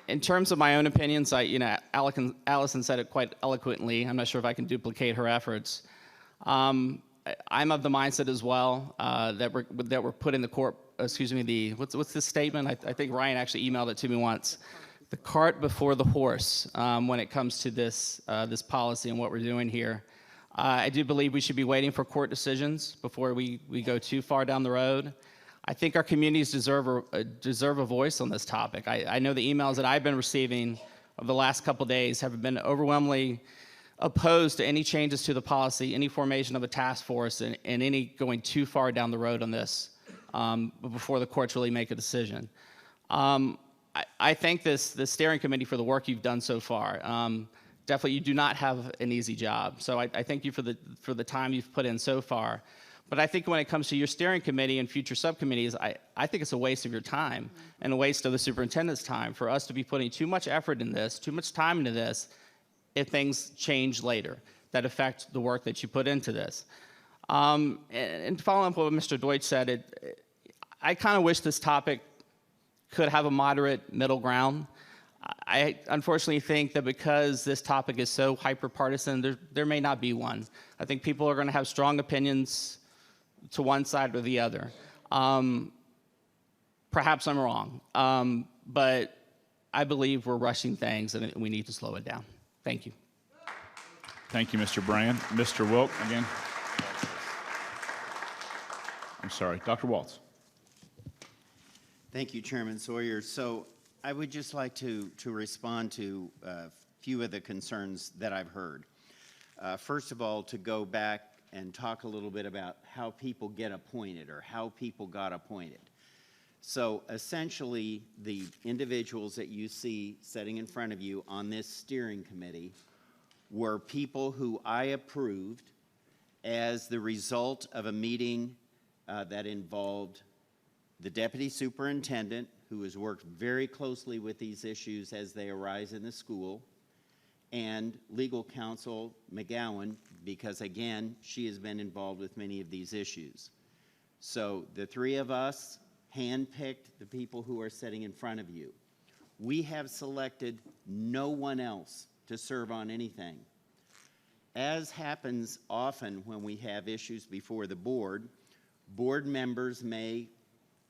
In terms of my own opinions, Allison said it quite eloquently. I'm not sure if I can duplicate her efforts. I'm of the mindset as well that we're put in the court. What's this statement? I think Ryan actually emailed it to me once. The cart before the horse when it comes to this policy and what we're doing here. I do believe we should be waiting for court decisions before we go too far down the road. I think our communities deserve a voice on this topic. I know the emails that I've been receiving over the last couple days have been overwhelmingly opposed to any changes to the policy, any formation of a task force, and any going too far down the road on this before the courts really make a decision. I thank the steering committee for the work you've done so far. Definitely, you do not have an easy job. So I thank you for the time you've put in so far. But I think when it comes to your steering committee and future subcommittees, I think it's a waste of your time and a waste of the superintendent's time for us to be putting too much effort in this, too much time into this, if things change later that affect the work that you put into this. And following up on what Mr. Deutsch said, I kind of wish this topic could have a moderate middle ground. I unfortunately think that because this topic is so hyper-partisan, there may not be one. I think people are going to have strong opinions to one side or the other. Perhaps I'm wrong, but I believe we're rushing things and we need to slow it down. Thank you. Thank you, Mr. Brand. Mr. Wilk, again. I'm sorry, Dr. Waltz. Thank you, Chairman Sawyer. So I would just like to respond to a few of the concerns that I've heard. First of all, to go back and talk a little bit about how people get appointed or how people got appointed. So essentially, the individuals that you see sitting in front of you on this steering committee were people who I approved as the result of a meeting that involved the deputy superintendent, who has worked very closely with these issues as they arise in the school, and legal counsel McGowan, because again, she has been involved with many of these issues. So the three of us handpicked the people who are sitting in front of you. We have selected no one else to serve on anything. As happens often when we have issues before the board members may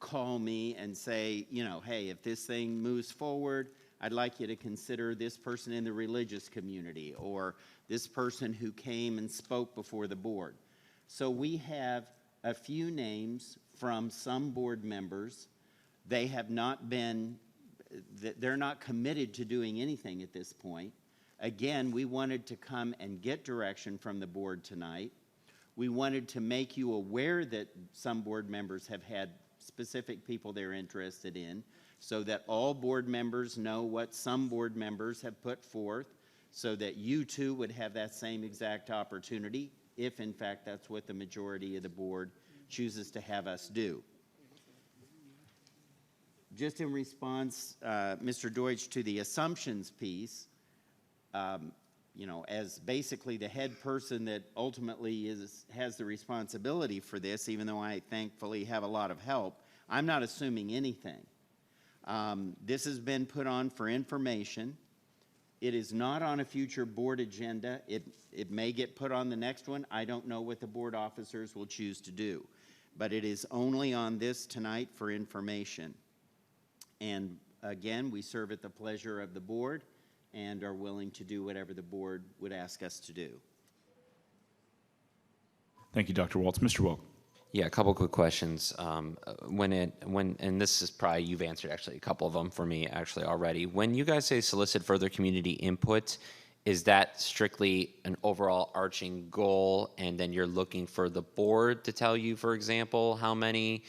call me and say, hey, if this thing moves forward, I'd like you to consider this person in the religious community or this person who came and spoke before the board. So we have a few names from some board members. They have not been, they're not committed to doing anything at this point. Again, we wanted to come and get direction from the board tonight. We wanted to make you aware that some board members have had specific people they're interested in, so that all board members know what some board members have put forth, so that you too would have that same exact opportunity, if in fact that's what the majority of the board chooses to have us do. just in response, Mr. Deutsch, to the assumptions piece, you know, as basically the head person that ultimately has the responsibility for this, even though I thankfully have a lot of help, I'm not assuming anything. This has been put on for information. It is not on a future board agenda. It may get put on the next one. I don't know what the board officers will choose to do. But it is only on this tonight for information. And again, we serve at the pleasure of the board and are willing to do whatever the board would ask us to do. Thank you, Dr. Waltz. Mr. Wilk. Yeah, a couple quick questions. And this is probably, you've answered actually a couple of them for me actually already. When you guys say solicit further community input, is that strictly an overall arching goal, and then you're looking for the board to tell you, for example, how many,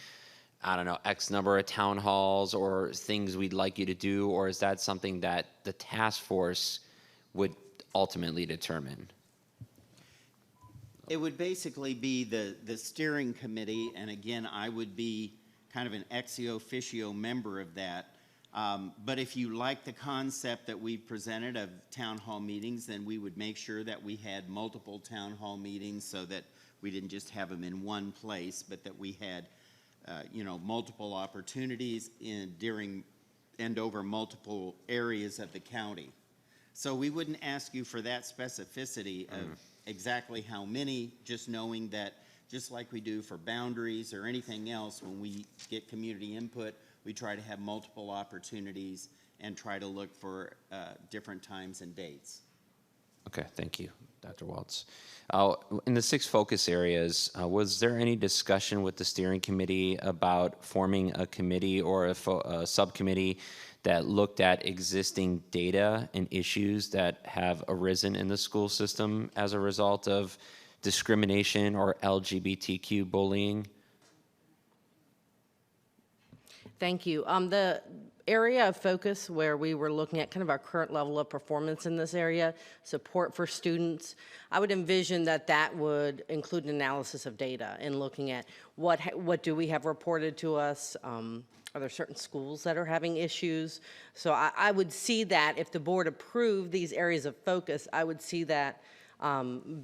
I don't know, X number of town halls or things we'd like you to do, or is that something that the task force would ultimately determine? It would basically be the steering committee, and again, I would be kind of an ex officio member of that. But if you like the concept that we presented of town hall meetings, then we would make sure that we had multiple town hall meetings so that we didn't just have them in one place, but that we had, you know, multiple opportunities during and over multiple areas of the county. So we wouldn't ask you for that specificity of exactly how many, just knowing that just like we do for boundaries or anything else, when we get community input, we try to have multiple opportunities and try to look for different times and dates. Okay, thank you, Dr. Waltz. In the 6 focus areas, was there any discussion with the steering committee about forming a committee or a subcommittee that looked at existing data and issues that have arisen in the school system as a result of discrimination or LGBTQ bullying? Thank you. The area of focus where we were looking at kind of our current level of performance in this area, support for students, I would envision that that would include an analysis of data and looking at what do we have reported to us. Are there certain schools that are having issues? So I would see that if the board approved these areas of focus, I would see that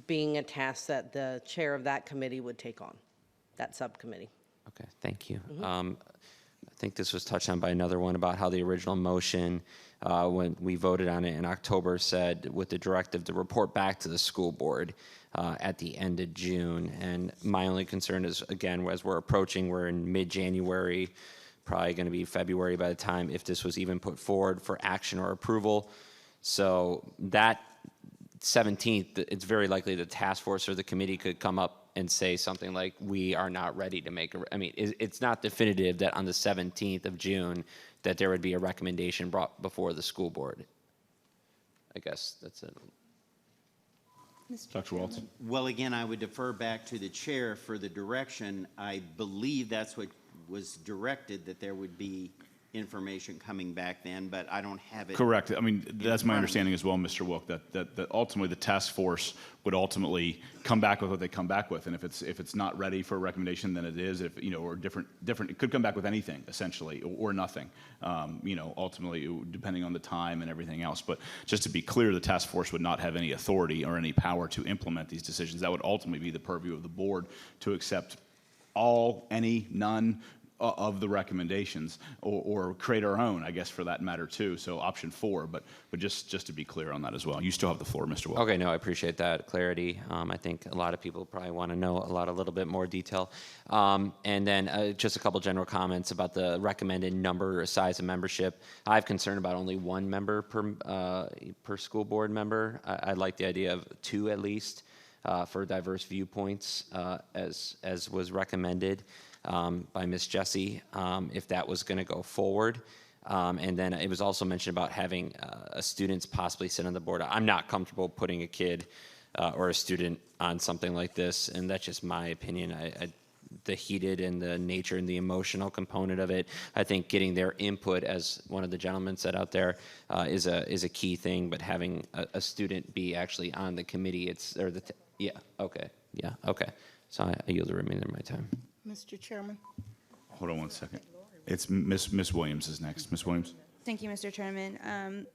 being a task that the chair of that committee would take on, that subcommittee. Okay, thank you. I think this was touched on by another one about how the original motion, when we voted on it in October, said with the directive to report back to the school board at the end of June. And my only concern is, again, as we're approaching, we're in mid-January, probably going to be February by the time if this was even put forward for action or approval. So that 17th, it's very likely the task force or the committee could come up and say something like, we are not ready to make I mean, it's not definitive that on the 17th of June that there would be a recommendation brought before the school board. I guess that's it. Dr. Waltz. Well, again, I would defer back to the chair for the direction. I believe that's what was directed, that there would be information coming back then, but I don't have it. Correct. I mean, that's my understanding as well, Mr. Wilk, that ultimately the task force would ultimately come back with what they come back with, and if it's not ready for a recommendation, then it is. If or different, it could come back with anything essentially, or nothing. Ultimately, depending on the time and everything else. But just to be clear, the task force would not have any authority or any power to implement these decisions. That would ultimately be the purview of the board to accept all, any, none of the recommendations, or create our own, I guess, for that matter too. So option 4, but just to be clear on that as well. You still have the floor, Mr. Wilk. Okay, no, I appreciate that clarity. I think a lot of people probably want to know a little bit more detail. And then just a couple general comments about the recommended number or size of membership. I have concern about only 1 member per school board member. I like the idea of 2 at least for diverse viewpoints as was recommended by Ms. Jessie, if that was going to go forward. And then it was also mentioned about having students possibly sit on the board. I'm not comfortable putting a kid or a student on something like this, and that's just my opinion. The heated and the nature and the emotional component of it, I think getting their input, as one of the gentlemen said out there, is a key thing. But having a student be actually on the committee, So I yield the remainder of my time. Mr. Chairman? Hold on one second. It's Miss Williams is next. Miss Williams. Thank you, Mr. Chairman.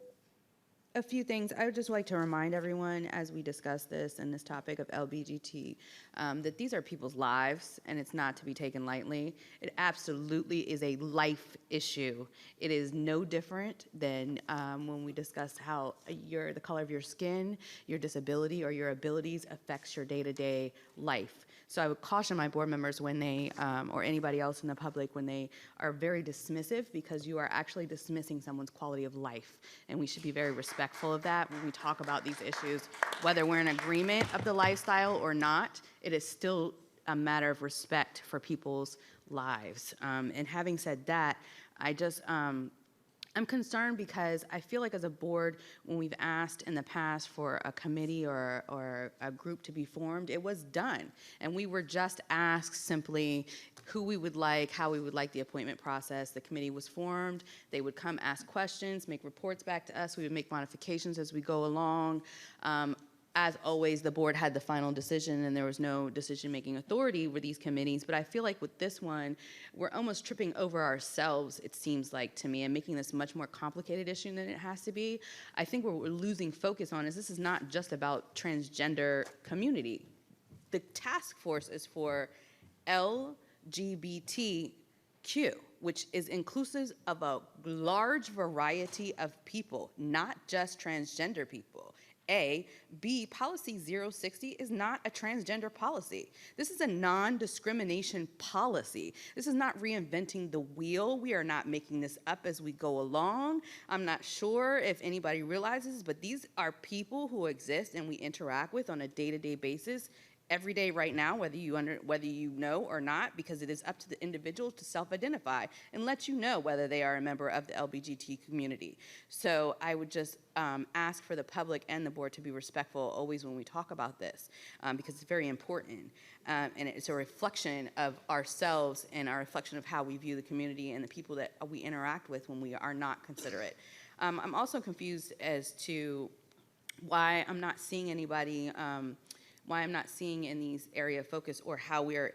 A few things. I would just like to remind everyone as we discuss this and this topic of LBGT that these are people's lives and it's not to be taken lightly. It absolutely is a life issue. It is no different than when we discuss how the color of your skin, your disability, or your abilities affects your day-to-day life. So I would caution my board members when they, or anybody else in the public, when they are very dismissive, because you are actually dismissing someone's quality of life. And we should be very respectful of that when we talk about these issues. Whether we're in agreement of the lifestyle or not, it is still a matter of respect for people's lives. And having said that, I'm concerned because I feel like as a board, when we've asked in the past for a committee or a group to be formed, it was done. And we were just asked simply who we would like, how we would like the appointment process. The committee was formed. They would come ask questions, make reports back to us. We would make modifications as we go along. As always, the board had the final decision and there was no decision-making authority with these committees, but I feel like with this one, we're almost tripping over ourselves, it seems like to me, and making this much more complicated issue than it has to be. I think what we're losing focus on is this is not just about transgender community. The task force is for LGBTQ, which is inclusive of a large variety of people, not just transgender people. B, policy 060 is not a transgender policy. This is a non-discrimination policy. This is not reinventing the wheel. We are not making this up as we go along. I'm not sure if anybody realizes, but these are people who exist and we interact with on a day-to-day basis every day right now, whether you know or not, because it is up to the individual to self-identify and let you know whether they are a member of the LGBTQ community. So I would just ask for the public and the board to be respectful always when we talk about this, because it's very important. And it's a reflection of ourselves and our reflection of how we view the community and the people that we interact with when we are not considerate. I'm also confused as to why I'm not seeing anybody why I'm not seeing in these area of focus or how we are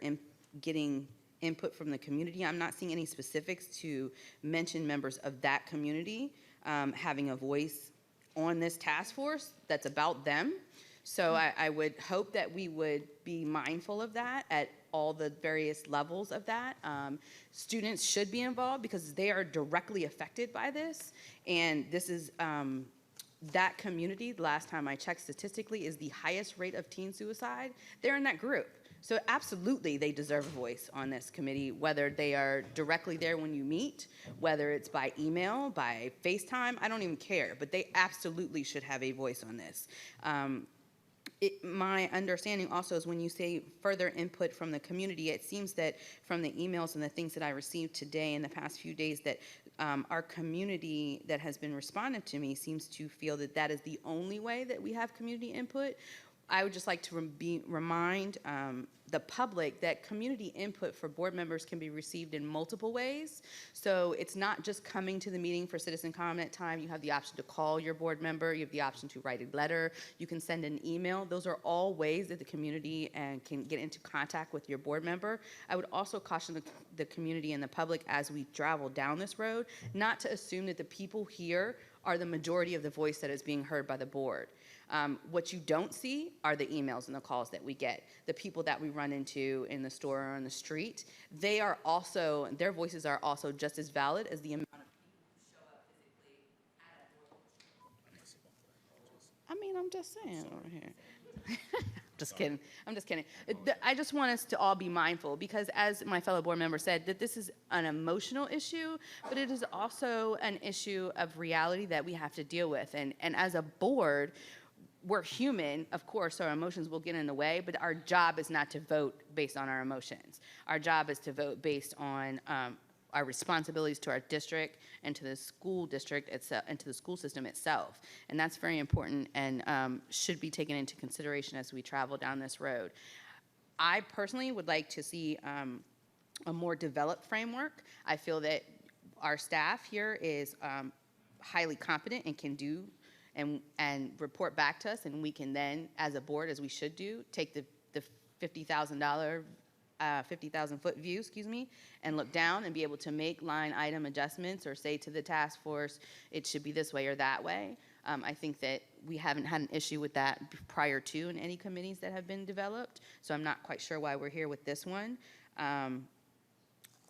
getting input from the community. I'm not seeing any specifics to mention members of that community having a voice on this task force that's about them. So I would hope that we would be mindful of that at all the various levels of that. Students should be involved because they are directly affected by this. And this is, that community, the last time I checked statistically, is the highest rate of teen suicide. They're in that group. So absolutely they deserve a voice on this committee, whether they are directly there when you meet, whether it's by email, by FaceTime, I don't even care, but they absolutely should have a voice on this. My understanding also is when you say further input from the community, it seems that from the emails and the things that I received today in the past few days that our community that has been responded to me seems to feel that that is the only way that we have community input. I would just like to remind the public that community input for board members can be received in multiple ways. So it's not just coming to the meeting for citizen comment time. You have the option to call your board member. You have the option to write a letter. You can send an email. Those are all ways that the community can get into contact with your board member. I would also caution the community and the public as we travel down this road, not to assume that the people here are the majority of the voice that is being heard by the board. What you don't see are the emails and the calls that we get. The people that we run into in the store or on the street, their voices are also just as valid as the amount of people who show up physically at a board. I mean, I'm just saying over here. Just kidding. I'm just kidding. I just want us to all be mindful because as my fellow board member said, that this is an emotional issue, but it is also an issue of reality that we have to deal with. And as a board, we're human, of course, our emotions will get in the way, but our job is not to vote based on our emotions. Our job is to vote based on our responsibilities to our district and to the school district itself and to the school system itself. And that's very important and should be taken into consideration as we travel down this road. I personally would like to see a more developed framework. I feel that our staff here is highly competent and can do and report back to us, and we can then, as a board, as we should do, take the $50,000 50,000-foot view, excuse me, and look down and be able to make line item adjustments or say to the task force, it should be this way or that way. I think that we haven't had an issue with that prior to in any committees that have been developed, so I'm not quite sure why we're here with this one.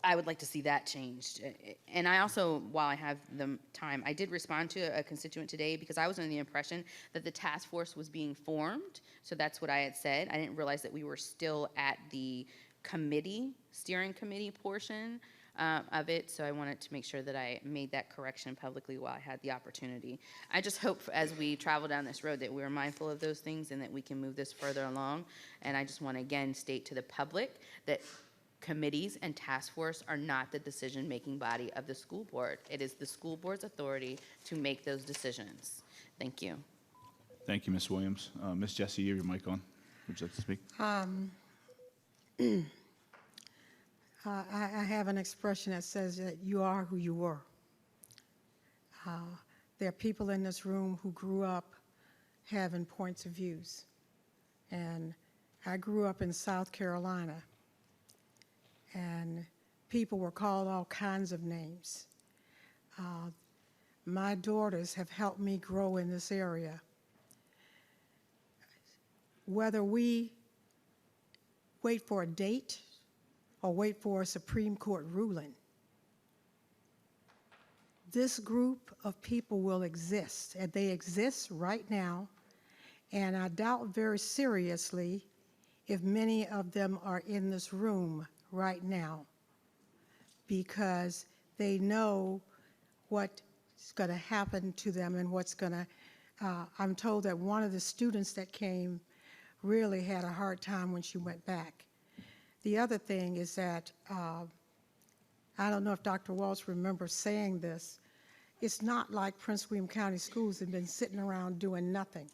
I would like to see that changed. And I also, while I have the time, I did respond to a constituent today because I was under the impression that the task force was being formed. So that's what I had said. I didn't realize that we were still at the steering committee portion of it. So I wanted to make sure that I made that correction publicly while I had the opportunity. I just hope as we travel down this road that we're mindful of those things and that we can move this further along. And I just want to again state to the public that committees and task force are not the decision-making body of the school board. It is the school board's authority to make those decisions. Thank you. Thank you, Ms. Williams. Ms. Jessie, you have your mic on. Would you like to speak? I have an expression that says that you are who you were. There are people in this room who grew up having points of views. And I grew up in South Carolina, and people were called all kinds of names. My daughters have helped me grow in this area. Whether we wait for a date or wait for a Supreme Court ruling, this group of people will exist, and they exist right now, and I doubt very seriously if many of them are in this room right now, because they know what's going to happen to them and what's going to, I'm told that one of the students that came really had a hard time when she went back. The other thing is that, I don't know if Dr. Walsh remembers saying this, it's not like Prince William County Schools have been sitting around doing nothing.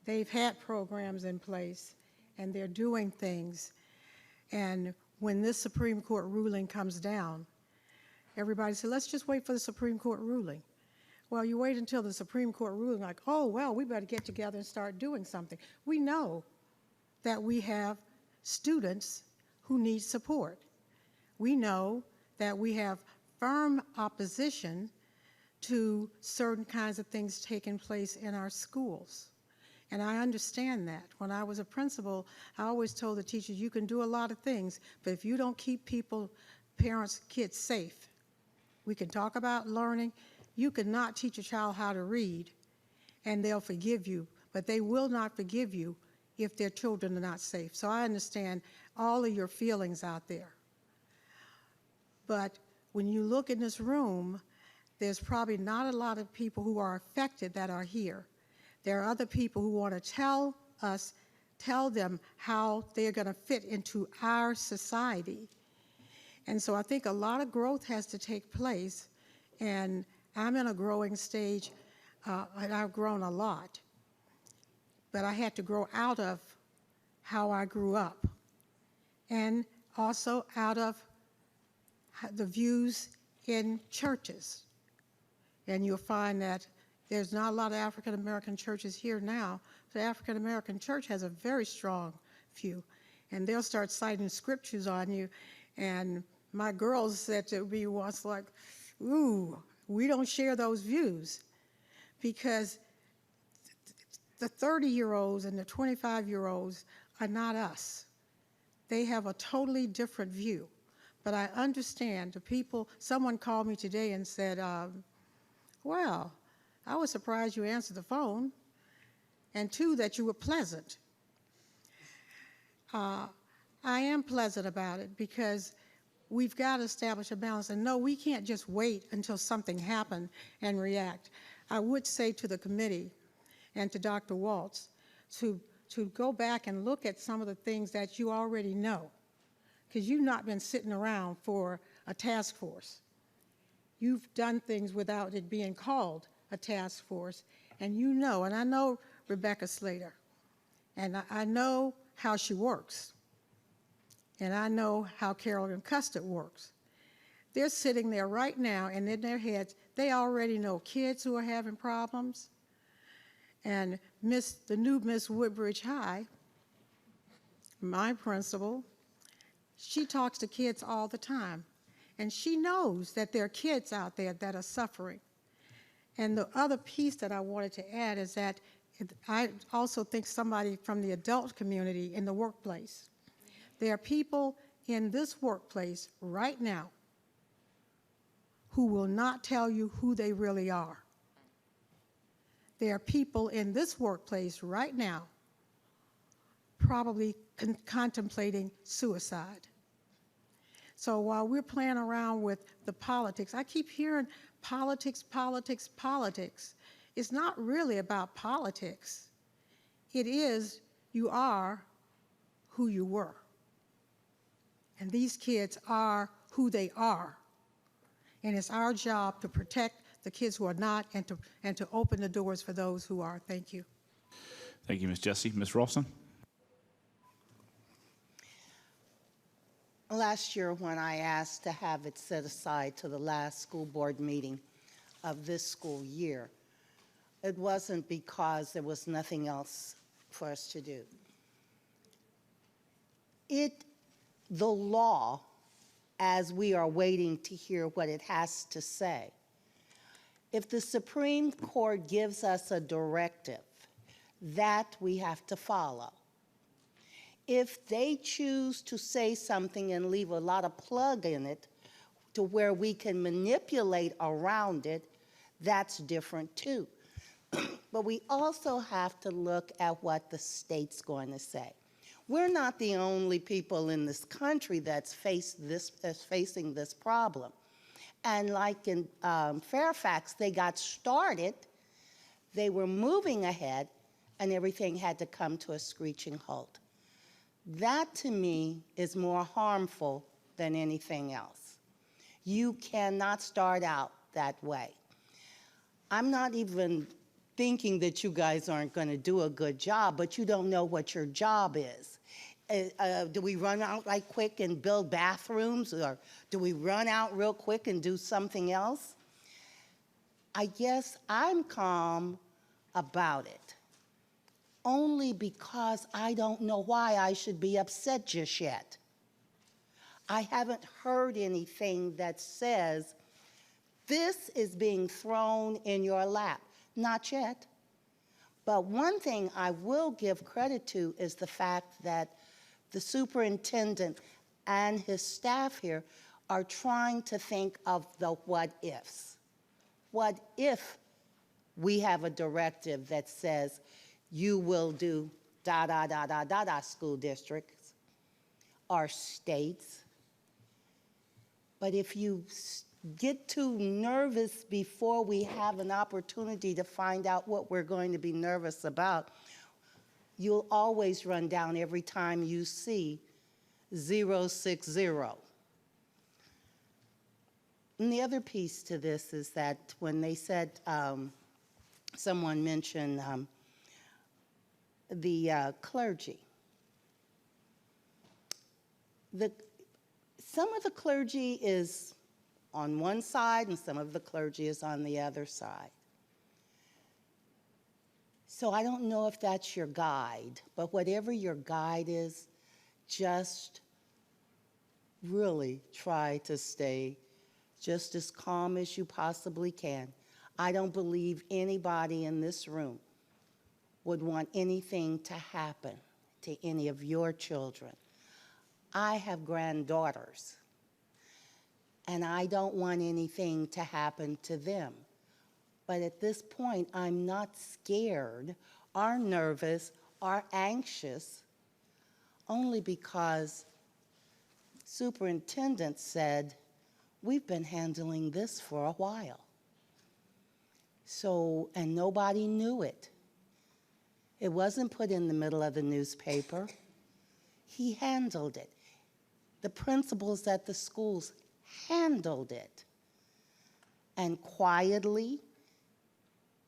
They've had programs in place, and they're doing things, and when this Supreme Court ruling comes down, everybody said, let's just wait for the Supreme Court ruling. Well, you wait until the Supreme Court ruling, like, oh, well, we better get together and start doing something. We know that we have students who need support. We know that we have firm opposition to certain kinds of things taking place in our schools. And I understand that. When I was a principal, I always told the teachers, you can do a lot of things, but if you don't keep people, parents, kids safe, we can talk about learning. You cannot teach a child how to read, and they'll forgive you, but they will not forgive you if their children are not safe. So I understand all of your feelings out there. But when you look in this room, there's probably not a lot of people who are affected that are here. There are other people who want to tell them how they're going to fit into our society. And so I think a lot of growth has to take place, and I'm in a growing stage, and I've grown a lot. But I had to grow out of how I grew up, and also out of the views in churches. And you'll find that there's not a lot of African-American churches here now. The African-American church has a very strong view, and they'll start citing scriptures on you. And my girls said to me once, like, ooh, we don't share those views, because the 30-year-olds and the 25-year-olds are not us. They have a totally different view. But I understand the people. Someone called me today and said, well, I was surprised you answered the phone, and two, that you were pleasant. I am pleasant about it because we've got to establish a balance. And no, we can't just wait until something happens and react. I would say to the committee and to Dr. Waltz to go back and look at some of the things that you already know, because you've not been sitting around for a task force. You've done things without it being called a task force, and you know, and I know Rebecca Slater, and I know how she works, and I know how Carolyn Custard works. They're sitting there right now, and in their heads, they already know kids who are having problems, and the new Miss Woodbridge High, my principal, She talks to kids all the time, and she knows that there are kids out there that are suffering. And the other piece that I wanted to add is that I also think somebody from the adult community in the workplace. There are people in this workplace right now who will not tell you who they really are. There are people in this workplace right now probably contemplating suicide. So while we're playing around with the politics, I keep hearing politics, politics, politics. It's not really about politics. It is, you are who you were. And these kids are who they are. And it's our job to protect the kids who are not and to open the doors for those who are. Thank you. Thank you, Ms. Jessie. Ms. Ralston? Last year, when I asked to have it set aside to the last school board meeting of this school year, it wasn't because there was nothing else for us to do. The law, as we are waiting to hear what it has to say, if the Supreme Court gives us a directive, that we have to follow. If they choose to say something and leave a lot of plug in it to where we can manipulate around it, that's different too. But we also have to look at what the state's going to say. We're not the only people in this country that's facing this problem. And like in Fairfax, they got started, they were moving ahead, and everything had to come to a screeching halt. That, to me, is more harmful than anything else. You cannot start out that way. I'm not even thinking that you guys aren't going to do a good job, but you don't know what your job is. Do we run out right quick and build bathrooms, or do we run out real quick and do something else? I guess I'm calm about it, only because I don't know why I should be upset just yet. I haven't heard anything that says this is being thrown in your lap. Not yet. But one thing I will give credit to is the fact that the superintendent and his staff here are trying to think of the what ifs. What if we have a directive that says you will do da da da da da da school districts or states? But if you get too nervous before we have an opportunity to find out what we're going to be nervous about, you'll always run down every time you see 060. And the other piece to this is that when they said, someone mentioned the clergy. Some of the clergy is on one side and some of the clergy is on the other side. So I don't know if that's your guide, but whatever your guide is, just really try to stay just as calm as you possibly can. I don't believe anybody in this room would want anything to happen to any of your children. I have granddaughters, and I don't want anything to happen to them. But at this point, I'm not scared or nervous or anxious, only because superintendent said, we've been handling this for a while. So, and nobody knew it. It wasn't put in the middle of the newspaper. He handled it. The principals at the schools handled it. And quietly,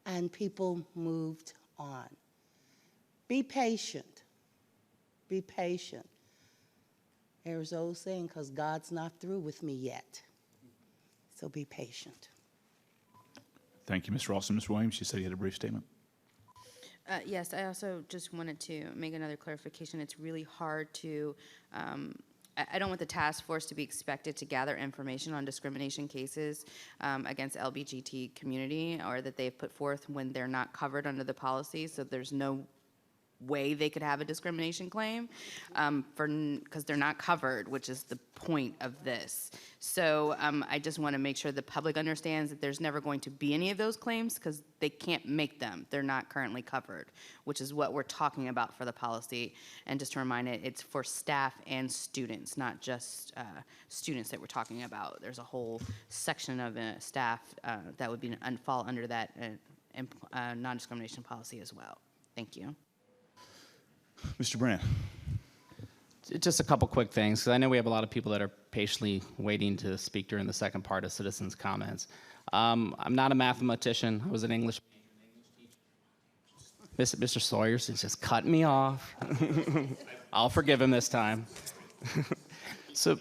and people moved on. Be patient. Be patient. There's an old saying, because God's not through with me yet. So be patient. Thank you, Ms. Ralston. Ms. Williams, you said you had a brief statement. Yes, I also just wanted to make another clarification. It's really hard to I don't want the task force to be expected to gather information on discrimination cases against LBGT community or that they've put forth when they're not covered under the policy. So there's no way they could have a discrimination claim because they're not covered, which is the point of this. So I just want to make sure the public understands that there's never going to be any of those claims because they can't make them. They're not currently covered, which is what we're talking about for the policy. And just to remind it, it's for staff and students, not just students that we're talking about. There's a whole section of staff that would fall under that non-discrimination policy as well. Thank you. Mr. Brand. Just a couple quick things, because I know we have a lot of people that are patiently waiting to speak during the second part of citizens' comments. I'm not a mathematician. I was an English teacher. Mr. Sawyers is just cutting me off. I'll forgive him this time. So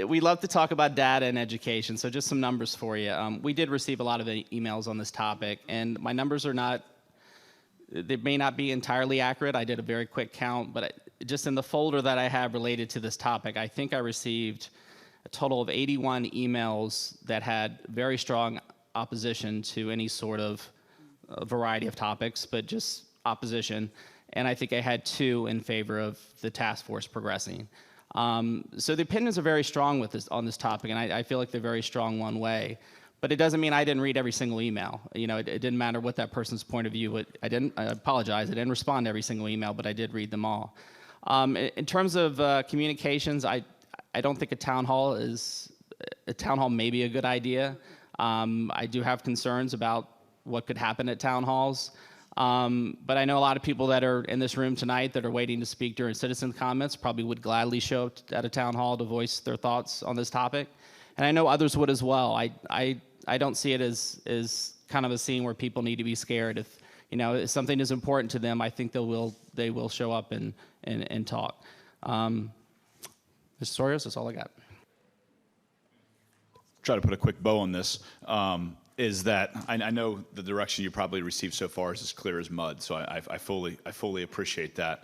we love to talk about data and education, so just some numbers for you. We did receive a lot of emails on this topic, and my numbers are not, they may not be entirely accurate. I did a very quick count, but just in the folder that I have related to this topic, I think I received a total of 81 emails that had very strong opposition to any sort of variety of topics, but just opposition. And I think I had 2 in favor of the task force progressing. So the opinions are very strong on this topic, and I feel like they're very strong one way. But it doesn't mean I didn't read every single email. You know, it didn't matter what that person's point of view. I apologize. I didn't respond to every single email, but I did read them all. In terms of communications, I don't think a town hall may be a good idea. I do have concerns about what could happen at town halls. But I know a lot of people that are in this room tonight that are waiting to speak during citizen comments probably would gladly show up at a town hall to voice their thoughts on this topic. And I know others would as well. I don't see it as kind of a scene where people need to be scared. If something is important to them, I think they will show up and talk. Mr. Sawyers, that's all I got. Try to put a quick bow on this. Is that I know the direction you probably received so far is as clear as mud, so I fully appreciate that.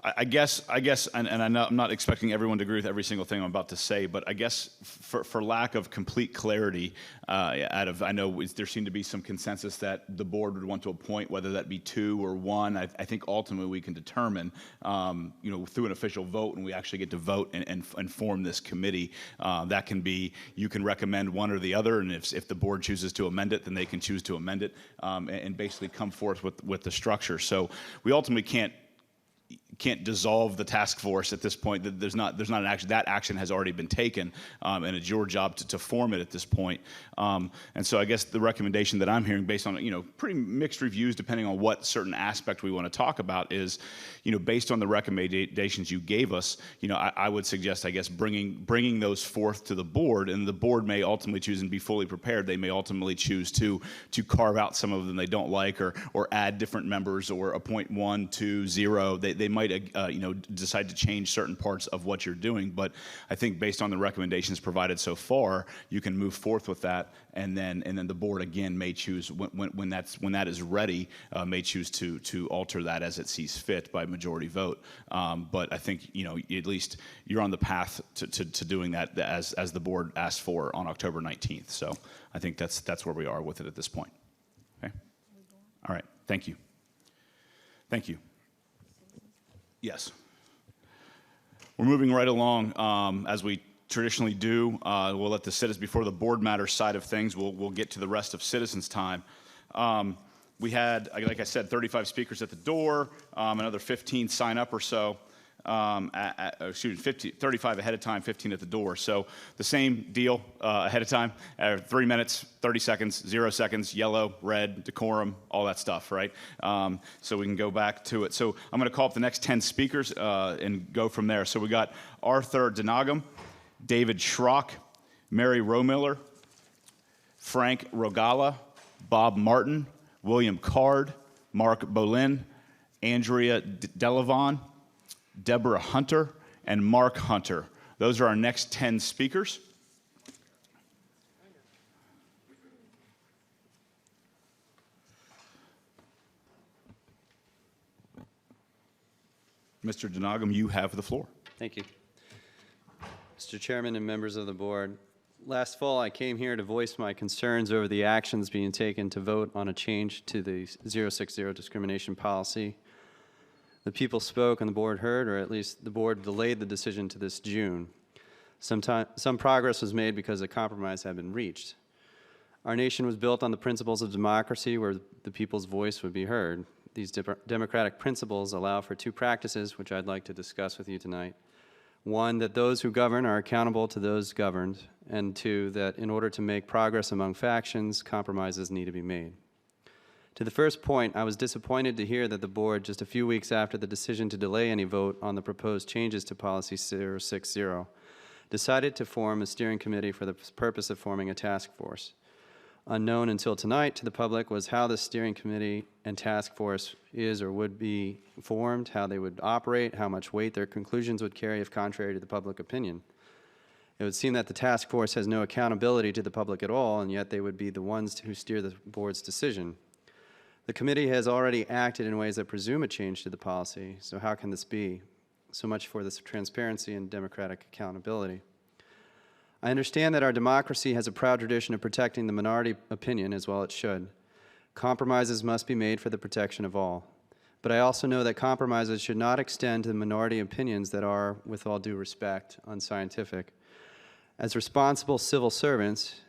I guess, and I'm not expecting everyone to agree with every single thing I'm about to say, but I guess for lack of complete clarity, I know there seemed to be some consensus that the board would want to appoint, whether that be 2 or 1. I think ultimately we can determine, through an official vote, and we actually get to vote and form this committee. That can be, you can recommend one or the other, and if the board chooses to amend it, then they can choose to amend it, and basically come forth with the structure. So we ultimately can't dissolve the task force at this point. There's not an action. That action has already been taken, and it's your job to form it at this point. And so I guess the recommendation that I'm hearing, based on pretty mixed reviews depending on what certain aspect we want to talk about, is based on the recommendations you gave us, I would suggest, I guess, bringing those forth to the board, and the board may ultimately choose and be fully prepared. They may ultimately choose to carve out some of them they don't like, or add different members, or appoint 1, 2, 0. They might decide to change certain parts of what you're doing. But I think based on the recommendations provided so far, you can move forth with that, and then the board again may choose when that is ready, may choose to alter that as it sees fit by majority vote. But I think at least you're on the path to doing that as the board asked for on October 19th. So I think that's where we are with it at this point. Okay. All right. Thank you. Thank you. Yes. We're moving right along as we traditionally do. We'll let the citizens, before the board matters side of things, we'll get to the rest of citizens' time. We had, like I said, 35 speakers at the door, another 15 sign up or so. 35 ahead of time, 15 at the door. So the same deal ahead of time, 3 minutes, 30 seconds, 0 seconds, yellow, red, decorum, all that stuff, right? So we can go back to it. So I'm going to call up the next 10 speakers and go from there. So we got Arthur Denagam, David Schrock, Mary Romiller, Frank Rogala, Bob Martin, William Card, Mark Bolin, Andrea Delavon, Deborah Hunter, and Mark Hunter. Those are our next 10 speakers. Mr. Denogam, you have the floor. Thank you. Mr. Chairman and members of the board, last fall I came here to voice my concerns over the actions being taken to vote on a change to the 060 discrimination policy. The people spoke and the board heard, or at least the board delayed the decision to this June. Some progress was made because a compromise had been reached. Our nation was built on the principles of democracy where the people's voice would be heard. These democratic principles allow for two practices, which I'd like to discuss with you tonight. One, that those who govern are accountable to those governed, and two, that in order to make progress among factions, compromises need to be made. To the first point, I was disappointed to hear that the board, just a few weeks after the decision to delay any vote on the proposed changes to Policy 060, decided to form a steering committee for the purpose of forming a task force. Unknown until tonight to the public was how the steering committee and task force is or would be formed, how they would operate, how much weight their conclusions would carry if contrary to the public opinion. It would seem that the task force has no accountability to the public at all, and yet they would be the ones who steer the board's decision. The committee has already acted in ways that presume a change to the policy, so how can this be? So much for this transparency and democratic accountability. I understand that our democracy has a proud tradition of protecting the minority opinion, as well it should. Compromises must be made for the protection of all. But I also know that compromises should not extend to the minority opinions that are, with all due respect, unscientific. As responsible civil servants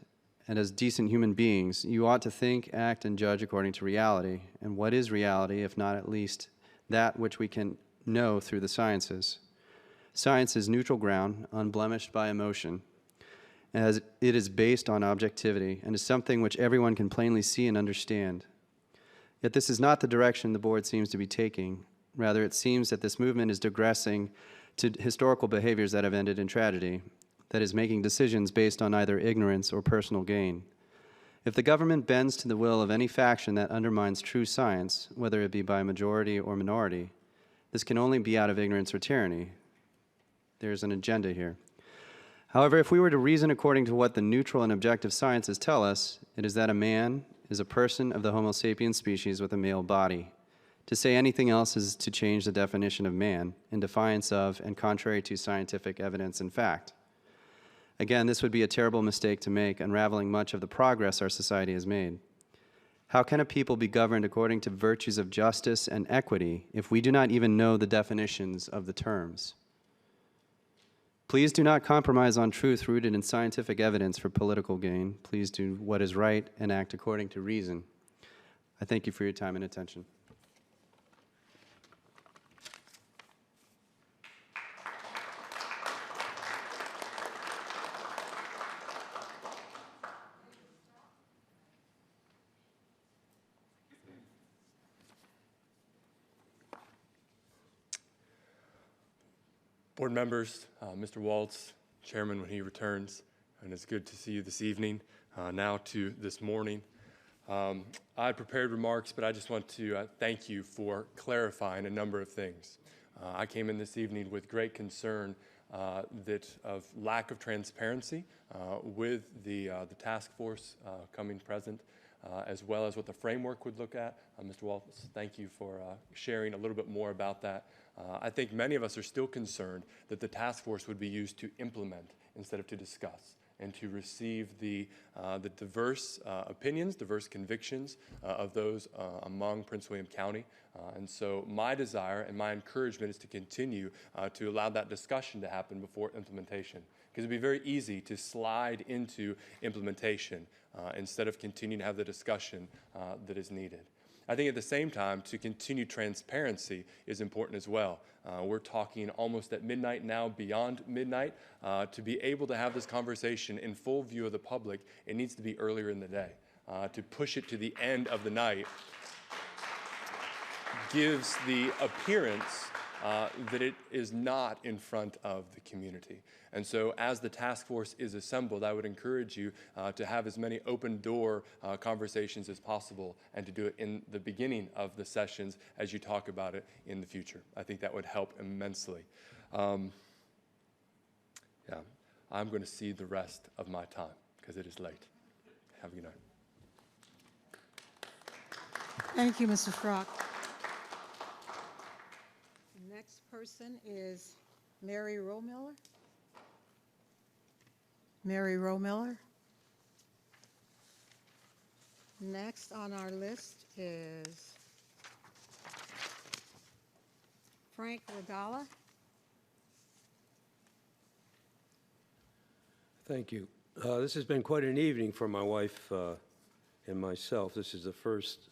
and as decent human beings, you ought to think, act, and judge according to reality. And what is reality, if not at least that which we can know through the sciences? Science is neutral ground, unblemished by emotion, as it is based on objectivity and is something which everyone can plainly see and understand. Yet this is not the direction the board seems to be taking. Rather, it seems that this movement is digressing to historical behaviors that have ended in tragedy, that is making decisions based on either ignorance or personal gain. If the government bends to the will of any faction that undermines true science, whether it be by majority or minority, this can only be out of ignorance or tyranny. There's an agenda here. However, if we were to reason according to what the neutral and objective sciences tell us, it is that a man is a person of the Homo sapiens species with a male body. To say anything else is to change the definition of man in defiance of and contrary to scientific evidence and fact. Again, this would be a terrible mistake to make, unraveling much of the progress our society has made. How can a people be governed according to virtues of justice and equity if we do not even know the definitions of the terms? Please do not compromise on truth rooted in scientific evidence for political gain. Please do what is right and act according to reason. I thank you for your time and attention. Board members, Mr. Waltz, Chairman when he returns, and it's good to see you this evening, now to this morning. I prepared remarks, but I just want to thank you for clarifying a number of things. I came in this evening with great concern that of lack of transparency with the task force coming present, as well as what the framework would look at. Mr. Waltz, thank you for sharing a little bit more about that. I think many of us are still concerned that the task force would be used to implement instead of to discuss and to receive the diverse opinions, diverse convictions of those among Prince William County. And so my desire and my encouragement is to continue to allow that discussion to happen before implementation. Because it'd be very easy to slide into implementation instead of continuing to have the discussion that is needed. I think at the same time, to continue transparency is important as well. We're talking almost at midnight now, beyond midnight. To be able to have this conversation in full view of the public, it needs to be earlier in the day. To push it to the end of the night gives the appearance that it is not in front of the community. And so as the task force is assembled, I would encourage you to have as many open door conversations as possible and to do it in the beginning of the sessions as you talk about it in the future. I think that would help immensely. I'm going to cede the rest of my time because it is late. Have a good night. Thank you, Mr. Schrock. Next person is Mary Romiller. Mary Romiller. Next on our list is Frank Regala. Thank you. This has been quite an evening for my wife and myself. This is the first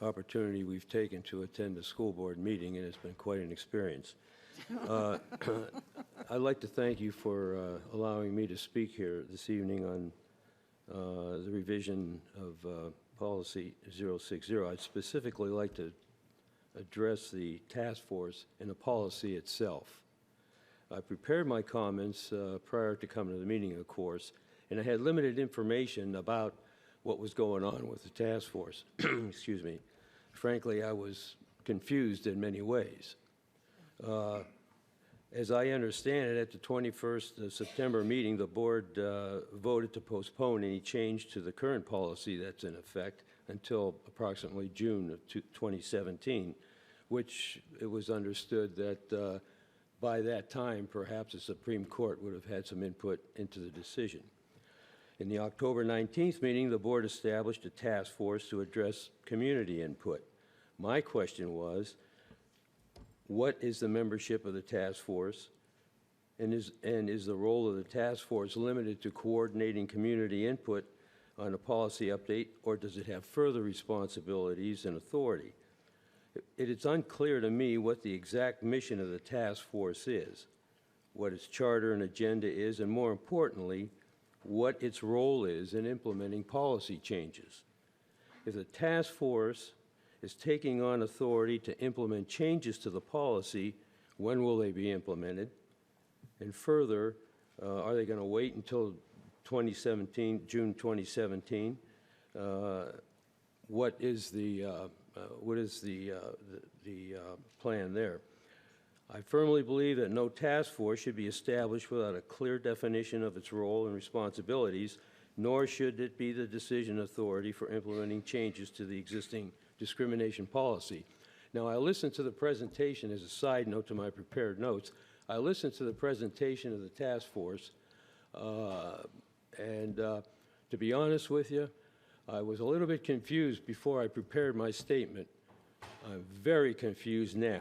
opportunity we've taken to attend a school board meeting, and it's been quite an experience. I'd like to thank you for allowing me to speak here this evening on the revision of policy 060. I'd specifically like to address the task force and the policy itself. I prepared my comments prior to coming to the meeting, of course, and I had limited information about what was going on with the task force. Excuse me. Frankly, I was confused in many ways. As I understand it, at the 21st of September meeting, the board voted to postpone any change to the current policy that's in effect until approximately June of 2017, which it was understood that by that time, perhaps the Supreme Court would have had some input into the decision. In the October 19th meeting, the board established a task force to address community input. My question was, what is the membership of the task force, and is the role of the task force limited to coordinating community input on a policy update, or does it have further responsibilities and authority? It is unclear to me what the exact mission of the task force is, what its charter and agenda is, and more importantly, what its role is in implementing policy changes. If the task force is taking on authority to implement changes to the policy, when will they be implemented? And further, are they going to wait until 2017, June 2017? What is the plan there? I firmly believe that no task force should be established without a clear definition of its role and responsibilities, nor should it be the decision authority for implementing changes to the existing discrimination policy. Now, I listened to the presentation as a side note to my prepared notes. I listened to the presentation of the task force, and to be honest with you, I was a little bit confused before I prepared my statement. I'm very confused now.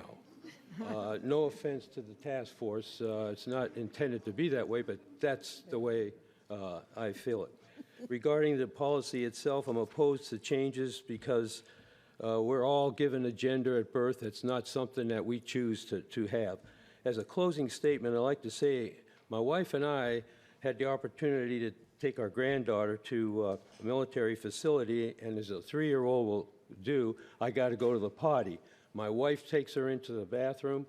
No offense to the task force. It's not intended to be that way, but that's the way I feel it. Regarding the policy itself, I'm opposed to changes because we're all given a gender at birth. It's not something that we choose to have. As a closing statement, I'd like to say my wife and I had the opportunity to take our granddaughter to a military facility, and as a 3-year-old will do, I got to go to the potty. My wife takes her into the bathroom.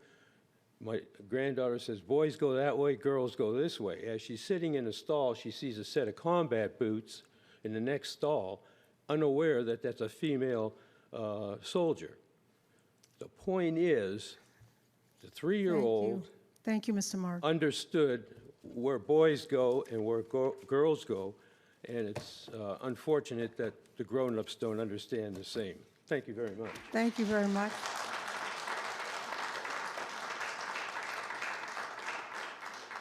My granddaughter says, boys go that way, girls go this way. As she's sitting in a stall, she sees a set of combat boots in the next stall, unaware that that's a female soldier. The point is, the 3-year-old Thank you, Mr. Mark. understood where boys go and where girls go, and it's unfortunate that the grown-ups don't understand the same. Thank you very much. Thank you very much.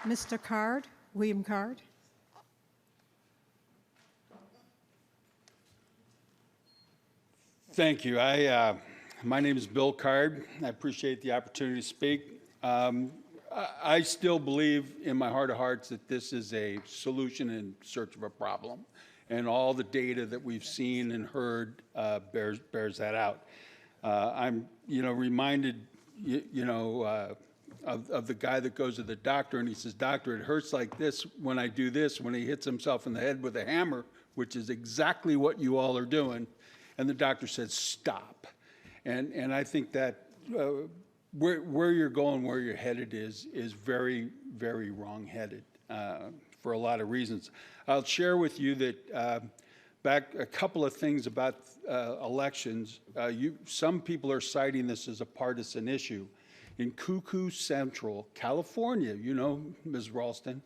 Mr. Card, William Card. Thank you. My name is Bill Card. I appreciate the opportunity to speak. I still believe in my heart of hearts that this is a solution in search of a problem, and all the data that we've seen and heard bears that out. I'm, reminded, of the guy that goes to the doctor and he says, "Doctor, it hurts like this when I do this," when he hits himself in the head with a hammer, which is exactly what you all are doing. And the doctor says, "Stop." And I think that where you're going, where you're headed is very, very wrong-headed for a lot of reasons. I'll share with you that back a couple of things about elections. Some people are citing this as a partisan issue. In Cuckoo Central, California, Ms. Ralston,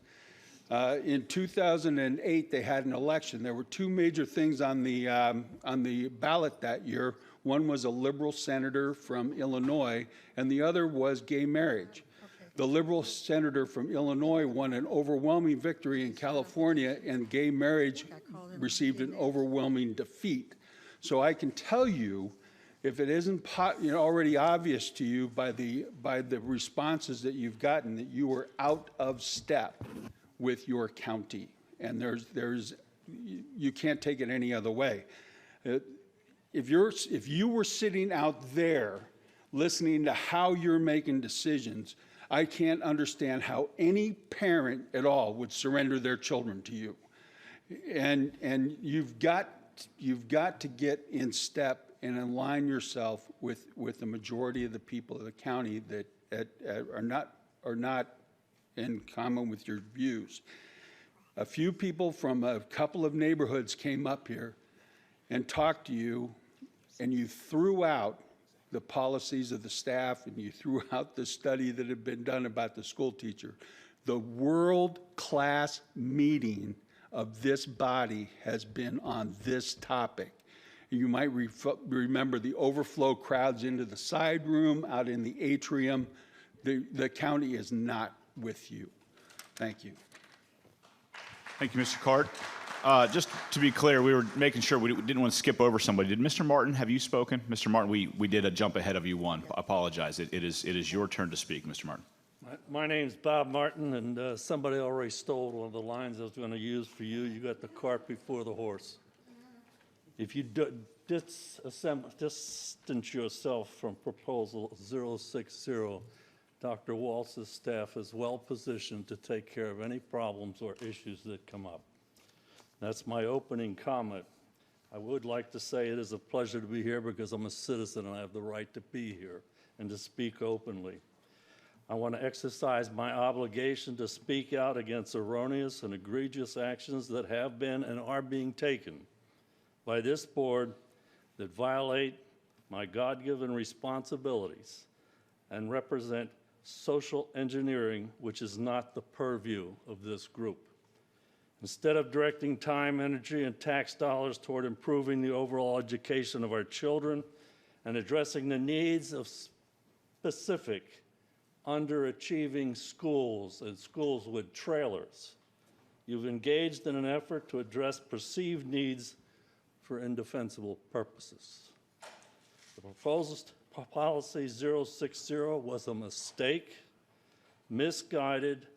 in 2008, they had an election. There were two major things on the ballot that year. One was a liberal senator from Illinois, and the other was gay marriage. The liberal senator from Illinois won an overwhelming victory in California, and gay marriage received an overwhelming defeat. So I can tell you, if it isn't already obvious to you by the responses that you've gotten, that you are out of step with your county, and you can't take it any other way. If you were sitting out there listening to how you're making decisions, I can't understand how any parent at all would surrender their children to you. And you've got to get in step and align yourself with the majority of the people of the county that are not in common with your views. A few people from a couple of neighborhoods came up here and talked to you, and you threw out the policies of the staff, and you threw out the study that had been done about the school teacher. The world-class meeting of this body has been on this topic. You might remember the overflow crowds into the side room, out in the atrium. The county is not with you. Thank you. Thank you, Mr. Cart. Just to be clear, we were making sure we didn't want to skip over somebody. Did Mr. Martin, have you spoken? Mr. Martin, we did a jump ahead of you one. I apologize. It is your turn to speak, Mr. Martin. My name's Bob Martin, and somebody already stole one of the lines I was going to use for you. You got the cart before the horse. If you distance yourself from proposal 060, Dr. Waltz's staff is well positioned to take care of any problems or issues that come up. That's my opening comment. I would like to say it is a pleasure to be here because I'm a citizen and I have the right to be here and to speak openly. I want to exercise my obligation to speak out against erroneous and egregious actions that have been and are being taken by this board that violate my God-given responsibilities and represent social engineering, which is not the purview of this group. Instead of directing time, energy, and tax dollars toward improving the overall education of our children and addressing the needs of specific underachieving schools and schools with trailers, you've engaged in an effort to address perceived needs for indefensible purposes. The proposed policy 060 was a mistake, misguided,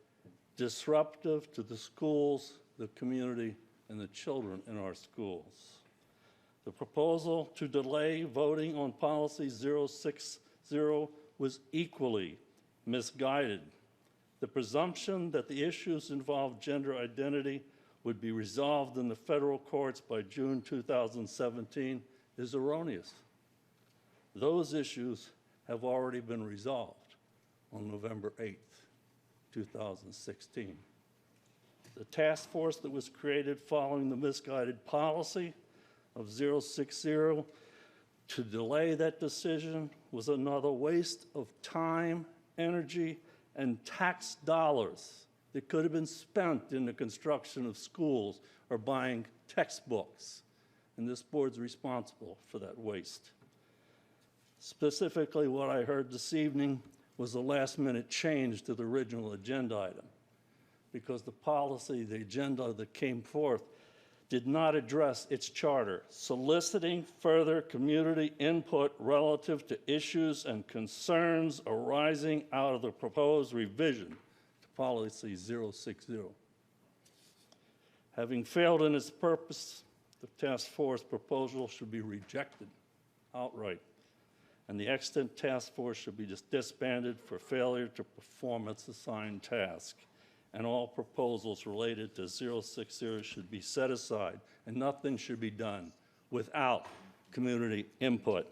disruptive to the schools, the community, and the children in our schools. The proposal to delay voting on policy 060 was equally misguided. The presumption that the issues involved gender identity would be resolved in the federal courts by June 2017 is erroneous. Those issues have already been resolved on November 8th, 2016. The task force that was created following the misguided policy of 060 to delay that decision was another waste of time, energy, and tax dollars that could have been spent in the construction of schools or buying textbooks. And this board's responsible for that waste. Specifically, what I heard this evening was a last-minute change to the original agenda item, because the policy, the agenda that came forth, did not address its charter, soliciting further community input relative to issues and concerns arising out of the proposed revision to policy 060. Having failed in its purpose, the task force proposal should be rejected outright, and the extant task force should be disbanded for failure to perform its assigned task. And all proposals related to 060 should be set aside, and nothing should be done without community input.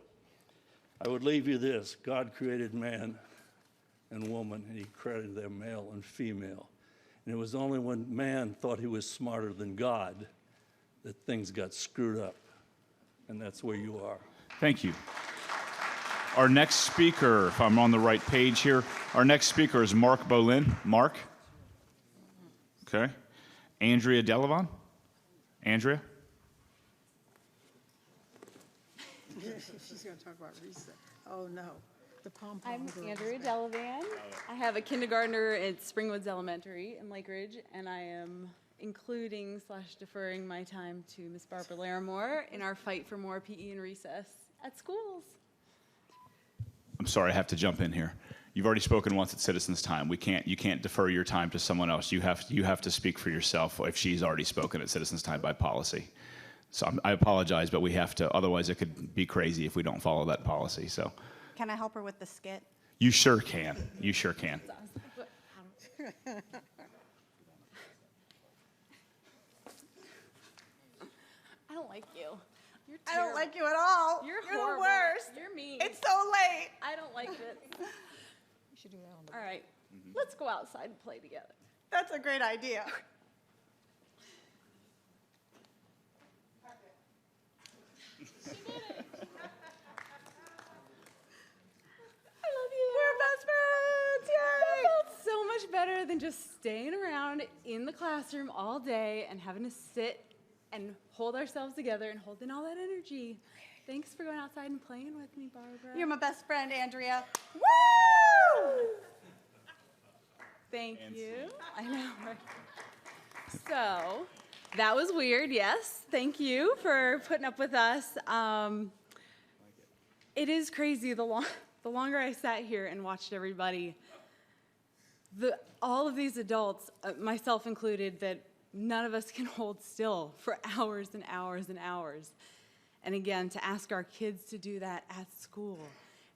I would leave you this: God created man and woman, and he created them male and female. And it was only when man thought he was smarter than God that things got screwed up. And that's where you are. Thank you. Our next speaker, if I'm on the right page here, our next speaker is Mark Bolin. Mark? Okay. Andrea Delavon? Andrea? going to talk about recess. Oh, no. The pom-pom I'm girls. Andrea Delavan. I have a kindergartner at Springwoods Elementary in Lake Ridge, and I am including/deferring my time to Miss Barbara Larimore in our fight for more PE and recess at schools. I'm sorry, I have to jump in here. You've already spoken once at Citizens Time. You can't defer your time to someone else. You have to speak for yourself if she's already spoken at Citizens Time by policy. So I apologize, but we have to, otherwise it could be crazy if we don't follow that policy. So Can I help her with the skit? you sure can. You sure can. I don't like you. You're I don't terrible. like you at all. You're the horrible. worst. You're mean. It's so late. I don't like it. You should do that on the All right, let's go outside and play together. That's a great idea. I love you. We're best friends. That Yay. felt so much better than just staying around in the classroom all day and having to sit and hold ourselves together and hold in all that energy. Thanks for going outside and playing with me, Barbara. You're my best friend, Andrea. Woo! Thank you. I know. Right? So, that was weird, yes. Thank you for putting up with us. It is crazy the longer I sat here and watched everybody, all of these adults, myself included, that none of us can hold still for hours and hours and hours. And again, to ask our kids to do that at school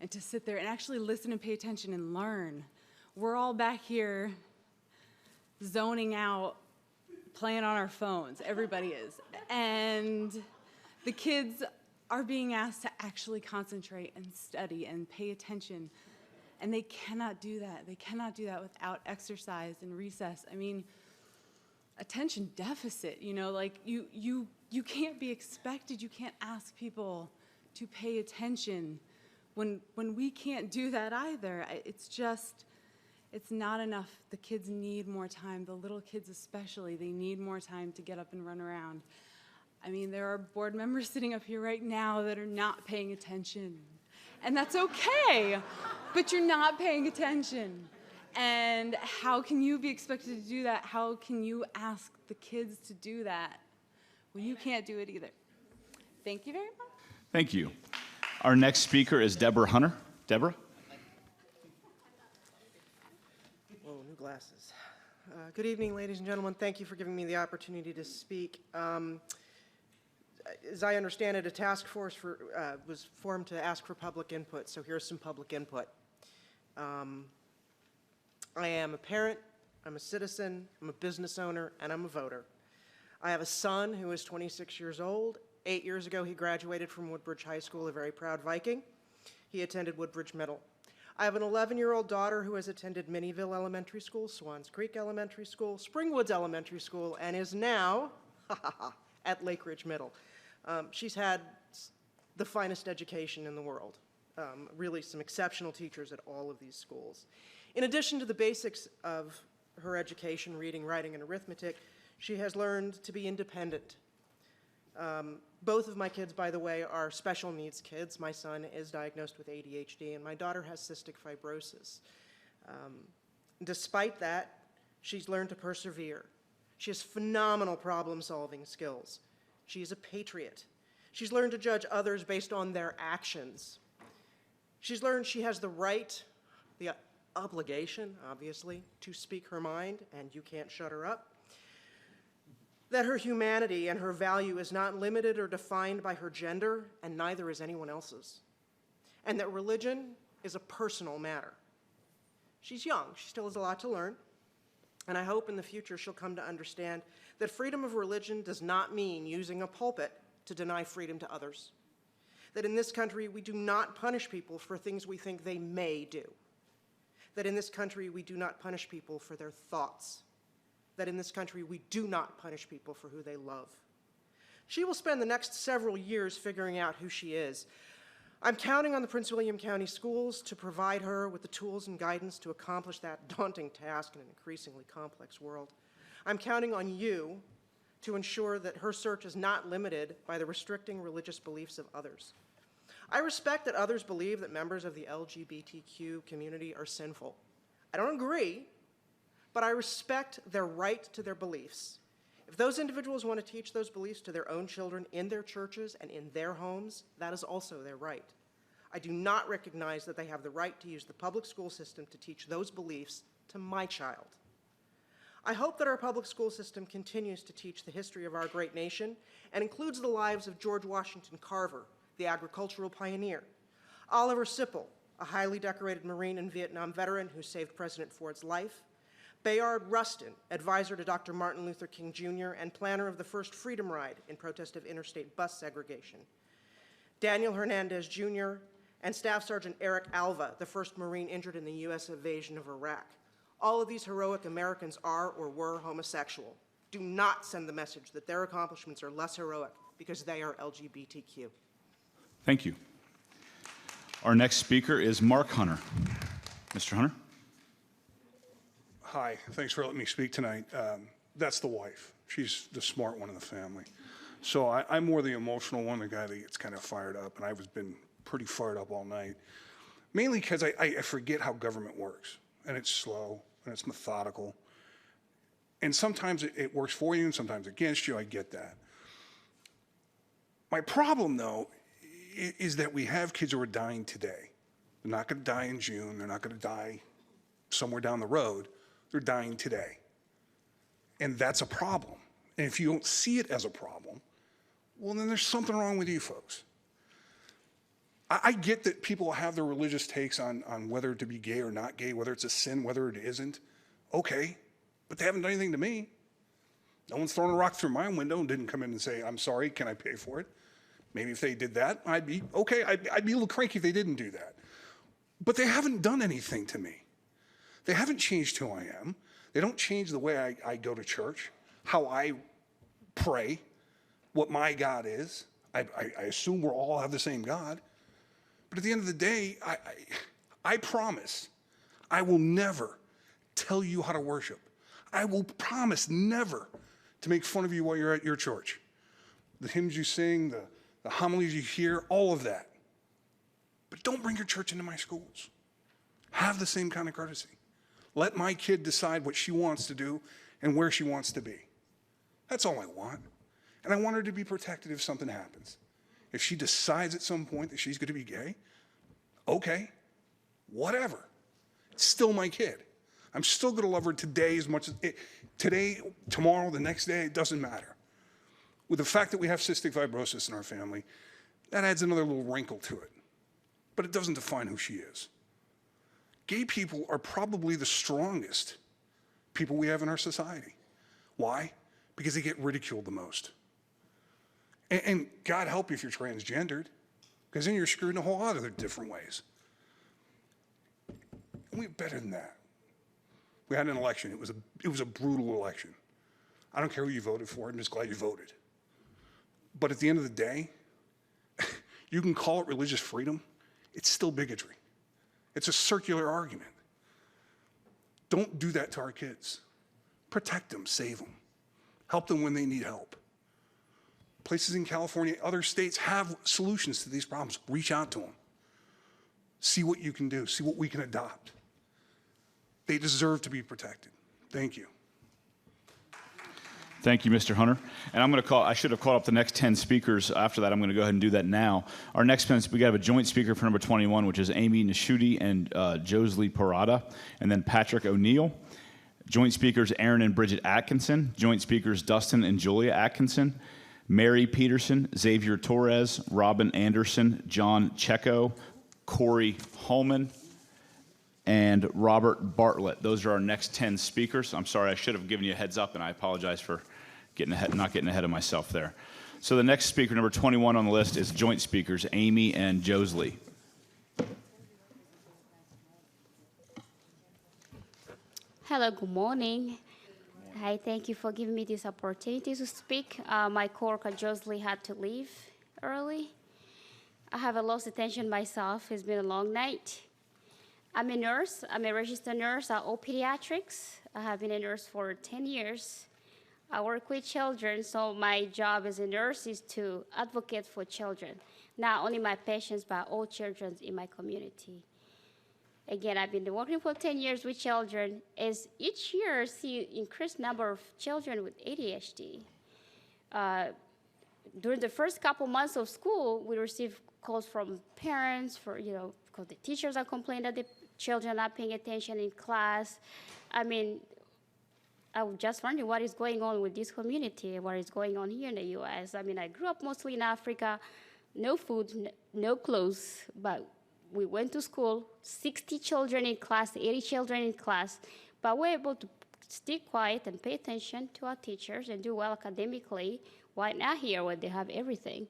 and to sit there and actually listen and pay attention and learn. We're all back here zoning out, playing on our phones. Everybody is. And the kids are being asked to actually concentrate and study and pay attention. And they cannot do that. They cannot do that without exercise and recess. I mean, attention deficit, like you can't be expected, you can't ask people to pay attention when we can't do that either. It's not enough. The kids need more time, the little kids especially, they need more time to get up and run around. I mean, there are board members sitting up here right now that are not paying attention. And that's okay, but you're not paying attention. And how can you be expected to do that? How can you ask the kids to do that when you can't do it either? Thank you very much. Thank you. Our next speaker is Deborah Hunter. Deborah? Whoa, new glasses. Good evening, ladies and gentlemen. Thank you for giving me the opportunity to speak. As I understand it, a task force was formed to ask for public input, so here's some public input. I am a parent, I'm a citizen, I'm a business owner, and I'm a voter. I have a son who is 26 years old. 8 years ago, he graduated from Woodbridge High School, a very proud Viking. He attended Woodbridge Middle. I have an 11-year-old daughter who has attended Minnieville Elementary School, Swans Creek Elementary School, Springwoods Elementary School, and is now at Lake Ridge Middle. She's had the finest education in the world, really some exceptional teachers at all of these schools. In addition to the basics of her education, reading, writing, and arithmetic, she has learned to be independent. Both of my kids, by the way, are special needs kids. My son is diagnosed with ADHD, and my daughter has cystic fibrosis. Despite that, she's learned to persevere. She has phenomenal problem-solving skills. She's a patriot. She's learned to judge others based on their actions. She's learned she has the right, the obligation, obviously, to speak her mind, and you can't shut her up. That her humanity and her value is not limited or defined by her gender, and neither is anyone else's. And that religion is a personal matter. She's young, she still has a lot to learn, and I hope in the future she'll come to understand that freedom of religion does not mean using a pulpit to deny freedom to others. That in this country we do not punish people for things we think they may do. That in this country we do not punish people for their thoughts. That in this country we do not punish people for who they love. She will spend the next several years figuring out who she is. I'm counting on the Prince William County Schools to provide her with the tools and guidance to accomplish that daunting task in an increasingly complex world. I'm counting on you to ensure that her search is not limited by the restricting religious beliefs of others. I respect that others believe that members of the LGBTQ community are sinful. I don't agree, but I respect their right to their beliefs. If those individuals want to teach those beliefs to their own children in their churches and in their homes, that is also their right. I do not recognize that they have the right to use the public school system to teach those beliefs to my child. I hope that our public school system continues to teach the history of our great nation and includes the lives of George Washington Carver, the agricultural pioneer, Oliver Sipple, a highly decorated Marine and Vietnam veteran who saved President Ford's life, Bayard Rustin, advisor to Dr. Martin Luther King Jr. and planner of the first Freedom Ride in protest of interstate bus segregation, Daniel Hernandez Jr., and Staff Sergeant Eric Alva, the first Marine injured in the U.S. invasion of Iraq. All of these heroic Americans are or were homosexual. Do not send the message that their accomplishments are less heroic because they are LGBTQ. Thank you. Our next speaker is Mark Hunter. Mr. Hunter? Hi, thanks for letting me speak tonight. That's the wife. She's the smart one in the family. So I'm more the emotional one, the guy that gets kind of fired up, and I've been pretty fired up all night. Mainly because I forget how government works, and it's slow, and it's methodical. And sometimes it works for you, and sometimes against you. I get that. My problem, though, is that we have kids who are dying today. They're not going to die in June. They're not going to die somewhere down the road. They're dying today. And that's a problem. And if you don't see it as a problem, well, then there's something wrong with you folks. I get that people have their religious takes on whether to be gay or not gay, whether it's a sin, whether it isn't. Okay, but they haven't done anything to me. No one's thrown a rock through my window and didn't come in and say, I'm sorry, can I pay for it? Maybe if they did that, I'd be okay. I'd be a little cranky if they didn't do that. But they haven't done anything to me. They haven't changed who I am. They don't change the way I go to church, how I pray, what my God is. I assume we'll all have the same God. But at the end of the day, I promise I will never tell you how to worship. I will promise never to make fun of you while you're at your church. The hymns you sing, the homilies you hear, all of that. But don't bring your church into my schools. Have the same kind of courtesy. Let my kid decide what she wants to do and where she wants to be. That's all I want. And I want her to be protected if something happens. If she decides at some point that she's going to be gay, okay, whatever. It's still my kid. I'm still going to love her today as much as today, tomorrow, the next day, it doesn't matter. With the fact that we have cystic fibrosis in our family, that adds another little wrinkle to it. But it doesn't define who she is. Gay people are probably the strongest people we have in our society. Why? Because they get ridiculed the most. And God help you if you're transgendered, because then you're screwed in a whole lot of other different ways. And we're better than that. We had an election. It was a brutal election. I don't care who you voted for. I'm just glad you voted. But at the end of the day, you can call it religious freedom. It's still bigotry. It's a circular argument. Don't do that to our kids. Protect them, save them. Help them when they need help. Places in California, other states have solutions to these problems. Reach out to them. See what you can do. See what we can adopt. They deserve to be protected. Thank you. Thank you, Mr. Hunter. And I should have called up the next 10 speakers after that. I'm going to go ahead and do that now. Our next we have a joint speaker for number 21, which is Amy Nishuti and Josley Parada, and then Patrick O'Neill. Joint speakers Aaron and Bridget Atkinson. Joint speakers Dustin and Julia Atkinson. Mary Peterson, Xavier Torres, Robin Anderson, John Checo, Corey Holman, and Robert Bartlett. Those are our next 10 speakers. I'm sorry, I should have given you a heads up, and I apologize for not getting ahead of myself there. So the next speaker, number 21 on the list, is joint speakers Amy and Josley. Hello, good morning. Hi, thank you for giving me this opportunity to speak. My coworker Josley had to leave early. I have lost attention myself. It's been a long night. I'm a nurse. I'm a registered nurse at All Pediatrics. I have been a nurse for 10 years. I work with children, so my job as a nurse is to advocate for children, not only my patients, but all children in my community. Again, I've been working for 10 years with children. As each year, I see increased number of children with ADHD. During the first couple months of school, we receive calls from parents because the teachers are complaining that the children are not paying attention in class. I mean, I was just wondering what is going on with this community, what is going on here in the U.S. I mean, I grew up mostly in Africa, no food, no clothes, but we went to school, 60 children in class, 80 children in class, but we're able to stay quiet and pay attention to our teachers and do well academically. Why not here where they have everything?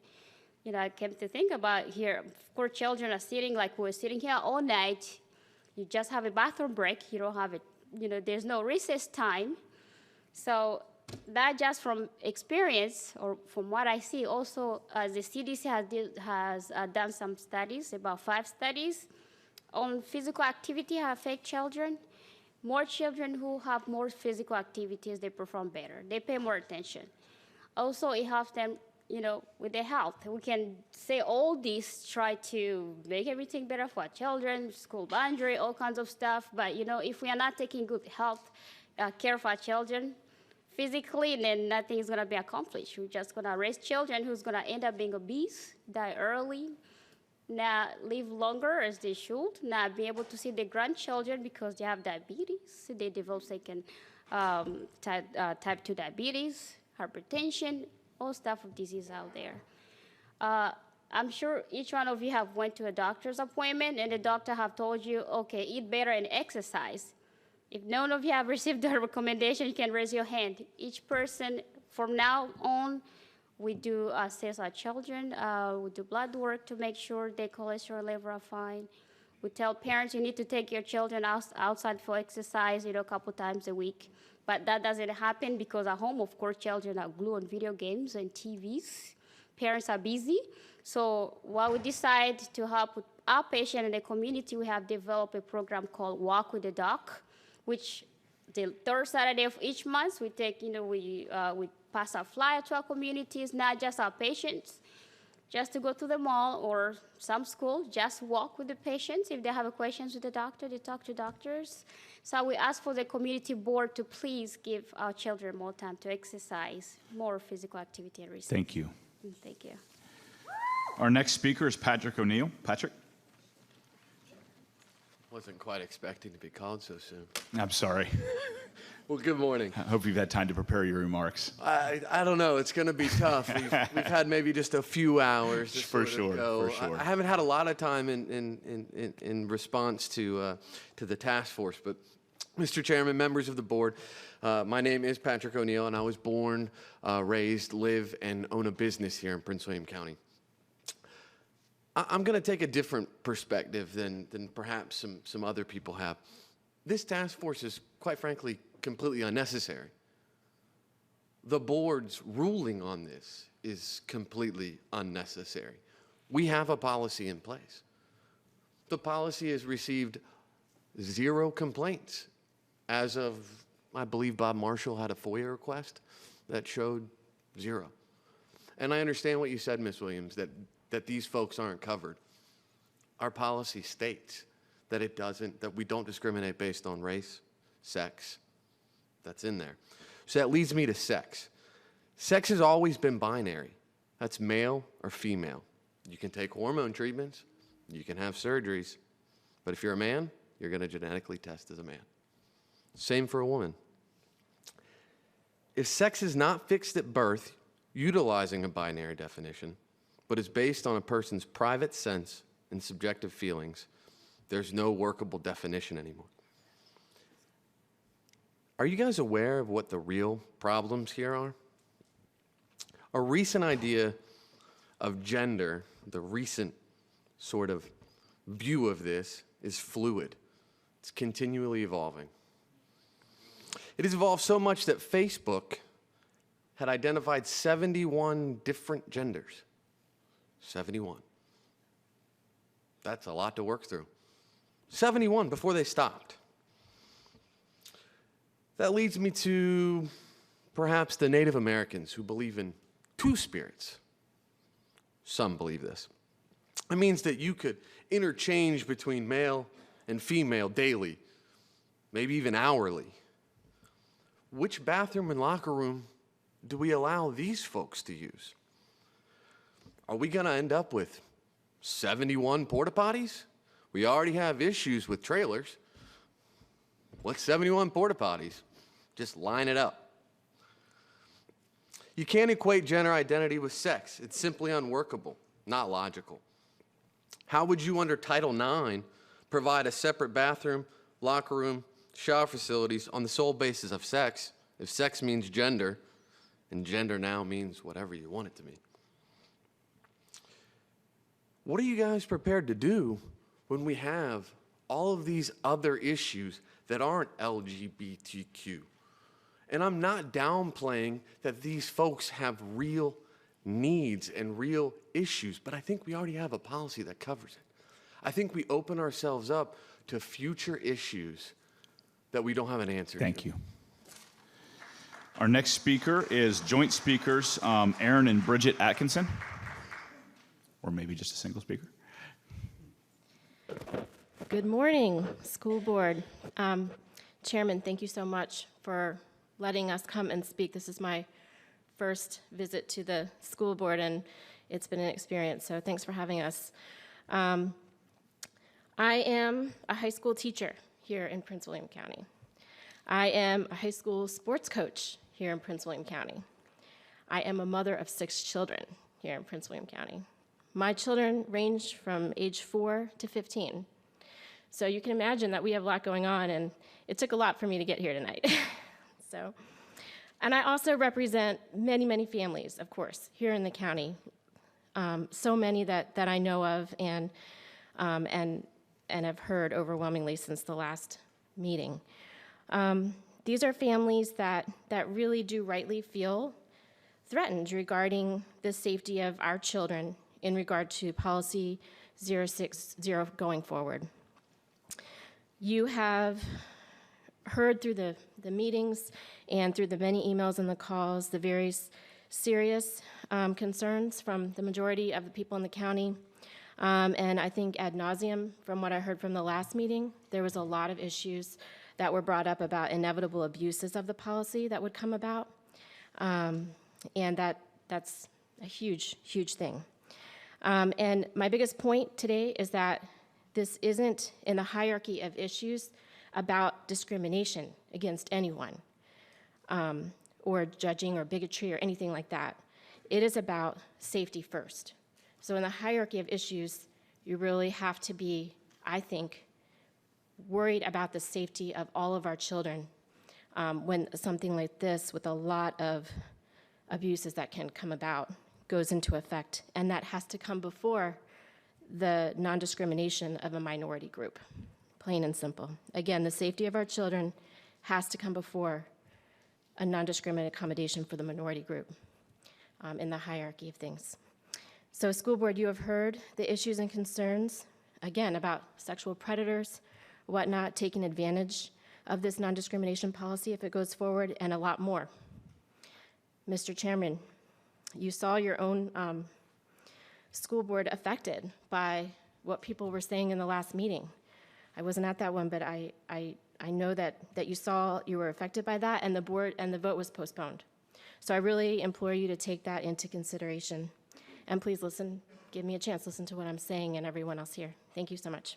I came to think about here, of course, children are sitting like we're sitting here all night. You just have a bathroom break. You don't have there's no recess time. So that just from experience or from what I see, also the CDC has done some studies, about 5 studies on physical activity affect children. More children who have more physical activities, they perform better. They pay more attention. Also, it helps them, with their health. We can say all this, try to make everything better for our children, school boundary, all kinds of stuff. But, if we are not taking good health care of our children, physically, then nothing is going to be accomplished. We're just going to raise children who's going to end up being obese, die early, not live longer as they should, not be able to see their grandchildren because they have diabetes. They develop type 2 diabetes, hypertension, all stuff of disease out there. I'm sure each one of you have went to a doctor's appointment and the doctor have told you, okay, eat better and exercise. If none of you have received the recommendation, you can raise your hand. Each person, from now on, we do assess our children. We do blood work to make sure their cholesterol level are fine. We tell parents you need to take your children outside for exercise, a couple times a week. But that doesn't happen because at home, of course, children are glued on video games and TVs. Parents are busy. So while we decide to help with our patient in the community, we have developed a program called Walk with the Doc, which the third Saturday of each month, we take, we pass our flyer to our communities, not just our patients, just to go to the mall or some school, just walk with the patients. If they have questions with the doctor, they talk to doctors. So we ask for the community board to please give our children more time to exercise, more physical activity and research. Thank you. Thank you. Our next speaker is Patrick O'Neill. Patrick? Wasn't quite expecting to be called so soon. I'm sorry. Well, good morning. I hope you've had time to prepare your remarks. I don't know. It's going to be tough. We've had maybe just a few hours to For sort of sure, go. for sure. I haven't had a lot of time in response to the task force, but Mr. Chairman, members of the board, my name is Patrick O'Neill, and I was born, raised, live, and own a business here in Prince William County. I'm going to take a different perspective than perhaps some other people have. This task force is, quite frankly, completely unnecessary. The board's ruling on this is completely unnecessary. We have a policy in place. The policy has received 0 complaints. As of, I believe Bob Marshall had a FOIA request that showed 0. And I understand what you said, Ms. Williams, that these folks aren't covered. Our policy states that we don't discriminate based on race, sex. That's in there. So that leads me to sex. Sex has always been binary. That's male or female. You can take hormone treatments, you can have surgeries, but if you're a man, you're going to genetically test as a man. Same for a woman. If sex is not fixed at birth, utilizing a binary definition, but is based on a person's private sense and subjective feelings, there's no workable definition anymore. Are you guys aware of what the real problems here are? A recent idea of gender, the recent sort of view of this, is fluid. It's continually evolving. It has evolved so much that Facebook had identified 71 different genders. 71. That's a lot to work through. 71 before they stopped. That leads me to perhaps the Native Americans who believe in 2 spirits. Some believe this. It means that you could interchange between male and female daily, maybe even hourly. Which bathroom and locker room do we allow these folks to use? Are we going to end up with 71 porta potties? We already have issues with trailers. What's 71 porta potties? Just line it up. You can't equate gender identity with sex. It's simply unworkable, not logical. How would you, under Title IX, provide a separate bathroom, locker room, shower facilities on the sole basis of sex, if sex means gender, and gender now means whatever you want it to mean? What are you guys prepared to do when we have all of these other issues that aren't LGBTQ? And I'm not downplaying that these folks have real needs and real issues, but I think we already have a policy that covers it. I think we open ourselves up to future issues that we don't have an answer to. Thank you. Our next speaker is joint speakers Aaron and Bridget Atkinson, or maybe just a single speaker. Good morning, school board. Chairman, thank you so much for letting us come and speak. This is my first visit to the school board, and it's been an experience, so thanks for having us. I am a high school teacher here in Prince William County. I am a high school sports coach here in Prince William County. I am a mother of 6 children here in Prince William County. My children range from age 4 to 15. So you can imagine that we have a lot going on, and it took a lot for me to get here tonight. And I also represent many, many families, of course, here in the county. So many that I know of and have heard overwhelmingly since the last meeting. These are families that really do rightly feel threatened regarding the safety of our children in regard to policy 060 going forward. You have heard through the meetings and through the many emails and the calls the very serious concerns from the majority of the people in the county. And I think ad nauseum, from what I heard from the last meeting, there was a lot of issues that were brought up about inevitable abuses of the policy that would come about. And that's a huge, huge thing. And my biggest point today is that this isn't in the hierarchy of issues about discrimination against anyone, or judging or bigotry or anything like that. It is about safety first. So in the hierarchy of issues, you really have to be, I think, worried about the safety of all of our children when something like this, with a lot of abuses that can come about, goes into effect. And that has to come before the non-discrimination of a minority group, plain and simple. Again, the safety of our children has to come before a non-discriminate accommodation for the minority group in the hierarchy of things. So school board, you have heard the issues and concerns, again, about sexual predators, whatnot, taking advantage of this non-discrimination policy if it goes forward, and a lot more. Mr. Chairman, you saw your own school board affected by what people were saying in the last meeting. I wasn't at that one, but I know that you were affected by that, and the board and the vote was postponed. So I really implore you to take that into consideration. And please listen, give me a chance, listen to what I'm saying and everyone else here. Thank you so much.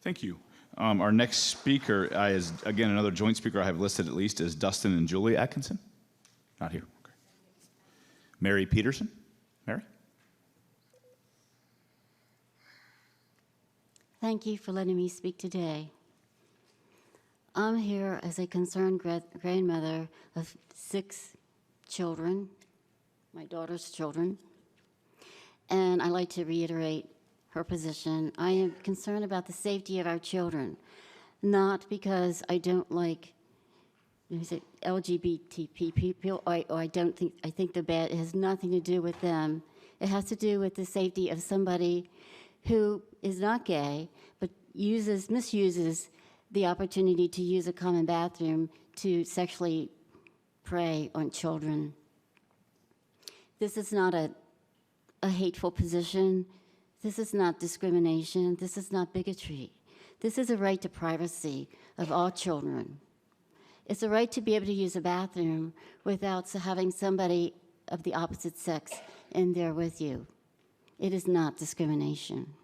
Thank you. Our next speaker is, again, another joint speaker I have listed at least, is Dustin and Julie Atkinson. Not here. Okay. Mary Peterson. Mary? Thank you for letting me speak today. I'm here as a concerned grandmother of 6 children, my daughter's children, and I'd like to reiterate her position. I am concerned about the safety of our children, not because I don't like LGBT people, or I think they're bad. It has nothing to do with them. It has to do with the safety of somebody who is not gay, but misuses the opportunity to use a common bathroom to sexually prey on children. This is not a hateful position. This is not discrimination. This is not bigotry. This is a right to privacy of all children. It's a right to be able to use a bathroom without having somebody of the opposite sex in there with you. It is not discrimination.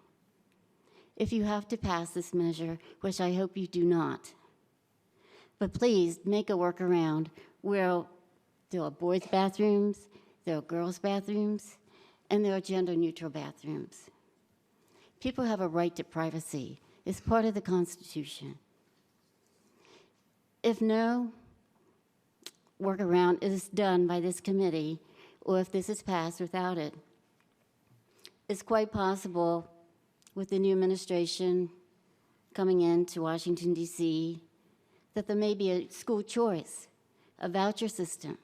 If you have to pass this measure, which I hope you do not, but please make a workaround where there are boys' bathrooms, there are girls' bathrooms, and there are gender-neutral bathrooms. People have a right to privacy. It's part of the Constitution. If no workaround is done by this committee, or if this is passed without it, it's quite possible with the new administration coming into Washington, D.C., that there may be a school choice, a voucher system.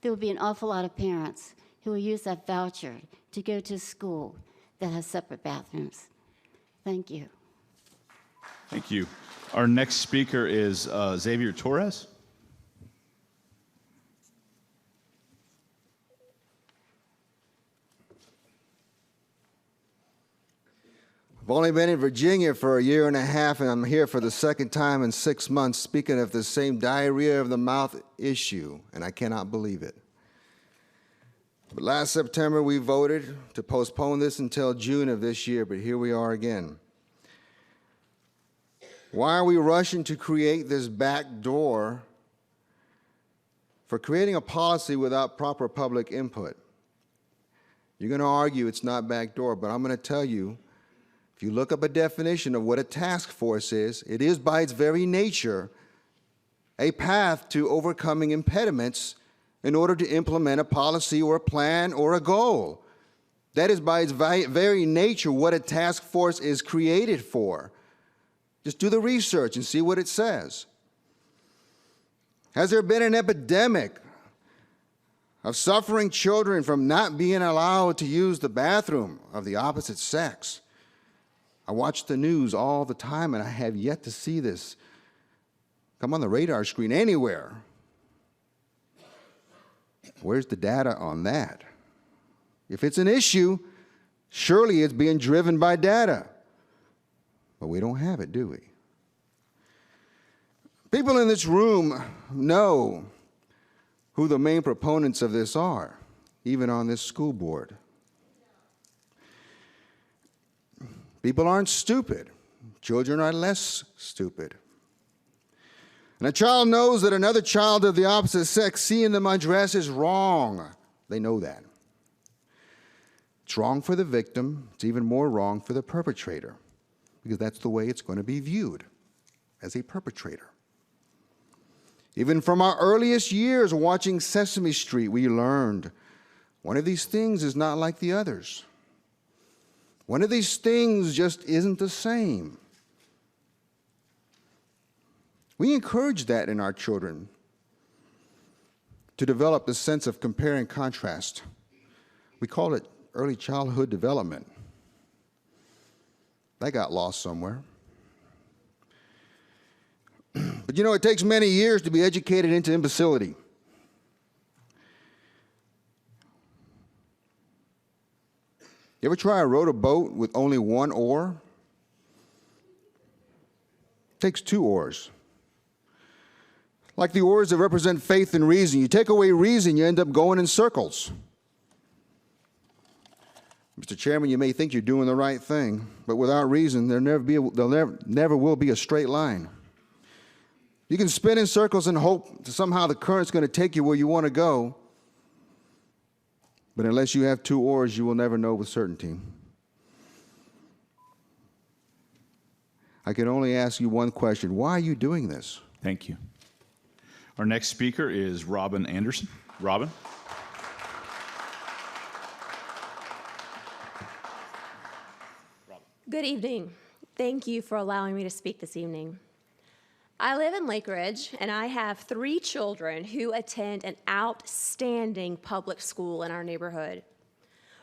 There will be an awful lot of parents who will use that voucher to go to a school that has separate bathrooms. Thank you. Thank you. Our next speaker is Xavier Torres. I've only been in Virginia for a year and a half, and I'm here for the second time in 6 months speaking of the same diarrhea of the mouth issue, and I cannot believe it. But last September, we voted to postpone this until June of this year, but here we are again. Why are we rushing to create this back door for creating a policy without proper public input? You're going to argue it's not back door, but I'm going to tell you, if you look up a definition of what a task force is, it is by its very nature a path to overcoming impediments in order to implement a policy or a plan or a goal. That is by its very nature what a task force is created for. Just do the research and see what it says. Has there been an epidemic of suffering children from not being allowed to use the bathroom of the opposite sex? I watch the news all the time, and I have yet to see this come on the radar screen anywhere. Where's the data on that? If it's an issue, surely it's being driven by data. But we don't have it, do we? People in this room know who the main proponents of this are, even on this school board. People aren't stupid. Children are less stupid. And a child knows that another child of the opposite sex seeing them undress is wrong. They know that. It's wrong for the victim. It's even more wrong for the perpetrator, because that's the way it's going to be viewed, as a perpetrator. Even from our earliest years watching Sesame Street, we learned one of these things is not like the others. One of these things just isn't the same. We encourage that in our children, to develop the sense of compare and contrast. We call it early childhood development. That got lost somewhere. But you know, it takes many years to be educated into imbecility. You ever try to row a boat with only one oar? It takes 2 oars. Like the oars that represent faith and reason. You take away reason, you end up going in circles. Mr. Chairman, you may think you're doing the right thing, but without reason, there never will be a straight line. You can spin in circles and hope that somehow the current's going to take you where you want to go, but unless you have 2 oars, you will never know with certainty. I can only ask you one question. Why are you doing this? Thank you. Our next speaker is Robin Anderson. Robin? Good evening. Thank you for allowing me to speak this evening. I live in Lake Ridge, and I have 3 children who attend an outstanding public school in our neighborhood.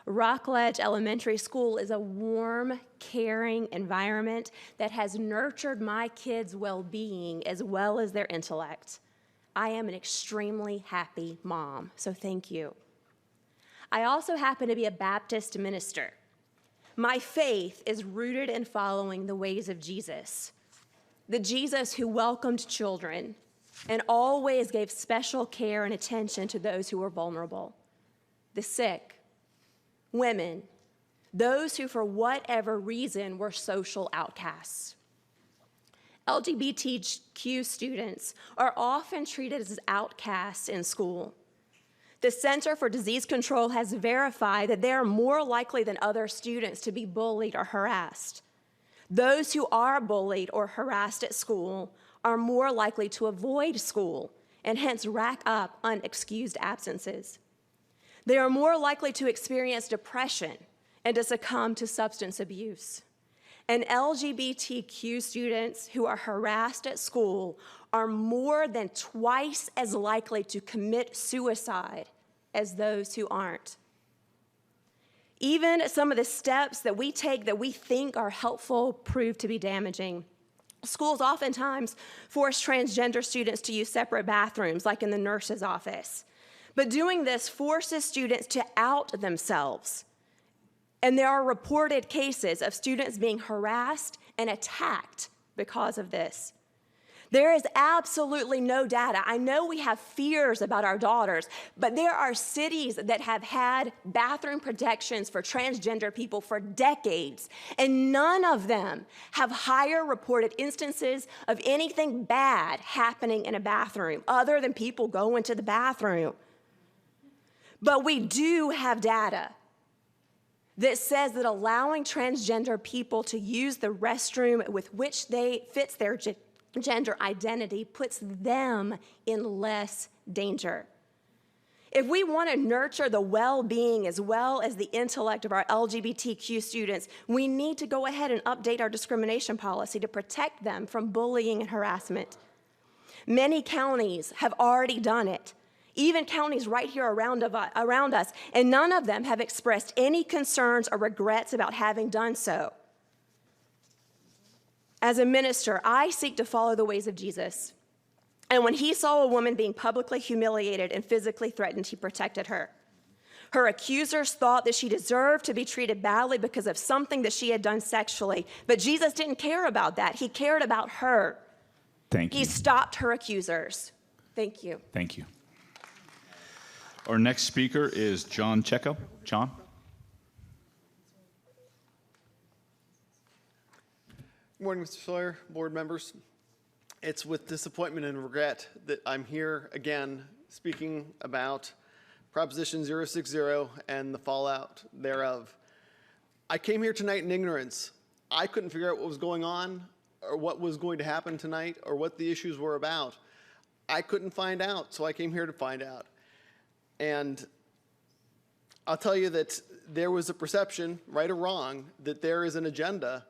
Rockledge Elementary School is a warm, caring environment that has nurtured my kids' well-being as well as their intellect. I am an extremely happy mom, so thank you. I also happen to be a Baptist minister. My faith is rooted in following the ways of Jesus, the Jesus who welcomed children and always gave special care and attention to those who were vulnerable, the sick, women, those who for whatever reason were social outcasts. LGBTQ students are often treated as outcasts in school. The Center for Disease Control has verified that they are more likely than other students to be bullied or harassed. Those who are bullied or harassed at school are more likely to avoid school and hence rack up unexcused absences. They are more likely to experience depression and to succumb to substance abuse. And LGBTQ students who are harassed at school are more than twice as likely to commit suicide as those who aren't. Even some of the steps that we take that we think are helpful prove to be damaging. Schools oftentimes force transgender students to use separate bathrooms, like in the nurse's office. But doing this forces students to out themselves. And there are reported cases of students being harassed and attacked because of this. There is absolutely no data. I know we have fears about our daughters, but there are cities that have had bathroom protections for transgender people for decades, and none of them have higher reported instances of anything bad happening in a bathroom other than people going to the bathroom. But we do have data that says that allowing transgender people to use the restroom with which they fits their gender identity puts them in less danger. If we want to nurture the well-being as well as the intellect of our LGBTQ students, we need to go ahead and update our discrimination policy to protect them from bullying and harassment. Many counties have already done it, even counties right here around us, and none of them have expressed any concerns or regrets about having done so. As a minister, I seek to follow the ways of Jesus. And when he saw a woman being publicly humiliated and physically threatened, he protected her. Her accusers thought that she deserved to be treated badly because of something that she had done sexually. But Jesus didn't care about that. He cared about her. Thank you. He stopped her accusers. Thank you. Thank you. Our next speaker is John Checco. John? Good morning, Mr. Sawyer, board members. It's with disappointment and regret that I'm here again speaking about Proposition 060 and the fallout thereof. I came here tonight in ignorance. I couldn't figure out what was going on or what was going to happen tonight or what the issues were about. I couldn't find out, so I came here to find out. And I'll tell you that there was a perception, right or wrong, that there is an agenda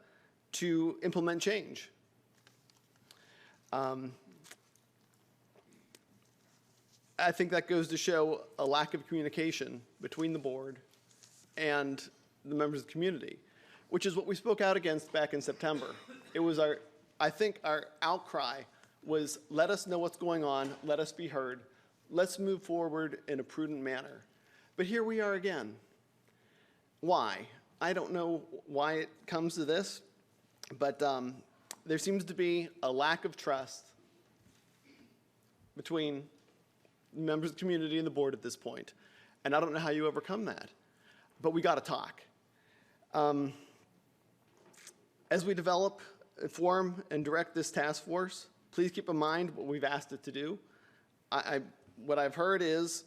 to implement change. I think that goes to show a lack of communication between the board and the members of the community, which is what we spoke out against back in September. It was I think our outcry was, let us know what's going on, let us be heard, let's move forward in a prudent manner. But here we are again. Why? I don't know why it comes to this. But there seems to be a lack of trust between members of the community and the board at this point. And I don't know how you overcome that. But we got to talk. As we develop, form, and direct this task force, please keep in mind what we've asked it to do. What I've heard is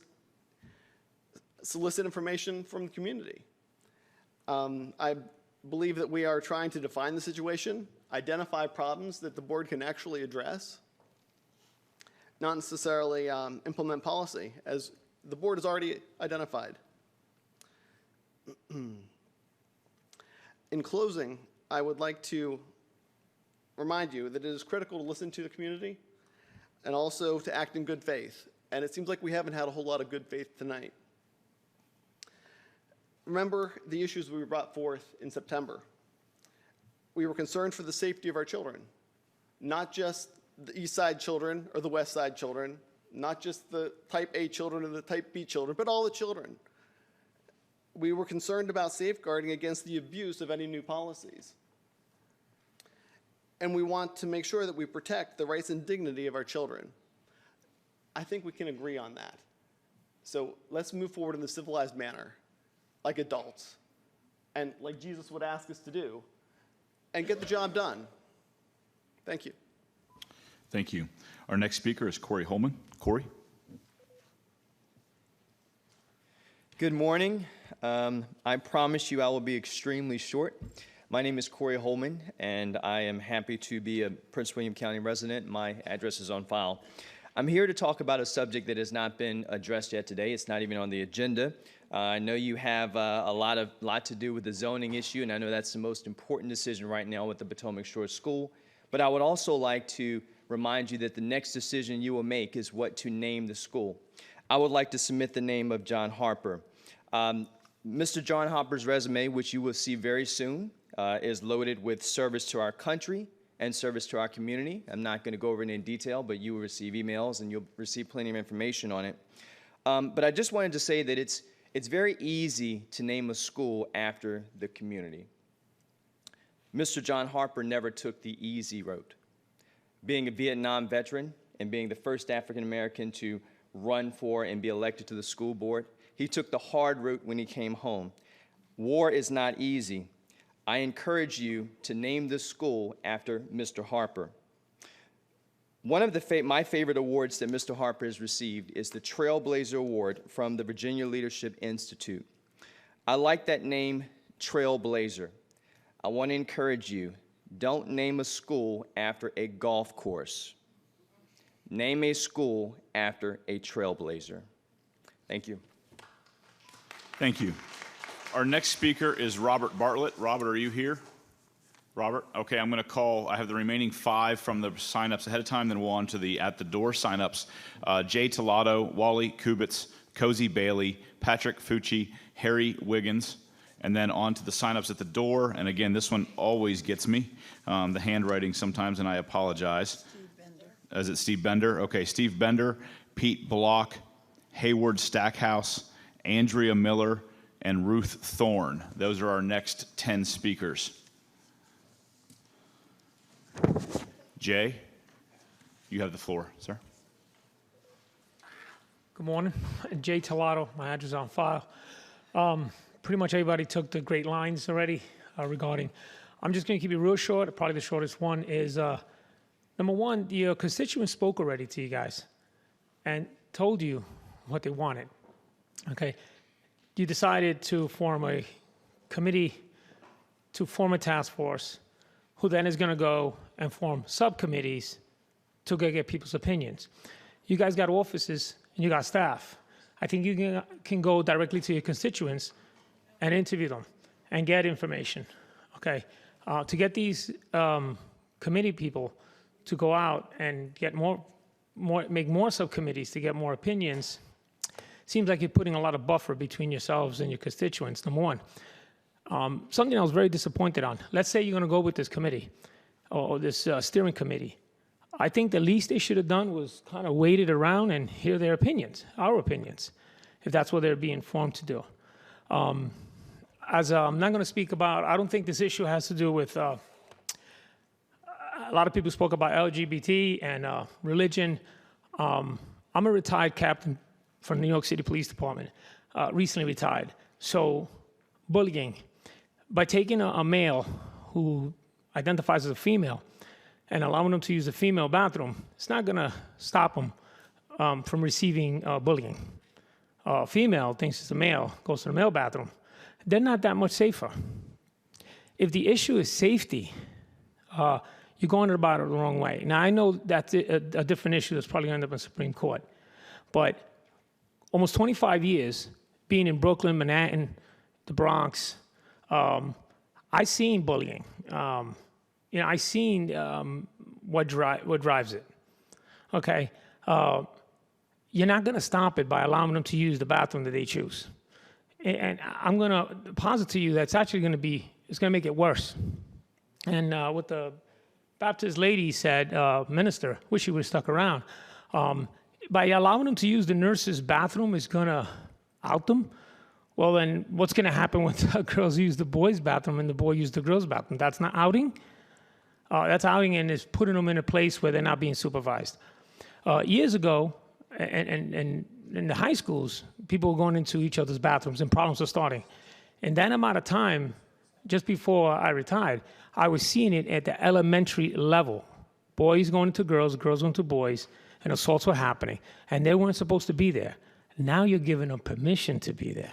solicit information from the community. I believe that we are trying to define the situation, identify problems that the board can actually address, not necessarily implement policy, as the board has already identified. In closing, I would like to remind you that it is critical to listen to the community and also to act in good faith. And it seems like we haven't had a whole lot of good faith tonight. Remember the issues we brought forth in September. We were concerned for the safety of our children, not just the East Side children or the West Side children, not just the type A children or the type B children, but all the children. we were concerned about safeguarding against the abuse of any new policies. And we want to make sure that we protect the rights and dignity of our children. I think we can agree on that. So let's move forward in a civilized manner, like adults, and like Jesus would ask us to do, and get the job done. Thank you. Thank you. Our next speaker is Corey Holman. Corey? Good morning. I promise you I will be extremely short. My name is Corey Holman, and I am happy to be a Prince William County resident. My address is on file. I'm here to talk about a subject that has not been addressed yet today. It's not even on the agenda. I know you have a lot to do with the zoning issue, and I know that's the most important decision right now with the Potomac Shores School. But I would also like to remind you that the next decision you will make is what to name the school. I would like to submit the name of John Harper. Mr. John Harper's resume, which you will see very soon, is loaded with service to our country and service to our community. I'm not going to go over it in detail, but you will receive emails and you'll receive plenty of information on it. But I just wanted to say that it's very easy to name a school after the community. Mr. John Harper never took the easy road. Being a Vietnam veteran and being the first African American to run for and be elected to the school board, he took the hard route when he came home. War is not easy. I encourage you to name this school after Mr. Harper. One of my favorite awards that Mr. Harper has received is the Trailblazer Award from the Virginia Leadership Institute. I like that name, Trailblazer. I want to encourage you, don't name a school after a golf course. Name a school after a trailblazer. Thank you. Thank you. Our next speaker is Robert Bartlett. Robert, are you here? Robert? Okay, I'm going to call. I have the remaining 5 from the signups ahead of time, then we'll on to the at-the-door signups. Jay Tolato, Wally Kubitz, Cozy Bailey, Patrick Fucci, Harry Wiggins, and then on to the signups at the door. And again, this one always gets me, the handwriting sometimes, and I apologize. Steve Bender. Is it Steve Bender? Okay, Steve Bender, Pete Block, Hayward Stackhouse, Andrea Miller, and Ruth Thorne. Those are our next 10 speakers. Jay, you have the floor, sir. Good morning. Jay Tolato, my address on file. Pretty much everybody took the great lines already regarding. I'm just going to keep it real short. Probably the shortest one is, number one, your constituents spoke already to you guys and told you what they wanted. Okay. You decided to form a committee to form a task force who then is going to go and form subcommittees to go get people's opinions. You guys got offices and you got staff. I think you can go directly to your constituents and interview them and get information, okay? To get these committee people to go out and get make more subcommittees to get more opinions, seems like you're putting a lot of buffer between yourselves and your constituents, number one. Something I was very disappointed on. Let's say you're going to go with this committee or this steering committee. I think the least they should have done was kind of waited around and hear their opinions, our opinions, if that's what they're being formed to do. I'm not going to speak about, I don't think this issue has to do with, a lot of people spoke about LGBT and religion. I'm a retired captain from the New York City Police Department, recently retired. So bullying, by taking a male who identifies as a female and allowing them to use the female bathroom, it's not going to stop them from receiving bullying. Female thinks it's a male, goes to the male bathroom. They're not that much safer. If the issue is safety, you're going about it the wrong way. Now, I know that's a different issue that's probably going to end up in the Supreme Court, but almost 25 years being in Brooklyn, Manhattan, the Bronx, I seen bullying. I seen what drives it. Okay, you're not going to stop it by allowing them to use the bathroom that they choose. And I'm going to posit to you that's actually going to be, it's going to make it worse. And what the Baptist lady said, minister, wish she would have stuck around, by allowing them to use the nurse's bathroom is going to out them Well, then what's going to happen when the girls use the boys' bathroom and the boy use the girls' bathroom? That's not outing? That's outing, and it's putting them in a place where they're not being supervised. Years ago, and in the high schools, people were going into each other's bathrooms and problems were starting. In that amount of time, just before I retired, I was seeing it at the elementary level. Boys going into girls, girls going to boys, and assaults were happening. And they weren't supposed to be there. Now you're giving them permission to be there.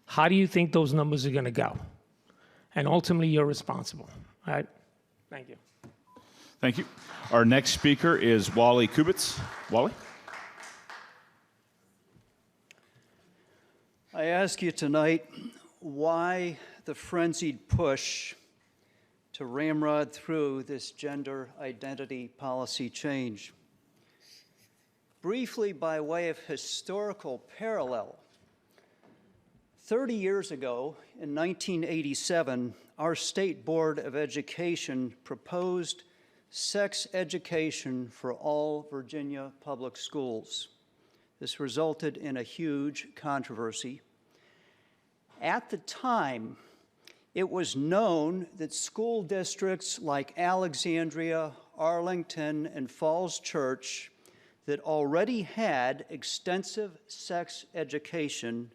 How do you think those numbers are going to go? And ultimately, you're responsible. All right? Thank you. Thank you. Our next speaker is Wally Kubitz. Wally? I ask you tonight why the frenzied push to ramrod through this gender identity policy change. Briefly, by way of historical parallel, 30 years ago, in 1987, our State Board of Education proposed sex education for all Virginia public schools. This resulted in a huge controversy. At the time, it was known that school districts like Alexandria, Arlington, and Falls Church that already had extensive sex education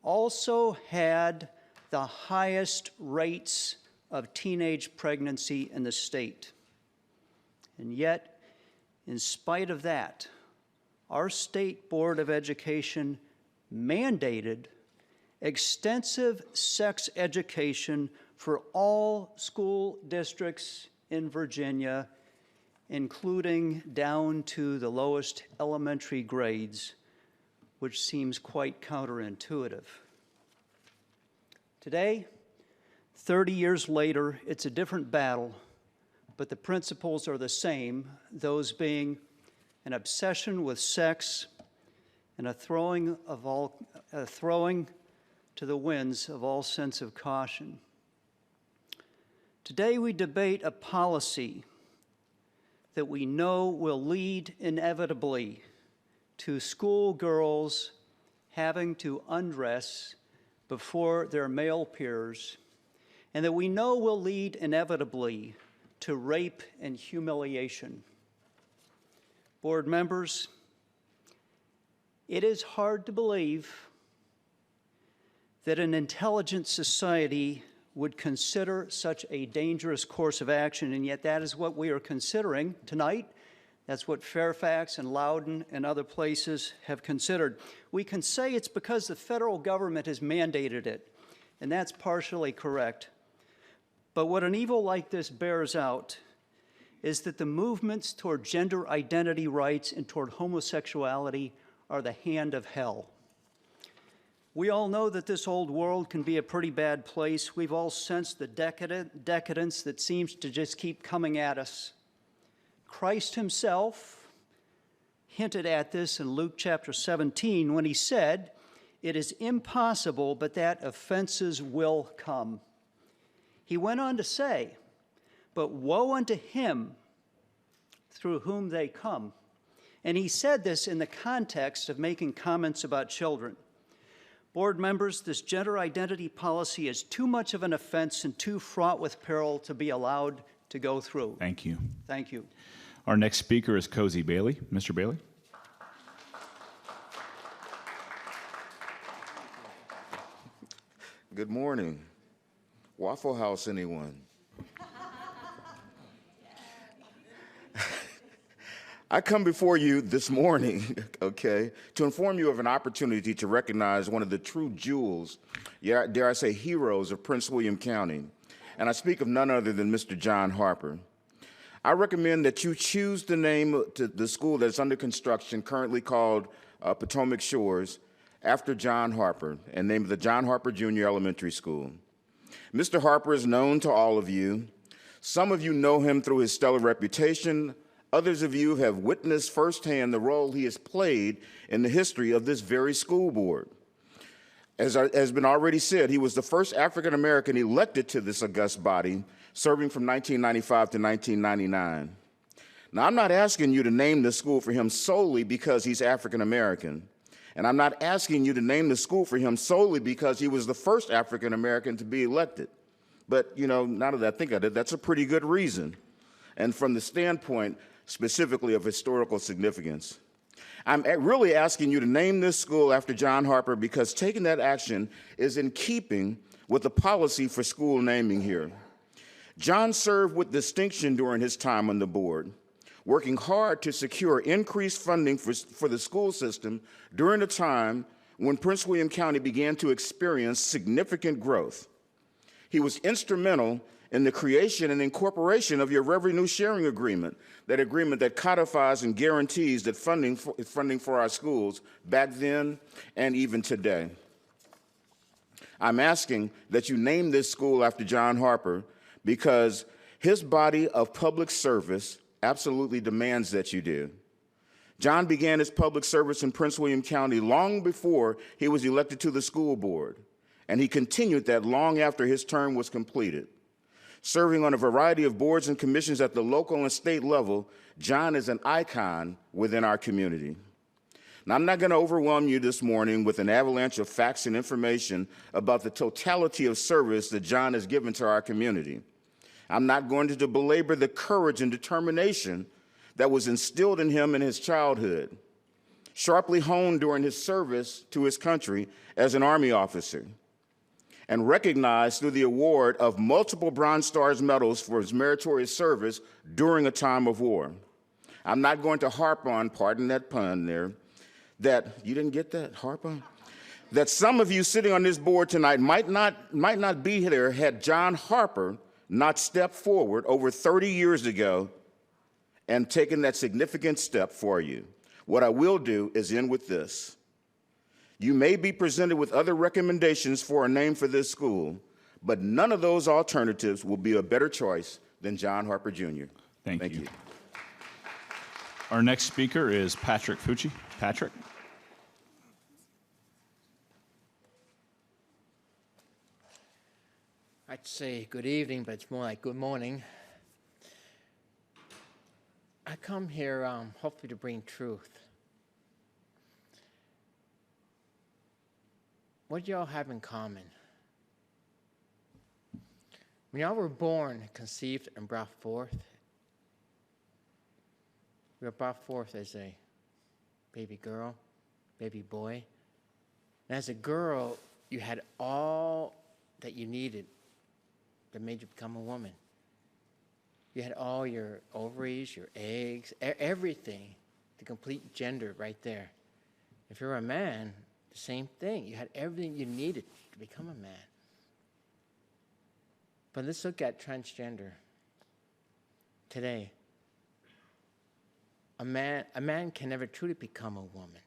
also had the highest rates of teenage pregnancy in the state. And yet, in spite of that, our State Board of Education mandated extensive sex education for all school districts in Virginia, including down to the lowest elementary grades, which seems quite counterintuitive. Today, 30 years later, it's a different battle, but the principles are the same, those being an obsession with sex and a throwing to the winds of all sense of caution. Today we debate a policy that we know will lead inevitably to schoolgirls having to undress before their male peers, and that we know will lead inevitably to rape and humiliation. Board members, it is hard to believe that an intelligent society would consider such a dangerous course of action, and yet that is what we are considering tonight. That's what Fairfax and Loudoun and other places have considered. We can say it's because the federal government has mandated it, and that's partially correct. But what an evil like this bears out is that the movements toward gender identity rights and toward homosexuality are the hand of hell. We all know that this old world can be a pretty bad place. We've all sensed the decadence that seems to just keep coming at us. Christ himself hinted at this in Luke chapter 17 when he said, "It is impossible but that offenses will come." He went on to say, "But woe unto him through whom they come." And he said this in the context of making comments about children. Board members, this gender identity policy is too much of an offense and too fraught with peril to be allowed to go through. Thank you. Thank you. Our next speaker is Cozy Bailey. Mr. Bailey? Good morning. Waffle House, anyone? I come before you this morning, okay, to inform you of an opportunity to recognize one of the true jewels, yeah, dare I say heroes of Prince William County, and I speak of none other than Mr. John Harper. I recommend that you choose the name to the school that's under construction, currently called Potomac Shores, after John Harper, and name it the John Harper Jr. Elementary School. Mr. Harper is known to all of you. Some of you know him through his stellar reputation. Others of you have witnessed firsthand the role he has played in the history of this very school board. As has been already said, he was the first African American elected to this august body, serving from 1995 to 1999. Now, I'm not asking you to name this school for him solely because he's African American. And I'm not asking you to name the school for him solely because he was the first African American to be elected. But, you know, now that I think of it, that's a pretty good reason. And from the standpoint specifically of historical significance. I'm really asking you to name this school after John Harper because taking that action is in keeping with the policy for school naming here. John served with distinction during his time on the board, working hard to secure increased funding for the school system during a time when Prince William County began to experience significant growth. He was instrumental in the creation and incorporation of your revenue sharing agreement, that agreement that codifies and guarantees that funding for our schools back then and even today. I'm asking that you name this school after John Harper because his body of public service absolutely demands that you do. John began his public service in Prince William County long before he was elected to the school board, and he continued that long after his term was completed. Serving on a variety of boards and commissions at the local and state level, John is an icon within our community. Now, I'm not going to overwhelm you this morning with an avalanche of facts and information about the totality of service that John has given to our community. I'm not going to belabor the courage and determination that was instilled in him in his childhood, sharply honed during his service to his country as an Army officer, and recognized through the award of multiple Bronze Stars medals for his meritorious service during a time of war. I'm not going to harp on, pardon that pun there, that, you didn't get that, harp on? That some of you sitting on this board tonight might not be there had John Harper not stepped forward over 30 years ago and taken that significant step for you. What I will do is end with this. You may be presented with other recommendations for a name for this school, but none of those alternatives will be a better choice than John Harper Jr. Thank you. Our next speaker is Patrick Fucci. Patrick. I'd say good evening, but it's more like good morning. I come here hopefully to bring truth. What do y'all have in common? When y'all were born, conceived, and brought forth, we were brought forth as a baby girl, baby boy. And as a girl, you had all that you needed that made you become a woman. You had all your ovaries, your eggs, everything, the complete gender right there. If you're a man, the same thing. You had everything you needed to become a man. But let's look at transgender. Today, a man can never truly become a woman.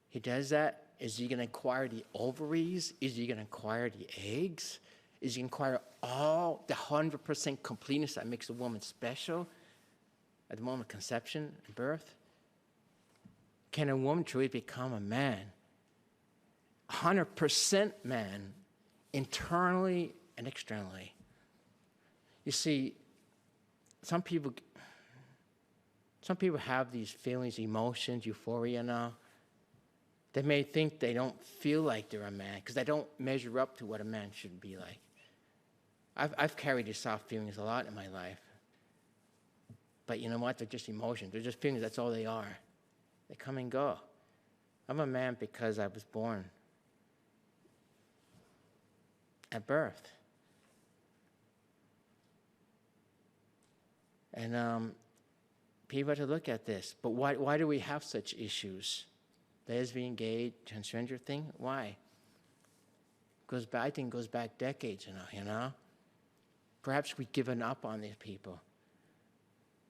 He does that. Is he going to acquire the ovaries? Is he going to acquire the eggs? Is he going to acquire all the 100% completeness that makes a woman special at the moment of conception and birth? Can a woman truly become a man? 100% man, internally and externally. You see, some people have these feelings, emotions, euphoria now. They may think they don't feel like they're a man because they don't measure up to what a man should be like. I've carried these soft feelings a lot in my life. But you know what? They're just emotions. They're just feelings. That's all they are. They come and go. I'm a man because I was born at birth. And people have to look at this. But why do we have such issues? Lesbian, gay, transgender thing? Why? I think it goes back decades, you know? Perhaps we've given up on these people.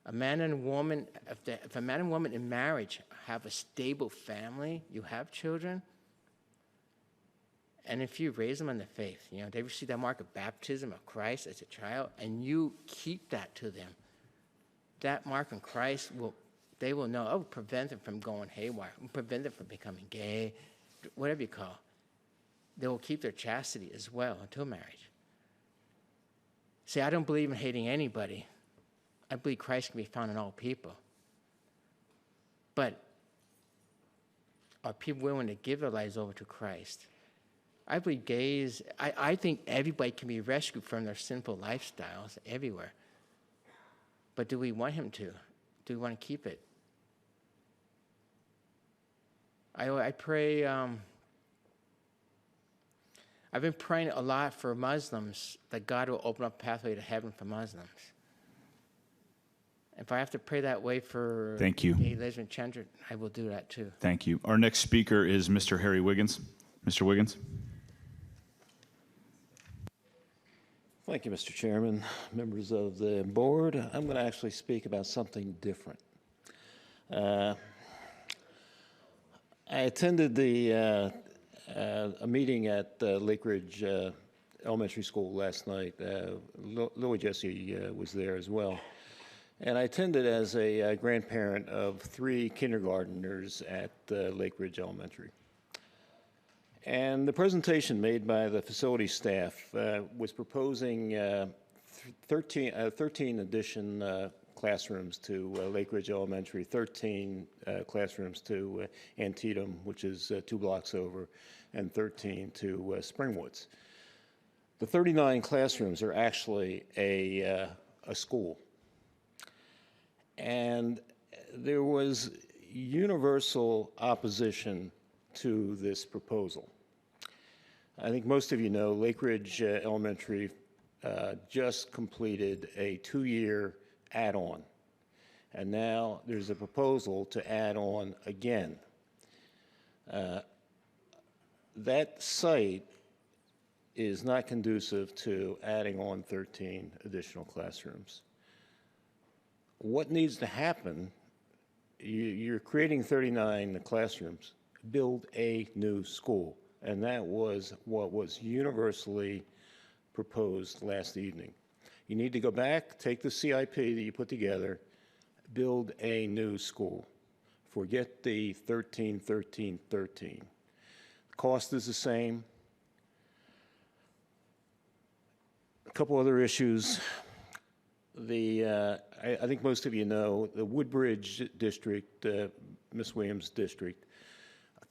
A man and woman, if a man and woman in marriage have a stable family, you have children, and if you raise them in the faith, you know, they receive that mark of baptism of Christ as a child, and you keep that to them, that mark in Christ they will know, it will prevent them from going haywire, it will prevent them from becoming gay, whatever you call it. They will keep their chastity as well until marriage. See, I don't believe in hating anybody. I believe Christ can be found in all people. But are people willing to give their lives over to Christ? I believe gays, I think everybody can be rescued from their sinful lifestyles everywhere. But do we want him to? Do we want to keep it? I pray, I've been praying a lot for Muslims, that God will open up a pathway to heaven for Muslims. If I have to pray that way for Thank you. gay, lesbian, transgender, I will do that too. Thank you. Our next speaker is Mr. Harry Wiggins. Mr. Wiggins. Thank you, Mr. Chairman, members of the board. I'm going to actually speak about something different. I attended a meeting at Lake Ridge Elementary School last night. Louis Jesse was there as well. And I attended as a grandparent of 3 kindergartners at Lake Ridge Elementary. And the presentation made by the facility staff was proposing 13 addition classrooms to Lake Ridge Elementary, 13 classrooms to Antietam, which is 2 blocks over, and 13 to Springwoods. The 39 classrooms are actually a school. And there was universal opposition to this proposal. I think most of you know Lake Ridge Elementary just completed a 2-year add-on, and now there's a proposal to add on again. That site is not conducive to adding on 13 additional classrooms. What needs to happen, you're creating 39 classrooms, build a new school. And that was what was universally proposed last evening. You need to go back, take the CIP that you put together, build a new school. Forget the 13, 13, 13. The cost is the same. A couple other issues. I think most of you know the Woodbridge district, Ms. Williams' district,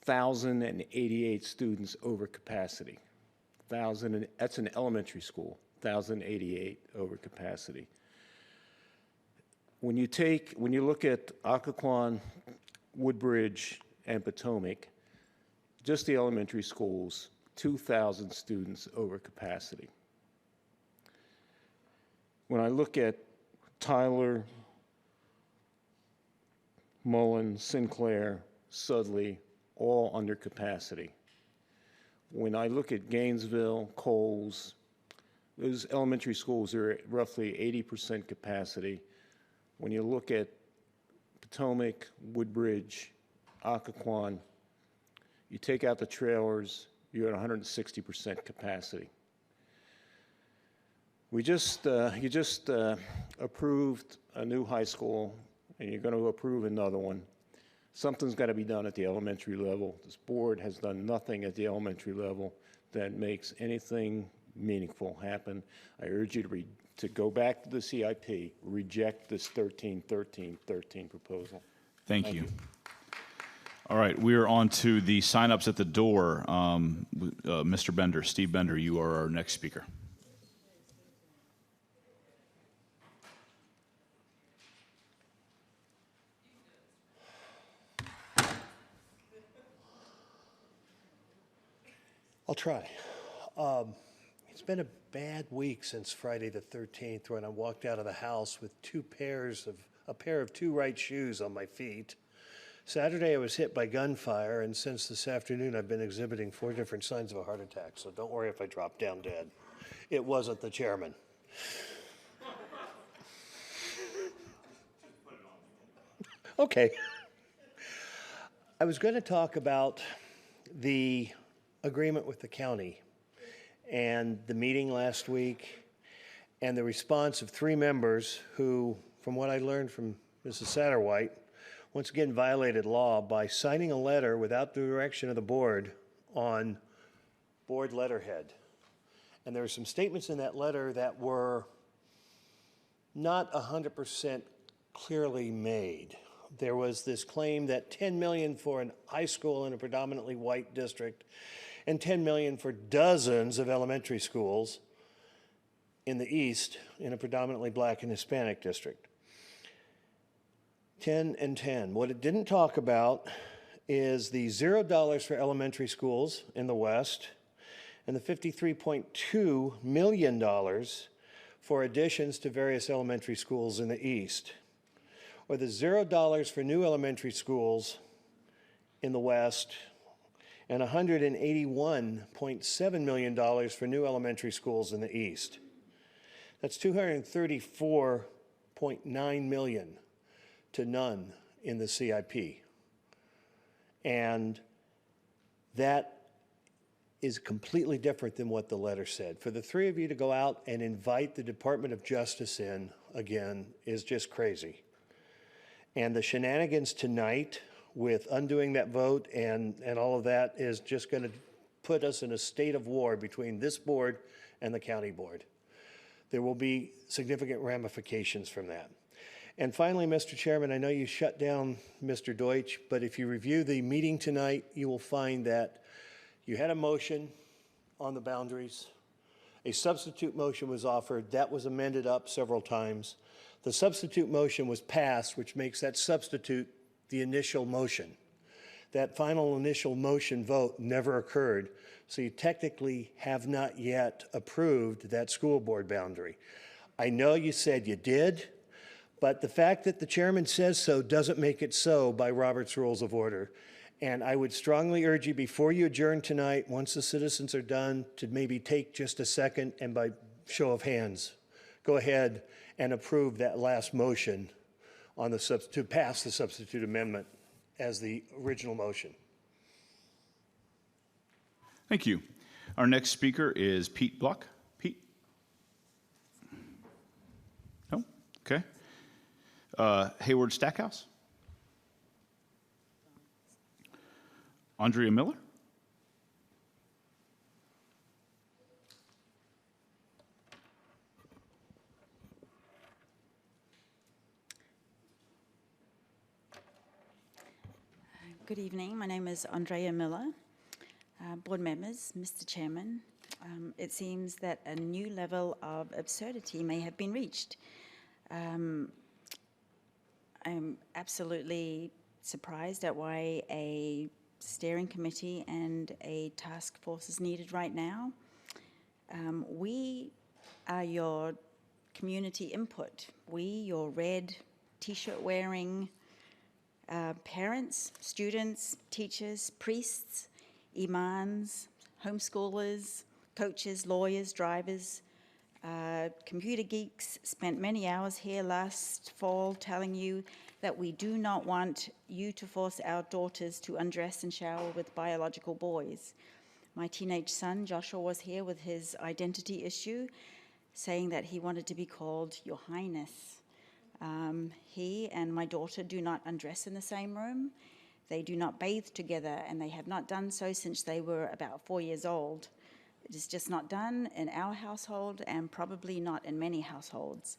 1,088 students over capacity. That's an elementary school, 1,088 over capacity. When you look at Occoquan, Woodbridge, and Potomac, just the elementary schools, 2,000 students over capacity. When I look at Tyler, Mullen, Sinclair, Sudley, all under capacity. When I look at Gainesville, Coles, those elementary schools are at roughly 80% capacity. When you look at Potomac, Woodbridge, Occoquan, you take out the trailers, you're at 160% capacity. You just approved a new high school, and you're going to approve another one. Something's got to be done at the elementary level. This board has done nothing at the elementary level that makes anything meaningful happen. I urge you to go back to the CIP, reject this 13, 13, 13 proposal. Thank you. All right, we are on to the sign-ups at the door. Mr. Bender, Steve Bender, you are our next speaker. I'll try. It's been a bad week since Friday the 13th when I walked out of the house with a pair of 2 right shoes on my feet. Saturday I was hit by gunfire, and since this afternoon I've been exhibiting 4 different signs of a heart attack, so don't worry if I drop down dead. It wasn't the chairman. Okay. I was going to talk about the agreement with the county and the meeting last week and the response of 3 members who, from what I learned from Mrs. Satterwhite, once again violated law by signing a letter without the direction of the board on board letterhead. And there were some statements in that letter that were not 100% clearly made, there was this claim that 10 million for a high school in a predominantly white district and 10 million for dozens of elementary schools in the east in a predominantly black and Hispanic district. 10 and 10. What it didn't talk about is the $0 for elementary schools in the west and the $53.2 million for additions to various elementary schools in the east, or the $0 for new elementary schools in the west and $181.7 million for new elementary schools in the east. That's $234.9 million to none in the CIP. And that is completely different than what the letter said. For the three of you to go out and invite the Department of Justice in again is just crazy. And the shenanigans tonight with undoing that vote and all of that is just going to put us in a state of war between this board and the county board. There will be significant ramifications from that. And finally, Mr. Chairman, I know you shut down Mr. Deutsch, but if you review the meeting tonight, you will find that you had a motion on the boundaries. A substitute motion was offered. That was amended up several times. The substitute motion was passed, which makes that substitute the initial motion. That final initial motion vote never occurred, so you technically have not yet approved that school board boundary. I know you said you did, but the fact that the chairman says so doesn't make it so by Robert's Rules of Order. And I would strongly urge you, before you adjourn tonight, once the citizens are done, to maybe take just a second and by show of hands, go ahead and approve that last motion on the to pass the substitute amendment as the original motion. Thank you. Our next speaker is Pete Block. Pete? No? Okay. Hayward Stackhouse? Andrea Miller? Good evening. My name is Andrea Miller. Board members, Mr. Chairman, it seems that a new level of absurdity may have been reached. I'm absolutely surprised at why a steering committee and a task force is needed right now. We are your community input. We, your red t-shirt wearing parents, students, teachers, priests, imams, homeschoolers, coaches, lawyers, drivers, computer geeks spent many hours here last fall telling you that we do not want you to force our daughters to undress and shower with biological boys. My teenage son, Joshua, was here with his identity issue, saying that he wanted to be called Your Highness. He and my daughter do not undress in the same room. They do not bathe together, and they have not done so since they were about 4 years old. It is just not done in our household and probably not in many households.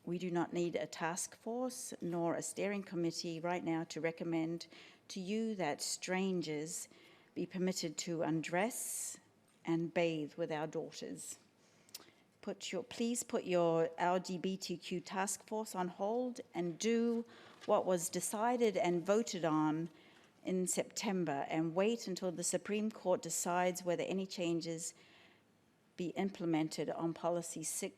We do not need a task force nor a steering committee right now to recommend to you that strangers be permitted to undress and bathe with our daughters. Please put your LGBTQ task force on hold and do what was decided and voted on in September and wait until the Supreme Court decides whether any changes be implemented on policy 060.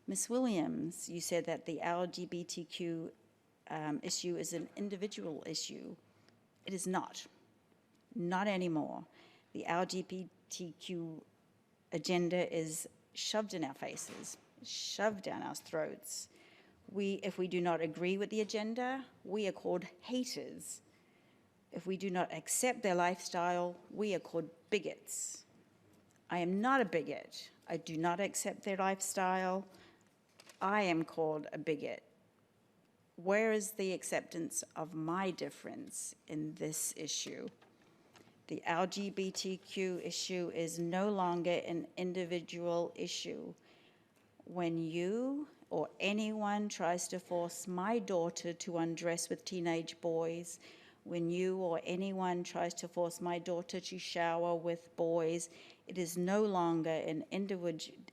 Ms. Williams, you said that the LGBTQ issue is an individual issue. It is not. Not anymore. The LGBTQ agenda is shoved in our faces, shoved down our throats. If we do not agree with the agenda, we are called haters. If we do not accept their lifestyle, we are called bigots. I am not a bigot. I do not accept their lifestyle. I am called a bigot. Where is the acceptance of my difference in this issue? The LGBTQ issue is no longer an individual issue. When you or anyone tries to force my daughter to undress with teenage boys, when you or anyone tries to force my daughter to shower with boys, it is no longer an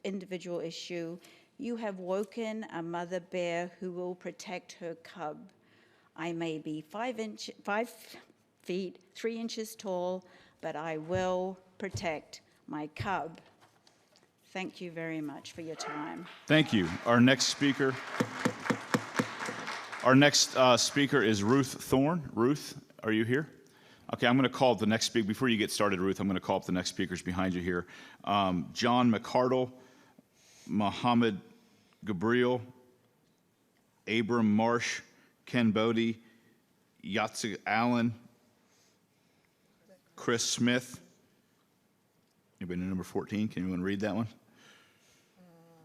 individual issue. You have woken a mother bear who will protect her cub. I may be 5 feet 3 inches tall, but I will protect my cub. Thank you very much for your time. Thank you. Our next speaker is Ruth Thorne. Ruth, are you here? Okay, I'm going to call up the next speaker. Before you get started, Ruth, I'm going to call up the next speakers behind you here. John McCardle, Mohammed Gabriel, Abram Marsh, Ken Bodie, Yatsu Allen, Chris Smith. Anybody know number 14? Can anyone read that one?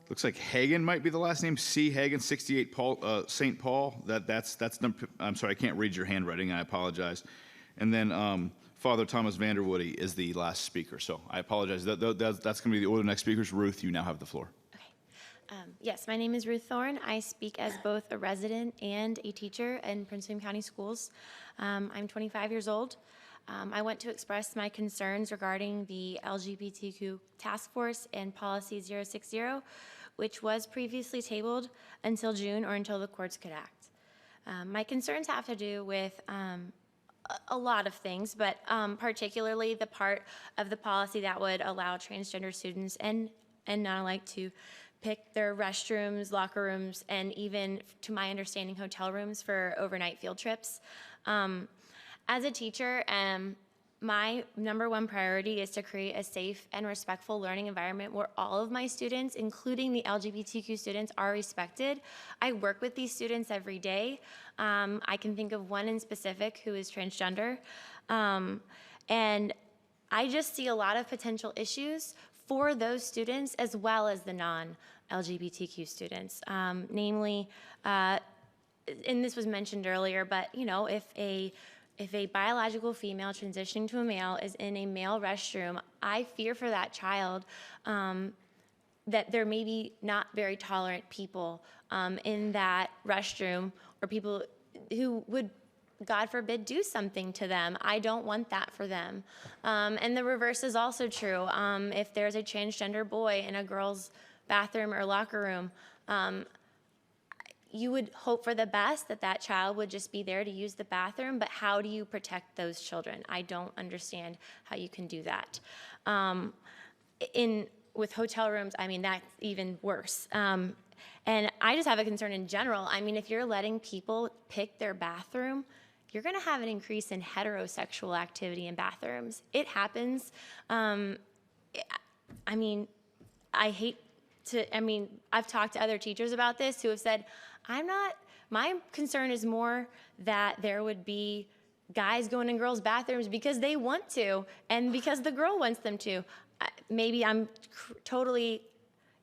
Looks like Hagan might be the last name. C. Hagan, 68 St. Paul. That's I'm sorry, I can't read your handwriting. I apologize. And then Father Thomas Vanderwoody is the last speaker. So I apologize. That's going to be the order of the next speakers. Ruth, you now have the floor. Yes, my name is Ruth Thorne. I speak as both a resident and a teacher in Prince William County Schools. I'm 25 years old. I want to express my concerns regarding the LGBTQ task force and policy 060, which was previously tabled until June or until the courts could act. My concerns have to do with a lot of things, but particularly the part of the policy that would allow transgender students and non-alike to pick their restrooms, locker rooms, and even, to my understanding, hotel rooms for overnight field trips. As a teacher, my number one priority is to create a safe and respectful learning environment where all of my students, including the LGBTQ students, are respected. I work with these students every day. I can think of one in specific who is transgender. And I just see a lot of potential issues for those students as well as the non-LGBTQ students. Namely, and this was mentioned earlier, but if a biological female transitioning to a male is in a male restroom, I fear for that child that there may be not very tolerant people in that restroom, or people who would, God forbid, do something to them. I don't want that for them. And the reverse is also true. If there's a transgender boy in a girl's bathroom or locker room, you would hope for the best that that child would just be there to use the bathroom, but how do you protect those children? I don't understand how you can do that. With hotel rooms, I mean, that's even worse. And I just have a concern in general. I mean, if you're letting people pick their bathroom, you're gonna have an increase in heterosexual activity in bathrooms. It happens. I mean, I've talked to other teachers about this who have said, my concern is more that there would be guys going in girls' bathrooms because they want to and because the girl wants them to. Maybe I'm totally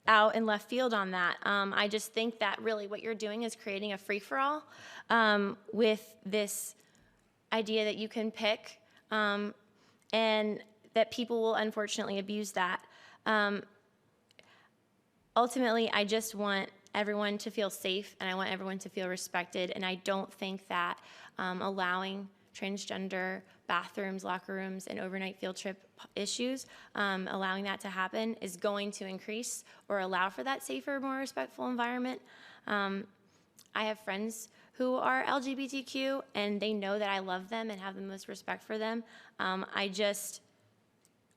out in left field on that. I just think that really what you're doing is creating a free-for-all with this idea that you can pick and that people will unfortunately abuse that. Ultimately, I just want everyone to feel safe, and I want everyone to feel respected, and I don't think that allowing transgender bathrooms, locker rooms, and overnight field trip issues, allowing that to happen is going to increase or allow for that safer, more respectful environment. I have friends who are LGBTQ, and they know that I love them and have the most respect for them. I just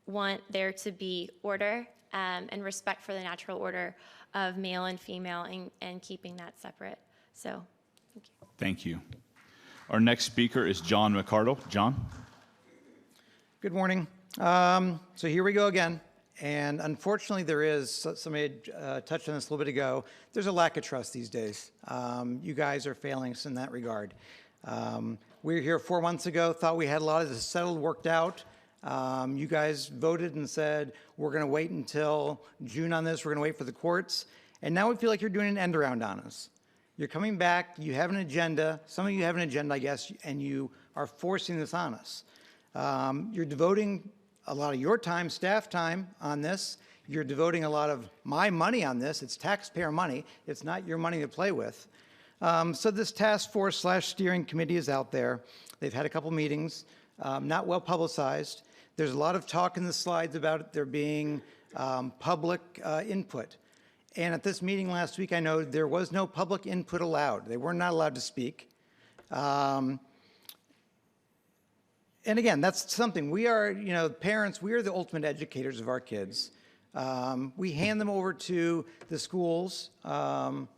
want there to be order and respect for the natural order of male and female, and keeping that separate. So, thank you. Thank you. Our next speaker is John McCardle. John? Good morning. So here we go again. And unfortunately, there is, somebody touched on this a little bit ago, there's a lack of trust these days. You guys are failing us in that regard. We were here 4 months ago, thought we had a lot of this settled, worked out. You guys voted and said, we're going to wait until June on this, we're going to wait for the courts. And now we feel like you're doing an end around on us. You're coming back, you have an agenda, some of you have an agenda, I guess, and you are forcing this on us. You're devoting a lot of your time, staff time, on this. You're devoting a lot of my money on this. It's taxpayer money. It's not your money to play with. So this task force / steering committee is out there. They've had a couple meetings, not well publicized. There's a lot of talk in the slides about there being public input. And at this meeting last week, I know there was no public input allowed. They were not allowed to speak. And again, that's something. We are, parents, we are the ultimate educators of our kids. We hand them over to the schools, on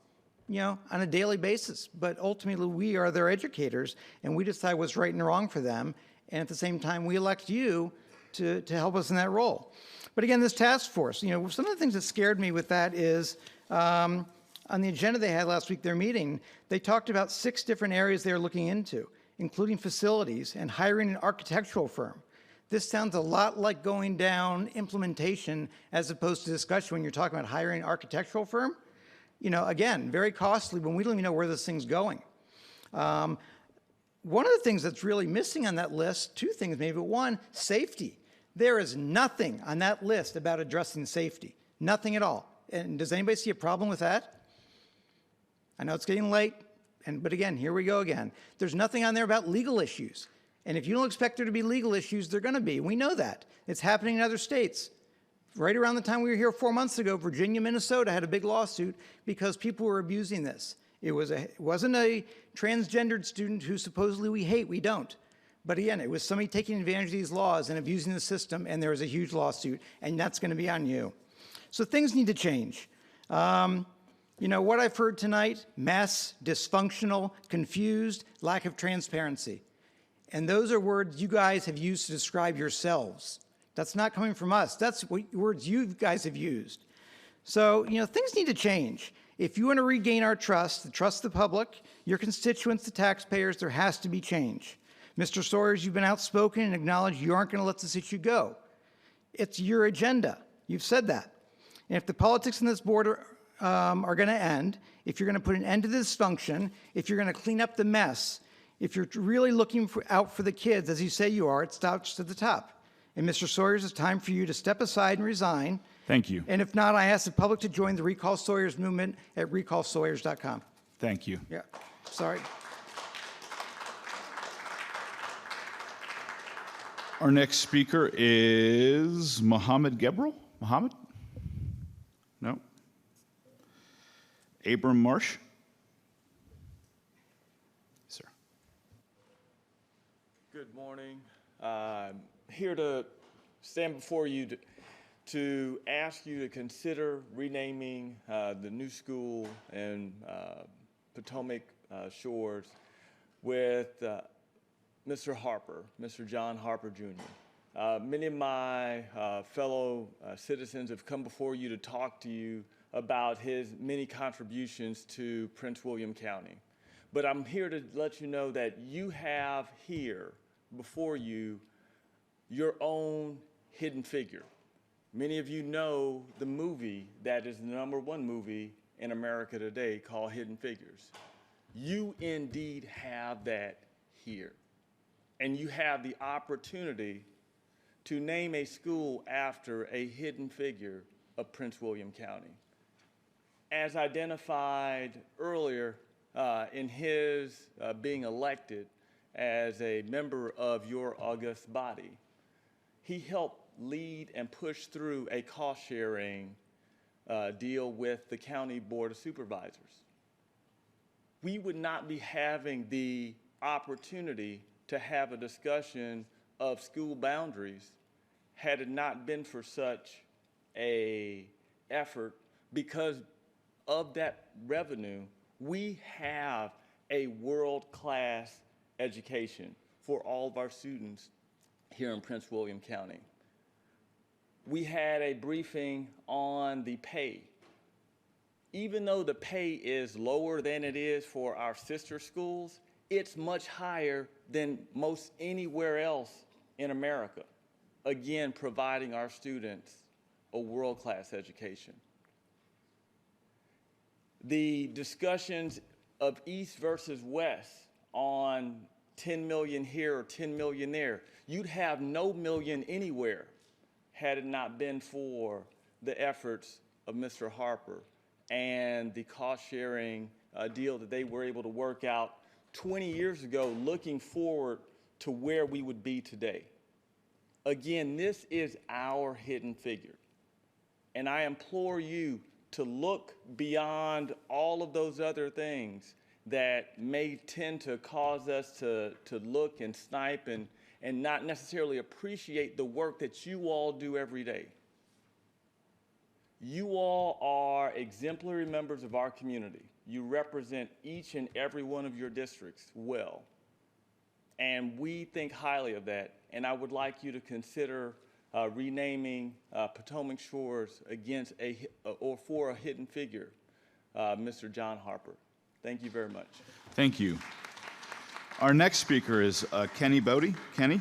a daily basis. But ultimately, we are their educators, and we decide what's right and wrong for them. And at the same time, we elect you to help us in that role. But again, this task force, some of the things that scared me with that is on the agenda they had last week, their meeting, they talked about 6 different areas they were looking into, including facilities and hiring an architectural firm. This sounds a lot like going down implementation as opposed to discussion when you're talking about hiring an architectural firm. Again, very costly when we don't even know where this thing's going. One of the things that's really missing on that list, 2 things maybe, but one, safety. There is nothing on that list about addressing safety, nothing at all. And does anybody see a problem with that? I know it's getting late, but again, here we go again. There's nothing on there about legal issues. And if you don't expect there to be legal issues, they're going to be. We know that. It's happening in other states. Right around the time we were here 4 months ago, Virginia, Minnesota had a big lawsuit because people were abusing this. It wasn't a transgendered student who supposedly we hate. We don't. But again, it was somebody taking advantage of these laws and abusing the system, and there was a huge lawsuit, and that's going to be on you. So things need to change. What I've heard tonight, mess, dysfunctional, confused, lack of transparency. And those are words you guys have used to describe yourselves. That's not coming from us. That's words you guys have used. So, things need to change. If you want to regain our trust, the trust of the public, your constituents, the taxpayers, there has to be change. Mr. Sawyers, you've been outspoken and acknowledged you aren't going to let this issue go. It's your agenda. You've said that. And if the politics in this board are going to end, if you're going to put an end to this dysfunction, if you're going to clean up the mess, if you're really looking out for the kids, as you say you are, it starts at the top. And Mr. Sawyers, it's time for you to step aside and resign. Thank you. And if not, I ask the public to join the Recall Sawyers movement at recallsawyers.com. Thank you. Yeah, sorry. Our next speaker is Mohammed Gebrel. Mohammed? No. Abram Marsh? Sir. Good morning. I'm here to stand before you to ask you to consider renaming the new school in Potomac Shores with Mr. Harper, Mr. John Harper Jr. Many of my fellow citizens have come before you to talk to you about his many contributions to Prince William County. But I'm here to let you know that you have here before you your own hidden figure. Many of you know the movie that is the #1 movie in America today called Hidden Figures. You indeed have that here. And you have the opportunity to name a school after a hidden figure of Prince William County. As identified earlier in his being elected as a member of your august body, he helped lead and push through a cost-sharing deal with the County Board of Supervisors. We would not be having the opportunity to have a discussion of school boundaries had it not been for such a effort. Because of that revenue, we have a world-class education for all of our students here in Prince William County. We had a briefing on the pay. Even though the pay is lower than it is for our sister schools, it's much higher than most anywhere else in America. Again, providing our students a world-class education. The discussions of East versus West on 10 million here or 10 million there, you'd have no million anywhere had it not been for the efforts of Mr. Harper and the cost-sharing deal that they were able to work out 20 years ago, looking forward to where we would be today. Again, this is our hidden figure. And I implore you to look beyond all of those other things that may tend to cause us to look and snipe and not necessarily appreciate the work that you all do every day. You all are exemplary members of our community. You represent each and every one of your districts well. And we think highly of that. And I would like you to consider renaming Potomac Shores against or for a hidden figure, Mr. John Harper. Thank you very much. Thank you. Our next speaker is Kenny Bodie. Kenny?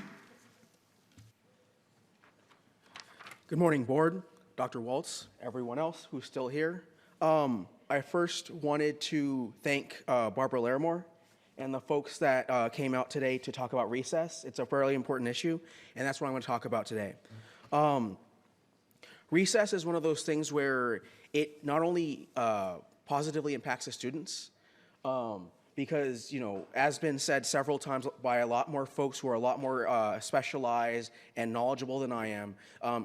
Good morning, board, Dr. Waltz, everyone else who's still here. I first wanted to thank Barbara Larimore and the folks that came out today to talk about recess. It's a fairly important issue, and that's what I'm going to talk about today. Recess is one of those things where it not only positively impacts the students, because, you know, as been said several times by a lot more folks who are a lot more specialized and knowledgeable than I am,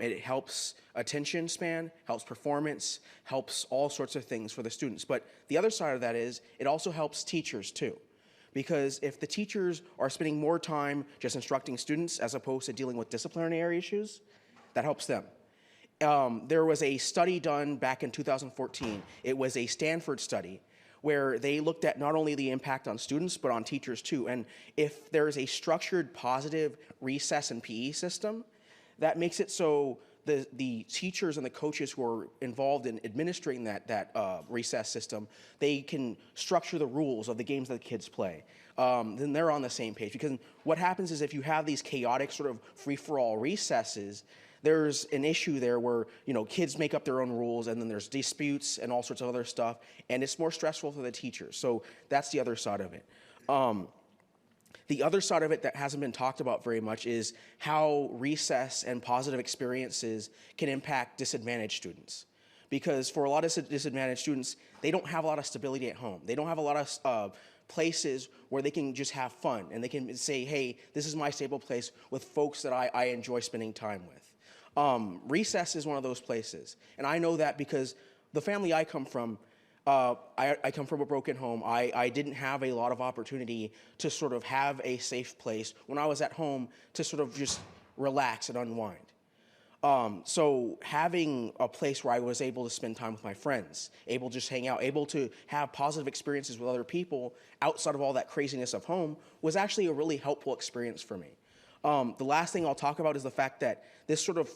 it helps attention span, helps performance, helps all sorts of things for the students. But the other side of that is it also helps teachers too. Because if the teachers are spending more time just instructing students as opposed to dealing with disciplinary issues, that helps them. There was a study done back in 2014. It was a Stanford study where they looked at not only the impact on students, but on teachers too. And if there's a structured positive recess and PE system, that makes it so the teachers and the coaches who are involved in administering that recess system, they can structure the rules of the games that the kids play. Then they're on the same page. Because what happens is if you have these chaotic sort of free-for-all recesses, there's an issue there where, you know, kids make up their own rules and then there's disputes and all sorts of other stuff, and it's more stressful for the teachers. So that's the other side of it. The other side of it that hasn't been talked about very much is how recess and positive experiences can impact disadvantaged students. Because for a lot of disadvantaged students, they don't have a lot of stability at home. They don't have a lot of places where they can just have fun and they can say, hey, this is my stable place with folks that I enjoy spending time with. Recess is one of those places. And I know that because the family I come from, I come from a broken home. I didn't have a lot of opportunity to sort of have a safe place when I was at home to sort of just relax and unwind. So having a place where I was able to spend time with my friends, able to just hang out, able to have positive experiences with other people outside of all that craziness of home was actually a really helpful experience for me. The last thing I'll talk about is the fact that this sort of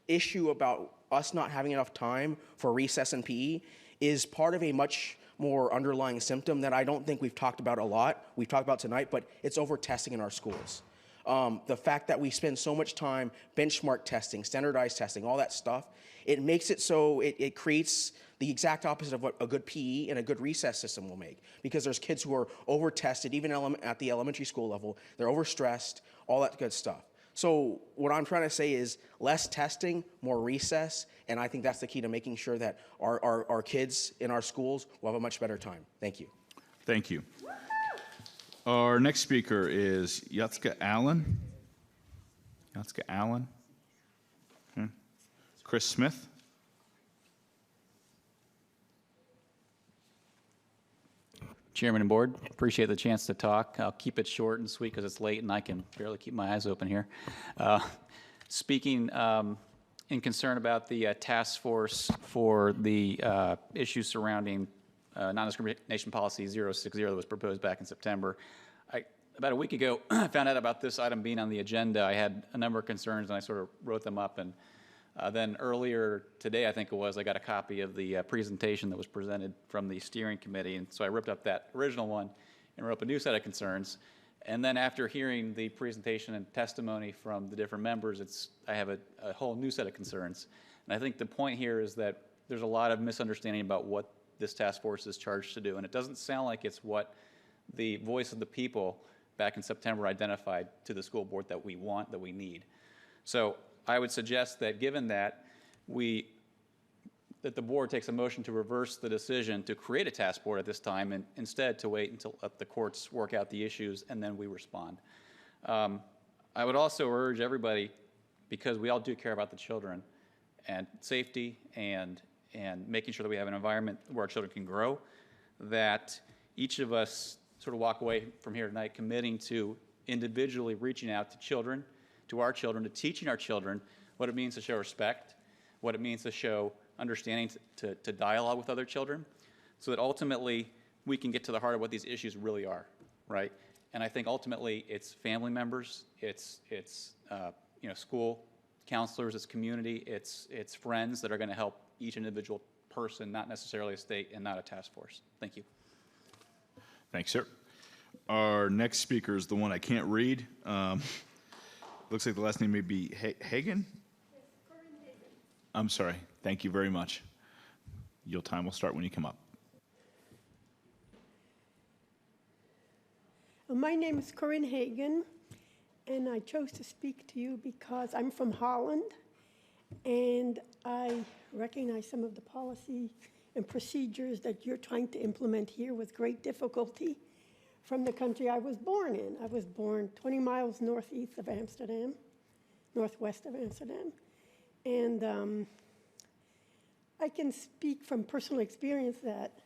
issue about us not having enough time for recess and PE is part of a much more underlying symptom that I don't think we've talked about a lot. We've talked about tonight, but it's over-testing in our schools. The fact that we spend so much time benchmark testing, standardized testing, all that stuff, it makes it so it creates the exact opposite of what a good PE and a good recess system will make. Because there's kids who are over-tested, even at the elementary school level. They're overstressed, all that good stuff. So what I'm trying to say is less testing, more recess, and I think that's the key to making sure that our kids in our schools will have a much better time. Thank you. Thank you. Our next speaker is Yatska Allen. Yatska Allen. Okay. Chris Smith. Chairman and board, appreciate the chance to talk. I'll keep it short and sweet because it's late and I can barely keep my eyes open here. Speaking in concern about the task force for the issues surrounding non-discrimination policy 060 that was proposed back in September. About a week ago, I found out about this item being on the agenda. I had a number of concerns and I sort of wrote them up, and then earlier today, I think it was, I got a copy of the presentation that was presented from the steering committee, and so I ripped up that original one and wrote up a new set of concerns. And then after hearing the presentation and testimony from the different members, I have a whole new set of concerns. And I think the point here is that there's a lot of misunderstanding about what this task force is charged to do, and it doesn't sound like it's what the voice of the people back in September identified to the school board that we want, that we need. So I would suggest that given that we that the board takes a motion to reverse the decision to create a task board at this time and instead to wait until let the courts work out the issues and then we respond. I would also urge everybody, because we all do care about the children and safety and making sure that we have an environment where our children can grow, that each of us sort of walk away from here tonight committing to individually reaching out to children, to teaching our children what it means to show respect, what it means to show understanding, to dialogue with other children, so that ultimately we can get to the heart of what these issues really are, right? And I think ultimately it's family members, it's school counselors, it's community, it's friends that are going to help each individual person, not necessarily a state and not a task force. Thank you. Thanks, sir. Our next speaker is the one I can't read. Looks like the last name may be Hagen? I'm sorry. Thank you very much. Your time will start when you come up. My name is Corinne Hagen, and I chose to speak to you because I'm from Holland, and I recognize some of the policy and procedures that you're trying to implement here with great difficulty from the country I was born in. I was born 20 miles northeast of Amsterdam, northwest of Amsterdam. And I can speak from personal experience that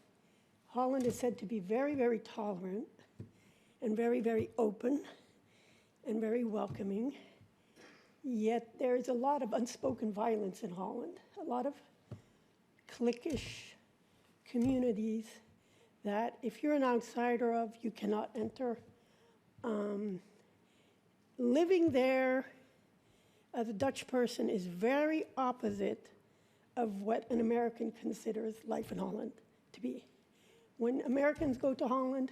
Holland is said to be very, very tolerant and very, very open and very welcoming. Yet there is a lot of unspoken violence in Holland, a lot of cliquish communities that if you're an outsider of, you cannot enter. Living there as a Dutch person is very opposite of what an American considers life in Holland to be. When Americans go to Holland,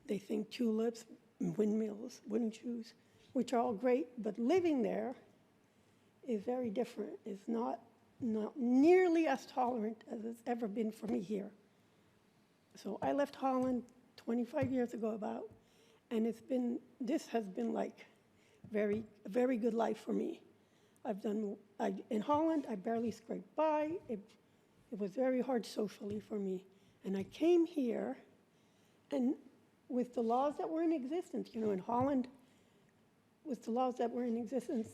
they think tulips, windmills, wooden shoes, which are all great, but living there is very different. It's not nearly as tolerant as it's ever been for me here. So I left Holland 25 years ago about, and this has been like a very good life for me. In Holland, I barely scraped by. It was very hard socially for me. And I came here, and with the laws that were in existence, in Holland, with the laws that were in existence,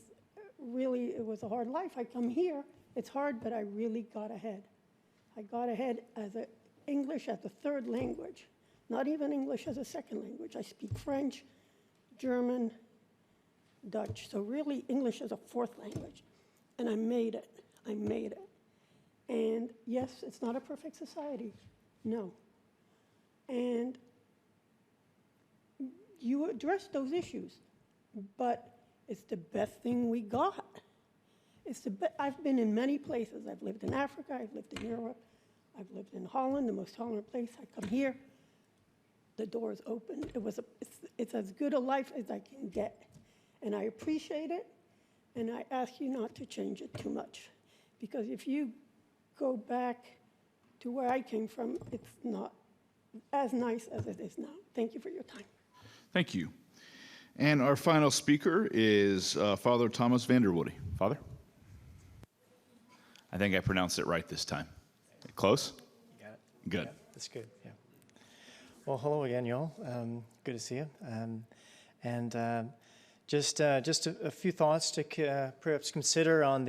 really, it was a hard life. I come here, it's hard, but I really got ahead. I got ahead as English as a third language, not even English as a second language. I speak French, German, Dutch, so really English as a fourth language. And I made it. I made it. And yes, it's not a perfect society. No. And you address those issues, but it's the best thing we got. I've been in many places. I've lived in Africa, I've lived in Europe, I've lived in Holland, the most tolerant place. I come here, the doors open. It's as good a life as I can get. And I appreciate it, and I ask you not to change it too much. Because if you go back to where I came from, it's not as nice as it is now. Thank you for your time. Thank you. And our final speaker is Father Thomas Vanderwoody. Father? I think I pronounced it right this time. Close? You got it. Good. Yeah, that's good, yeah. Well, hello again, y'all. Good to see you. Just a few thoughts to perhaps consider on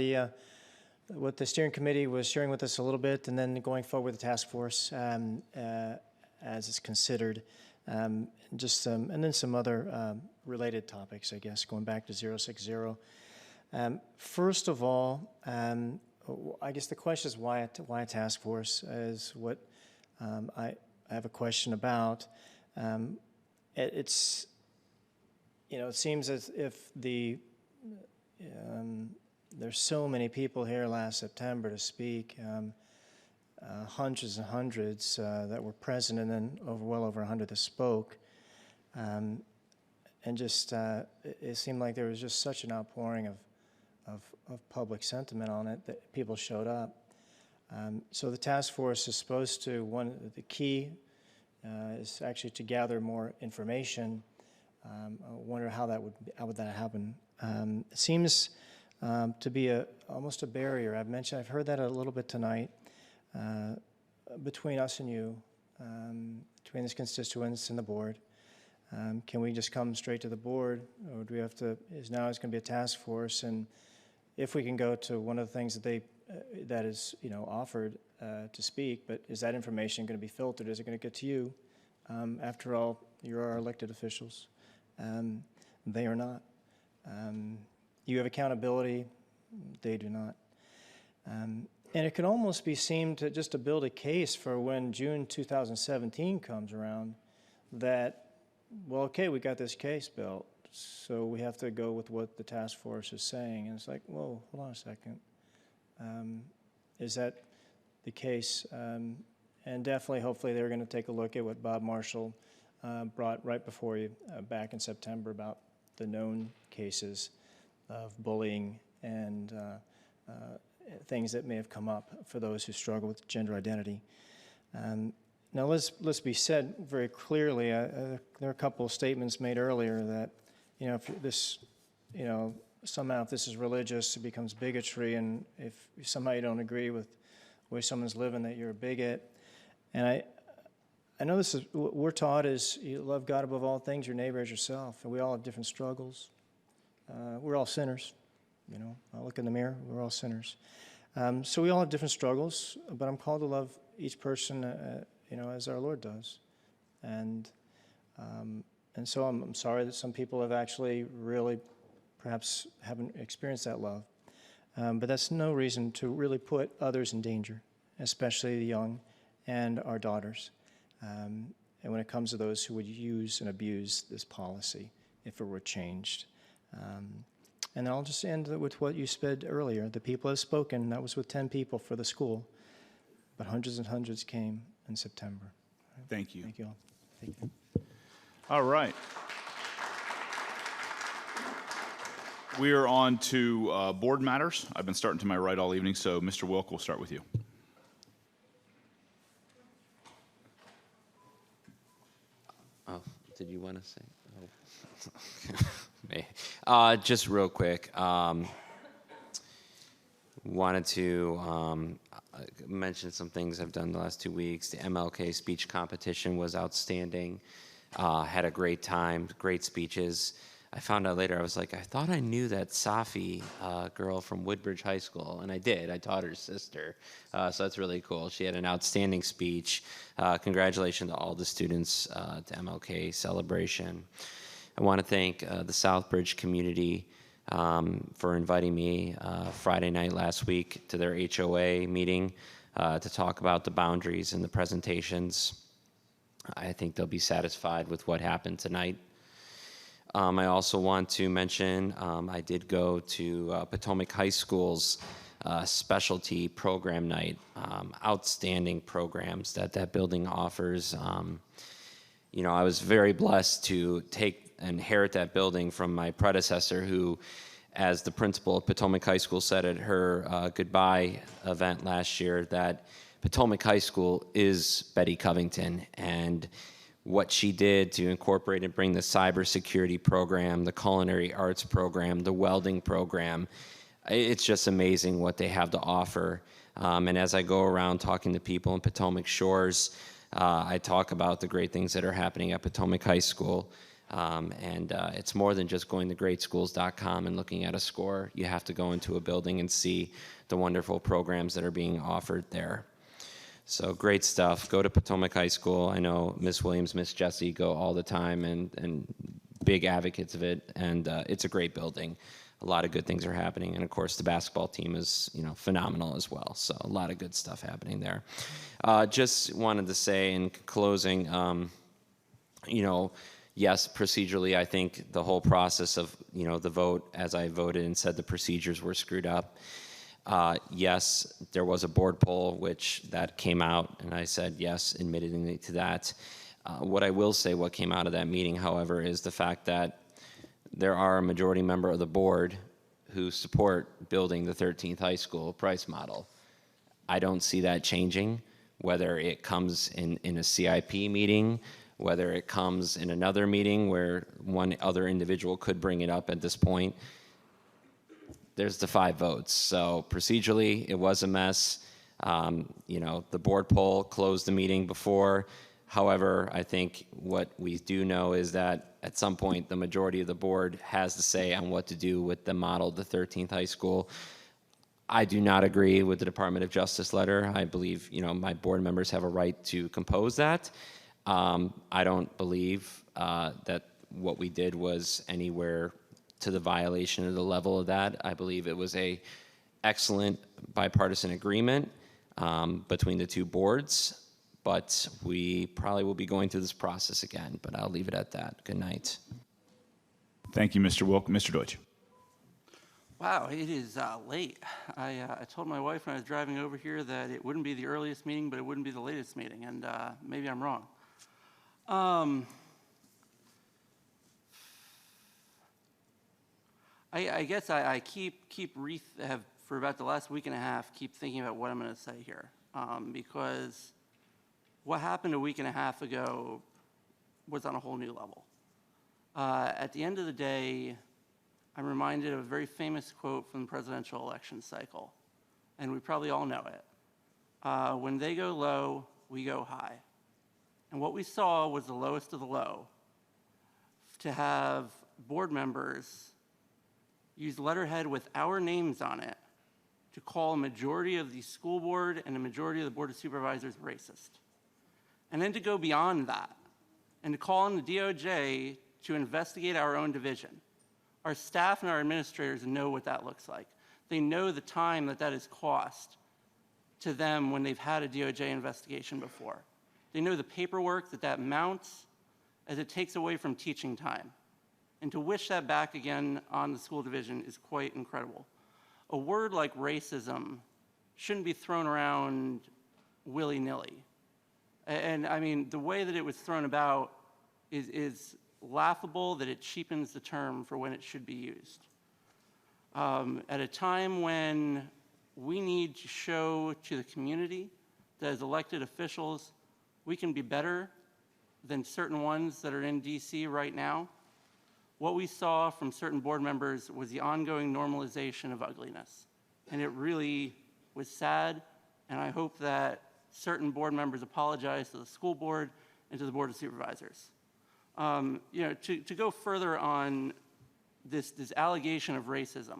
what the steering committee was sharing with us a little bit, and then going forward with the task force as it's considered. And then some other related topics, I guess, going back to 060. First of all, I guess the question is why a task force is what I have a question about. It seems as if there's so many people here last September to speak, hundreds and hundreds that were present, and then well over 100 that spoke. And it seemed like there was just such an outpouring of public sentiment on it that people showed up. So the task force is supposed to, the key is actually to gather more information. I wonder how would that happen. It seems to be almost a barrier. I've heard that a little bit tonight. between us and you, between the constituents and the board. Can we just come straight to the board, or do we have to, it's going to be a task force, and if we can go to one of the things that that is, offered to speak, but is that information going to be filtered? Is it going to get to you? After all, you're our elected officials. They are not. You have accountability. They do not. And it could almost be seen to just to build a case for when June 2017 comes around that, well, okay, we got this case built, so we have to go with what the task force is saying. And it's like, whoa, hold on a second. Is that the case? And definitely, hopefully, they're going to take a look at what Bob Marshall brought right before you back in September about the known cases of bullying and things that may have come up for those who struggle with gender identity. Now, let's be said very clearly. There are a couple of statements made earlier that, if this, somehow if this is religious, it becomes bigotry, and if somehow you don't agree with the way someone's living, that you're a bigot. And I know this is what we're taught is you love God above all things, your neighbor as yourself, and we all have different struggles. We're all sinners. I look in the mirror, we're all sinners. So we all have different struggles, but I'm called to love each person, as our Lord does. And so I'm sorry that some people have actually really perhaps haven't experienced that love. But that's no reason to really put others in danger, especially the young and our daughters. And when it comes to those who would use and abuse this policy if it were changed. And I'll just end with what you said earlier. The people have spoken. That was with 10 people for the school. But hundreds and hundreds came in September. Thank you. Thank you all. Thank you. All right. We are on to board matters. I've been starting to my right all evening, so Mr. Wilk, we'll start with you. Oh, did you want to say? Oh. Just real quick, wanted to mention some things I've done the last 2 weeks. The MLK speech competition was outstanding. Had a great time, great speeches. I found out later, I was like, I thought I knew that Safi girl from Woodbridge High School, and I did. I taught her sister, so that's really cool. She had an outstanding speech. Congratulations to all the students to MLK celebration. I want to thank the Southbridge community for inviting me Friday night last week to their HOA meeting to talk about the boundaries and the presentations. I think they'll be satisfied with what happened tonight. I also want to mention I did go to Potomac High School's specialty program night. Outstanding programs that building offers. I was very blessed to inherit that building from my predecessor who, as the principal of Potomac High School said at her goodbye event last year, that Potomac High School is Betty Covington, and what she did to incorporate and bring the cybersecurity program, the culinary arts program, the welding program, it's just amazing what they have to offer. And as I go around talking to people in Potomac Shores, I talk about the great things that are happening at Potomac High School. It's more than just going to greatschools.com and looking at a score. You have to go into a building and see the wonderful programs that are being offered there. So great stuff. Go to Potomac High School. I know Miss Williams, Miss Jessie go all the time and big advocates of it. And it's a great building. A lot of good things are happening. And of course, the basketball team is, phenomenal as well. So a lot of good stuff happening there. Just wanted to say in closing, yes, procedurally, I think the whole process of, the vote, as I voted and said the procedures were screwed up. Yes, there was a board poll, which that came out, and I said yes, admitting to that. What I will say, what came out of that meeting, however, is the fact that there are a majority member of the board who support building the 13th high school price model. I don't see that changing, whether it comes in a CIP meeting, whether it comes in another meeting where one other individual could bring it up at this point. There's the 5 votes. So procedurally, it was a mess. You know, the board poll closed the meeting before. However, I think what we do know is that at some point, the majority of the board has to say on what to do with the model, the 13th high school. I do not agree with the Department of Justice letter. I believe, you know, my board members have a right to compose that. I don't believe that what we did was anywhere to the violation of the level of that. I believe it was a excellent bipartisan agreement between the two boards, but we probably will be going through this process again, but I'll leave it at that. Good night. Thank you, Mr. Wilk. Mr. Deutsch. Wow, it is late. I told my wife when I was driving over here that it wouldn't be the earliest meeting, but it wouldn't be the latest meeting, and maybe I'm wrong. I guess I have for about the last week and a half keep thinking about what I'm going to say here, because what happened a week and a half ago was on a whole new level. At the end of the day, I'm reminded of a very famous quote from the presidential election cycle, and we probably all know it. When they go low, we go high. And what we saw was the lowest of the low. To have board members use letterhead with our names on it to call a majority of the school board and a majority of the board of supervisors racist. And then to go beyond that and to call on the DOJ to investigate our own division. Our staff and our administrators know what that looks like. They know the time that has cost to them when they've had a DOJ investigation before. They know the paperwork that mounts as it takes away from teaching time. And to wish that back again on the school division is quite incredible. A word like racism shouldn't be thrown around willy-nilly. And I mean, the way that it was thrown about is laughable, that it cheapens the term for when it should be used. At a time when we need to show to the community that as elected officials, we can be better than certain ones that are in DC right now, what we saw from certain board members was the ongoing normalization of ugliness. And it really was sad, and I hope that certain board members apologize to the school board and to the board of supervisors. You know, to go further on this allegation of racism,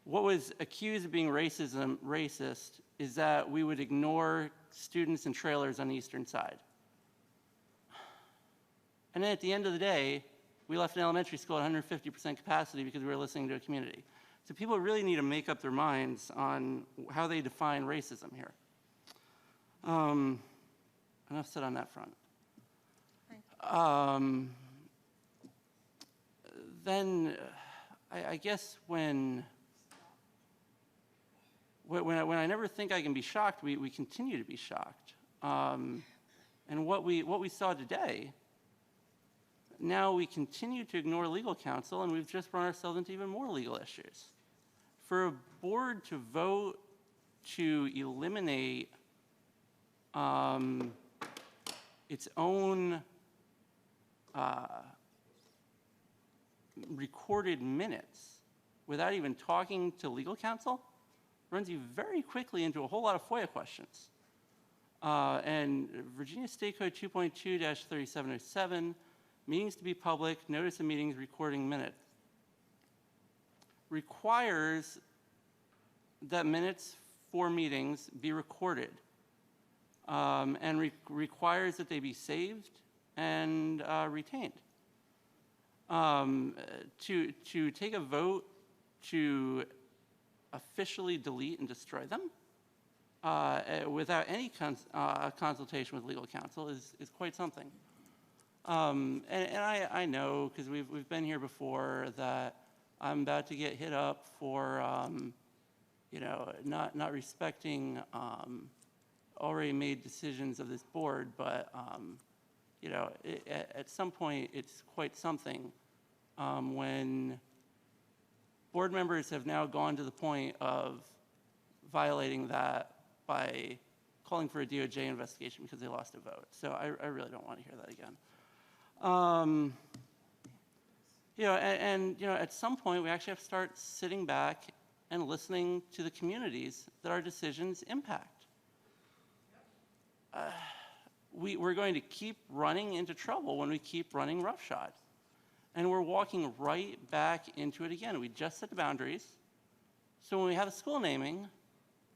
what was accused of being racist is that we would ignore students and trailers on the eastern side. And then at the end of the day, we left an elementary school at 150% capacity because we were listening to a community. So people really need to make up their minds on how they define racism here. Enough said on that front. Then I guess when I never think I can be shocked, we continue to be shocked. And what we saw today, now we continue to ignore legal counsel, and we've just run ourselves into even more legal issues. For a board to vote to eliminate its own recorded minutes without even talking to legal counsel runs you very quickly into a whole lot of FOIA questions. And Virginia State Code 2.2-3707, meetings to be public, notice of meetings, recording minutes, requires that minutes for meetings be recorded and requires that they be saved and retained. To take a vote to officially delete and destroy them without any consultation with legal counsel is quite something. And I know, because we've been here before, that I'm about to get hit up for you know, not respecting already made decisions of this board, but you know, at some point it's quite something when board members have now gone to the point of violating that by calling for a DOJ investigation because they lost a vote. So I really don't want to hear that again. You know, and you know, at some point we actually have to start sitting back and listening to the communities that our decisions impact. We're going to keep running into trouble when we keep running roughshod. And we're walking right back into it again. We just set the boundaries. So when we have a school naming,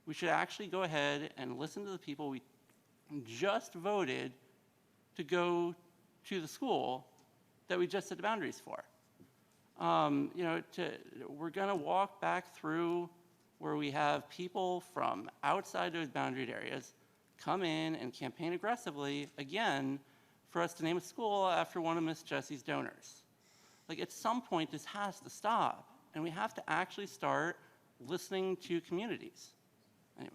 we should actually go ahead and listen to the people we just voted to go to the school that we just set the boundaries for. We're going to walk back through where we have people from outside those boundaried areas come in and campaign aggressively, again, for us to name a school after one of Miss Jessie's donors. Like, at some point, this has to stop, and we have to actually start listening to communities. Anyway.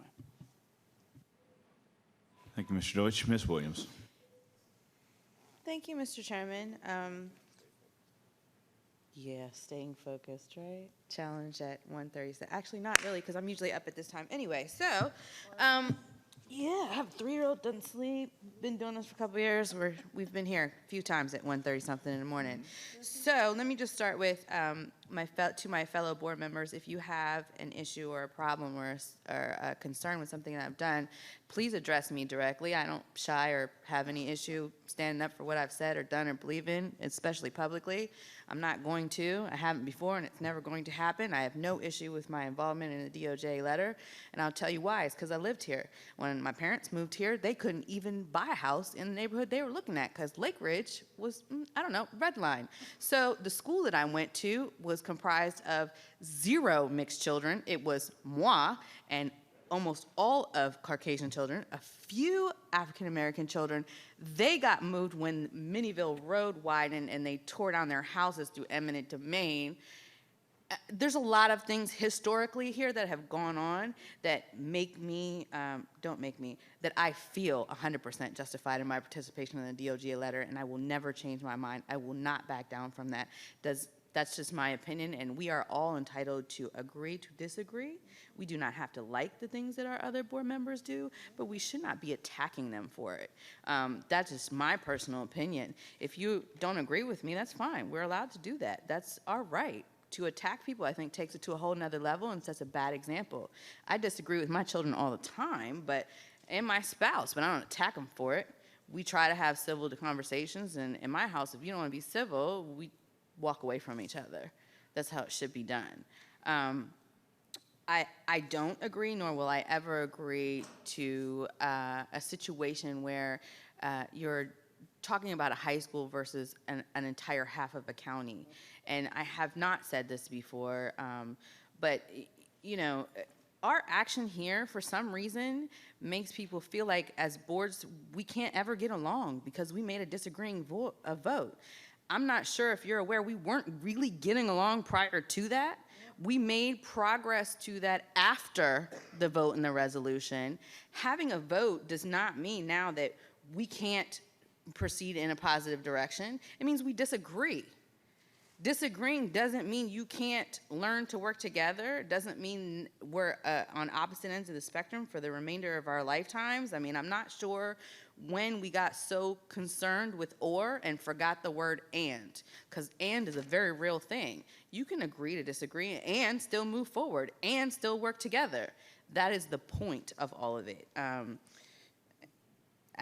Thank you, Mr. Deutsch. Ms. Williams. Thank you, Mr. Chairman. Yeah, staying focused, right? Challenge at 1:30. Actually, not really, because I'm usually up at this time anyway. So, yeah, I have a 3-year-old, doesn't sleep. Been doing this for a couple of years. We've been here a few times at 1:30 something in the morning. So let me just start with to my fellow board members. If you have an issue or a problem or a concern with something that I've done, please address me directly. I don't shy or have any issue standing up for what I've said or done or believe in, especially publicly. I'm not going to. I haven't before, and it's never going to happen. I have no issue with my involvement in the DOJ letter, and I'll tell you why. It's because I lived here. When my parents moved here, they couldn't even buy a house in the neighborhood they were looking at because Lake Ridge was, I don't know, red line. So the school that I went to was comprised of 0 mixed children. It was moi and almost all of Caucasian children, a few African-American children. They got moved when Minnieville Road widened and they tore down their houses through eminent domain. There's a lot of things historically here that have gone on that that I feel 100% justified in my participation in the DOJ letter, and I will never change my mind. I will not back down from that. That's just my opinion, and we are all entitled to agree to disagree. We do not have to like the things that our other board members do, but we should not be attacking them for it. That's just my personal opinion. If you don't agree with me, that's fine. We're allowed to do that. That's our right. To attack people, I think, takes it to a whole nother level and sets a bad example. I disagree with my children all the time, and my spouse, but I don't attack them for it. We try to have civil conversations, and in my house, if you don't want to be civil, we walk away from each other. That's how it should be done. I don't agree, nor will I ever agree to a situation where you're talking about a high school versus an entire half of a county. And I have not said this before, but our action here, for some reason, makes people feel like as boards, we can't ever get along because we made a disagreeing vote. I'm not sure if you're aware, we weren't really getting along prior to that. We made progress to that after the vote and the resolution. Having a vote does not mean now that we can't proceed in a positive direction. It means we disagree. Disagreeing doesn't mean you can't learn to work together. It doesn't mean we're on opposite ends of the spectrum for the remainder of our lifetimes. I mean, I'm not sure when we got so concerned with or and forgot the word and, because and is a very real thing. You can agree to disagree and still move forward and still work together. That is the point of all of it.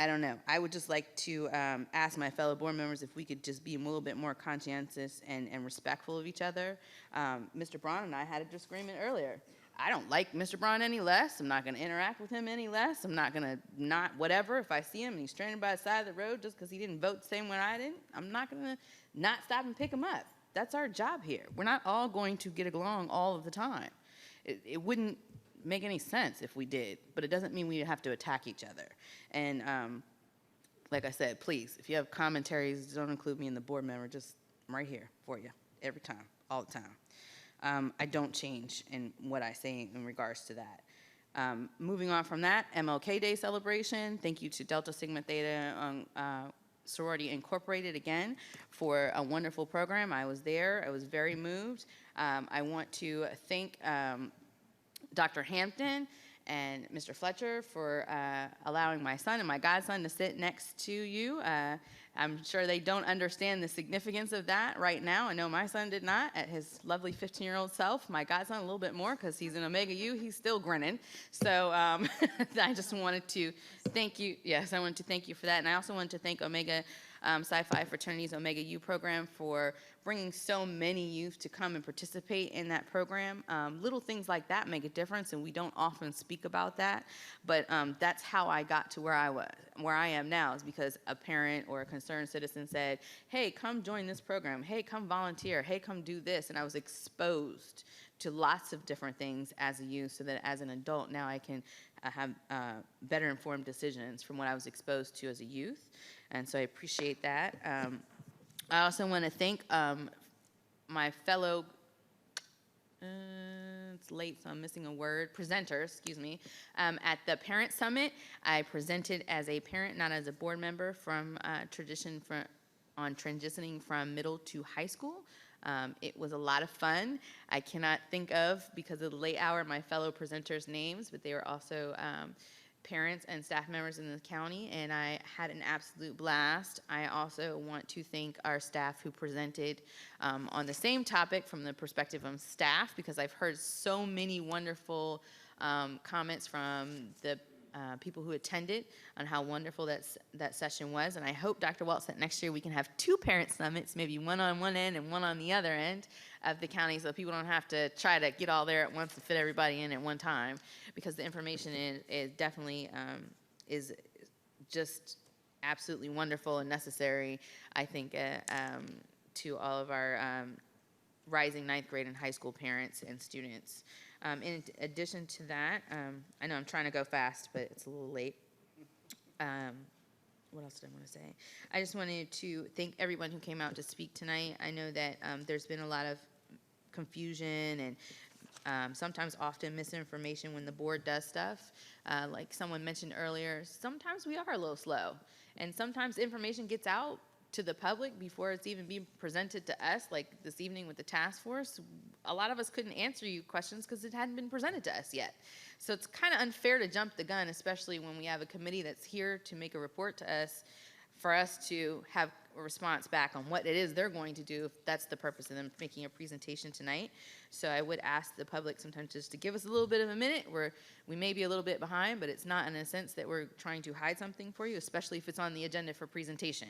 I don't know. I would just like to ask my fellow board members if we could just be a little bit more conscientious and respectful of each other. Mr. Braun and I had a disagreement earlier. I don't like Mr. Braun any less. I'm not going to interact with him any less. I'm not going to whatever. If I see him and he's stranded by the side of the road just because he didn't vote the same way I didn't, I'm not going to not stop and pick him up. That's our job here. We're not all going to get along all of the time. It wouldn't make any sense if we did, but it doesn't mean we have to attack each other. And like I said, please, if you have commentaries, don't include me in the board member. I'm right here for you every time, all the time. I don't change in what I say in regards to that. Moving on from that, MLK Day celebration. Thank you to Delta Sigma Theta Sorority Incorporated again for a wonderful program. I was there. I was very moved. I want to thank Dr. Hampton and Mr. Fletcher for allowing my son and my godson to sit next to you I'm sure they don't understand the significance of that right now. I know my son did not at his lovely 15-year-old self. My godson a little bit more because he's an Omega U. He's still grinning. So I just wanted to thank you. Yes, I wanted to thank you for that. And I also wanted to thank Omega Sci-Fi Fraternity's Omega U program for bringing so many youth to come and participate in that program. Little things like that make a difference, and we don't often speak about that. But that's how I got to where I am now, is because a parent or a concerned citizen said, hey, come join this program. Hey, come volunteer. Hey, come do this. And I was exposed to lots of different things as a youth, so that as an adult now I can have better informed decisions from what I was exposed to as a youth. And so I appreciate that. I also want to thank my fellow, it's late, so I'm missing a word, presenters, excuse me. At the Parent Summit, I presented as a parent, not as a board member, on transitioning from middle to high school. It was a lot of fun. I cannot think of, because of the late hour, my fellow presenters' names, but they were also parents and staff members in the county, and I had an absolute blast. I also want to thank our staff who presented on the same topic from the perspective of staff, because I've heard so many wonderful comments from the people who attended on how wonderful that session was. And I hope, Dr. Waltz, that next year we can have 2 parent summits, maybe one on one end and one on the other end of the county, so people don't have to try to get all there at once to fit everybody in at one time, because the information is definitely is just absolutely wonderful and necessary, I think, to all of our rising 9th grade and high school parents and students. In addition to that, I know I'm trying to go fast, but it's a little late. What else did I want to say? I just wanted to thank everyone who came out to speak tonight. I know that there's been a lot of confusion and sometimes often misinformation when the board does stuff. Like someone mentioned earlier, sometimes we are a little slow, and sometimes information gets out to the public before it's even being presented to us, like this evening with the task force. A lot of us couldn't answer you questions because it hadn't been presented to us yet. So it's kind of unfair to jump the gun, especially when we have a committee that's here to make a report to us, for us to have a response back on what it is they're going to do, if that's the purpose of them making a presentation tonight. So I would ask the public sometimes just to give us a little bit of a minute, where we may be a little bit behind, but it's not in a sense that we're trying to hide something for you, especially if it's on the agenda for presentation.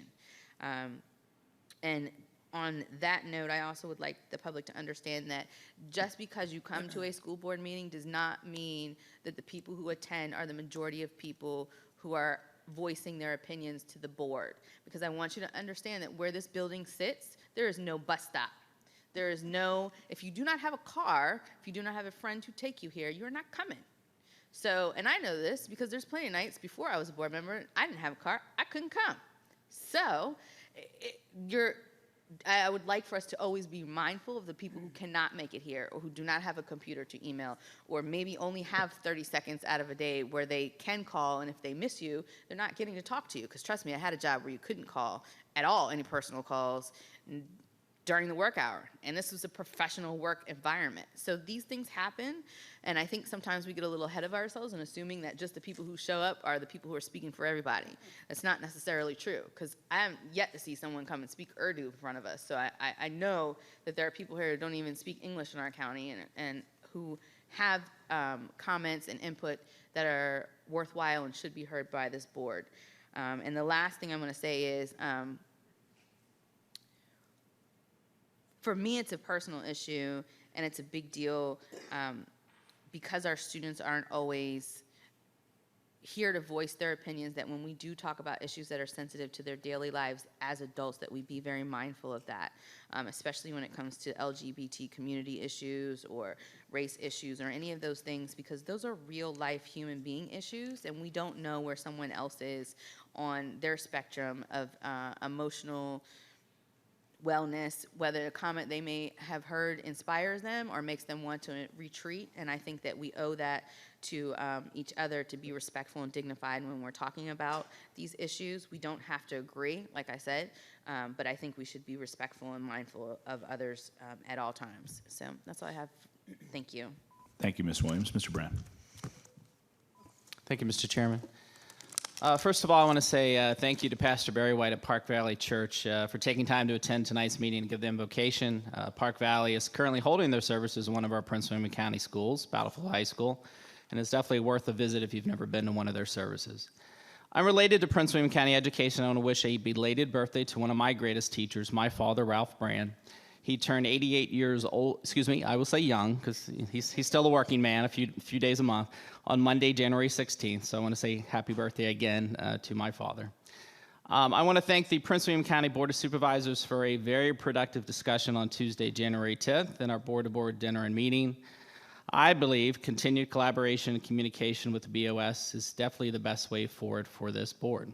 And on that note, I also would like the public to understand that just because you come to a school board meeting does not mean that the people who attend are the majority of people who are voicing their opinions to the board. Because I want you to understand that where this building sits, there is no bus stop. There is no, if you do not have a car, if you do not have a friend to take you here, you're not coming. So, and I know this because there's plenty of nights before I was a board member, I didn't have a car, I couldn't come. So, I would like for us to always be mindful of the people who cannot make it here, or who do not have a computer to email, or maybe only have 30 seconds out of a day where they can call, and if they miss you, they're not getting to talk to you. Because trust me, I had a job where you couldn't call at all, any personal calls, during the work hour. And this was a professional work environment. So these things happen, and I think sometimes we get a little ahead of ourselves in assuming that just the people who show up are the people who are speaking for everybody. That's not necessarily true, because I haven't yet to see someone come and speak Urdu in front of us. So I know that there are people here who don't even speak English in our county, and who have comments and input that are worthwhile and should be heard by this board. And the last thing I'm going to say is, for me, it's a personal issue, and it's a big deal because our students aren't always here to voice their opinions, that when we do talk about issues that are sensitive to their daily lives as adults, that we be very mindful of that, especially when it comes to LGBT community issues or race issues or any of those things, because those are real life human being issues, and we don't know where someone else is on their spectrum of emotional wellness, whether a comment they may have heard inspires them or makes them want to retreat. And I think that we owe that to each other, to be respectful and dignified when we're talking about these issues. We don't have to agree, like I said, but I think we should be respectful and mindful of others at all times. So that's all I have. Thank you. Thank you, Ms. Williams. Mr. Brown. Thank you, Mr. Chairman. First of all, I want to say thank you to Pastor Barry White at Park Valley Church for taking time to attend tonight's meeting and give them vocation. Park Valley is currently holding their services in one of our Prince William County schools, Battlefield High School, and it's definitely worth a visit if you've never been to one of their services. I'm related to Prince William County education. I want to wish a belated birthday to one of my greatest teachers, my father, Ralph Brand. He turned 88 years old, I will say young, because he's still a working man, a few days a month, on Monday, January 16th. So I want to say happy birthday again to my father. I want to thank the Prince William County Board of Supervisors for a very productive discussion on Tuesday, January 10th, in our board-to-board dinner and meeting. I believe continued collaboration and communication with the BOS is definitely the best way forward for this board.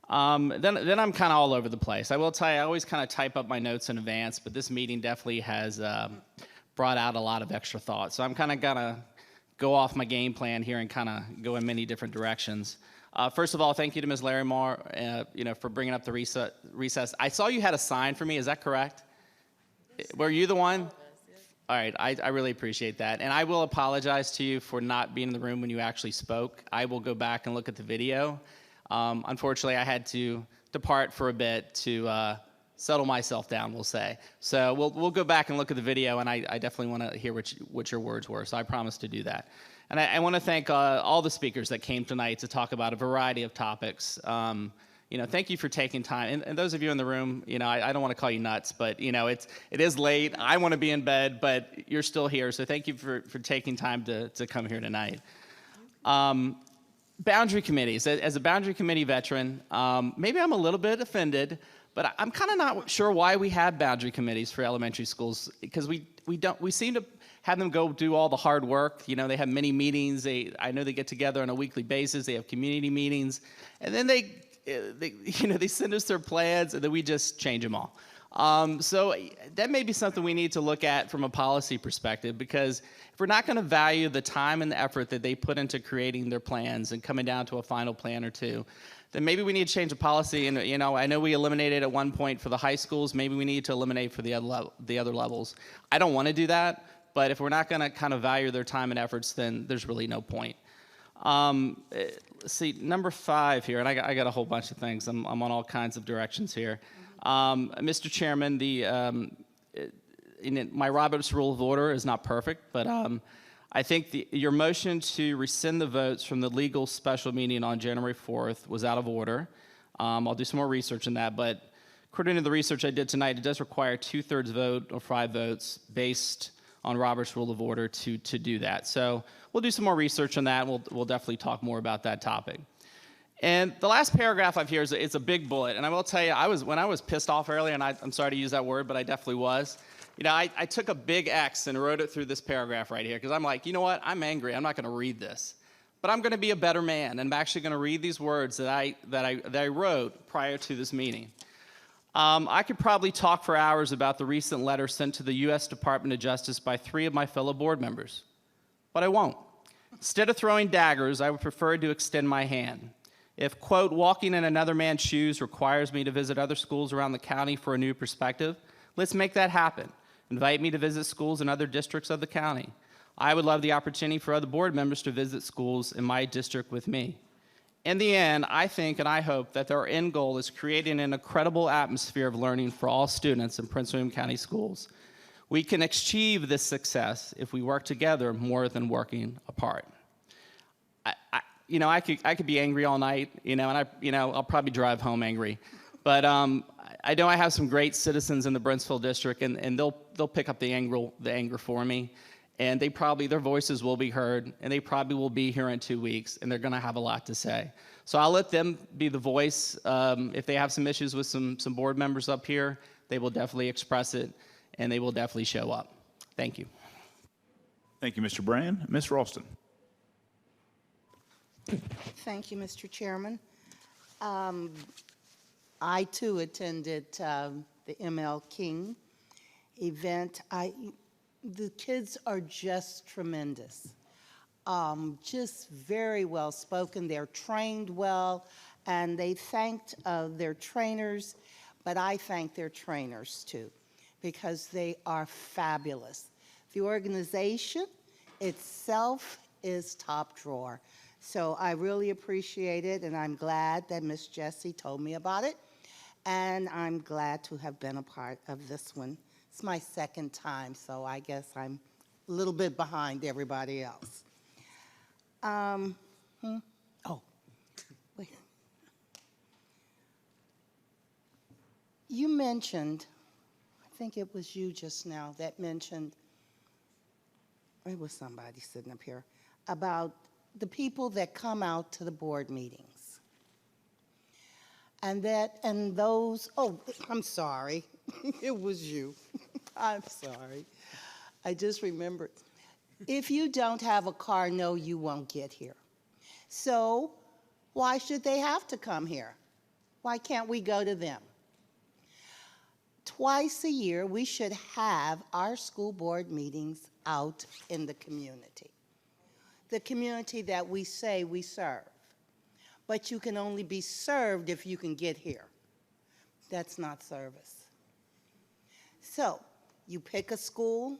Then I'm kind of all over the place. I will tell you, I always kind of type up my notes in advance, but this meeting definitely has brought out a lot of extra thoughts. So I'm kind of going to go off my game plan here and kind of go in many different directions. First of all, thank you to Ms. Larimore, for bringing up the recess. I saw you had a sign for me. Is that correct? Were you the one? All right, I really appreciate that. And I will apologize to you for not being in the room when you actually spoke. I will go back and look at the video. Unfortunately, I had to depart for a bit to settle myself down, we'll say. So we'll go back and look at the video, and I definitely want to hear what your words were, so I promise to do that. And I want to thank all the speakers that came tonight to talk about a variety of topics. Thank you for taking time. And those of you in the room, I don't want to call you nuts, but, it is late. I want to be in bed, but you're still here, so thank you for taking time to come here tonight. Boundary committees. As a boundary committee veteran, maybe I'm a little bit offended, but I'm kind of not sure why we have boundary committees for elementary schools, because we seem to have them go do all the hard work. They have many meetings. I know they get together on a weekly basis. They have community meetings, and then they send us their plans, and then we just change them all. So that may be something we need to look at from a policy perspective, because if we're not going to value the time and the effort that they put into creating their plans and coming down to a final plan or two, then maybe we need to change the policy. And I know we eliminated at one point for the high schools. Maybe we need to eliminate for the other levels. I don't want to do that, but if we're not going to kind of value their time and efforts, then there's really no point. Let's see, number 5 here, and I got a whole bunch of things. I'm on all kinds of directions here. Mr. Chairman, my Robert's Rule of Order is not perfect, but I think your motion to rescind the votes from the legal special meeting on January 4th was out of order. I'll do some more research on that, but according to the research I did tonight, it does require 2/3 vote or 5 votes based on Robert's Rule of Order to do that. So we'll do some more research on that. We'll definitely talk more about that topic. And the last paragraph I've here is a big bullet. And I will tell you, when I was pissed off earlier, and I'm sorry to use that word, but I definitely was. I took a big X and wrote it through this paragraph right here, because I'm like, you know what? I'm angry. I'm not going to read this. But I'm going to be a better man, and I'm actually going to read these words that I wrote prior to this meeting. I could probably talk for hours about the recent letter sent to the U.S. Department of Justice by 3 of my fellow board members, but I won't. Instead of throwing daggers, I would prefer to extend my hand. If, quote, walking in another man's shoes requires me to visit other schools around the county for a new perspective, let's make that happen. Invite me to visit schools in other districts of the county. I would love the opportunity for other board members to visit schools in my district with me. In the end, I think and I hope that our end goal is creating an incredible atmosphere of learning for all students in Prince William County schools. We can achieve this success if we work together more than working apart. I could be angry all night, and I'll probably drive home angry. But I know I have some great citizens in the Brentsville district, and they'll pick up the anger for me. And their voices will be heard, and they probably will be here in 2 weeks, and they're going to have a lot to say. So I'll let them be the voice. If they have some issues with some board members up here, they will definitely express it, and they will definitely show up. Thank you. Thank you, Mr. Brand. Ms. Ralston. Thank you, Mr. Chairman. I, too, attended the ML King event. The kids are just tremendous, just very well spoken. They're trained well, and they thanked their trainers, but I thank their trainers too, because they are fabulous. The organization itself is top drawer. So I really appreciate it, and I'm glad that Miss Jessie told me about it, and I'm glad to have been a part of this one. It's my second time, so I guess I'm a little bit behind everybody else. Oh, wait. You mentioned, I think it was you just now that mentioned, or it was somebody sitting up here, about the people that come out to the board meetings. And those, oh, I'm sorry. It was you. I'm sorry. I just remembered. If you don't have a car, no, you won't get here. So why should they have to come here? Why can't we go to them? Twice a year, we should have our school board meetings out in the community that we say we serve. But you can only be served if you can get here. That's not service. So you pick a school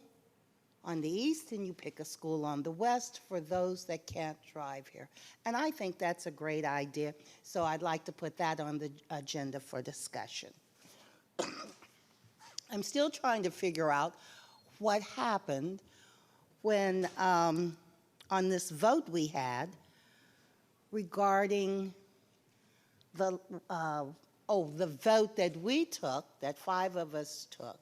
on the east and you pick a school on the west for those that can't drive here. And I think that's a great idea, so I'd like to put that on the agenda for discussion. I'm still trying to figure out what happened when, on this vote we had regarding the vote that we took, that 5 of us took.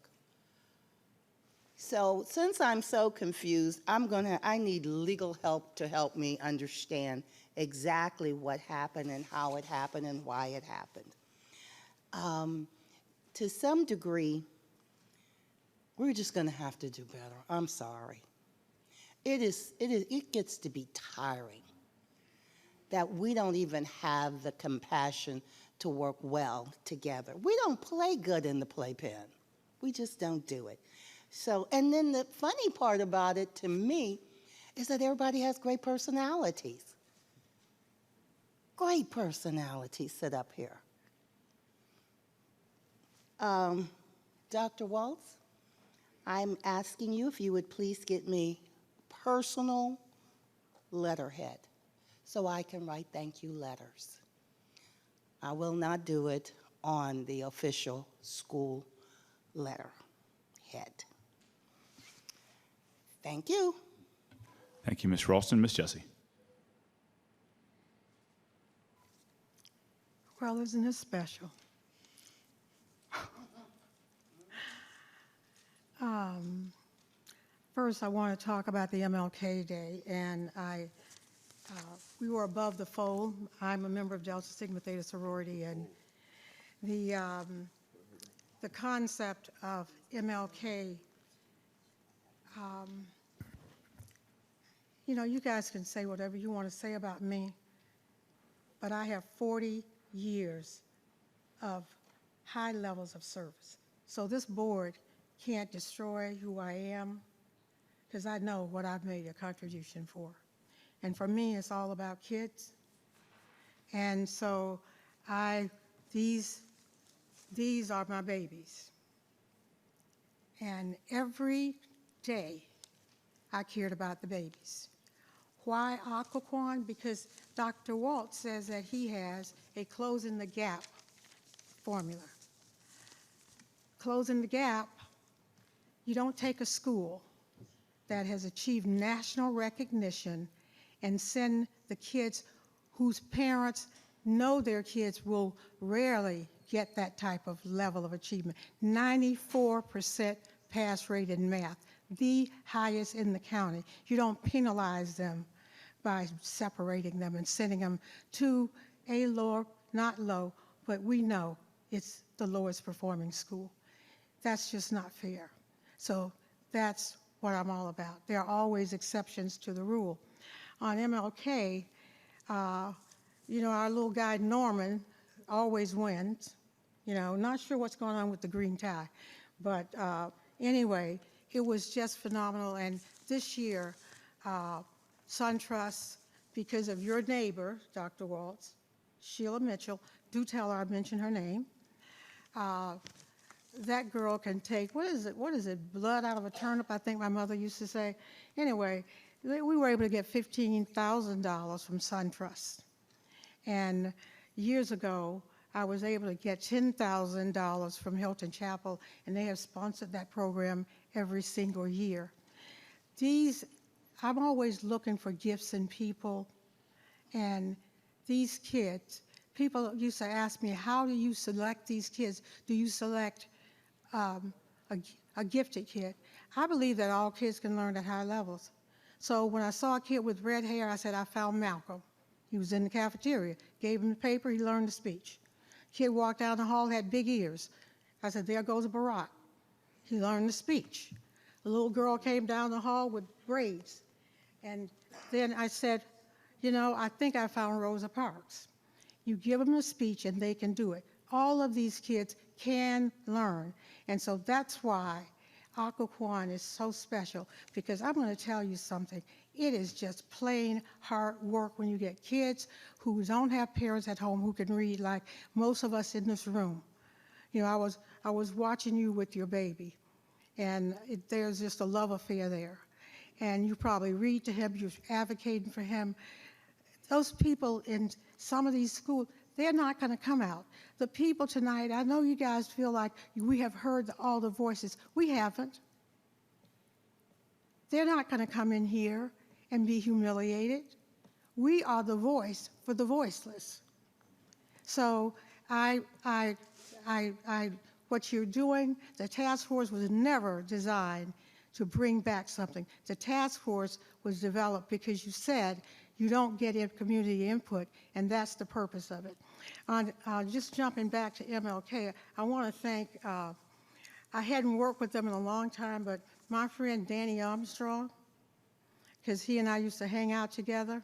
So since I'm so confused, I need legal help to help me understand exactly what happened and how it happened and why it happened. To some degree, we're just going to have to do better. I'm sorry. It gets to be tiring that we don't even have the compassion to work well together. We don't play good in the playpen. We just don't do it. So, and then the funny part about it to me is that everybody has great personalities. Great personalities sit up here. Dr. Waltz, I'm asking you if you would please get me personal letterhead so I can write thank you letters. I will not do it on the official school letterhead. Thank you. Thank you, Ms. Ralston. Ms. Jessie. Well, isn't this special? First, I want to talk about the MLK Day, and we were above the fold. I'm a member of Delta Sigma Theta sorority, and the concept of MLK, you know, you guys can say whatever you want to say about me, but I have 40 years of high levels of service. So this board can't destroy who I am, because I know what I've made a contribution for. And for me, it's all about kids. And so these are my babies. And every day, I cared about the babies. Why Occoquan? Because Dr. Waltz says that he has a closing the gap formula. Closing the gap, you don't take a school that has achieved national recognition and send the kids whose parents know their kids will rarely get that type of level of achievement. 94% pass rate in math, the highest in the county. You don't penalize them by separating them and sending them to a lower, not low, but we know it's the lowest performing school. That's just not fair. So that's what I'm all about. There are always exceptions to the rule. On MLK, you know, our little guy Norman always wins. You know, not sure what's going on with the green tie. But anyway, it was just phenomenal. And this year, SunTrust, because of your neighbor, Dr. Waltz, Sheila Mitchell, do tell her I mentioned her name. That girl can take, what is it, blood out of a turnip, I think my mother used to say. Anyway, we were able to get $15,000 from SunTrust. And years ago, I was able to get $10,000 from Hilton Chapel, and they have sponsored that program every single year. I'm always looking for gifts in people, and these kids, people used to ask me, how do you select these kids? Do you select a gifted kid? I believe that all kids can learn at high levels. So when I saw a kid with red hair, I said, I found Malcolm. He was in the cafeteria, gave him the paper, he learned the speech. Kid walked down the hall, had big ears. I said, there goes Barack. He learned the speech. A little girl came down the hall with braids. And then I said, you know, I think I found Rosa Parks. You give them a speech and they can do it. All of these kids can learn. And so that's why Occoquan is so special, because I'm going to tell you something. It is just plain hard work when you get kids who don't have parents at home who can read like most of us in this room. You know, I was watching you with your baby, and there's just a love affair there. And you probably read to him, you're advocating for him. Those people in some of these schools, they're not going to come out. The people tonight, I know you guys feel like we have heard all the voices. We haven't. They're not going to come in here and be humiliated. We are the voice for the voiceless. So what you're doing, the task force was never designed to bring back something. The task force was developed because you said you don't get community input, and that's the purpose of it. Just jumping back to MLK, I want to thank, I hadn't worked with them in a long time, but my friend Danny Armstrong, because he and I used to hang out together,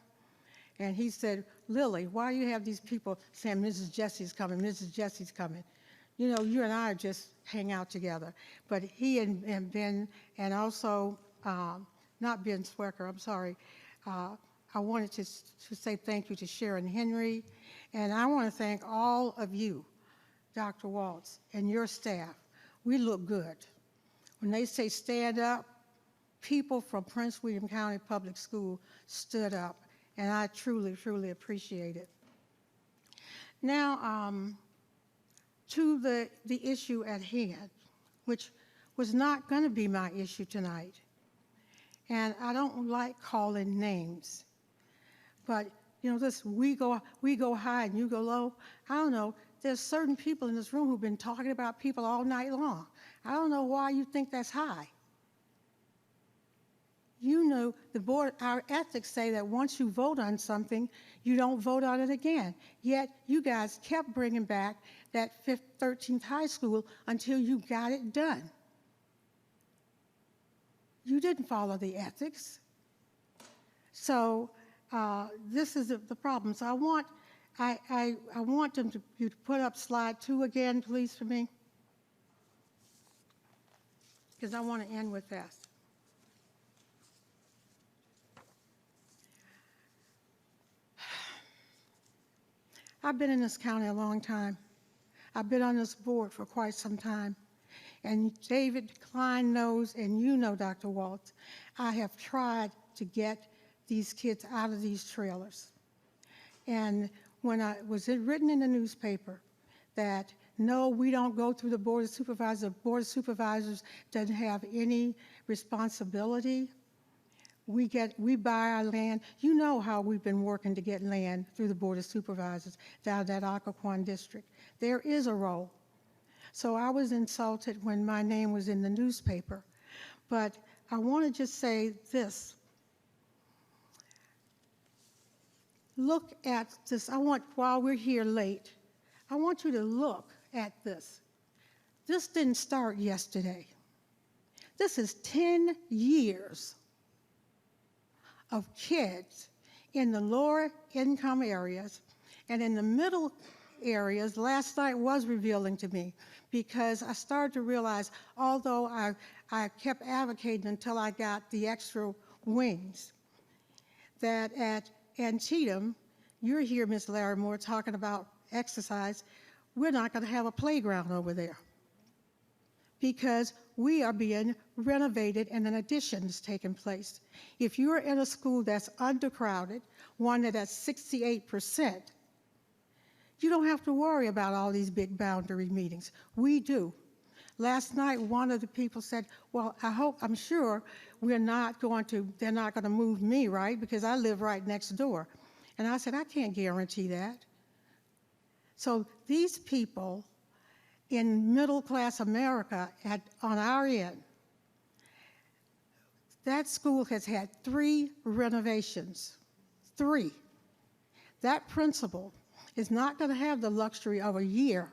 and he said, Lily, why do you have these people saying Mrs. Jesse's coming, Mrs. Jesse's coming? You know, you and I just hang out together. But he and Ben, and also, not Ben Swecker, I'm sorry, I wanted to say thank you to Sharon Henry, and I want to thank all of you, Dr. Waltz, and your staff. We look good. When they say stand up, people from Prince William County Public School stood up, and I truly, truly appreciate it. Now, to the issue at hand, which was not going to be my issue tonight. And I don't like calling names, but you know, this we go high and you go low. I don't know. There's certain people in this room who've been talking about people all night long. I don't know why you think that's high. You know, the board, our ethics say that once you vote on something, you don't vote on it again. Yet you guys kept bringing back that 13th high school until you got it done. You didn't follow the ethics. So this is the problem. So I want them to you to put up slide 2 again, please, for me, because I want to end with that. I've been in this county a long time. I've been on this board for quite some time. And David Klein knows, and you know, Dr. Waltz, I have tried to get these kids out of these trailers. And when I was written in the newspaper that, no, we don't go through the Board of Supervisors, the Board of Supervisors doesn't have any responsibility. We buy our land. You know how we've been working to get land through the Board of Supervisors down that Occoquan district. There is a role. So I was insulted when my name was in the newspaper. But I want to just say this. Look at this. While we're here late, I want you to look at this. This didn't start yesterday. This is 10 years of kids in the lower income areas and in the middle areas. Last night was revealing to me, because I started to realize, although I kept advocating until I got the extra wings, that at Antietam, you're here, Ms. Larimore, talking about exercise. We're not going to have a playground over there. because we are being renovated and an addition is taking place. If you're in a school that's undercrowded, one that's 68%, you don't have to worry about all these big boundary meetings. We do. Last night, one of the people said, well, I'm sure they're not going to move me, right? Because I live right next door. And I said, I can't guarantee that. So these people in middle-class America on our end, that school has had 3 renovations, 3. That principal is not going to have the luxury of a year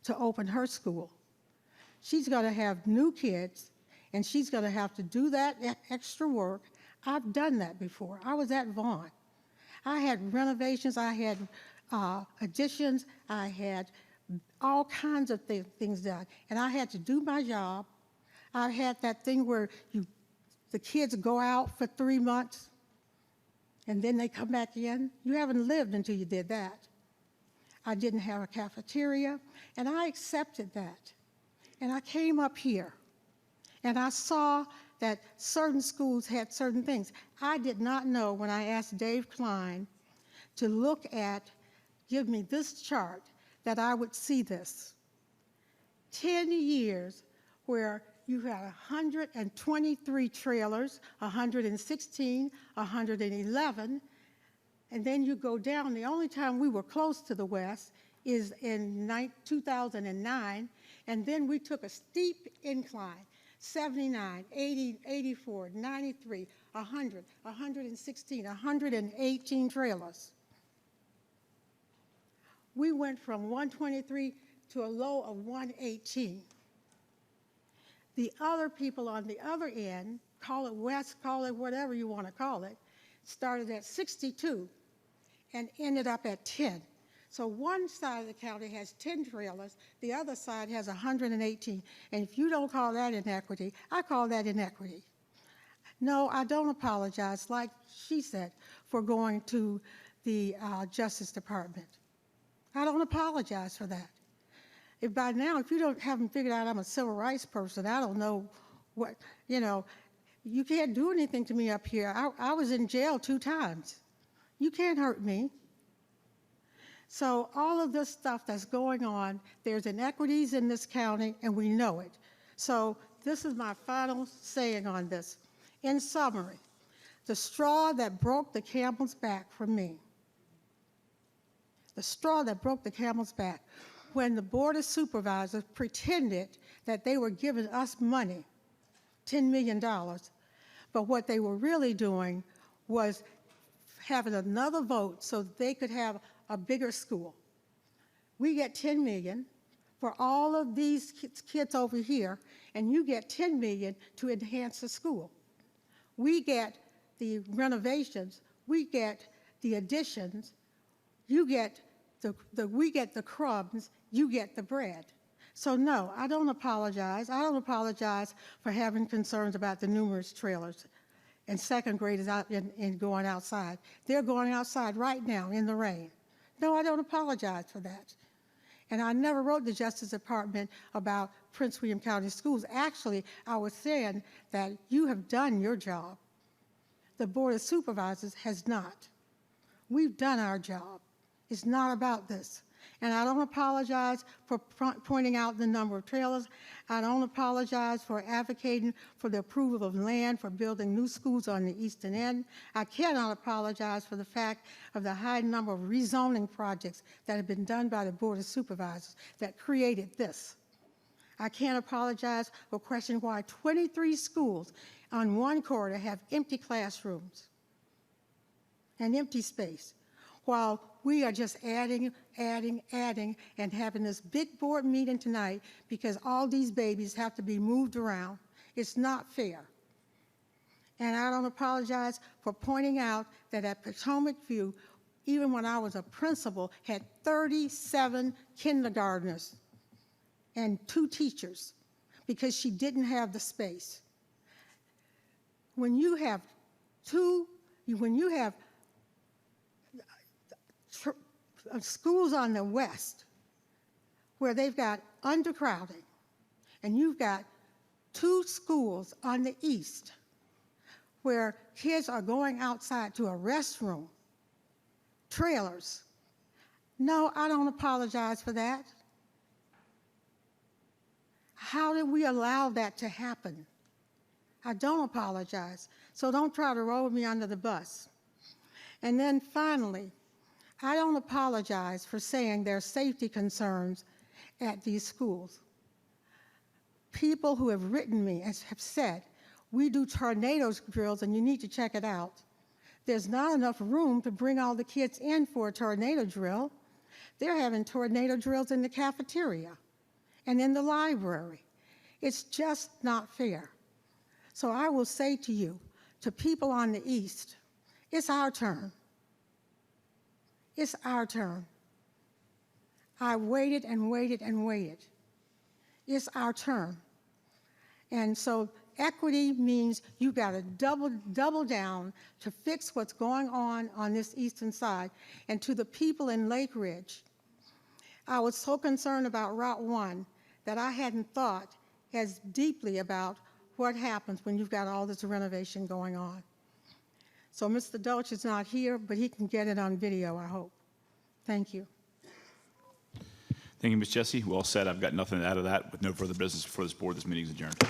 to open her school. She's going to have new kids, and she's going to have to do that extra work. I've done that before. I was at Vaughan. I had renovations, I had additions, I had all kinds of things done, and I had to do my job. I had that thing where the kids go out for 3 months, and then they come back in. You haven't lived until you did that. I didn't have a cafeteria, and I accepted that. And I came up here, and I saw that certain schools had certain things. I did not know when I asked Dave Klein to give me this chart, that I would see this. 10 years where you had 123 trailers, 116, 111, and then you go down. The only time we were close to the west is in 2009, and then we took a steep incline, 79, 80, 84, 93, 100, 116, 118 trailers. We went from 123 to a low of 118. The other people on the other end, call it west, call it whatever you want to call it, started at 62 and ended up at 10. So one side of the county has 10 trailers, the other side has 118. And if you don't call that inequity, I call that inequity. No, I don't apologize, like she said, for going to the Justice Department. I don't apologize for that. If by now, if you haven't figured out I'm a civil rights person, I don't know what, you can't do anything to me up here. I was in jail 2 times. You can't hurt me. So all of this stuff that's going on, there's inequities in this county, and we know it. So this is my final saying on this. In summary, the straw that broke the camel's back for me, the straw that broke the camel's back, when the Board of Supervisors pretended that they were giving us money, $10 million, but what they were really doing was having another vote so that they could have a bigger school. We get $10 million for all of these kids over here, and you get $10 million to enhance the school. We get the renovations, we get the additions, we get the crumbs, you get the bread. So no, I don't apologize. I don't apologize for having concerns about the numerous trailers and second graders out and going outside. They're going outside right now in the rain. No, I don't apologize for that. And I never wrote the Justice Department about Prince William County Schools. Actually, I was saying that you have done your job. The Board of Supervisors has not. We've done our job. It's not about this. And I don't apologize for pointing out the number of trailers. I don't apologize for advocating for the approval of land for building new schools on the eastern end. I cannot apologize for the fact of the high number of rezoning projects that have been done by the Board of Supervisors that created this. I can't apologize for questioning why 23 schools on one corridor have empty classrooms and empty space, while we are just adding, and having this big board meeting tonight because all these babies have to be moved around. It's not fair. And I don't apologize for pointing out that at Potomac View, even when I was a principal, had 37 kindergartners and 2 teachers because she didn't have the space. When you have schools on the west where they've got undercrowding, and you've got 2 schools on the east where kids are going outside to a restroom, trailers. No, I don't apologize for that. How did we allow that to happen? I don't apologize. So don't try to roll me under the bus. And then finally, I don't apologize for saying there are safety concerns at these schools. People who have written me have said, we do tornado drills and you need to check it out. There's not enough room to bring all the kids in for a tornado drill. They're having tornado drills in the cafeteria and in the library. It's just not fair. So I will say to you, to people on the east, it's our turn. It's our turn. I waited and waited and waited. It's our turn. And so equity means you got to double down to fix what's going on this eastern side. And to the people in Lake Ridge, I was so concerned about Route 1 that I hadn't thought as deeply about what happens when you've got all this renovation going on. So Mr. Dolch is not here, but he can get it on video, I hope. Thank you. Thank you, Ms. Jessie. Well said. I've got nothing to add to that. With no further business before this board, this meeting is adjourned.